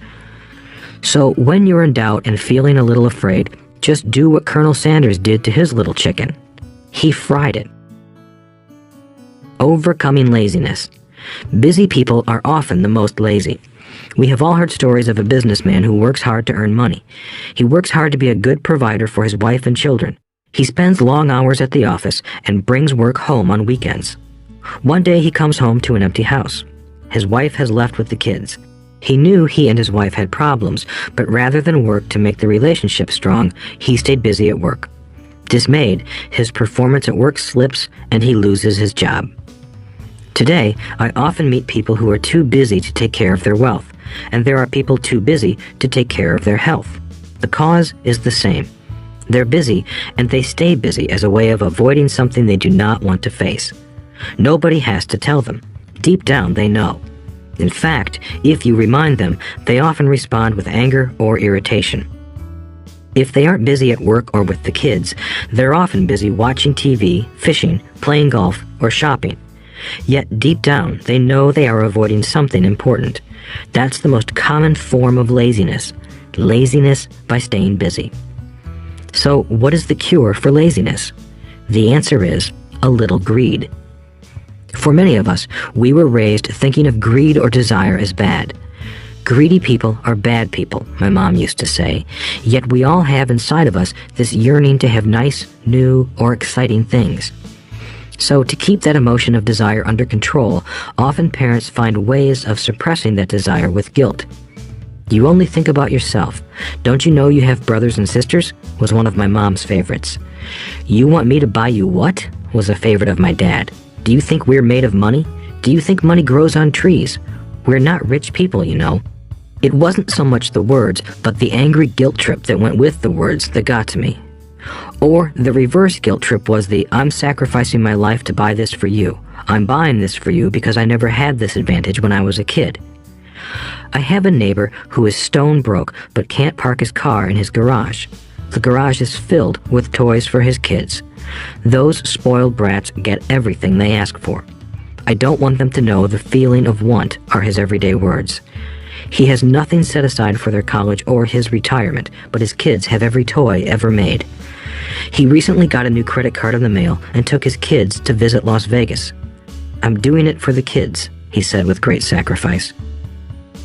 So when you're in doubt and feeling a little afraid, just do what Colonel Sanders did to his little chicken. He fried it. Overcoming laziness. Busy people are often the most lazy. We have all heard stories of a businessman who works hard to earn money. He works hard to be a good provider for his wife and children. He spends long hours at the office and brings work home on weekends. One day he comes home to an empty house. His wife has left with the kids. He knew he and his wife had problems, but rather than work to make the relationship strong, he stayed busy at work. Dismayed, his performance at work slips and he loses his job. Today, I often meet people who are too busy to take care of their wealth, and there are people too busy to take care of their health. The cause is the same. They're busy, and they stay busy as a way of avoiding something they do not want to face. Nobody has to tell them. Deep down, they know. In fact, if you remind them, they often respond with anger or irritation. If they aren't busy at work or with the kids, they're often busy watching TV, fishing, playing golf, or shopping. Yet deep down, they know they are avoiding something important. That's the most common form of laziness. Laziness by staying busy. So, what is the cure for laziness? The answer is a little greed. For many of us, we were raised thinking of greed or desire as bad. Greedy people are bad people, my mom used to say, yet we all have inside of us this yearning to have nice, new, or exciting things. So to keep that emotion of desire under control, often parents find ways of suppressing that desire with guilt. You only think about yourself. Don't you know you have brothers and sisters? Was one of my mom's favorites. You want me to buy you what? Was a favorite of my dad. Do you think we're made of money? Do you think money grows on trees? We're not rich people, you know. It wasn't so much the words, but the angry guilt trip that went with the words that got to me. Or the reverse guilt trip was the I'm sacrificing my life to buy this for you. I'm buying this for you because I never had this advantage when I was a kid. I have a neighbor who is stone broke but can't park his car in his garage. The garage is filled with toys for his kids. Those spoiled brats get everything they ask for. I don't want them to know the feeling of want are his everyday words. He has nothing set aside for their college or his retirement, but his kids have every toy ever made. He recently got a new credit card in the mail and took his kids to visit Las Vegas. I'm doing it for the kids, he said with great sacrifice.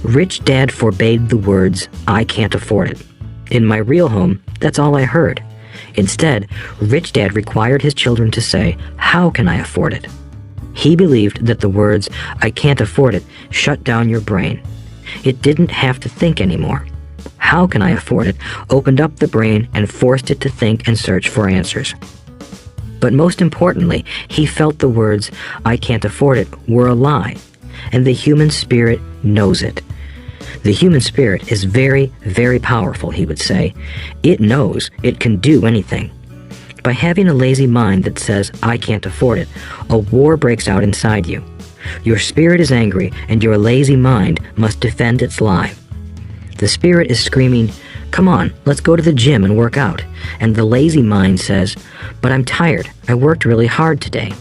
Rich Dad forbade the words, I can't afford it. In my real home, that's all I heard. Instead, Rich Dad required his children to say, how can I afford it? He believed that the words, I can't afford it, shut down your brain. It didn't have to think anymore. How can I afford it opened up the brain and forced it to think and search for answers. But most importantly, he felt the words, I can't afford it, were a lie, and the human spirit knows it. The human spirit is very, very powerful, he would say. It knows it can do anything. By having a lazy mind that says, I can't afford it, a war breaks out inside you. Your spirit is angry, and your lazy mind must defend its lie. The spirit is screaming, come on, let's go to the gym and work out. And the lazy mind says, but I'm tired, I worked really hard today.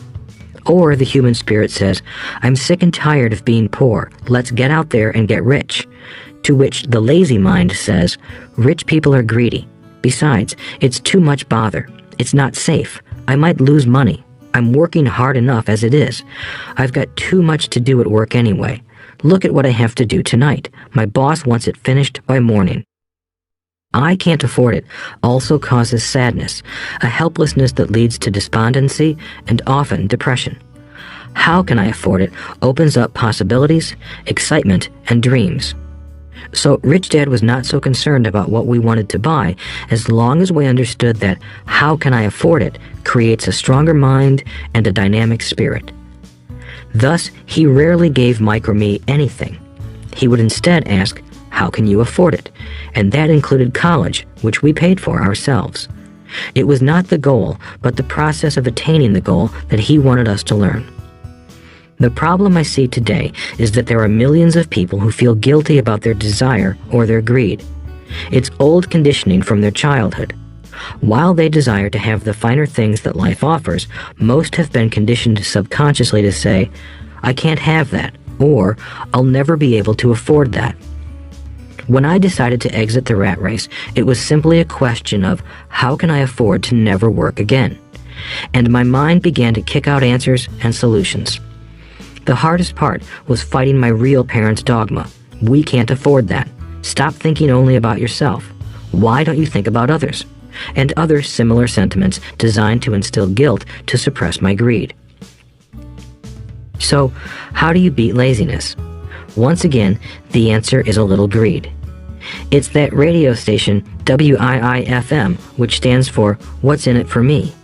Or the human spirit says, I'm sick and tired of being poor, let's get out there and get rich. To which the lazy mind says, rich people are greedy. Besides, it's too much bother. It's not safe. I might lose money. I'm working hard enough as it is. I've got too much to do at work anyway. Look at what I have to do tonight. My boss wants it finished by morning. I can't afford it also causes sadness, a helplessness that leads to despondency and often depression. How can I afford it opens up possibilities, excitement, and dreams. So Rich Dad was not so concerned about what we wanted to buy as long as we understood that how can I afford it creates a stronger mind and a dynamic spirit. Thus, he rarely gave Mike or me anything. He would instead ask, how can you afford it? And that included college, which we paid for ourselves. It was not the goal, but the process of attaining the goal that he wanted us to learn. The problem I see today is that there are millions of people who feel guilty about their desire or their greed. It's old conditioning from their childhood. While they desire to have the finer things that life offers, most have been conditioned subconsciously to say, I can't have that, or I'll never be able to afford that. When I decided to exit the rat race, it was simply a question of how can I afford to never work again? And my mind began to kick out answers and solutions. The hardest part was fighting my real parents' dogma. We can't afford that. Stop thinking only about yourself. Why don't you think about others? And other similar sentiments designed to instill guilt to suppress my greed. So, how do you beat laziness? Once again, the answer is a little greed. It's that radio station WIIFM, which stands for What's in it for me?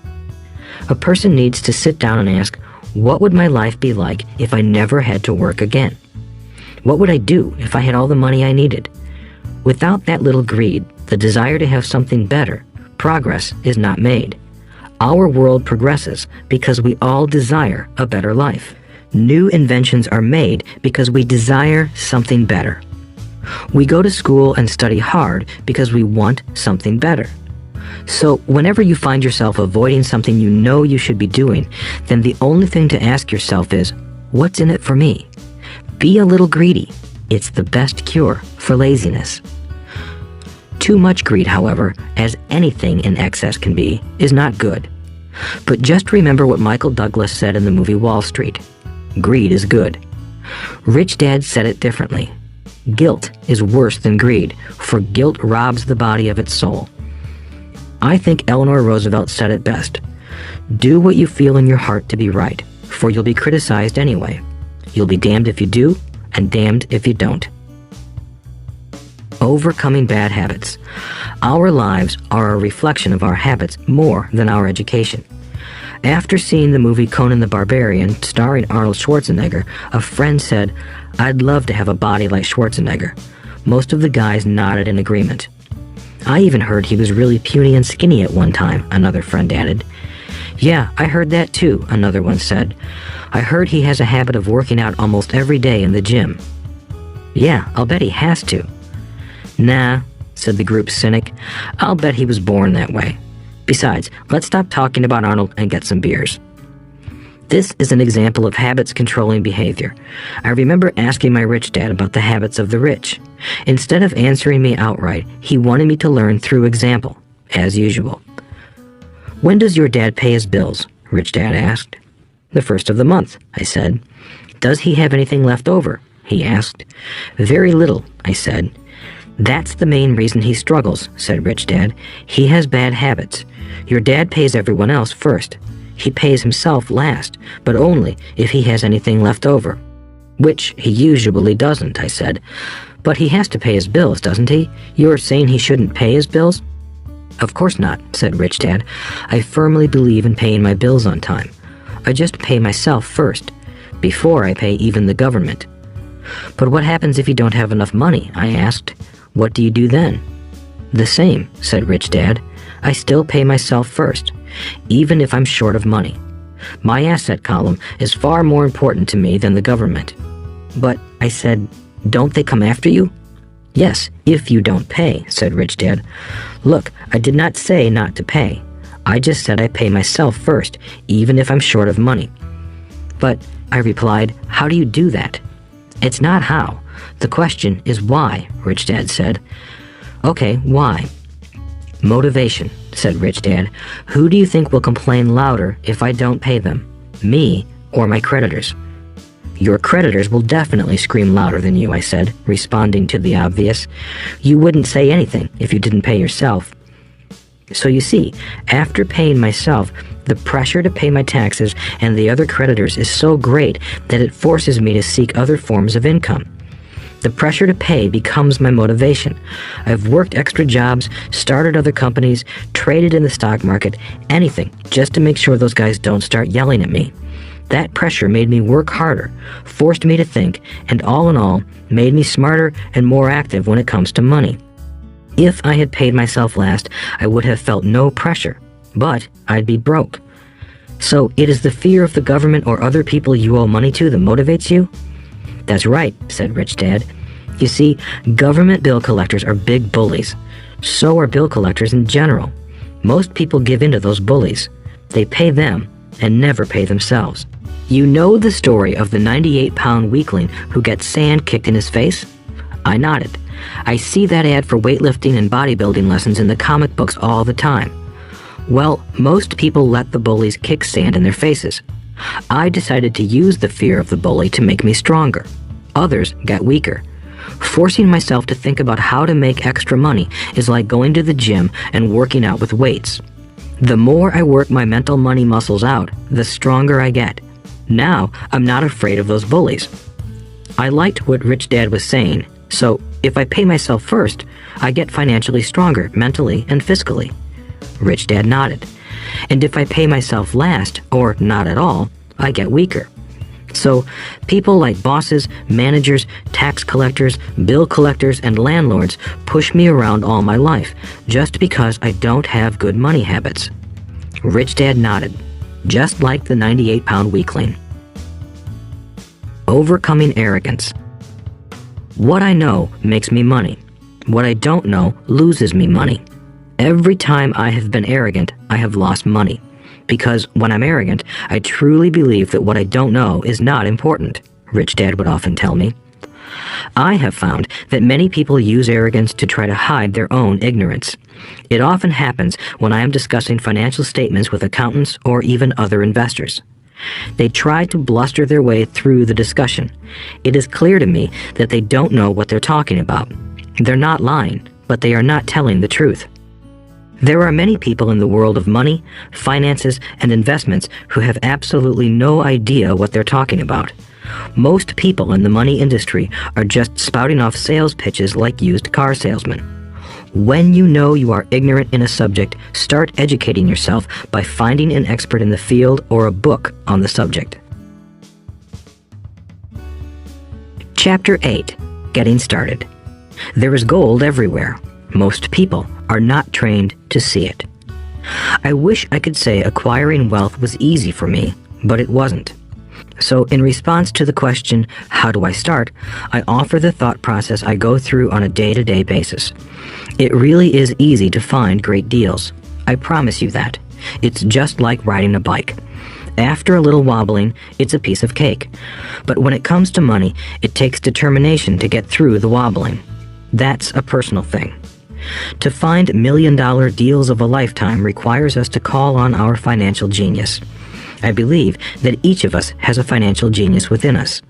A person needs to sit down and ask, what would my life be like if I never had to work again? What would I do if I had all the money I needed? Without that little greed, the desire to have something better, progress is not made. Our world progresses because we all desire a better life. New inventions are made because we desire something better. We go to school and study hard because we want something better. So whenever you find yourself avoiding something you know you should be doing, then the only thing to ask yourself is, what's in it for me? Be a little greedy. It's the best cure for laziness. Too much greed, however, as anything in excess can be, is not good. But just remember what Michael Douglas said in the movie Wall Street. Greed is good. Rich Dad said it differently. Guilt is worse than greed, for guilt robs the body of its soul. I think Eleanor Roosevelt said it best. Do what you feel in your heart to be right, for you'll be criticized anyway. You'll be damned if you do, and damned if you don't. Overcoming bad habits. Our lives are a reflection of our habits more than our education. After seeing the movie Conan the Barbarian, starring Arnold Schwarzenegger, a friend said, I'd love to have a body like Schwarzenegger. Most of the guys nodded in agreement. I even heard he was really puny and skinny at one time, another friend added. Yeah, I heard that too, another one said. I heard he has a habit of working out almost every day in the gym. Yeah, I'll bet he has to. Nah, said the group's cynic. I'll bet he was born that way. Besides, let's stop talking about Arnold and get some beers. This is an example of habits controlling behavior. I remember asking my rich dad about the habits of the rich. Instead of answering me outright, he wanted me to learn through example, as usual. When does your dad pay his bills? Rich Dad asked. The first of the month, I said. Does he have anything left over? He asked. Very little, I said. That's the main reason he struggles, said Rich Dad. He has bad habits. Your dad pays everyone else first. He pays himself last, but only if he has anything left over. Which he usually doesn't, I said. But he has to pay his bills, doesn't he? You're saying he shouldn't pay his bills? Of course not, said Rich Dad. I firmly believe in paying my bills on time. I just pay myself first, before I pay even the government. But what happens if you don't have enough money? I asked. What do you do then? The same, said Rich Dad. I still pay myself first, even if I'm short of money. My asset column is far more important to me than the government. But, I said, don't they come after you? Yes, if you don't pay, said Rich Dad. Look, I did not say not to pay. I just said I pay myself first, even if I'm short of money. But, I replied, how do you do that? It's not how. The question is why, Rich Dad said. Okay, why? Motivation, said Rich Dad. Who do you think will complain louder if I don't pay them? Me or my creditors? Your creditors will definitely scream louder than you, I said, responding to the obvious. You wouldn't say anything if you didn't pay yourself. So you see, after paying myself, the pressure to pay my taxes and the other creditors is so great that it forces me to seek other forms of income. The pressure to pay becomes my motivation. I've worked extra jobs, started other companies, traded in the stock market, anything, just to make sure those guys don't start yelling at me. That pressure made me work harder, forced me to think, and all in all, made me smarter and more active when it comes to money. If I had paid myself last, I would have felt no pressure, but I'd be broke. So it is the fear of the government or other people you owe money to that motivates you? That's right, said Rich Dad. You see, government bill collectors are big bullies. So are bill collectors in general. Most people give in to those bullies. They pay them and never pay themselves. You know the story of the 98-pound weakling who gets sand kicked in his face? I nodded. I see that ad for weightlifting and bodybuilding lessons in the comic books all the time. Well, most people let the bullies kick sand in their faces. I decided to use the fear of the bully to make me stronger. Others got weaker. Forcing myself to think about how to make extra money is like going to the gym and working out with weights. The more I work my mental money muscles out, the stronger I get. Now, I'm not afraid of those bullies. I liked what Rich Dad was saying, so if I pay myself first, I get financially stronger mentally and fiscally. Rich Dad nodded. And if I pay myself last, or not at all, I get weaker. So, people like bosses, managers, tax collectors, bill collectors, and landlords push me around all my life, just because I don't have good money habits. Rich Dad nodded, just like the 98-pound weakling. Overcoming arrogance. What I know makes me money. What I don't know loses me money. Every time I have been arrogant, I have lost money. Because when I'm arrogant, I truly believe that what I don't know is not important, Rich Dad would often tell me. I have found that many people use arrogance to try to hide their own ignorance. It often happens when I am discussing financial statements with accountants or even other investors. They try to bluster their way through the discussion. It is clear to me that they don't know what they're talking about. They're not lying, but they are not telling the truth. There are many people in the world of money, finances, and investments who have absolutely no idea what they're talking about. Most people in the money industry are just spouting off sales pitches like used car salesmen. When you know you are ignorant in a subject, start educating yourself by finding an expert in the field or a book on the subject. Chapter 8. Getting Started. There is gold everywhere. Most people are not trained to see it. I wish I could say acquiring wealth was easy for me, but it wasn't. So in response to the question, how do I start, I offer the thought process I go through on a day-to-day basis. It really is easy to find great deals. I promise you that. It's just like riding a bike. After a little wobbling, it's a piece of cake. But when it comes to money, it takes determination to get through the wobbling. That's a personal thing. To find million-dollar deals of a lifetime requires us to call on our financial genius. I believe that each of us has a financial genius within us.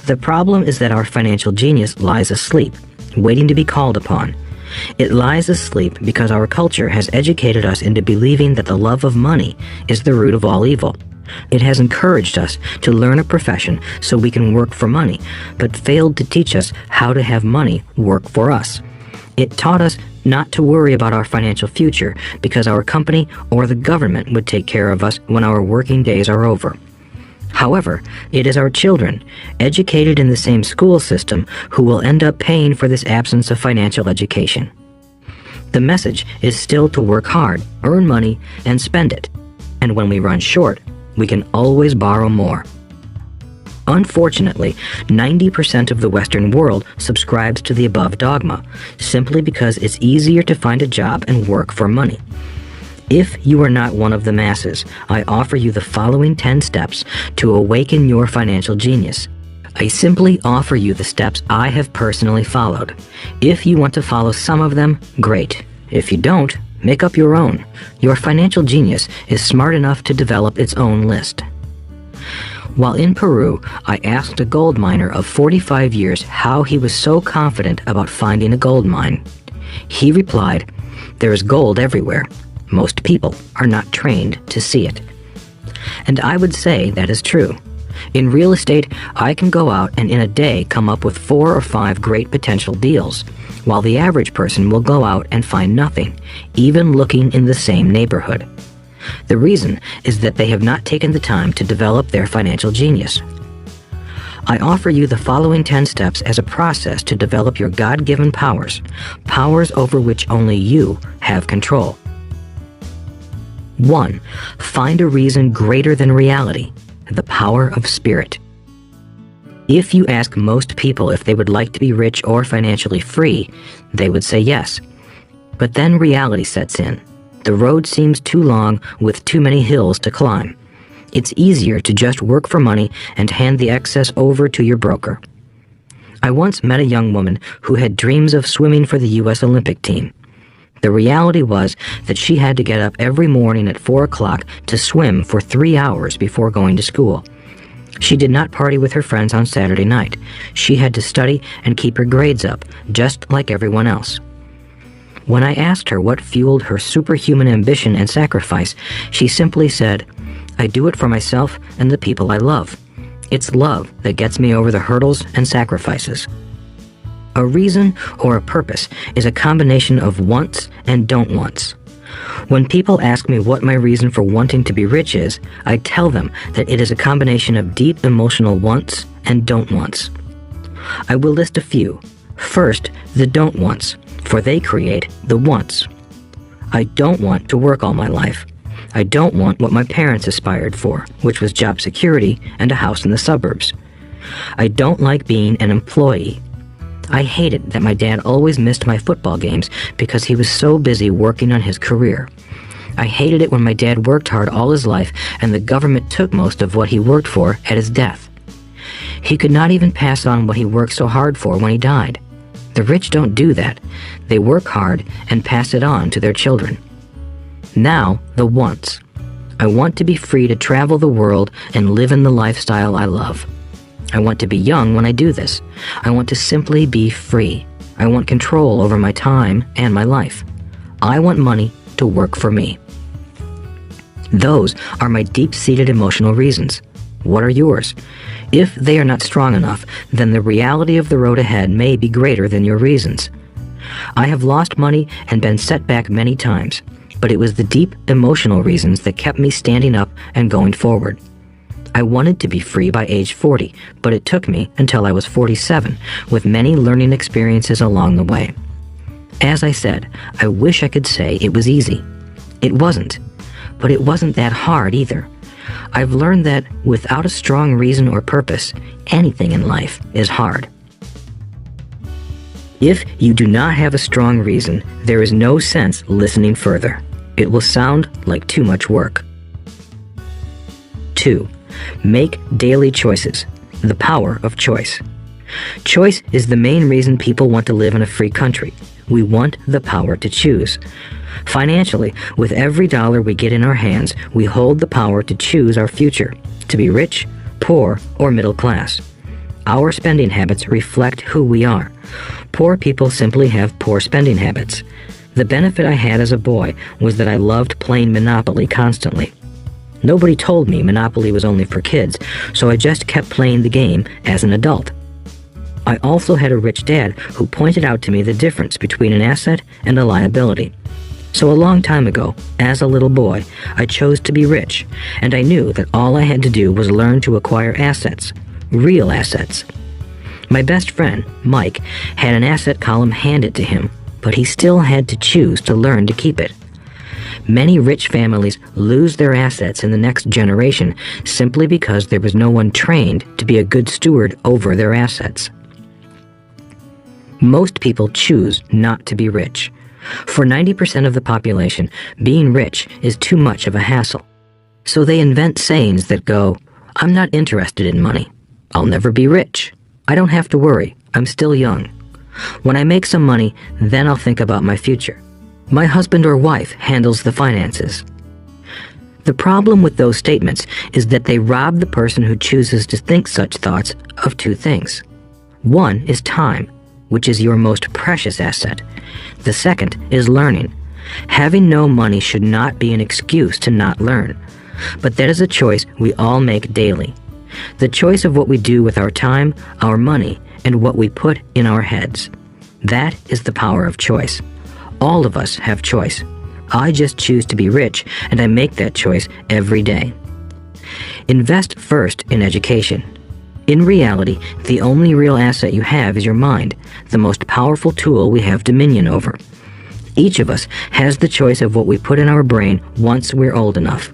The problem is that our financial genius lies asleep, waiting to be called upon. It lies asleep because our culture has educated us into believing that the love of money is the root of all evil. It has encouraged us to learn a profession so we can work for money, but failed to teach us how to have money work for us. It taught us not to worry about our financial future because our company or the government would take care of us when our working days are over. However, it is our children, educated in the same school system, who will end up paying for this absence of financial education. The message is still to work hard, earn money, and spend it. And when we run short, we can always borrow more. Unfortunately, 90% of the Western world subscribes to the above dogma, simply because it's easier to find a job and work for money. If you are not one of the masses, I offer you the following 10 steps to awaken your financial genius. I simply offer you the steps I have personally followed. If you want to follow some of them, great. If you don't, make up your own. Your financial genius is smart enough to develop its own list. While in Peru, I asked a gold miner of 45 years how he was so confident about finding a gold mine. He replied, "There is gold everywhere. Most people are not trained to see it." And I would say that is true. In real estate, I can go out and in a day come up with 4 or 5 great potential deals, while the average person will go out and find nothing, even looking in the same neighborhood. The reason is that they have not taken the time to develop their financial genius. I offer you the following 10 steps as a process to develop your God-given powers, powers over which only you have control. 1. Find a reason greater than reality, the power of spirit. If you ask most people if they would like to be rich or financially free, they would say yes. But then reality sets in. The road seems too long with too many hills to climb. It's easier to just work for money and hand the excess over to your broker. I once met a young woman who had dreams of swimming for the U.S. Olympic team. The reality was that she had to get up every morning at 4 o'clock to swim for 3 hours before going to school. She did not party with her friends on Saturday night. She had to study and keep her grades up, just like everyone else. When I asked her what fueled her superhuman ambition and sacrifice, she simply said, "I do it for myself and the people I love. It's love that gets me over the hurdles and sacrifices. A reason or a purpose is a combination of wants and don't wants. When people ask me what my reason for wanting to be rich is, I tell them that it is a combination of deep emotional wants and don't wants. I will list a few. First, the don't wants, for they create the wants. I don't want to work all my life. I don't want what my parents aspired for, which was job security and a house in the suburbs. I don't like being an employee. I hated that my dad always missed my football games because he was so busy working on his career. I hated it when my dad worked hard all his life and the government took most of what he worked for at his death. He could not even pass on what he worked so hard for when he died. The rich don't do that. They work hard and pass it on to their children. Now, the wants. I want to be free to travel the world and live in the lifestyle I love. I want to be young when I do this. I want to simply be free. I want control over my time and my life. I want money to work for me. Those are my deep-seated emotional reasons. What are yours? If they are not strong enough, then the reality of the road ahead may be greater than your reasons. I have lost money and been set back many times, but it was the deep emotional reasons that kept me standing up and going forward. I wanted to be free by age 40, but it took me until I was 47, with many learning experiences along the way. As I said, I wish I could say it was easy. It wasn't, but it wasn't that hard either. I've learned that without a strong reason or purpose, anything in life is hard. If you do not have a strong reason, there is no sense listening further. It will sound like too much work. 2. Make daily choices. The power of choice. Choice is the main reason people want to live in a free country. We want the power to choose. Financially, with every dollar we get in our hands, we hold the power to choose our future, to be rich, poor, or middle class. Our spending habits reflect who we are. Poor people simply have poor spending habits. The benefit I had as a boy was that I loved playing Monopoly constantly. Nobody told me Monopoly was only for kids, so I just kept playing the game as an adult. I also had a rich dad who pointed out to me the difference between an asset and a liability. So a long time ago, as a little boy, I chose to be rich, and I knew that all I had to do was learn to acquire assets, real assets. My best friend, Mike, had an asset column handed to him, but he still had to choose to learn to keep it. Many rich families lose their assets in the next generation simply because there was no one trained to be a good steward over their assets. Most people choose not to be rich. For 90% of the population, being rich is too much of a hassle. So they invent sayings that go, "I'm not interested in money. I'll never be rich. I don't have to worry. I'm still young. When I make some money, then I'll think about my future. My husband or wife handles the finances." The problem with those statements is that they rob the person who chooses to think such thoughts of two things. One is time, which is your most precious asset. The second is learning. Having no money should not be an excuse to not learn, but that is a choice we all make daily. The choice of what we do with our time, our money, and what we put in our heads. That is the power of choice. All of us have choice. I just choose to be rich, and I make that choice every day. Invest first in education. In reality, the only real asset you have is your mind, the most powerful tool we have dominion over. Each of us has the choice of what we put in our brain once we're old enough.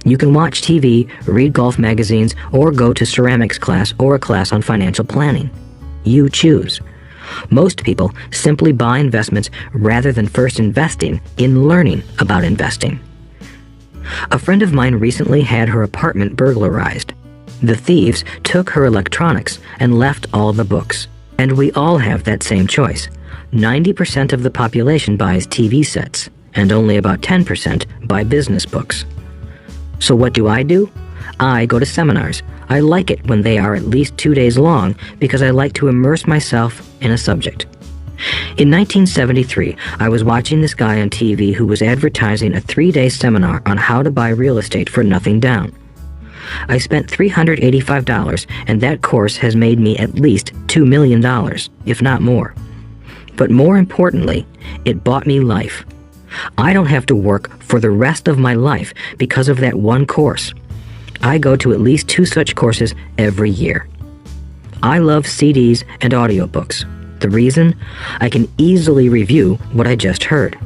You can watch TV, read golf magazines, or go to ceramics class or a class on financial planning. You choose. Most people simply buy investments rather than first investing in learning about investing. A friend of mine recently had her apartment burglarized. The thieves took her electronics and left all the books. And we all have that same choice. 90% of the population buys TV sets, and only about 10% buy business books. So what do? I go to seminars. I like it when they are at least 2 days long because I like to immerse myself in a subject. In 1973, I was watching this guy on TV who was advertising a 3-day seminar on how to buy real estate for nothing down. I spent $385, and that course has made me at least $2 million, if not more. But more importantly, it bought me life. I don't have to work for the rest of my life because of that one course. I go to at least 2 such courses every year. I love CDs and audiobooks. The reason? I can easily review what I just heard.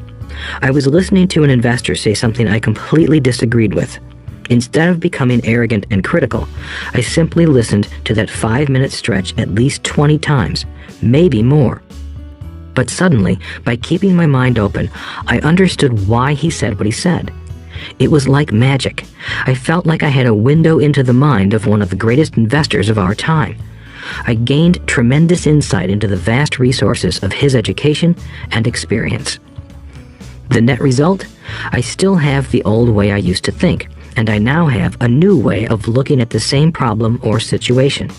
I was listening to an investor say something I completely disagreed with. Instead of becoming arrogant and critical, I simply listened to that 5-minute stretch at least 20 times, maybe more. But suddenly, by keeping my mind open, I understood why he said what he said. It was like magic. I felt like I had a window into the mind of one of the greatest investors of our time. I gained tremendous insight into the vast resources of his education and experience. The net result? I still have the old way I used to think, and I now have a new way of looking at the same problem or situation.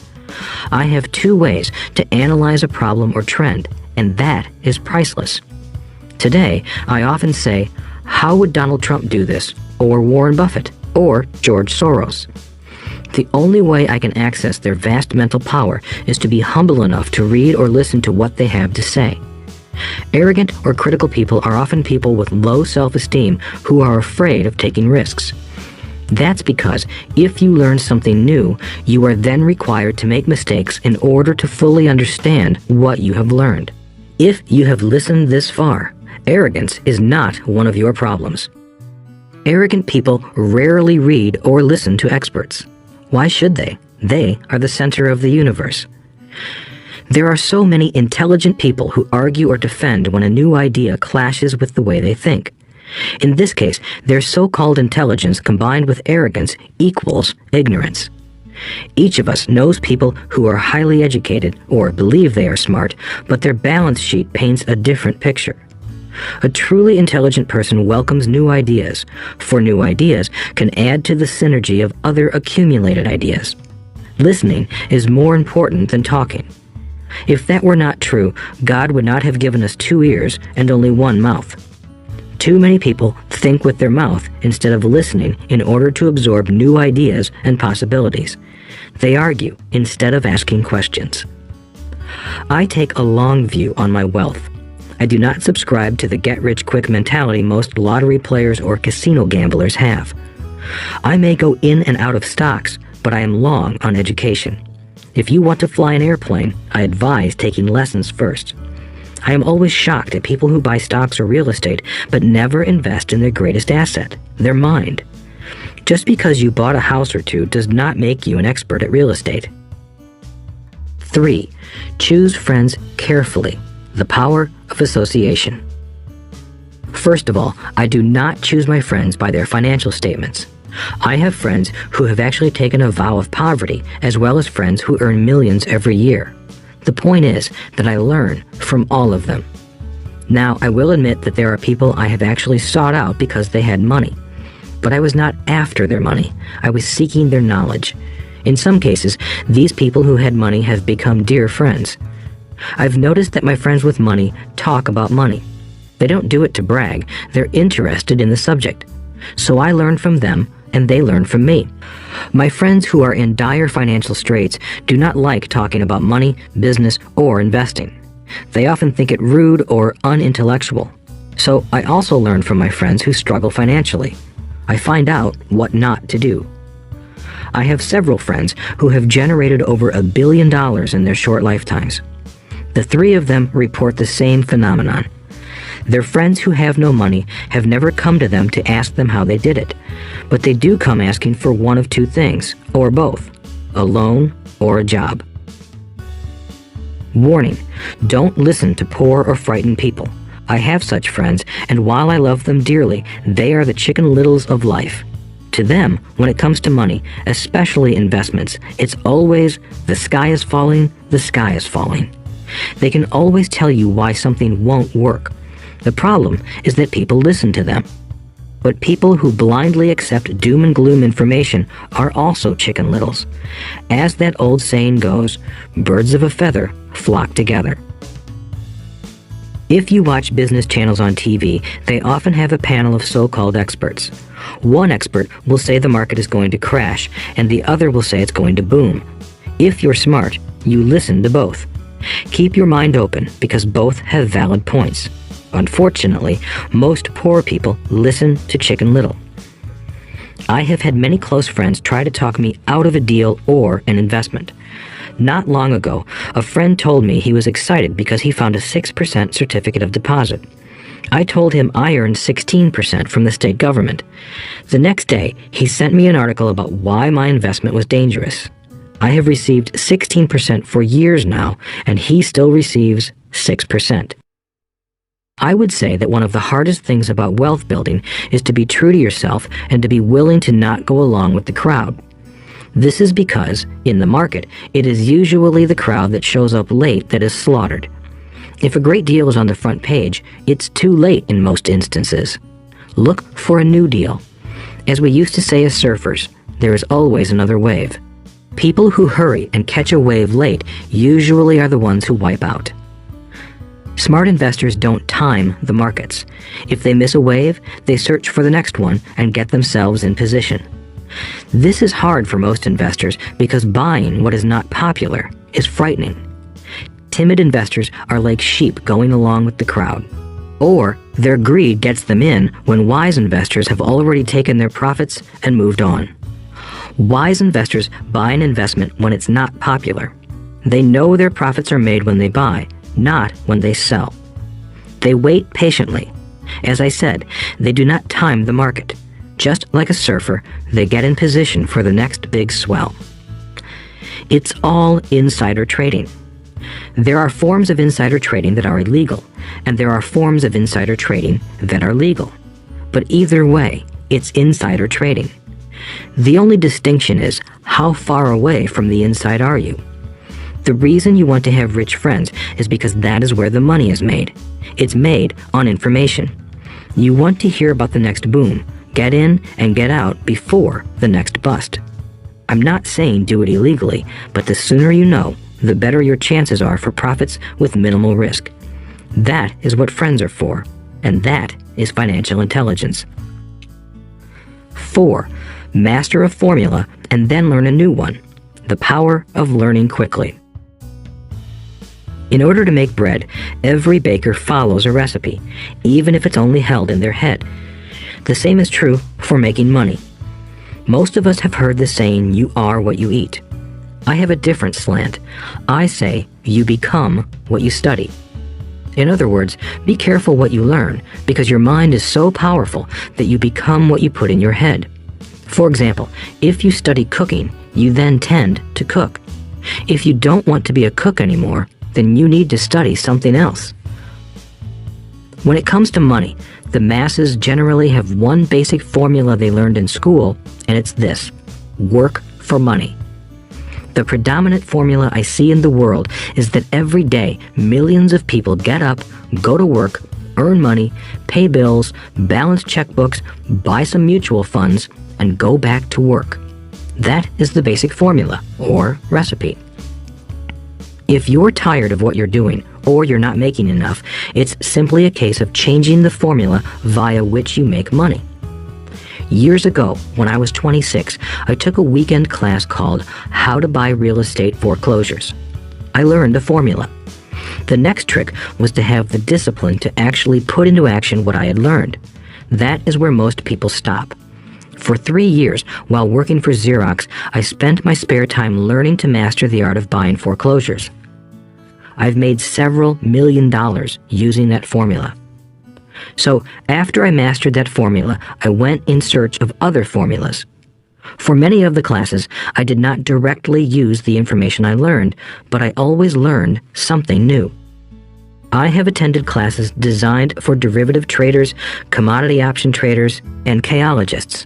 I have 2 ways to analyze a problem or trend, and that is priceless. Today, I often say, how would Donald Trump do this, or Warren Buffett, or George Soros? The only way I can access their vast mental power is to be humble enough to read or listen to what they have to say. Arrogant or critical people are often people with low self-esteem who are afraid of taking risks. That's because if you learn something new, you are then required to make mistakes in order to fully understand what you have learned. If you have listened this far, arrogance is not one of your problems. Arrogant people rarely read or listen to experts. Why should they? They are the center of the universe. There are so many intelligent people who argue or defend when a new idea clashes with the way they think. In this case, their so-called intelligence combined with arrogance equals ignorance. Each of us knows people who are highly educated or believe they are smart, but their balance sheet paints a different picture. A truly intelligent person welcomes new ideas, for new ideas can add to the synergy of other accumulated ideas. Listening is more important than talking. If that were not true, God would not have given us 2 ears and only 1 mouth. Too many people think with their mouth instead of listening in order to absorb new ideas and possibilities. They argue instead of asking questions. I take a long view on my wealth. I do not subscribe to the get-rich-quick mentality most lottery players or casino gamblers have. I may go in and out of stocks, but I am long on education. If you want to fly an airplane, I advise taking lessons first. I am always shocked at people who buy stocks or real estate, but never invest in their greatest asset, their mind. Just because you bought a house or 2 does not make you an expert at real estate. 3. Choose friends carefully. The power of association. First of all, I do not choose my friends by their financial statements. I have friends who have actually taken a vow of poverty, as well as friends who earn millions every year. The point is that I learn from all of them. Now, I will admit that there are people I have actually sought out because they had money. But I was not after their money. I was seeking their knowledge. In some cases, these people who had money have become dear friends. I've noticed that my friends with money talk about money. They don't do it to brag. They're interested in the subject. So I learn from them, and they learn from me. My friends who are in dire financial straits do not like talking about money, business, or investing. They often think it rude or unintellectual. So I also learn from my friends who struggle financially. I find out what not to do. I have several friends who have generated over $1 billion in their short lifetimes. The 3 of them report the same phenomenon. Their friends who have no money have never come to them to ask them how they did it, but they do come asking for one of 2 things, or both, a loan or a job. Warning: don't listen to poor or frightened people. I have such friends, and while I love them dearly, they are the chicken littles of life. To them, when it comes to money, especially investments, it's always, the sky is falling, the sky is falling. They can always tell you why something won't work. The problem is that people listen to them. But people who blindly accept doom and gloom information are also chicken littles. As that old saying goes, birds of a feather flock together. If you watch business channels on TV, they often have a panel of so-called experts. One expert will say the market is going to crash, and the other will say it's going to boom. If you're smart, you listen to both. Keep your mind open because both have valid points. Unfortunately, most poor people listen to Chicken Little. I have had many close friends try to talk me out of a deal or an investment. Not long ago, a friend told me he was excited because he found a 6% certificate of deposit. I told him I earned 16% from the state government. The next day, he sent me an article about why my investment was dangerous. I have received 16% for years now, and he still receives 6%. I would say that one of the hardest things about wealth building is to be true to yourself and to be willing to not go along with the crowd. This is because, in the market, it is usually the crowd that shows up late that is slaughtered. If a great deal is on the front page, it's too late in most instances. Look for a new deal. As we used to say as surfers, there is always another wave. People who hurry and catch a wave late usually are the ones who wipe out. Smart investors don't time the markets. If they miss a wave, they search for the next one and get themselves in position. This is hard for most investors because buying what is not popular is frightening. Timid investors are like sheep going along with the crowd. Or their greed gets them in when wise investors have already taken their profits and moved on. Wise investors buy an investment when it's not popular. They know their profits are made when they buy, not when they sell. They wait patiently. As I said, they do not time the market. Just like a surfer, they get in position for the next big swell. It's all insider trading. There are forms of insider trading that are illegal, and there are forms of insider trading that are legal. But either way, it's insider trading. The only distinction is, how far away from the inside are you? The reason you want to have rich friends is because that is where the money is made. It's made on information. You want to hear about the next boom, get in and get out before the next bust. I'm not saying do it illegally, but the sooner you know, the better your chances are for profits with minimal risk. That is what friends are for, and that is financial intelligence. 4. Master a formula and then learn a new one. The power of learning quickly. In order to make bread, every baker follows a recipe, even if it's only held in their head. The same is true for making money. Most of us have heard the saying, "You are what you eat." I have a different slant. I say, you become what you study. In other words, be careful what you learn, because your mind is so powerful that you become what you put in your head. For example, if you study cooking, you then tend to cook. If you don't want to be a cook anymore, then you need to study something else. When it comes to money, the masses generally have one basic formula they learned in school, and it's this: work for money. The predominant formula I see in the world is that every day millions of people get up, go to work, earn money, pay bills, balance checkbooks, buy some mutual funds, and go back to work. That is the basic formula, or recipe. If you're tired of what you're doing, or you're not making enough, it's simply a case of changing the formula via which you make money. Years ago, when I was 26, I took a weekend class called How to Buy Real Estate Foreclosures. I learned a formula. The next trick was to have the discipline to actually put into action what I had learned. That is where most people stop. For 3 years, while working for Xerox, I spent my spare time learning to master the art of buying foreclosures. I've made several $1 million using that formula. So, after I mastered that formula, I went in search of other formulas. For many of the classes, I did not directly use the information I learned, but I always learned something new. I have attended classes designed for derivative traders, commodity option traders, and chaologists.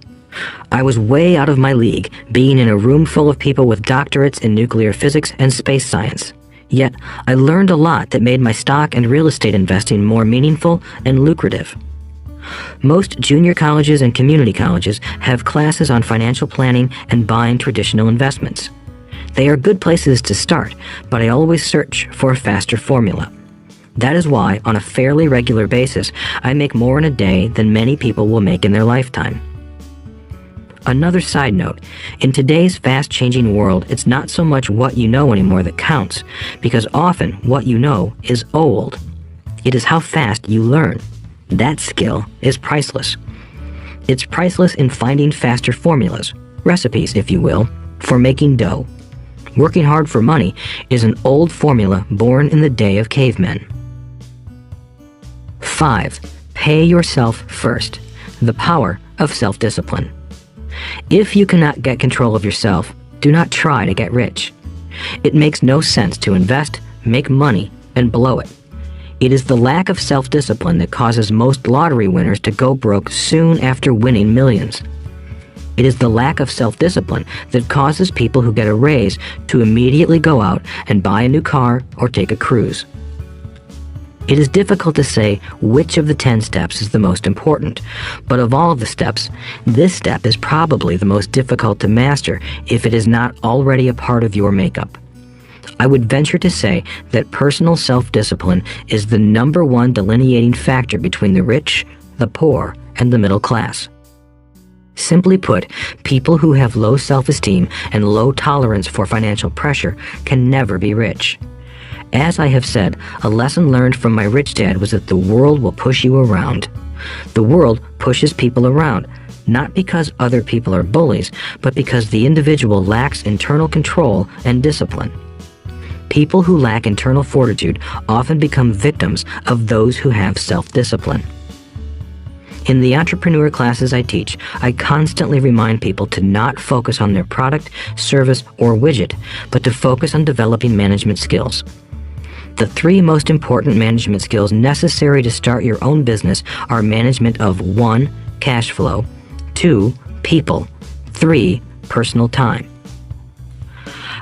I was way out of my league, being in a room full of people with doctorates in nuclear physics and space science. Yet, I learned a lot that made my stock and real estate investing more meaningful and lucrative. Most junior colleges and community colleges have classes on financial planning and buying traditional investments. They are good places to start, but I always search for a faster formula. That is why, on a fairly regular basis, I make more in a day than many people will make in their lifetime. Another side note, in today's fast-changing world, it's not so much what you know anymore that counts, because often what you know is old. It is how fast you learn. That skill is priceless. It's priceless in finding faster formulas, recipes, if you will, for making dough. Working hard for money is an old formula born in the day of cavemen. 5. Pay yourself first. The power of self-discipline. If you cannot get control of yourself, do not try to get rich. It makes no sense to invest, make money, and blow it. It is the lack of self-discipline that causes most lottery winners to go broke soon after winning millions. It is the lack of self-discipline that causes people who get a raise to immediately go out and buy a new car or take a cruise. It is difficult to say which of the 10 steps is the most important, but of all of the steps, this step is probably the most difficult to master if it is not already a part of your makeup. I would venture to say that personal self-discipline is the number one delineating factor between the rich, the poor, and the middle class. Simply put, people who have low self-esteem and low tolerance for financial pressure can never be rich. As I have said, a lesson learned from my rich dad was that the world will push you around. The world pushes people around, not because other people are bullies, but because the individual lacks internal control and discipline. People who lack internal fortitude often become victims of those who have self-discipline. In the entrepreneur classes I teach, I constantly remind people to not focus on their product, service, or widget, but to focus on developing management skills. The 3 most important management skills necessary to start your own business are management of 1. Cash flow, 2. People, 3. Personal time.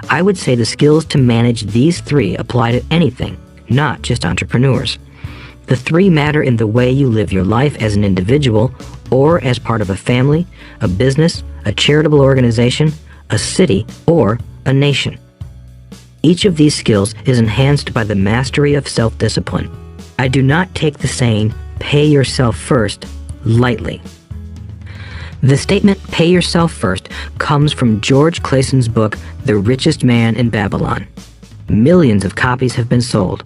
I would say the skills to manage these 3 apply to anything, not just entrepreneurs. The 3 matter in the way you live your life as an individual or as part of a family, a business, a charitable organization, a city, or a nation. Each of these skills is enhanced by the mastery of self-discipline. I do not take the saying, "pay yourself first," lightly. The statement, "pay yourself first," comes from George Clayson's book, The Richest Man in Babylon. Millions of copies have been sold.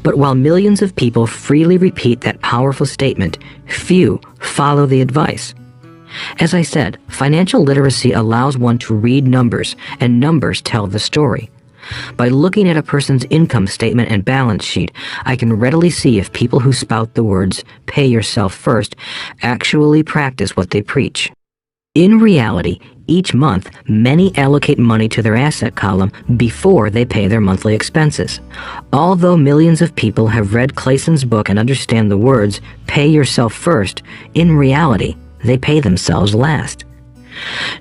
But while millions of people freely repeat that powerful statement, few follow the advice. As I said, financial literacy allows one to read numbers, and numbers tell the story. By looking at a person's income statement and balance sheet, I can readily see if people who spout the words, "pay yourself first," actually practice what they preach. In reality, each month, many allocate money to their asset column before they pay their monthly expenses. Although millions of people have read Clayson's book and understand the words, "pay yourself first," in reality, they pay themselves last.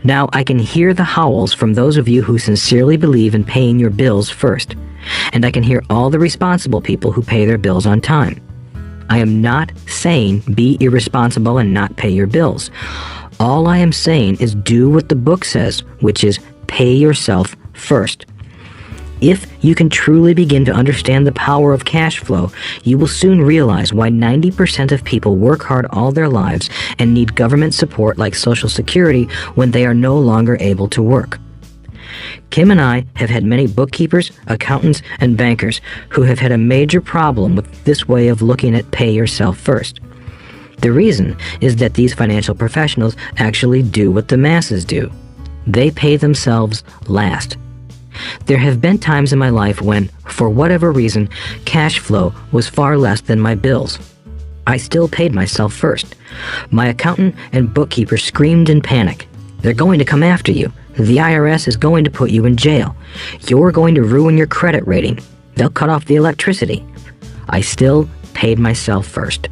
Now, I can hear the howls from those of you who sincerely believe in paying your bills first, and I can hear all the responsible people who pay their bills on time. I am not saying be irresponsible and not pay your bills. All I am saying is do what the book says, which is pay yourself first. If you can truly begin to understand the power of cash flow, you will soon realize why 90% of people work hard all their lives and need government support like Social Security when they are no longer able to work. Kim and I have had many bookkeepers, accountants, and bankers who have had a major problem with this way of looking at pay yourself first. The reason is that these financial professionals actually do what the masses do. They pay themselves last. There have been times in my life when, for whatever reason, cash flow was far less than my bills. I still paid myself first. My accountant and bookkeeper screamed in panic. "They're going to come after you. The IRS is going to put you in jail. You're going to ruin your credit rating. They'll cut off the electricity." I still paid myself first.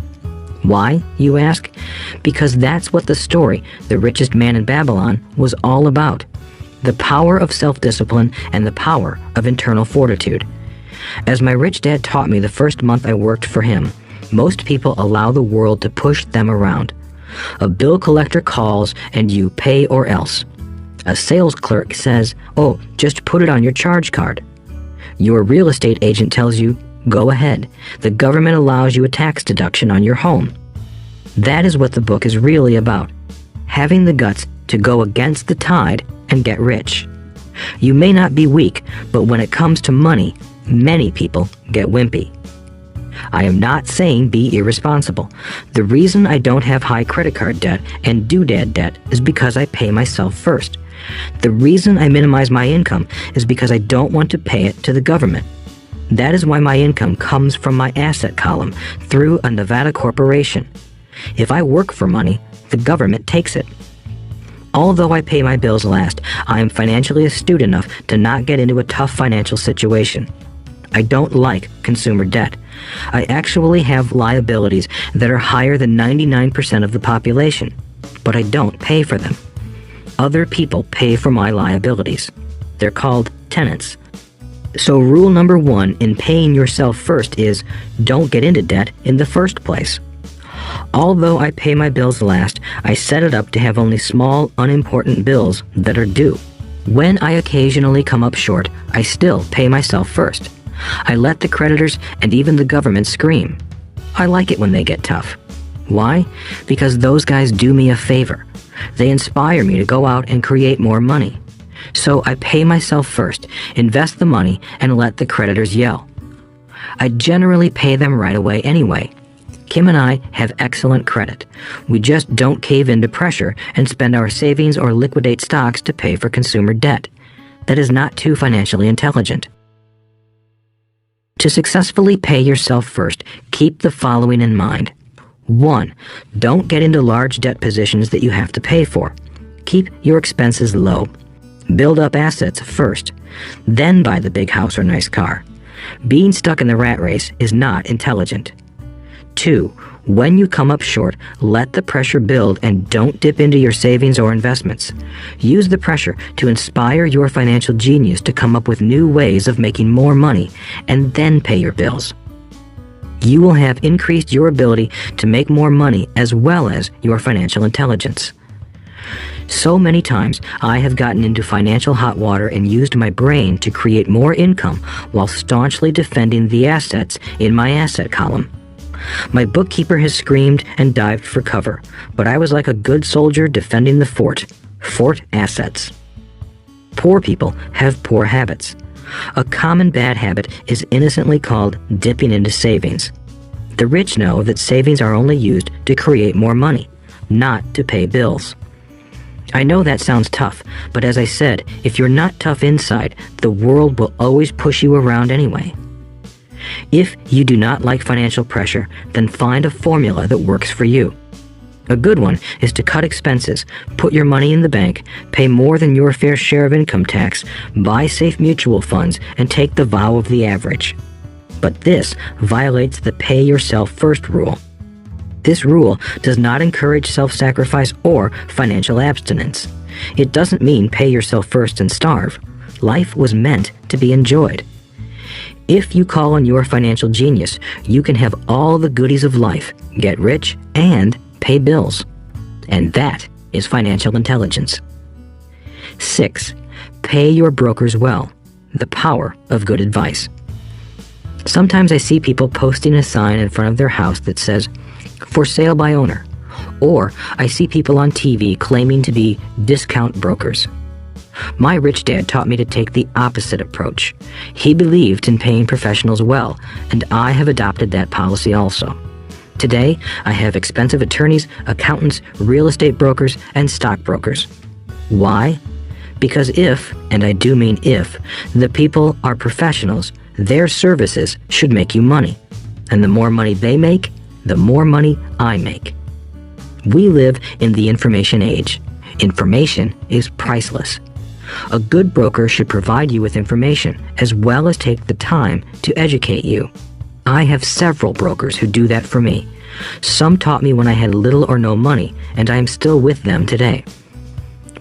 Why, you ask? Because that's what the story, The Richest Man in Babylon, was all about. The power of self-discipline and the power of internal fortitude. As my rich dad taught me the first month I worked for him, most people allow the world to push them around. A bill collector calls and you pay or else. A sales clerk says, "Oh, just put it on your charge card." Your real estate agent tells you, Go ahead. The government allows you a tax deduction on your home. That is what the book is really about. Having the guts to go against the tide and get rich. You may not be weak, but when it comes to money, many people get wimpy. I am not saying be irresponsible. The reason I don't have high credit card debt and doodad debt is because I pay myself first. The reason I minimize my income is because I don't want to pay it to the government. That is why my income comes from my asset column through a Nevada corporation. If I work for money, the government takes it. Although I pay my bills last, I am financially astute enough to not get into a tough financial situation. I don't like consumer debt. I actually have liabilities that are higher than 99% of the population, but I don't pay for them. Other people pay for my liabilities. They're called tenants. So rule number 1 in paying yourself first is don't get into debt in the first place. Although I pay my bills last, I set it up to have only small, unimportant bills that are due. When I occasionally come up short, I still pay myself first. I let the creditors and even the government scream. I like it when they get tough. Why? Because those guys do me a favor. They inspire me to go out and create more money. So I pay myself first, invest the money, and let the creditors yell. I generally pay them right away anyway. Kim and I have excellent credit. We just don't cave into pressure and spend our savings or liquidate stocks to pay for consumer debt. That is not too financially intelligent. To successfully pay yourself first, keep the following in mind. 1. Don't get into large debt positions that you have to pay for. Keep your expenses low. Build up assets first, then buy the big house or nice car. Being stuck in the rat race is not intelligent. 2. When you come up short, let the pressure build and don't dip into your savings or investments. Use the pressure to inspire your financial genius to come up with new ways of making more money and then pay your bills. You will have increased your ability to make more money as well as your financial intelligence. So many times I have gotten into financial hot water and used my brain to create more income while staunchly defending the assets in my asset column. My bookkeeper has screamed and dived for cover, but I was like a good soldier defending the fort. Fort assets. Poor people have poor habits. A common bad habit is innocently called dipping into savings. The rich know that savings are only used to create more money, not to pay bills. I know that sounds tough, but as I said, if you're not tough inside, the world will always push you around anyway. If you do not like financial pressure, then find a formula that works for you. A good one is to cut expenses, put your money in the bank, pay more than your fair share of income tax, buy safe mutual funds, and take the vow of the average. But this violates the pay yourself first rule. This rule does not encourage self-sacrifice or financial abstinence. It doesn't mean pay yourself first and starve. Life was meant to be enjoyed. If you call on your financial genius, you can have all the goodies of life, get rich, and pay bills. And that is financial intelligence. 6. Pay your brokers well. The power of good advice. Sometimes I see people posting a sign in front of their house that says, "For sale by owner." Or I see people on TV claiming to be discount brokers. My rich dad taught me to take the opposite approach. He believed in paying professionals well, and I have adopted that policy also. Today, I have expensive attorneys, accountants, real estate brokers, and stockbrokers. Why? Because if, and I do mean if, the people are professionals, their services should make you money. And the more money they make, the more money I make. We live in the information age. Information is priceless. A good broker should provide you with information as well as take the time to educate you. I have several brokers who do that for me. Some taught me when I had little or no money, and I am still with them today.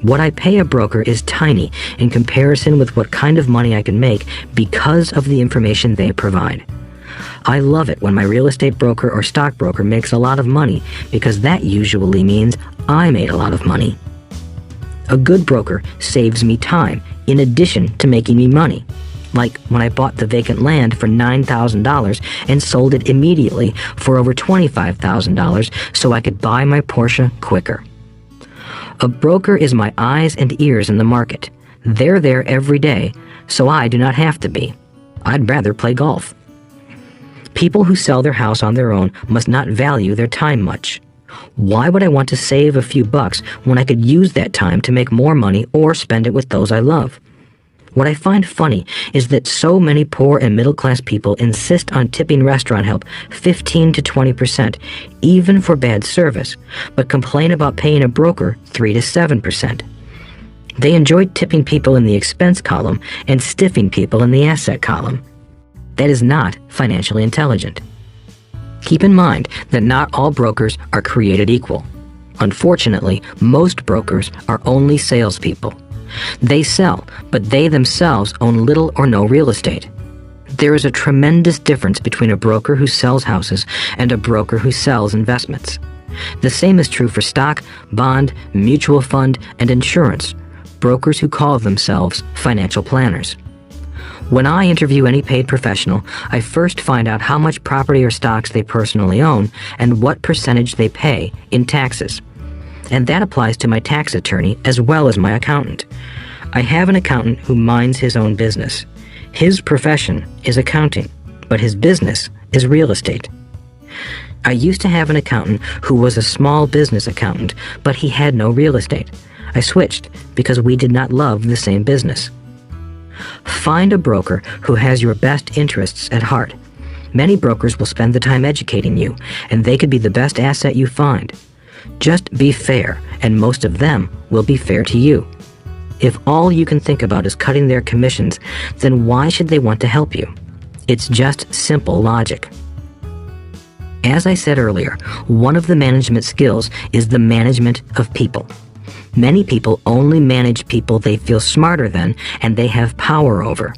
What I pay a broker is tiny in comparison with what kind of money I can make because of the information they provide. I love it when my real estate broker or stockbroker makes a lot of money because that usually means I made a lot of money. A good broker saves me time in addition to making me money. like when I bought the vacant land for $9,000 and sold it immediately for over $25,000 so I could buy my Porsche quicker. A broker is my eyes and ears in the market. They're there every day, so I do not have to be. I'd rather play golf. People who sell their house on their own must not value their time much. Why would I want to save a few bucks when I could use that time to make more money or spend it with those I love? What I find funny is that so many poor and middle-class people insist on tipping restaurant help 15 to 20%, even for bad service, but complain about paying a broker 3 to 7%. They enjoy tipping people in the expense column and stiffing people in the asset column. That is not financially intelligent. Keep in mind that not all brokers are created equal. Unfortunately, most brokers are only salespeople. They sell, but they themselves own little or no real estate. There is a tremendous difference between a broker who sells houses and a broker who sells investments. The same is true for stock, bond, mutual fund, and insurance, brokers who call themselves financial planners. When I interview any paid professional, I first find out how much property or stocks they personally own and what percentage they pay in taxes. And that applies to my tax attorney as well as my accountant. I have an accountant who minds his own business. His profession is accounting, but his business is real estate. I used to have an accountant who was a small business accountant, but he had no real estate. I switched because we did not love the same business. Find a broker who has your best interests at heart. Many brokers will spend the time educating you, and they could be the best asset you find. Just be fair, and most of them will be fair to you. If all you can think about is cutting their commissions, then why should they want to help you? It's just simple logic. As I said earlier, one of the management skills is the management of people. Many people only manage people they feel smarter than and they have power over.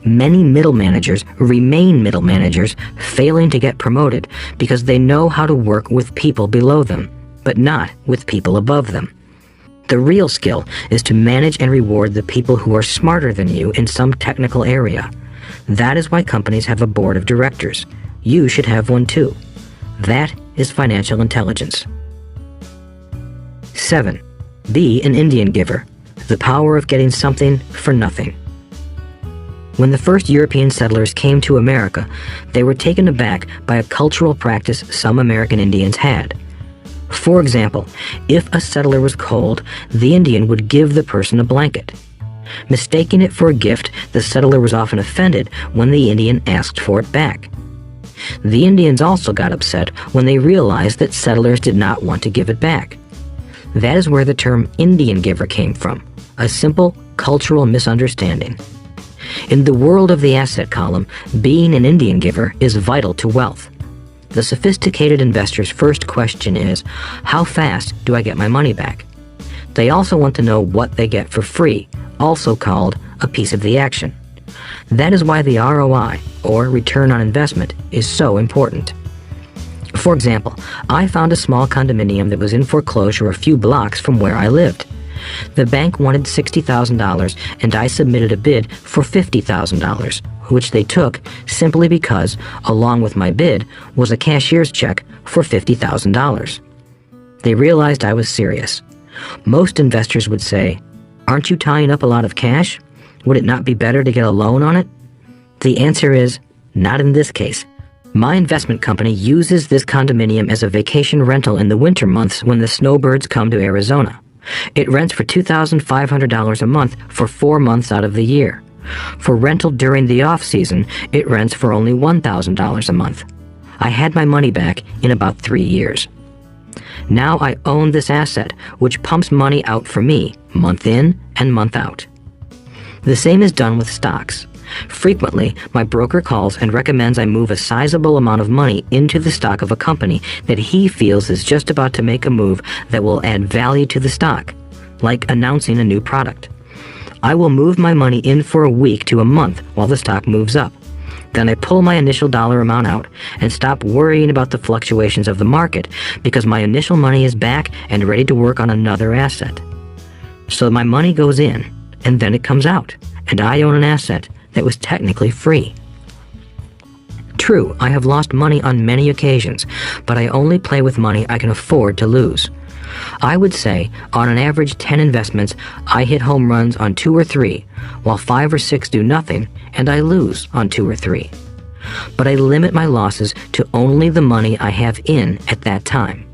Many middle managers remain middle managers, failing to get promoted because they know how to work with people below them, but not with people above them. The real skill is to manage and reward the people who are smarter than you in some technical area. That is why companies have a board of directors. You should have one too. That is financial intelligence. 7. Be an Indian giver. The power of getting something for nothing. When the first European settlers came to America, they were taken aback by a cultural practice some American Indians had. For example, if a settler was cold, the Indian would give the person a blanket. Mistaking it for a gift, the settler was often offended when the Indian asked for it back. The Indians also got upset when they realized that settlers did not want to give it back. That is where the term Indian giver came from, a simple cultural misunderstanding. In the world of the asset column, being an Indian giver is vital to wealth. The sophisticated investor's first question is, how fast do I get my money back? They also want to know what they get for free, also called a piece of the action. That is why the ROI, or return on investment, is so important. For example, I found a small condominium that was in foreclosure a few blocks from where I lived. The bank wanted $60,000 and I submitted a bid for $50,000, which they took simply because, along with my bid, was a cashier's check for $50,000. They realized I was serious. Most investors would say, "Aren't you tying up a lot of cash? Would it not be better to get a loan on it?" The answer is, not in this case. My investment company uses this condominium as a vacation rental in the winter months when the snowbirds come to Arizona. It rents for $2,500 a month for 4 months out of the year. For rental during the off-season, it rents for only $1,000 a month. I had my money back in about 3 years. Now I own this asset, which pumps money out for me, month in and month out. The same is done with stocks. Frequently, my broker calls and recommends I move a sizable amount of money into the stock of a company that he feels is just about to make a move that will add value to the stock, like announcing a new product. I will move my money in for a week to a month while the stock moves up. Then I pull my initial dollar amount out and stop worrying about the fluctuations of the market because my initial money is back and ready to work on another asset. So my money goes in, and then it comes out, and I own an asset that was technically free. True, I have lost money on many occasions, but I only play with money I can afford to lose. I would say, on an average 10 investments, I hit home runs on 2 or 3, while 5 or 6 do nothing, and I lose on 2 or 3. But I limit my losses to only the money I have in at that time.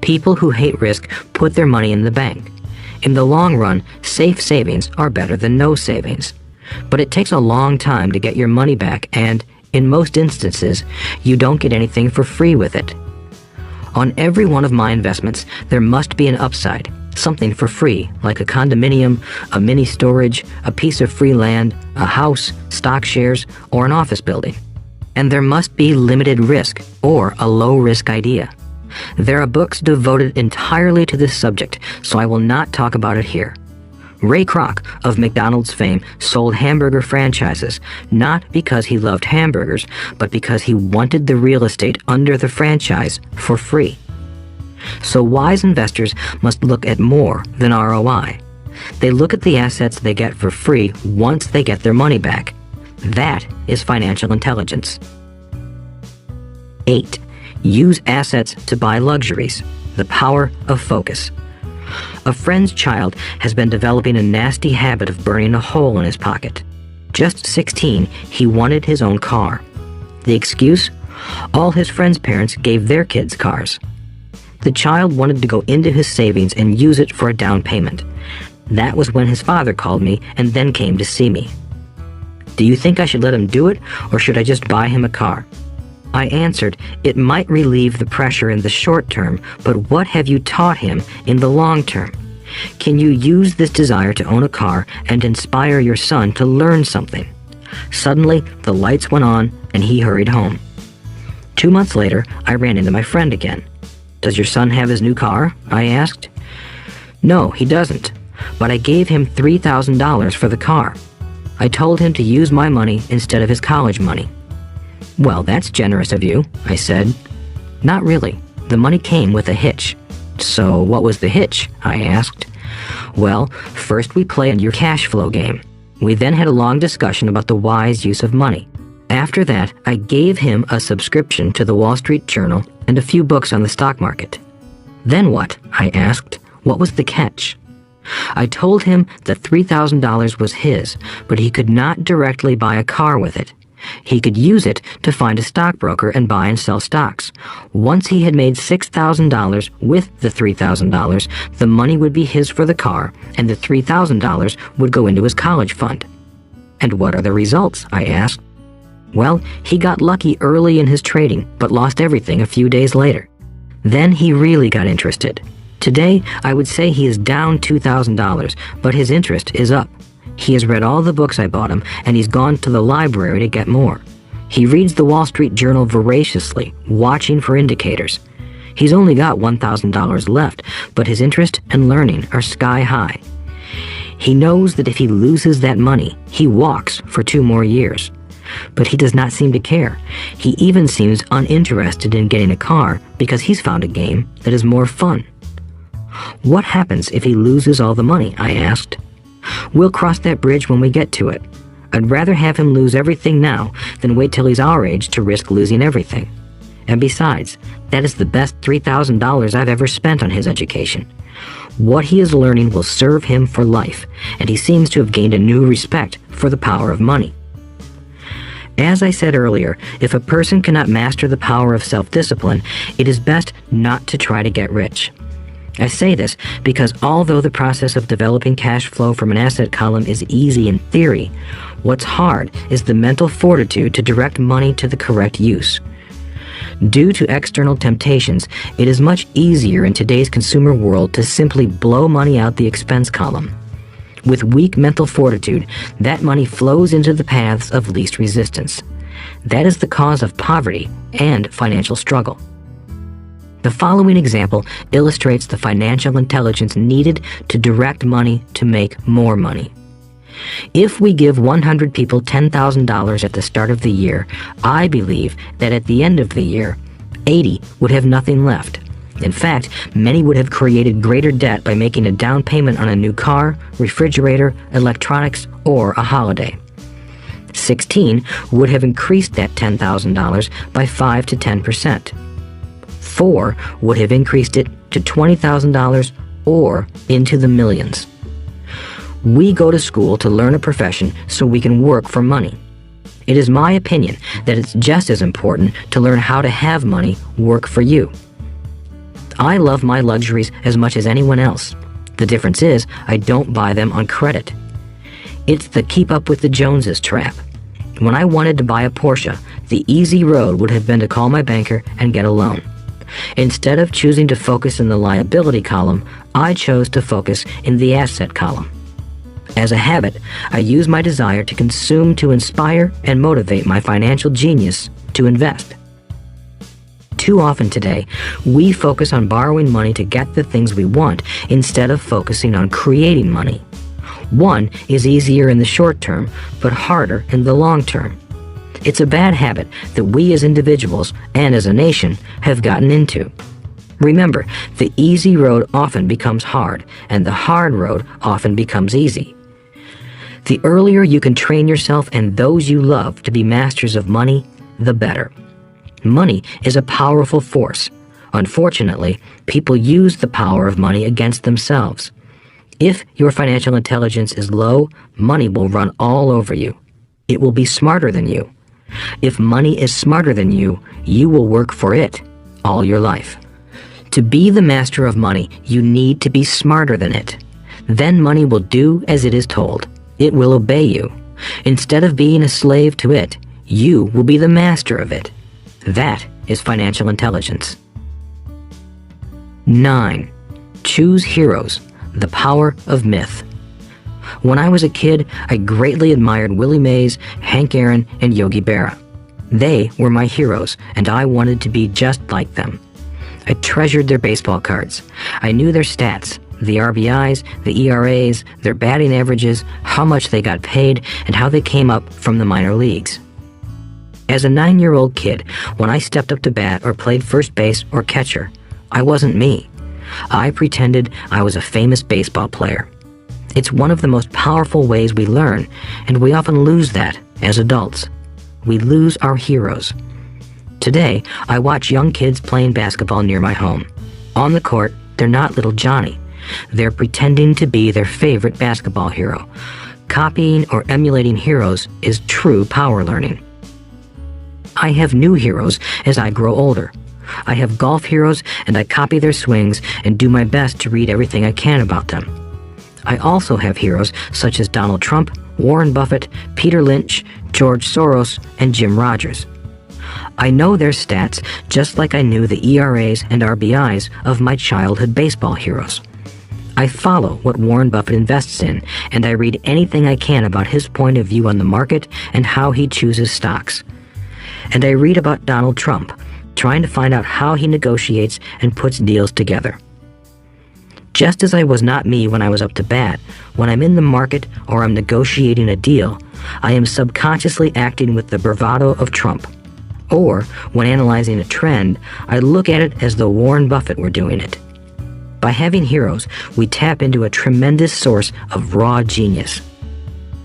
People who hate risk put their money in the bank. In the long run, safe savings are better than no savings. But it takes a long time to get your money back, and, in most instances, you don't get anything for free with it. On every one of my investments, there must be an upside, something for free, like a condominium, a mini storage, a piece of free land, a house, stock shares, or an office building. And there must be limited risk, or a low-risk idea. There are books devoted entirely to this subject, so I will not talk about it here. Ray Kroc, of McDonald's fame, sold hamburger franchises, not because he loved hamburgers, but because he wanted the real estate under the franchise for free. So wise investors must look at more than ROI. They look at the assets they get for free once they get their money back. That is financial intelligence. 8. Use assets to buy luxuries. The power of focus. A friend's child has been developing a nasty habit of burning a hole in his pocket. Just 16, he wanted his own car. The excuse? All his friends' parents gave their kids cars. The child wanted to go into his savings and use it for a down payment. That was when his father called me and then came to see me. Do you think I should let him do it, or should I just buy him a car? I answered, it might relieve the pressure in the short term, but what have you taught him in the long term? Can you use this desire to own a car and inspire your son to learn something? Suddenly, the lights went on and he hurried home. 2 months later, I ran into my friend again. Does your son have his new car? I asked. No, he doesn't, but I gave him $3,000 for the car. I told him to use my money instead of his college money. Well, that's generous of you, I said. Not really. The money came with a hitch. So what was the hitch? I asked. Well, first we played your cash flow game. We then had a long discussion about the wise use of money. After that, I gave him a subscription to the Wall Street Journal and a few books on the stock market. Then what? I asked. What was the catch? I told him that $3,000 was his, but he could not directly buy a car with it. He could use it to find a stockbroker and buy and sell stocks. Once he had made $6,000 with the $3,000, the money would be his for the car, and the $3,000 would go into his college fund. And what are the results? I asked. Well, he got lucky early in his trading, but lost everything a few days later. Then he really got interested. Today, I would say he is down $2,000, but his interest is up. He has read all the books I bought him, and he's gone to the library to get more. He reads the Wall Street Journal voraciously, watching for indicators. He's only got $1,000 left, but his interest and learning are sky high. He knows that if he loses that money, he walks for 2 more years. But he does not seem to care. He even seems uninterested in getting a car because he's found a game that is more fun. What happens if he loses all the money? I asked. We'll cross that bridge when we get to it. I'd rather have him lose everything now than wait till he's our age to risk losing everything. And besides, that is the best $3,000 I've ever spent on his education. What he is learning will serve him for life, and he seems to have gained a new respect for the power of money. As I said earlier, if a person cannot master the power of self-discipline, it is best not to try to get rich. I say this because although the process of developing cash flow from an asset column is easy in theory, what's hard is the mental fortitude to direct money to the correct use. Due to external temptations, it is much easier in today's consumer world to simply blow money out the expense column. With weak mental fortitude, that money flows into the paths of least resistance. That is the cause of poverty and financial struggle. The following example illustrates the financial intelligence needed to direct money to make more money. If we give 100 people $10,000 at the start of the year, I believe that at the end of the year, 80 would have nothing left. In fact, many would have created greater debt by making a down payment on a new car, refrigerator, electronics, or a holiday. 16 would have increased that $10,000 by 5 to 10%. 4 would have increased it to $20,000 or into the millions. We go to school to learn a profession so we can work for money. It is my opinion that it's just as important to learn how to have money work for you. I love my luxuries as much as anyone else. The difference is I don't buy them on credit. It's the keep up with the Joneses trap. When I wanted to buy a Porsche, the easy road would have been to call my banker and get a loan. Instead of choosing to focus in the liability column, I chose to focus in the asset column. As a habit, I use my desire to consume to inspire and motivate my financial genius to invest. Too often today, we focus on borrowing money to get the things we want instead of focusing on creating money. One is easier in the short term, but harder in the long term. It's a bad habit that we as individuals and as a nation have gotten into. Remember, the easy road often becomes hard, and the hard road often becomes easy. The earlier you can train yourself and those you love to be masters of money, the better. Money is a powerful force. Unfortunately, people use the power of money against themselves. If your financial intelligence is low, money will run all over you. It will be smarter than you. If money is smarter than you, you will work for it all your life. To be the master of money, you need to be smarter than it. Then money will do as it is told. It will obey you. Instead of being a slave to it, you will be the master of it. That is financial intelligence. 9. Choose heroes. The power of myth. When I was a kid, I greatly admired Willie Mays, Hank Aaron, and Yogi Berra. They were my heroes, and I wanted to be just like them. I treasured their baseball cards. I knew their stats, the RBIs, the ERAs, their batting averages, how much they got paid, and how they came up from the minor leagues. As a 9-year-old kid, when I stepped up to bat or played first base or catcher, I wasn't me. I pretended I was a famous baseball player. It's one of the most powerful ways we learn, and we often lose that as adults. We lose our heroes. Today, I watch young kids playing basketball near my home. On the court, they're not little Johnny. They're pretending to be their favorite basketball hero. Copying or emulating heroes is true power learning. I have new heroes as I grow older. I have golf heroes, and I copy their swings and do my best to read everything I can about them. I also have heroes such as Donald Trump, Warren Buffett, Peter Lynch, George Soros, and Jim Rogers. I know their stats just like I knew the ERAs and RBIs of my childhood baseball heroes. I follow what Warren Buffett invests in, and I read anything I can about his point of view on the market and how he chooses stocks. And I read about Donald Trump, trying to find out how he negotiates and puts deals together. Just as I was not me when I was up to bat, when I'm in the market or I'm negotiating a deal, I am subconsciously acting with the bravado of Trump. Or, when analyzing a trend, I look at it as though Warren Buffett were doing it. By having heroes, we tap into a tremendous source of raw genius.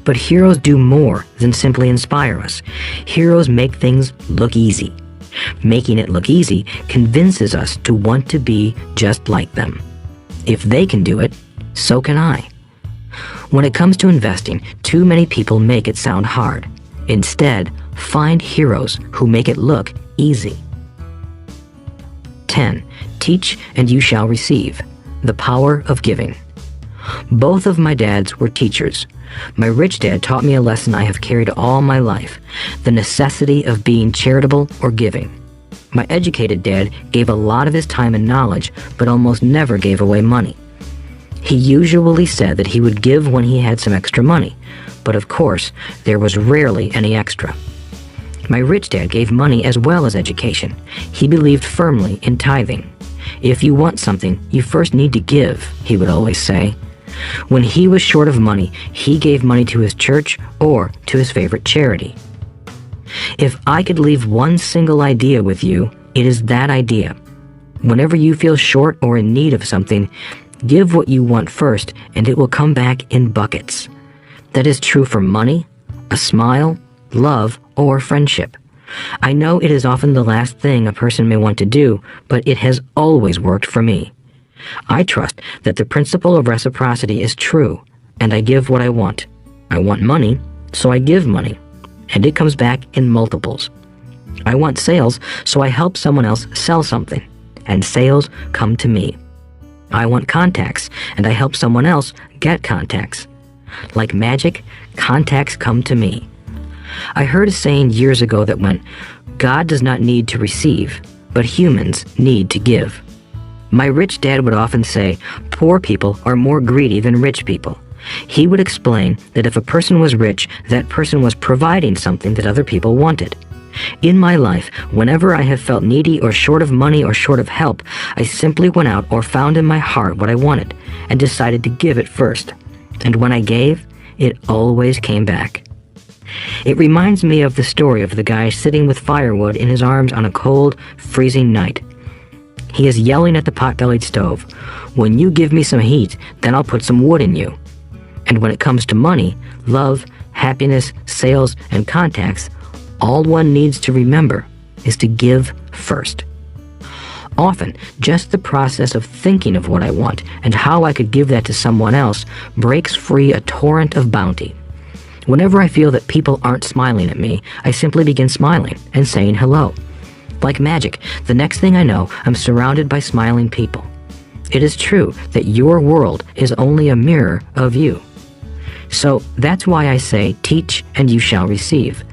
But heroes do more than simply inspire us. Heroes make things look easy. Making it look easy convinces us to want to be just like them. If they can do it, so can I. When it comes to investing, too many people make it sound hard. Instead, find heroes who make it look easy. 10. Teach and you shall receive. The power of giving. Both of my dads were teachers. My rich dad taught me a lesson I have carried all my life, the necessity of being charitable or giving. My educated dad gave a lot of his time and knowledge, but almost never gave away money. He usually said that he would give when he had some extra money, but of course, there was rarely any extra. My rich dad gave money as well as education. He believed firmly in tithing. If you want something, you first need to give, he would always say. When he was short of money, he gave money to his church or to his favorite charity. If I could leave one single idea with you, it is that idea. Whenever you feel short or in need of something, give what you want first, and it will come back in buckets. That is true for money, a smile, love, or friendship. I know it is often the last thing a person may want to do, but it has always worked for me. I trust that the principle of reciprocity is true, and I give what I want. I want money, so I give money, and it comes back in multiples. I want sales, so I help someone else sell something, and sales come to me. I want contacts, and I help someone else get contacts. Like magic, contacts come to me. I heard a saying years ago that went, "God does not need to receive, but humans need to give." My rich dad would often say, poor people are more greedy than rich people. He would explain that if a person was rich, that person was providing something that other people wanted. In my life, whenever I have felt needy or short of money or short of help, I simply went out or found in my heart what I wanted and decided to give it first. And when I gave, it always came back. It reminds me of the story of the guy sitting with firewood in his arms on a cold, freezing night. He is yelling at the pot-bellied stove, "When you give me some heat, then I'll put some wood in you." And when it comes to money, love, happiness, sales, and contacts, all one needs to remember is to give first. Often, just the process of thinking of what I want and how I could give that to someone else breaks free a torrent of bounty. Whenever I feel that people aren't smiling at me, I simply begin smiling and saying hello. Like magic, the next thing I know, I'm surrounded by smiling people. It is true that your world is only a mirror of you. So that's why I say, teach and you shall receive.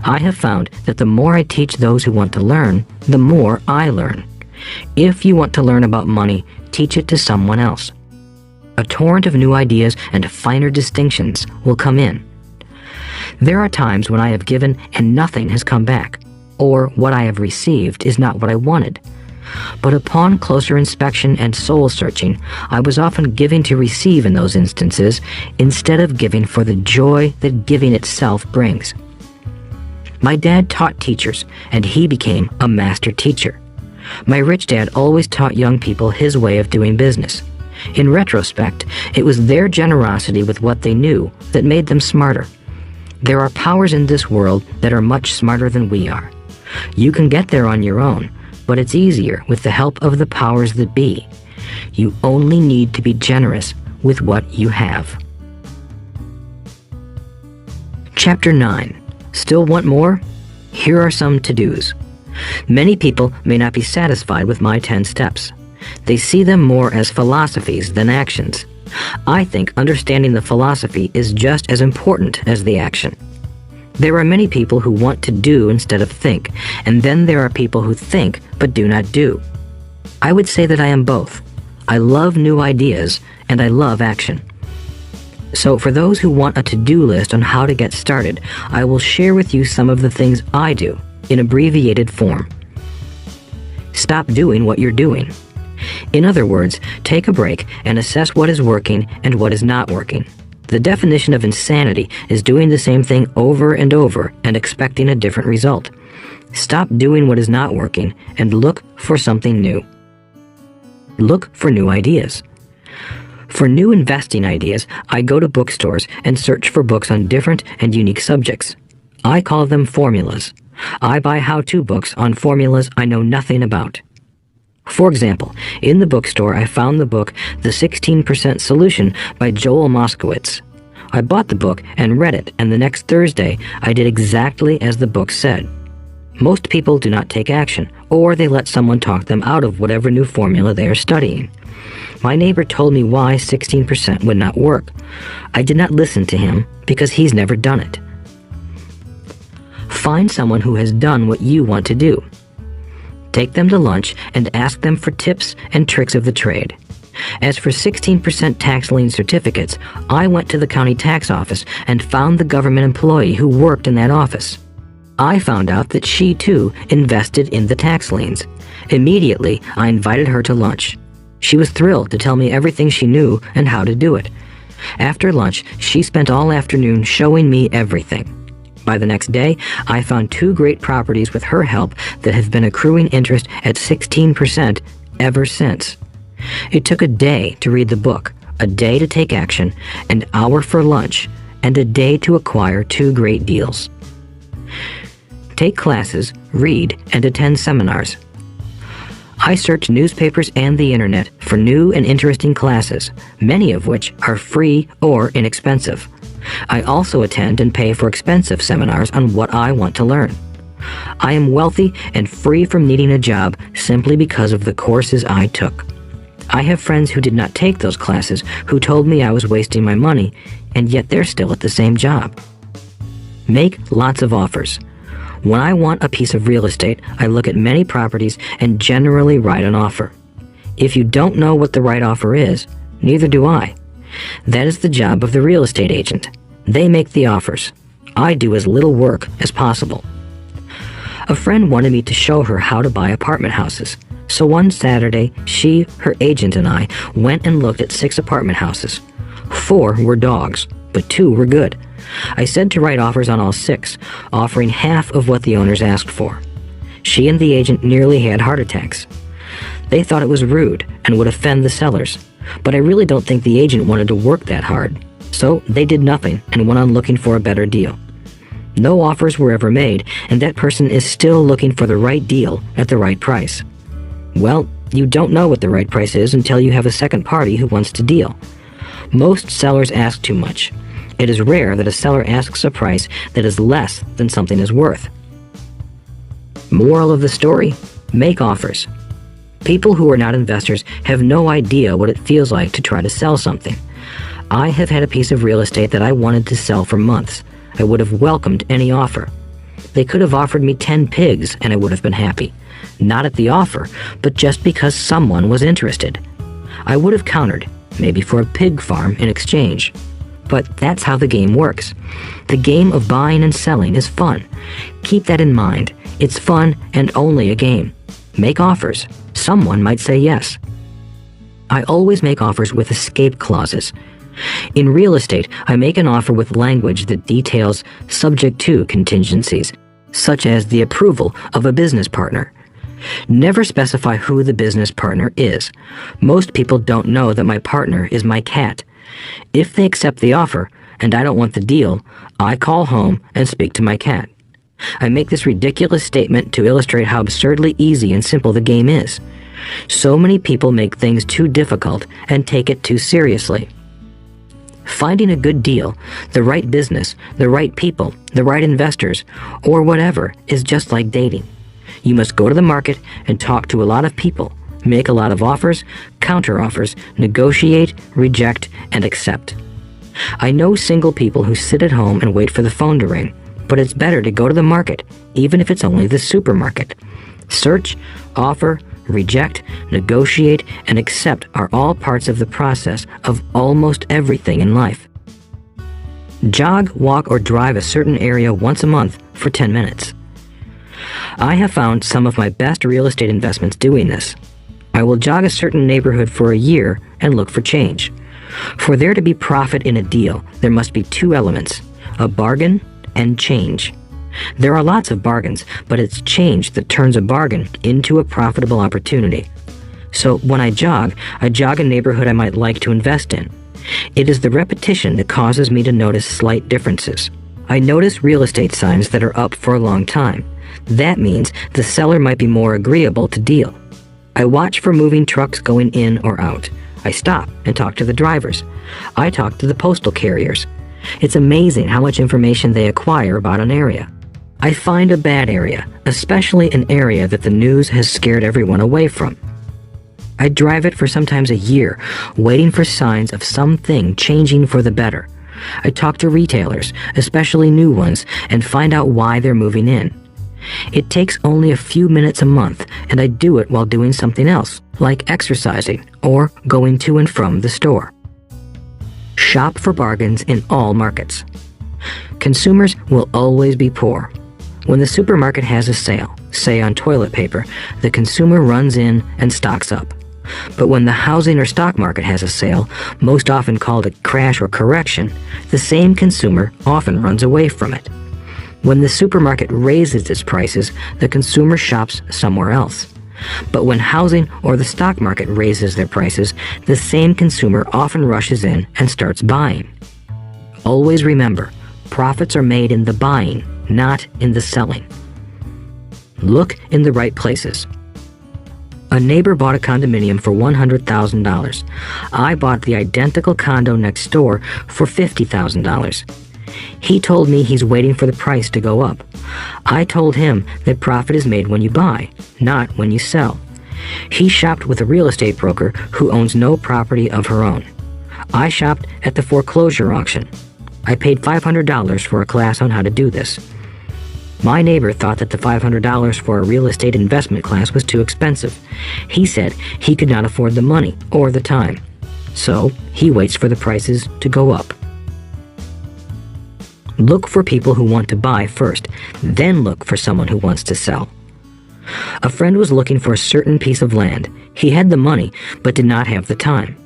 I have found that the more I teach those who want to learn, the more I learn. If you want to learn about money, teach it to someone else. A torrent of new ideas and finer distinctions will come in. There are times when I have given and nothing has come back, or what I have received is not what I wanted. But upon closer inspection and soul-searching, I was often giving to receive in those instances, instead of giving for the joy that giving itself brings. My dad taught teachers, and he became a master teacher. My rich dad always taught young people his way of doing business. In retrospect, it was their generosity with what they knew that made them smarter. There are powers in this world that are much smarter than we are. You can get there on your own, but it's easier with the help of the powers that be. You only need to be generous with what you have. Chapter 9. Still want more? Here are some to-dos. Many people may not be satisfied with my 10 steps. They see them more as philosophies than actions. I think understanding the philosophy is just as important as the action. There are many people who want to do instead of think, and then there are people who think but do not do. I would say that I am both. I love new ideas, and I love action. So for those who want a to-do list on how to get started, I will share with you some of the things I do in abbreviated form. Stop doing what you're doing. In other words, take a break and assess what is working and what is not working. The definition of insanity is doing the same thing over and over and expecting a different result. Stop doing what is not working and look for something new. Look for new ideas. For new investing ideas, I go to bookstores and search for books on different and unique subjects. I call them formulas. I buy how-to books on formulas I know nothing about. For example, in the bookstore I found the book The 16% Solution by Joel Moskowitz. I bought the book and read it, and the next Thursday I did exactly as the book said. Most people do not take action, or they let someone talk them out of whatever new formula they are studying. My neighbor told me why 16% would not work. I did not listen to him because he's never done it. Find someone who has done what you want to do. Take them to lunch and ask them for tips and tricks of the trade. As for 16% tax lien certificates, I went to the county tax office and found the government employee who worked in that office. I found out that she, too, invested in the tax liens. Immediately, I invited her to lunch. She was thrilled to tell me everything she knew and how to do it. After lunch, she spent all afternoon showing me everything. By the next day, I found 2 great properties with her help that have been accruing interest at 16% ever since. It took a day to read the book, a day to take action, an hour for lunch, and a day to acquire 2 great deals. Take classes, read, and attend seminars. I search newspapers and the internet for new and interesting classes, many of which are free or inexpensive. I also attend and pay for expensive seminars on what I want to learn. I am wealthy and free from needing a job simply because of the courses I took. I have friends who did not take those classes who told me I was wasting my money, and yet they're still at the same job. Make lots of offers. When I want a piece of real estate, I look at many properties and generally write an offer. If you don't know what the right offer is, neither do I. That is the job of the real estate agent. They make the offers. I do as little work as possible. A friend wanted me to show her how to buy apartment houses. So one Saturday, she, her agent, and I went and looked at 6 apartment houses. 4 were dogs, but 2 were good. I said to write offers on all 6, offering half of what the owners asked for. She and the agent nearly had heart attacks. They thought it was rude and would offend the sellers, but I really don't think the agent wanted to work that hard. So they did nothing and went on looking for a better deal. No offers were ever made, and that person is still looking for the right deal at the right price. Well, you don't know what the right price is until you have a second party who wants to deal. Most sellers ask too much. It is rare that a seller asks a price that is less than something is worth. Moral of the story: make offers. People who are not investors have no idea what it feels like to try to sell something. I have had a piece of real estate that I wanted to sell for months. I would have welcomed any offer. They could have offered me 10 pigs and I would have been happy. Not at the offer, but just because someone was interested. I would have countered, maybe for a pig farm in exchange. But that's how the game works. The game of buying and selling is fun. Keep that in mind. It's fun and only a game. Make offers. Someone might say yes. I always make offers with escape clauses. In real estate, I make an offer with language that details subject to contingencies, such as the approval of a business partner. Never specify who the business partner is. Most people don't know that my partner is my cat. If they accept the offer, and I don't want the deal, I call home and speak to my cat. I make this ridiculous statement to illustrate how absurdly easy and simple the game is. So many people make things too difficult and take it too seriously. Finding a good deal, the right business, the right people, the right investors, or whatever is just like dating. You must go to the market and talk to a lot of people, make a lot of offers, counter-offers, negotiate, reject, and accept. I know single people who sit at home and wait for the phone to ring, but it's better to go to the market, even if it's only the supermarket. Search, offer, reject, negotiate, and accept are all parts of the process of almost everything in life. Jog, walk, or drive a certain area once a month for 10 minutes. I have found some of my best real estate investments doing this. I will jog a certain neighborhood for a year and look for change. For there to be profit in a deal, there must be 2 elements: a bargain and change. There are lots of bargains, but it's change that turns a bargain into a profitable opportunity. So when I jog a neighborhood I might like to invest in. It is the repetition that causes me to notice slight differences. I notice real estate signs that are up for a long time. That means the seller might be more agreeable to deal. I watch for moving trucks going in or out. I stop and talk to the drivers. I talk to the postal carriers. It's amazing how much information they acquire about an area. I find a bad area, especially an area that the news has scared everyone away from. I drive it for sometimes a year, waiting for signs of something changing for the better. I talk to retailers, especially new ones, and find out why they're moving in. It takes only a few minutes a month, and I do it while doing something else, like exercising or going to and from the store. Shop for bargains in all markets. Consumers will always be poor. When the supermarket has a sale, say on toilet paper, the consumer runs in and stocks up. But when the housing or stock market has a sale, most often called a crash or correction, the same consumer often runs away from it. When the supermarket raises its prices, the consumer shops somewhere else. But when housing or the stock market raises their prices, the same consumer often rushes in and starts buying. Always remember, profits are made in the buying, not in the selling. Look in the right places. A neighbor bought a condominium for $100,000. I bought the identical condo next door for $50,000. He told me he's waiting for the price to go up. I told him that profit is made when you buy, not when you sell. He shopped with a real estate broker who owns no property of her own. I shopped at the foreclosure auction. I paid $500 for a class on how to do this. My neighbor thought that the $500 for a real estate investment class was too expensive. He said he could not afford the money or the time. So he waits for the prices to go up. Look for people who want to buy first, then look for someone who wants to sell. A friend was looking for a certain piece of land. He had the money, but did not have the time.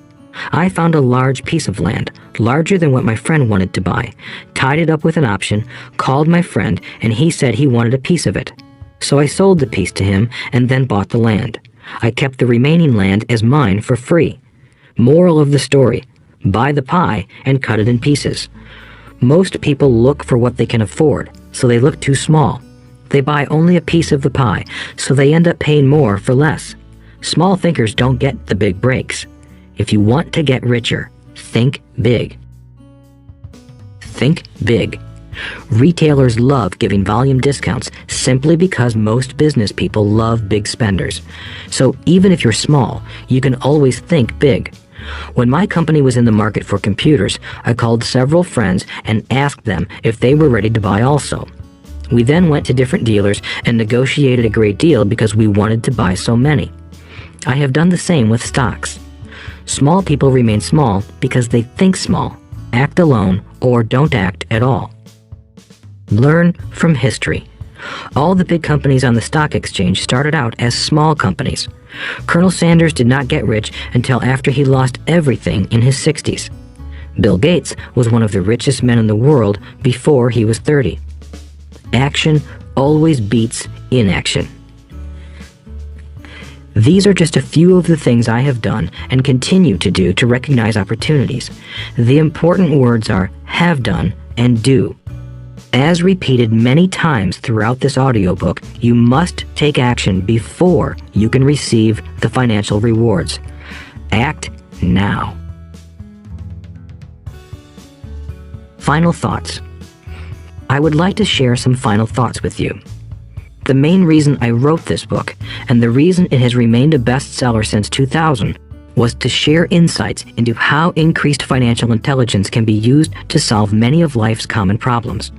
I found a large piece of land, larger than what my friend wanted to buy, tied it up with an option, called my friend, and he said he wanted a piece of it. So I sold the piece to him and then bought the land. I kept the remaining land as mine for free. Moral of the story: buy the pie and cut it in pieces. Most people look for what they can afford, so they look too small. They buy only a piece of the pie, so they end up paying more for less. Small thinkers don't get the big breaks. If you want to get richer, think big. Think big. Retailers love giving volume discounts simply because most business people love big spenders. So even if you're small, you can always think big. When my company was in the market for computers, I called several friends and asked them if they were ready to buy also. We then went to different dealers and negotiated a great deal because we wanted to buy so many. I have done the same with stocks. Small people remain small because they think small, act alone, or don't act at all. Learn from history. All the big companies on the stock exchange started out as small companies. Colonel Sanders did not get rich until after he lost everything in his 60s. Bill Gates was one of the richest men in the world before he was 30. Action always beats inaction. These are just a few of the things I have done and continue to do to recognize opportunities. The important words are have done and do. As repeated many times throughout this audiobook, you must take action before you can receive the financial rewards. Act now. Final thoughts. I would like to share some final thoughts with you. The main reason I wrote this book, and the reason it has remained a bestseller since 2000, was to share insights into how increased financial intelligence can be used to solve many of life's common problems.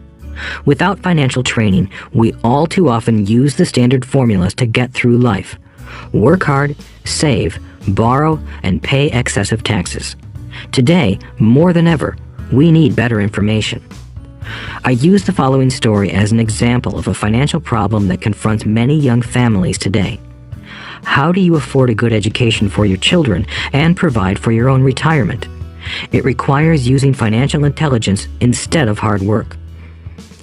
Without financial training, we all too often use the standard formulas to get through life. Work hard, save, borrow, and pay excessive taxes. Today, more than ever, we need better information. I use the following story as an example of a financial problem that confronts many young families today. How do you afford a good education for your children and provide for your own retirement? It requires using financial intelligence instead of hard work.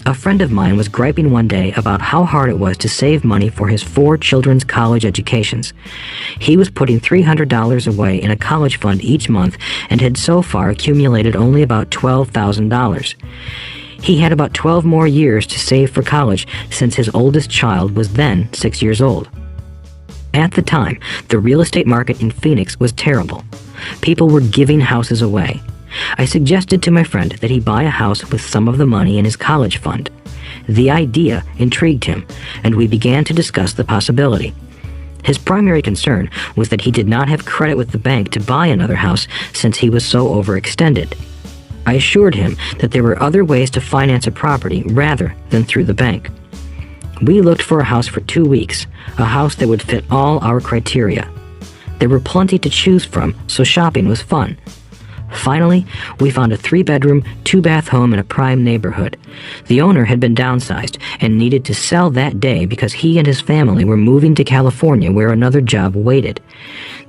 A friend of mine was griping one day about how hard it was to save money for his 4 children's college educations. He was putting $300 away in a college fund each month and had so far accumulated only about $12,000. He had about 12 more years to save for college since his oldest child was then 6 years old. At the time, the real estate market in Phoenix was terrible. People were giving houses away. I suggested to my friend that he buy a house with some of the money in his college fund. The idea intrigued him, and we began to discuss the possibility. His primary concern was that he did not have credit with the bank to buy another house since he was so overextended. I assured him that there were other ways to finance a property rather than through the bank. We looked for a house for 2 weeks, a house that would fit all our criteria. There were plenty to choose from, so shopping was fun. Finally, we found a 3-bedroom, 2-bath home in a prime neighborhood. The owner had been downsized and needed to sell that day because he and his family were moving to California where another job waited.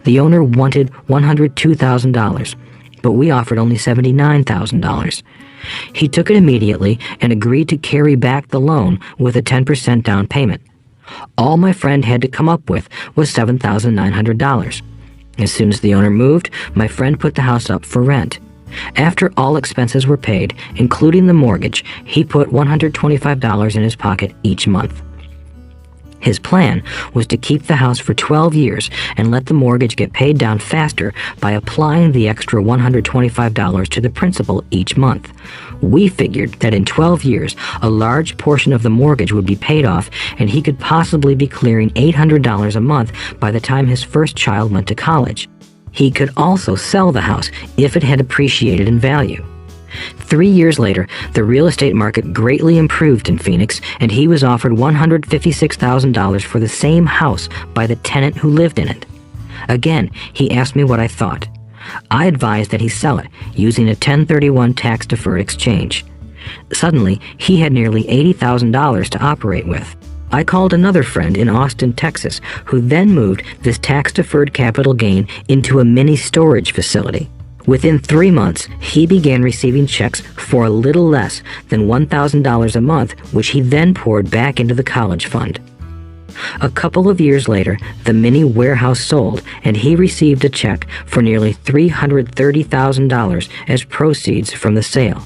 The owner wanted $102,000, but we offered only $79,000. He took it immediately and agreed to carry back the loan with a 10% down payment. All my friend had to come up with was $7,900. As soon as the owner moved, my friend put the house up for rent. After all expenses were paid, including the mortgage, he put $125 in his pocket each month. His plan was to keep the house for 12 years and let the mortgage get paid down faster by applying the extra $125 to the principal each month. We figured that in 12 years, a large portion of the mortgage would be paid off and he could possibly be clearing $800 a month by the time his first child went to college. He could also sell the house if it had appreciated in value. 3 years later, the real estate market greatly improved in Phoenix, and he was offered $156,000 for the same house by the tenant who lived in it. Again, he asked me what I thought. I advised that he sell it, using a 1031 tax-deferred exchange. Suddenly, he had nearly $80,000 to operate with. I called another friend in Austin, Texas, who then moved this tax-deferred capital gain into a mini storage facility. Within 3 months, he began receiving checks for a little less than $1,000 a month, which he then poured back into the college fund. A couple of years later, the mini warehouse sold, and he received a check for nearly $330,000 as proceeds from the sale.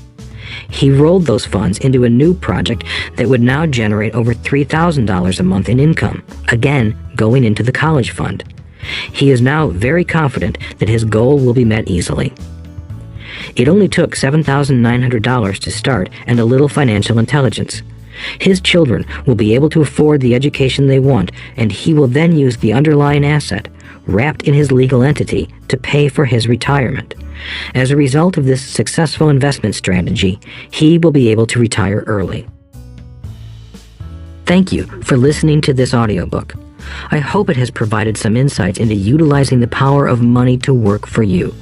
He rolled those funds into a new project that would now generate over $3,000 a month in income, again going into the college fund. He is now very confident that his goal will be met easily. It only took $7,900 to start and a little financial intelligence. His children will be able to afford the education they want, and he will then use the underlying asset, wrapped in his legal entity, to pay for his retirement. As a result of this successful investment strategy, he will be able to retire early. Thank you for listening to this audiobook. I hope it has provided some insights into utilizing the power of money to work for you.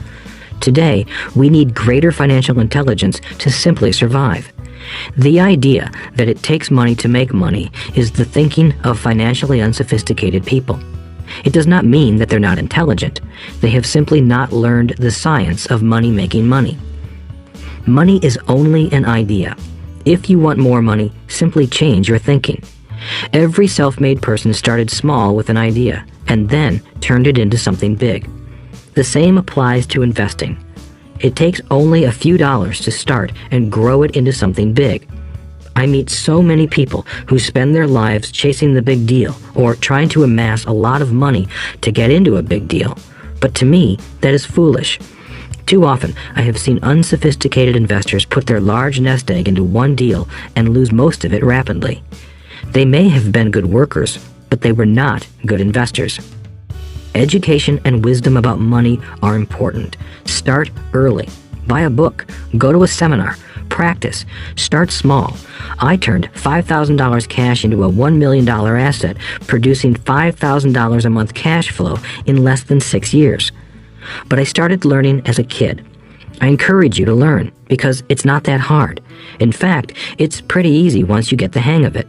Today, we need greater financial intelligence to simply survive. The idea that it takes money to make money is the thinking of financially unsophisticated people. It does not mean that they're not intelligent. They have simply not learned the science of money making money. Money is only an idea. If you want more money, simply change your thinking. Every self-made person started small with an idea and then turned it into something big. The same applies to investing. It takes only a few dollars to start and grow it into something big. I meet so many people who spend their lives chasing the big deal or trying to amass a lot of money to get into a big deal. But to me, that is foolish. Too often, I have seen unsophisticated investors put their large nest egg into one deal and lose most of it rapidly. They may have been good workers, but they were not good investors. Education and wisdom about money are important. Start early. Buy a book. Go to a seminar. Practice. Start small. I turned $5,000 cash into a $1 million asset, producing $5,000 a month cash flow in less than 6 years. But I started learning as a kid. I encourage you to learn because it's not that hard. In fact, it's pretty easy once you get the hang of it.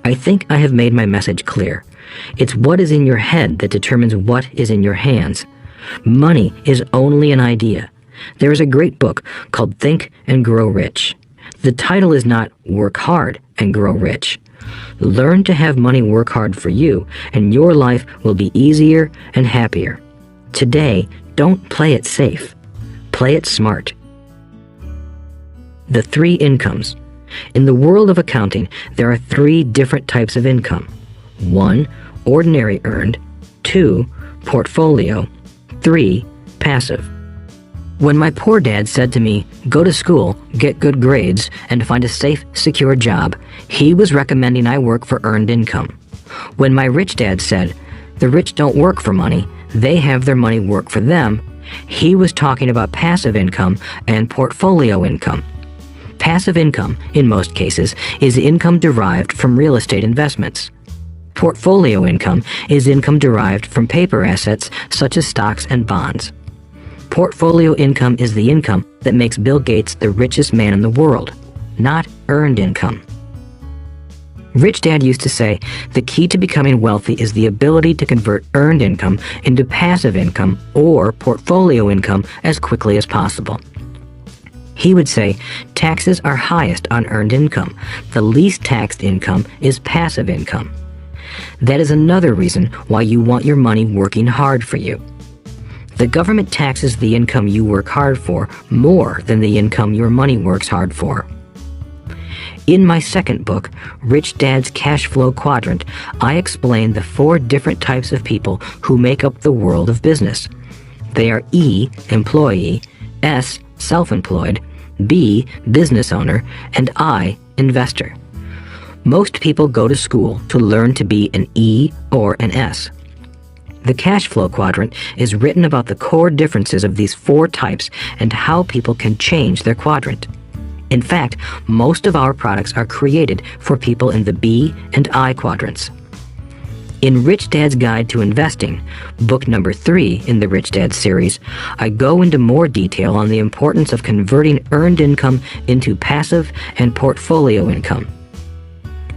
I think I have made my message clear. It's what is in your head that determines what is in your hands. Money is only an idea. There is a great book called Think and Grow Rich. The title is not Work Hard and Grow Rich. Learn to have money work hard for you, and your life will be easier and happier. Today, don't play it safe. Play it smart. The 3 incomes. In the world of accounting, there are 3 different types of income. 1, ordinary earned. 2, portfolio. 3, passive. When my poor dad said to me, go to school, get good grades, and find a safe, secure job, he was recommending I work for earned income. When my rich dad said, the rich don't work for money, they have their money work for them, he was talking about passive income and portfolio income. Passive income, in most cases, is income derived from real estate investments. Portfolio income is income derived from paper assets such as stocks and bonds. Portfolio income is the income that makes Bill Gates the richest man in the world, not earned income. Rich Dad used to say, the key to becoming wealthy is the ability to convert earned income into passive income or portfolio income as quickly as possible. He would say, taxes are highest on earned income. The least taxed income is passive income. That is another reason why you want your money working hard for you. The government taxes the income you work hard for more than the income your money works hard for. In my second book, Rich Dad's Cash Flow Quadrant, I explain the 4 different types of people who make up the world of business. They are E, employee, S, self-employed, B, business owner, and I, investor. Most people go to school to learn to be an E or an S. The cash flow quadrant is written about the core differences of these 4 types and how people can change their quadrant. In fact, most of our products are created for people in the B and I quadrants. In Rich Dad's Guide to Investing, book number 3 in the Rich Dad series, I go into more detail on the importance of converting earned income into passive and portfolio income.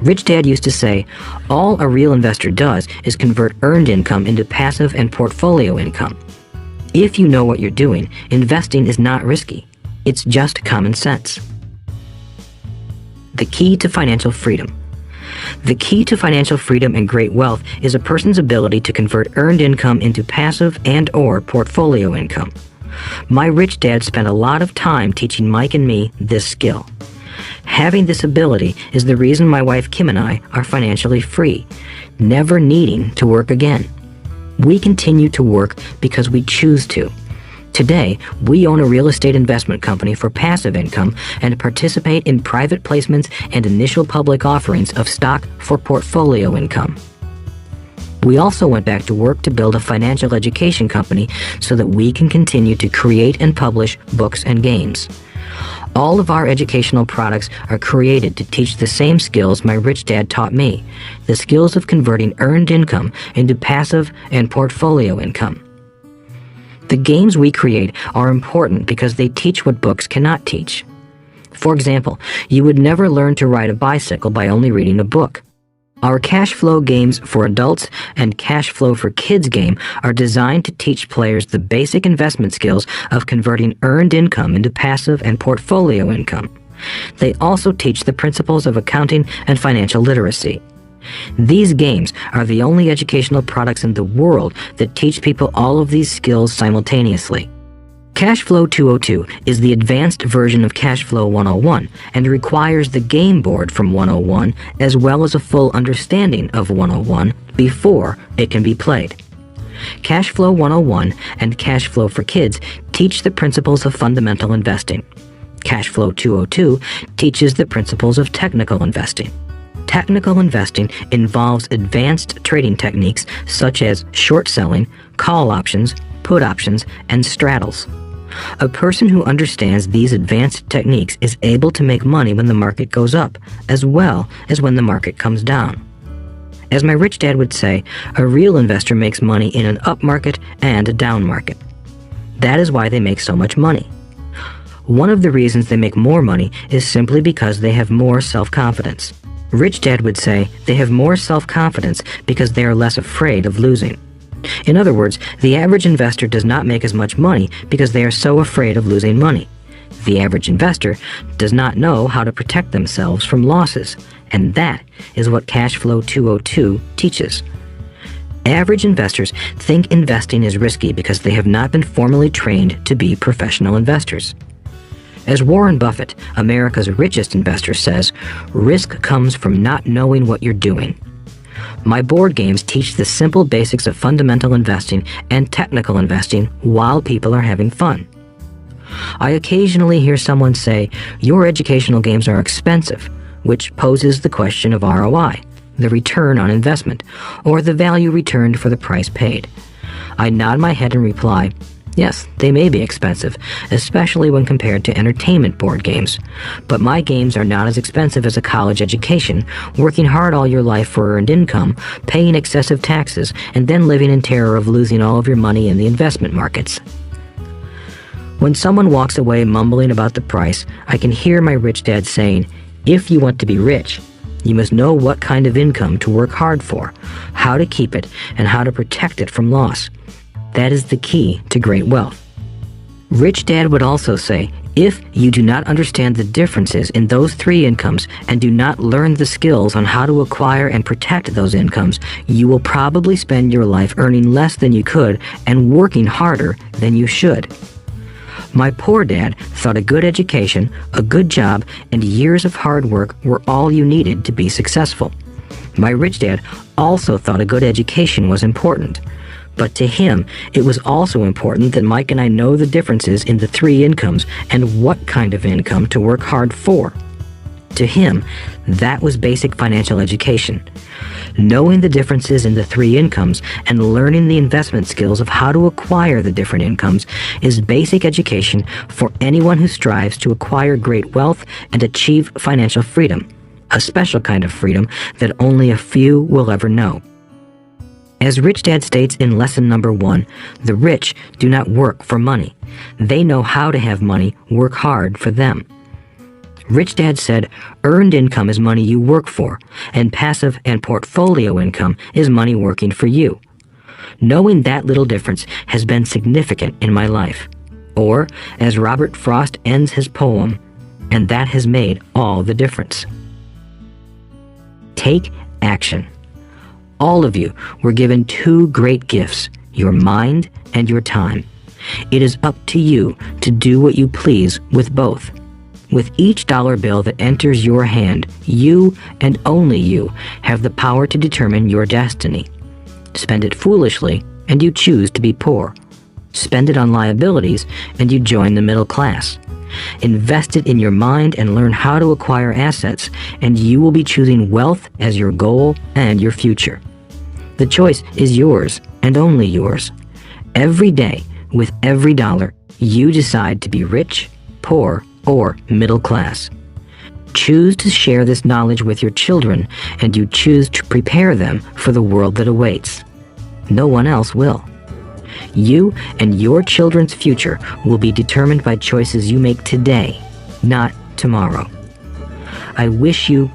Rich Dad used to say, all a real investor does is convert earned income into passive and portfolio income. If you know what you're doing, investing is not risky. It's just common sense. The key to financial freedom. The key to financial freedom and great wealth is a person's ability to convert earned income into passive and/or portfolio income. My rich dad spent a lot of time teaching Mike and me this skill. Having this ability is the reason my wife Kim and I are financially free, never needing to work again. We continue to work because we choose to. Today, we own a real estate investment company for passive income and participate in private placements and initial public offerings of stock for portfolio income. We also went back to work to build a financial education company so that we can continue to create and publish books and games. All of our educational products are created to teach the same skills my rich dad taught me, the skills of converting earned income into passive and portfolio income. The games we create are important because they teach what books cannot teach. For example, you would never learn to ride a bicycle by only reading a book. Our cash flow games for adults and cash flow for kids game are designed to teach players the basic investment skills of converting earned income into passive and portfolio income. They also teach the principles of accounting and financial literacy. These games are the only educational products in the world that teach people all of these skills simultaneously. Cashflow 202 is the advanced version of Cashflow 101 and requires the game board from 101 as well as a full understanding of 101 before it can be played. Cashflow 101 and Cashflow for Kids teach the principles of fundamental investing. Cashflow 202 teaches the principles of technical investing. Technical investing involves advanced trading techniques such as short selling, call options, put options, and straddles. A person who understands these advanced techniques is able to make money when the market goes up, as well as when the market comes down. As my rich dad would say, a real investor makes money in an up market and a down market. That is why they make so much money. One of the reasons they make more money is simply because they have more self-confidence. Rich Dad would say they have more self-confidence because they are less afraid of losing. In other words, the average investor does not make as much money because they are so afraid of losing money. The average investor does not know how to protect themselves from losses, and that is what Cashflow 202 teaches. Average investors think investing is risky because they have not been formally trained to be professional investors. As Warren Buffett, America's richest investor, says, risk comes from not knowing what you're doing. My board games teach the simple basics of fundamental investing and technical investing while people are having fun. I occasionally hear someone say, your educational games are expensive, which poses the question of ROI, the return on investment, or the value returned for the price paid. I nod my head and reply, yes, they may be expensive, especially when compared to entertainment board games. But my games are not as expensive as a college education, working hard all your life for earned income, paying excessive taxes, and then living in terror of losing all of your money in the investment markets. When someone walks away mumbling about the price, I can hear my rich dad saying, if you want to be rich, you must know what kind of income to work hard for, how to keep it, and how to protect it from loss. That is the key to great wealth. Rich Dad would also say, If you do not understand the differences in those three incomes and do not learn the skills on how to acquire and protect those incomes, you will probably spend your life earning less than you could and working harder than you should. My poor dad thought a good education, a good job, and years of hard work were all you needed to be successful. My rich dad also thought a good education was important. But to him, it was also important that Mike and I know the differences in the three incomes and what kind of income to work hard for. To him, that was basic financial education. Knowing the differences in the three incomes and learning the investment skills of how to acquire the different incomes is basic education for anyone who strives to acquire great wealth and achieve financial freedom, a special kind of freedom that only a few will ever know. As Rich Dad states in lesson number 1, the rich do not work for money. They know how to have money work hard for them. Rich Dad said, earned income is money you work for, and passive and portfolio income is money working for you. Knowing that little difference has been significant in my life. Or, as Robert Frost ends his poem, and that has made all the difference. Take action. All of you were given two great gifts, your mind and your time. It is up to you to do what you please with both. With each dollar bill that enters your hand, you and only you have the power to determine your destiny. Spend it foolishly, and you choose to be poor. Spend it on liabilities, and you join the middle class. Invest it in your mind and learn how to acquire assets, and you will be choosing wealth as your goal and your future. The choice is yours, and only yours. Every day, with every dollar, you decide to be rich, poor, or middle class. Choose to share this knowledge with your children, and you choose to prepare them for the world that awaits. No one else will. You and your children's future will be determined by choices you make today, not tomorrow. I wish you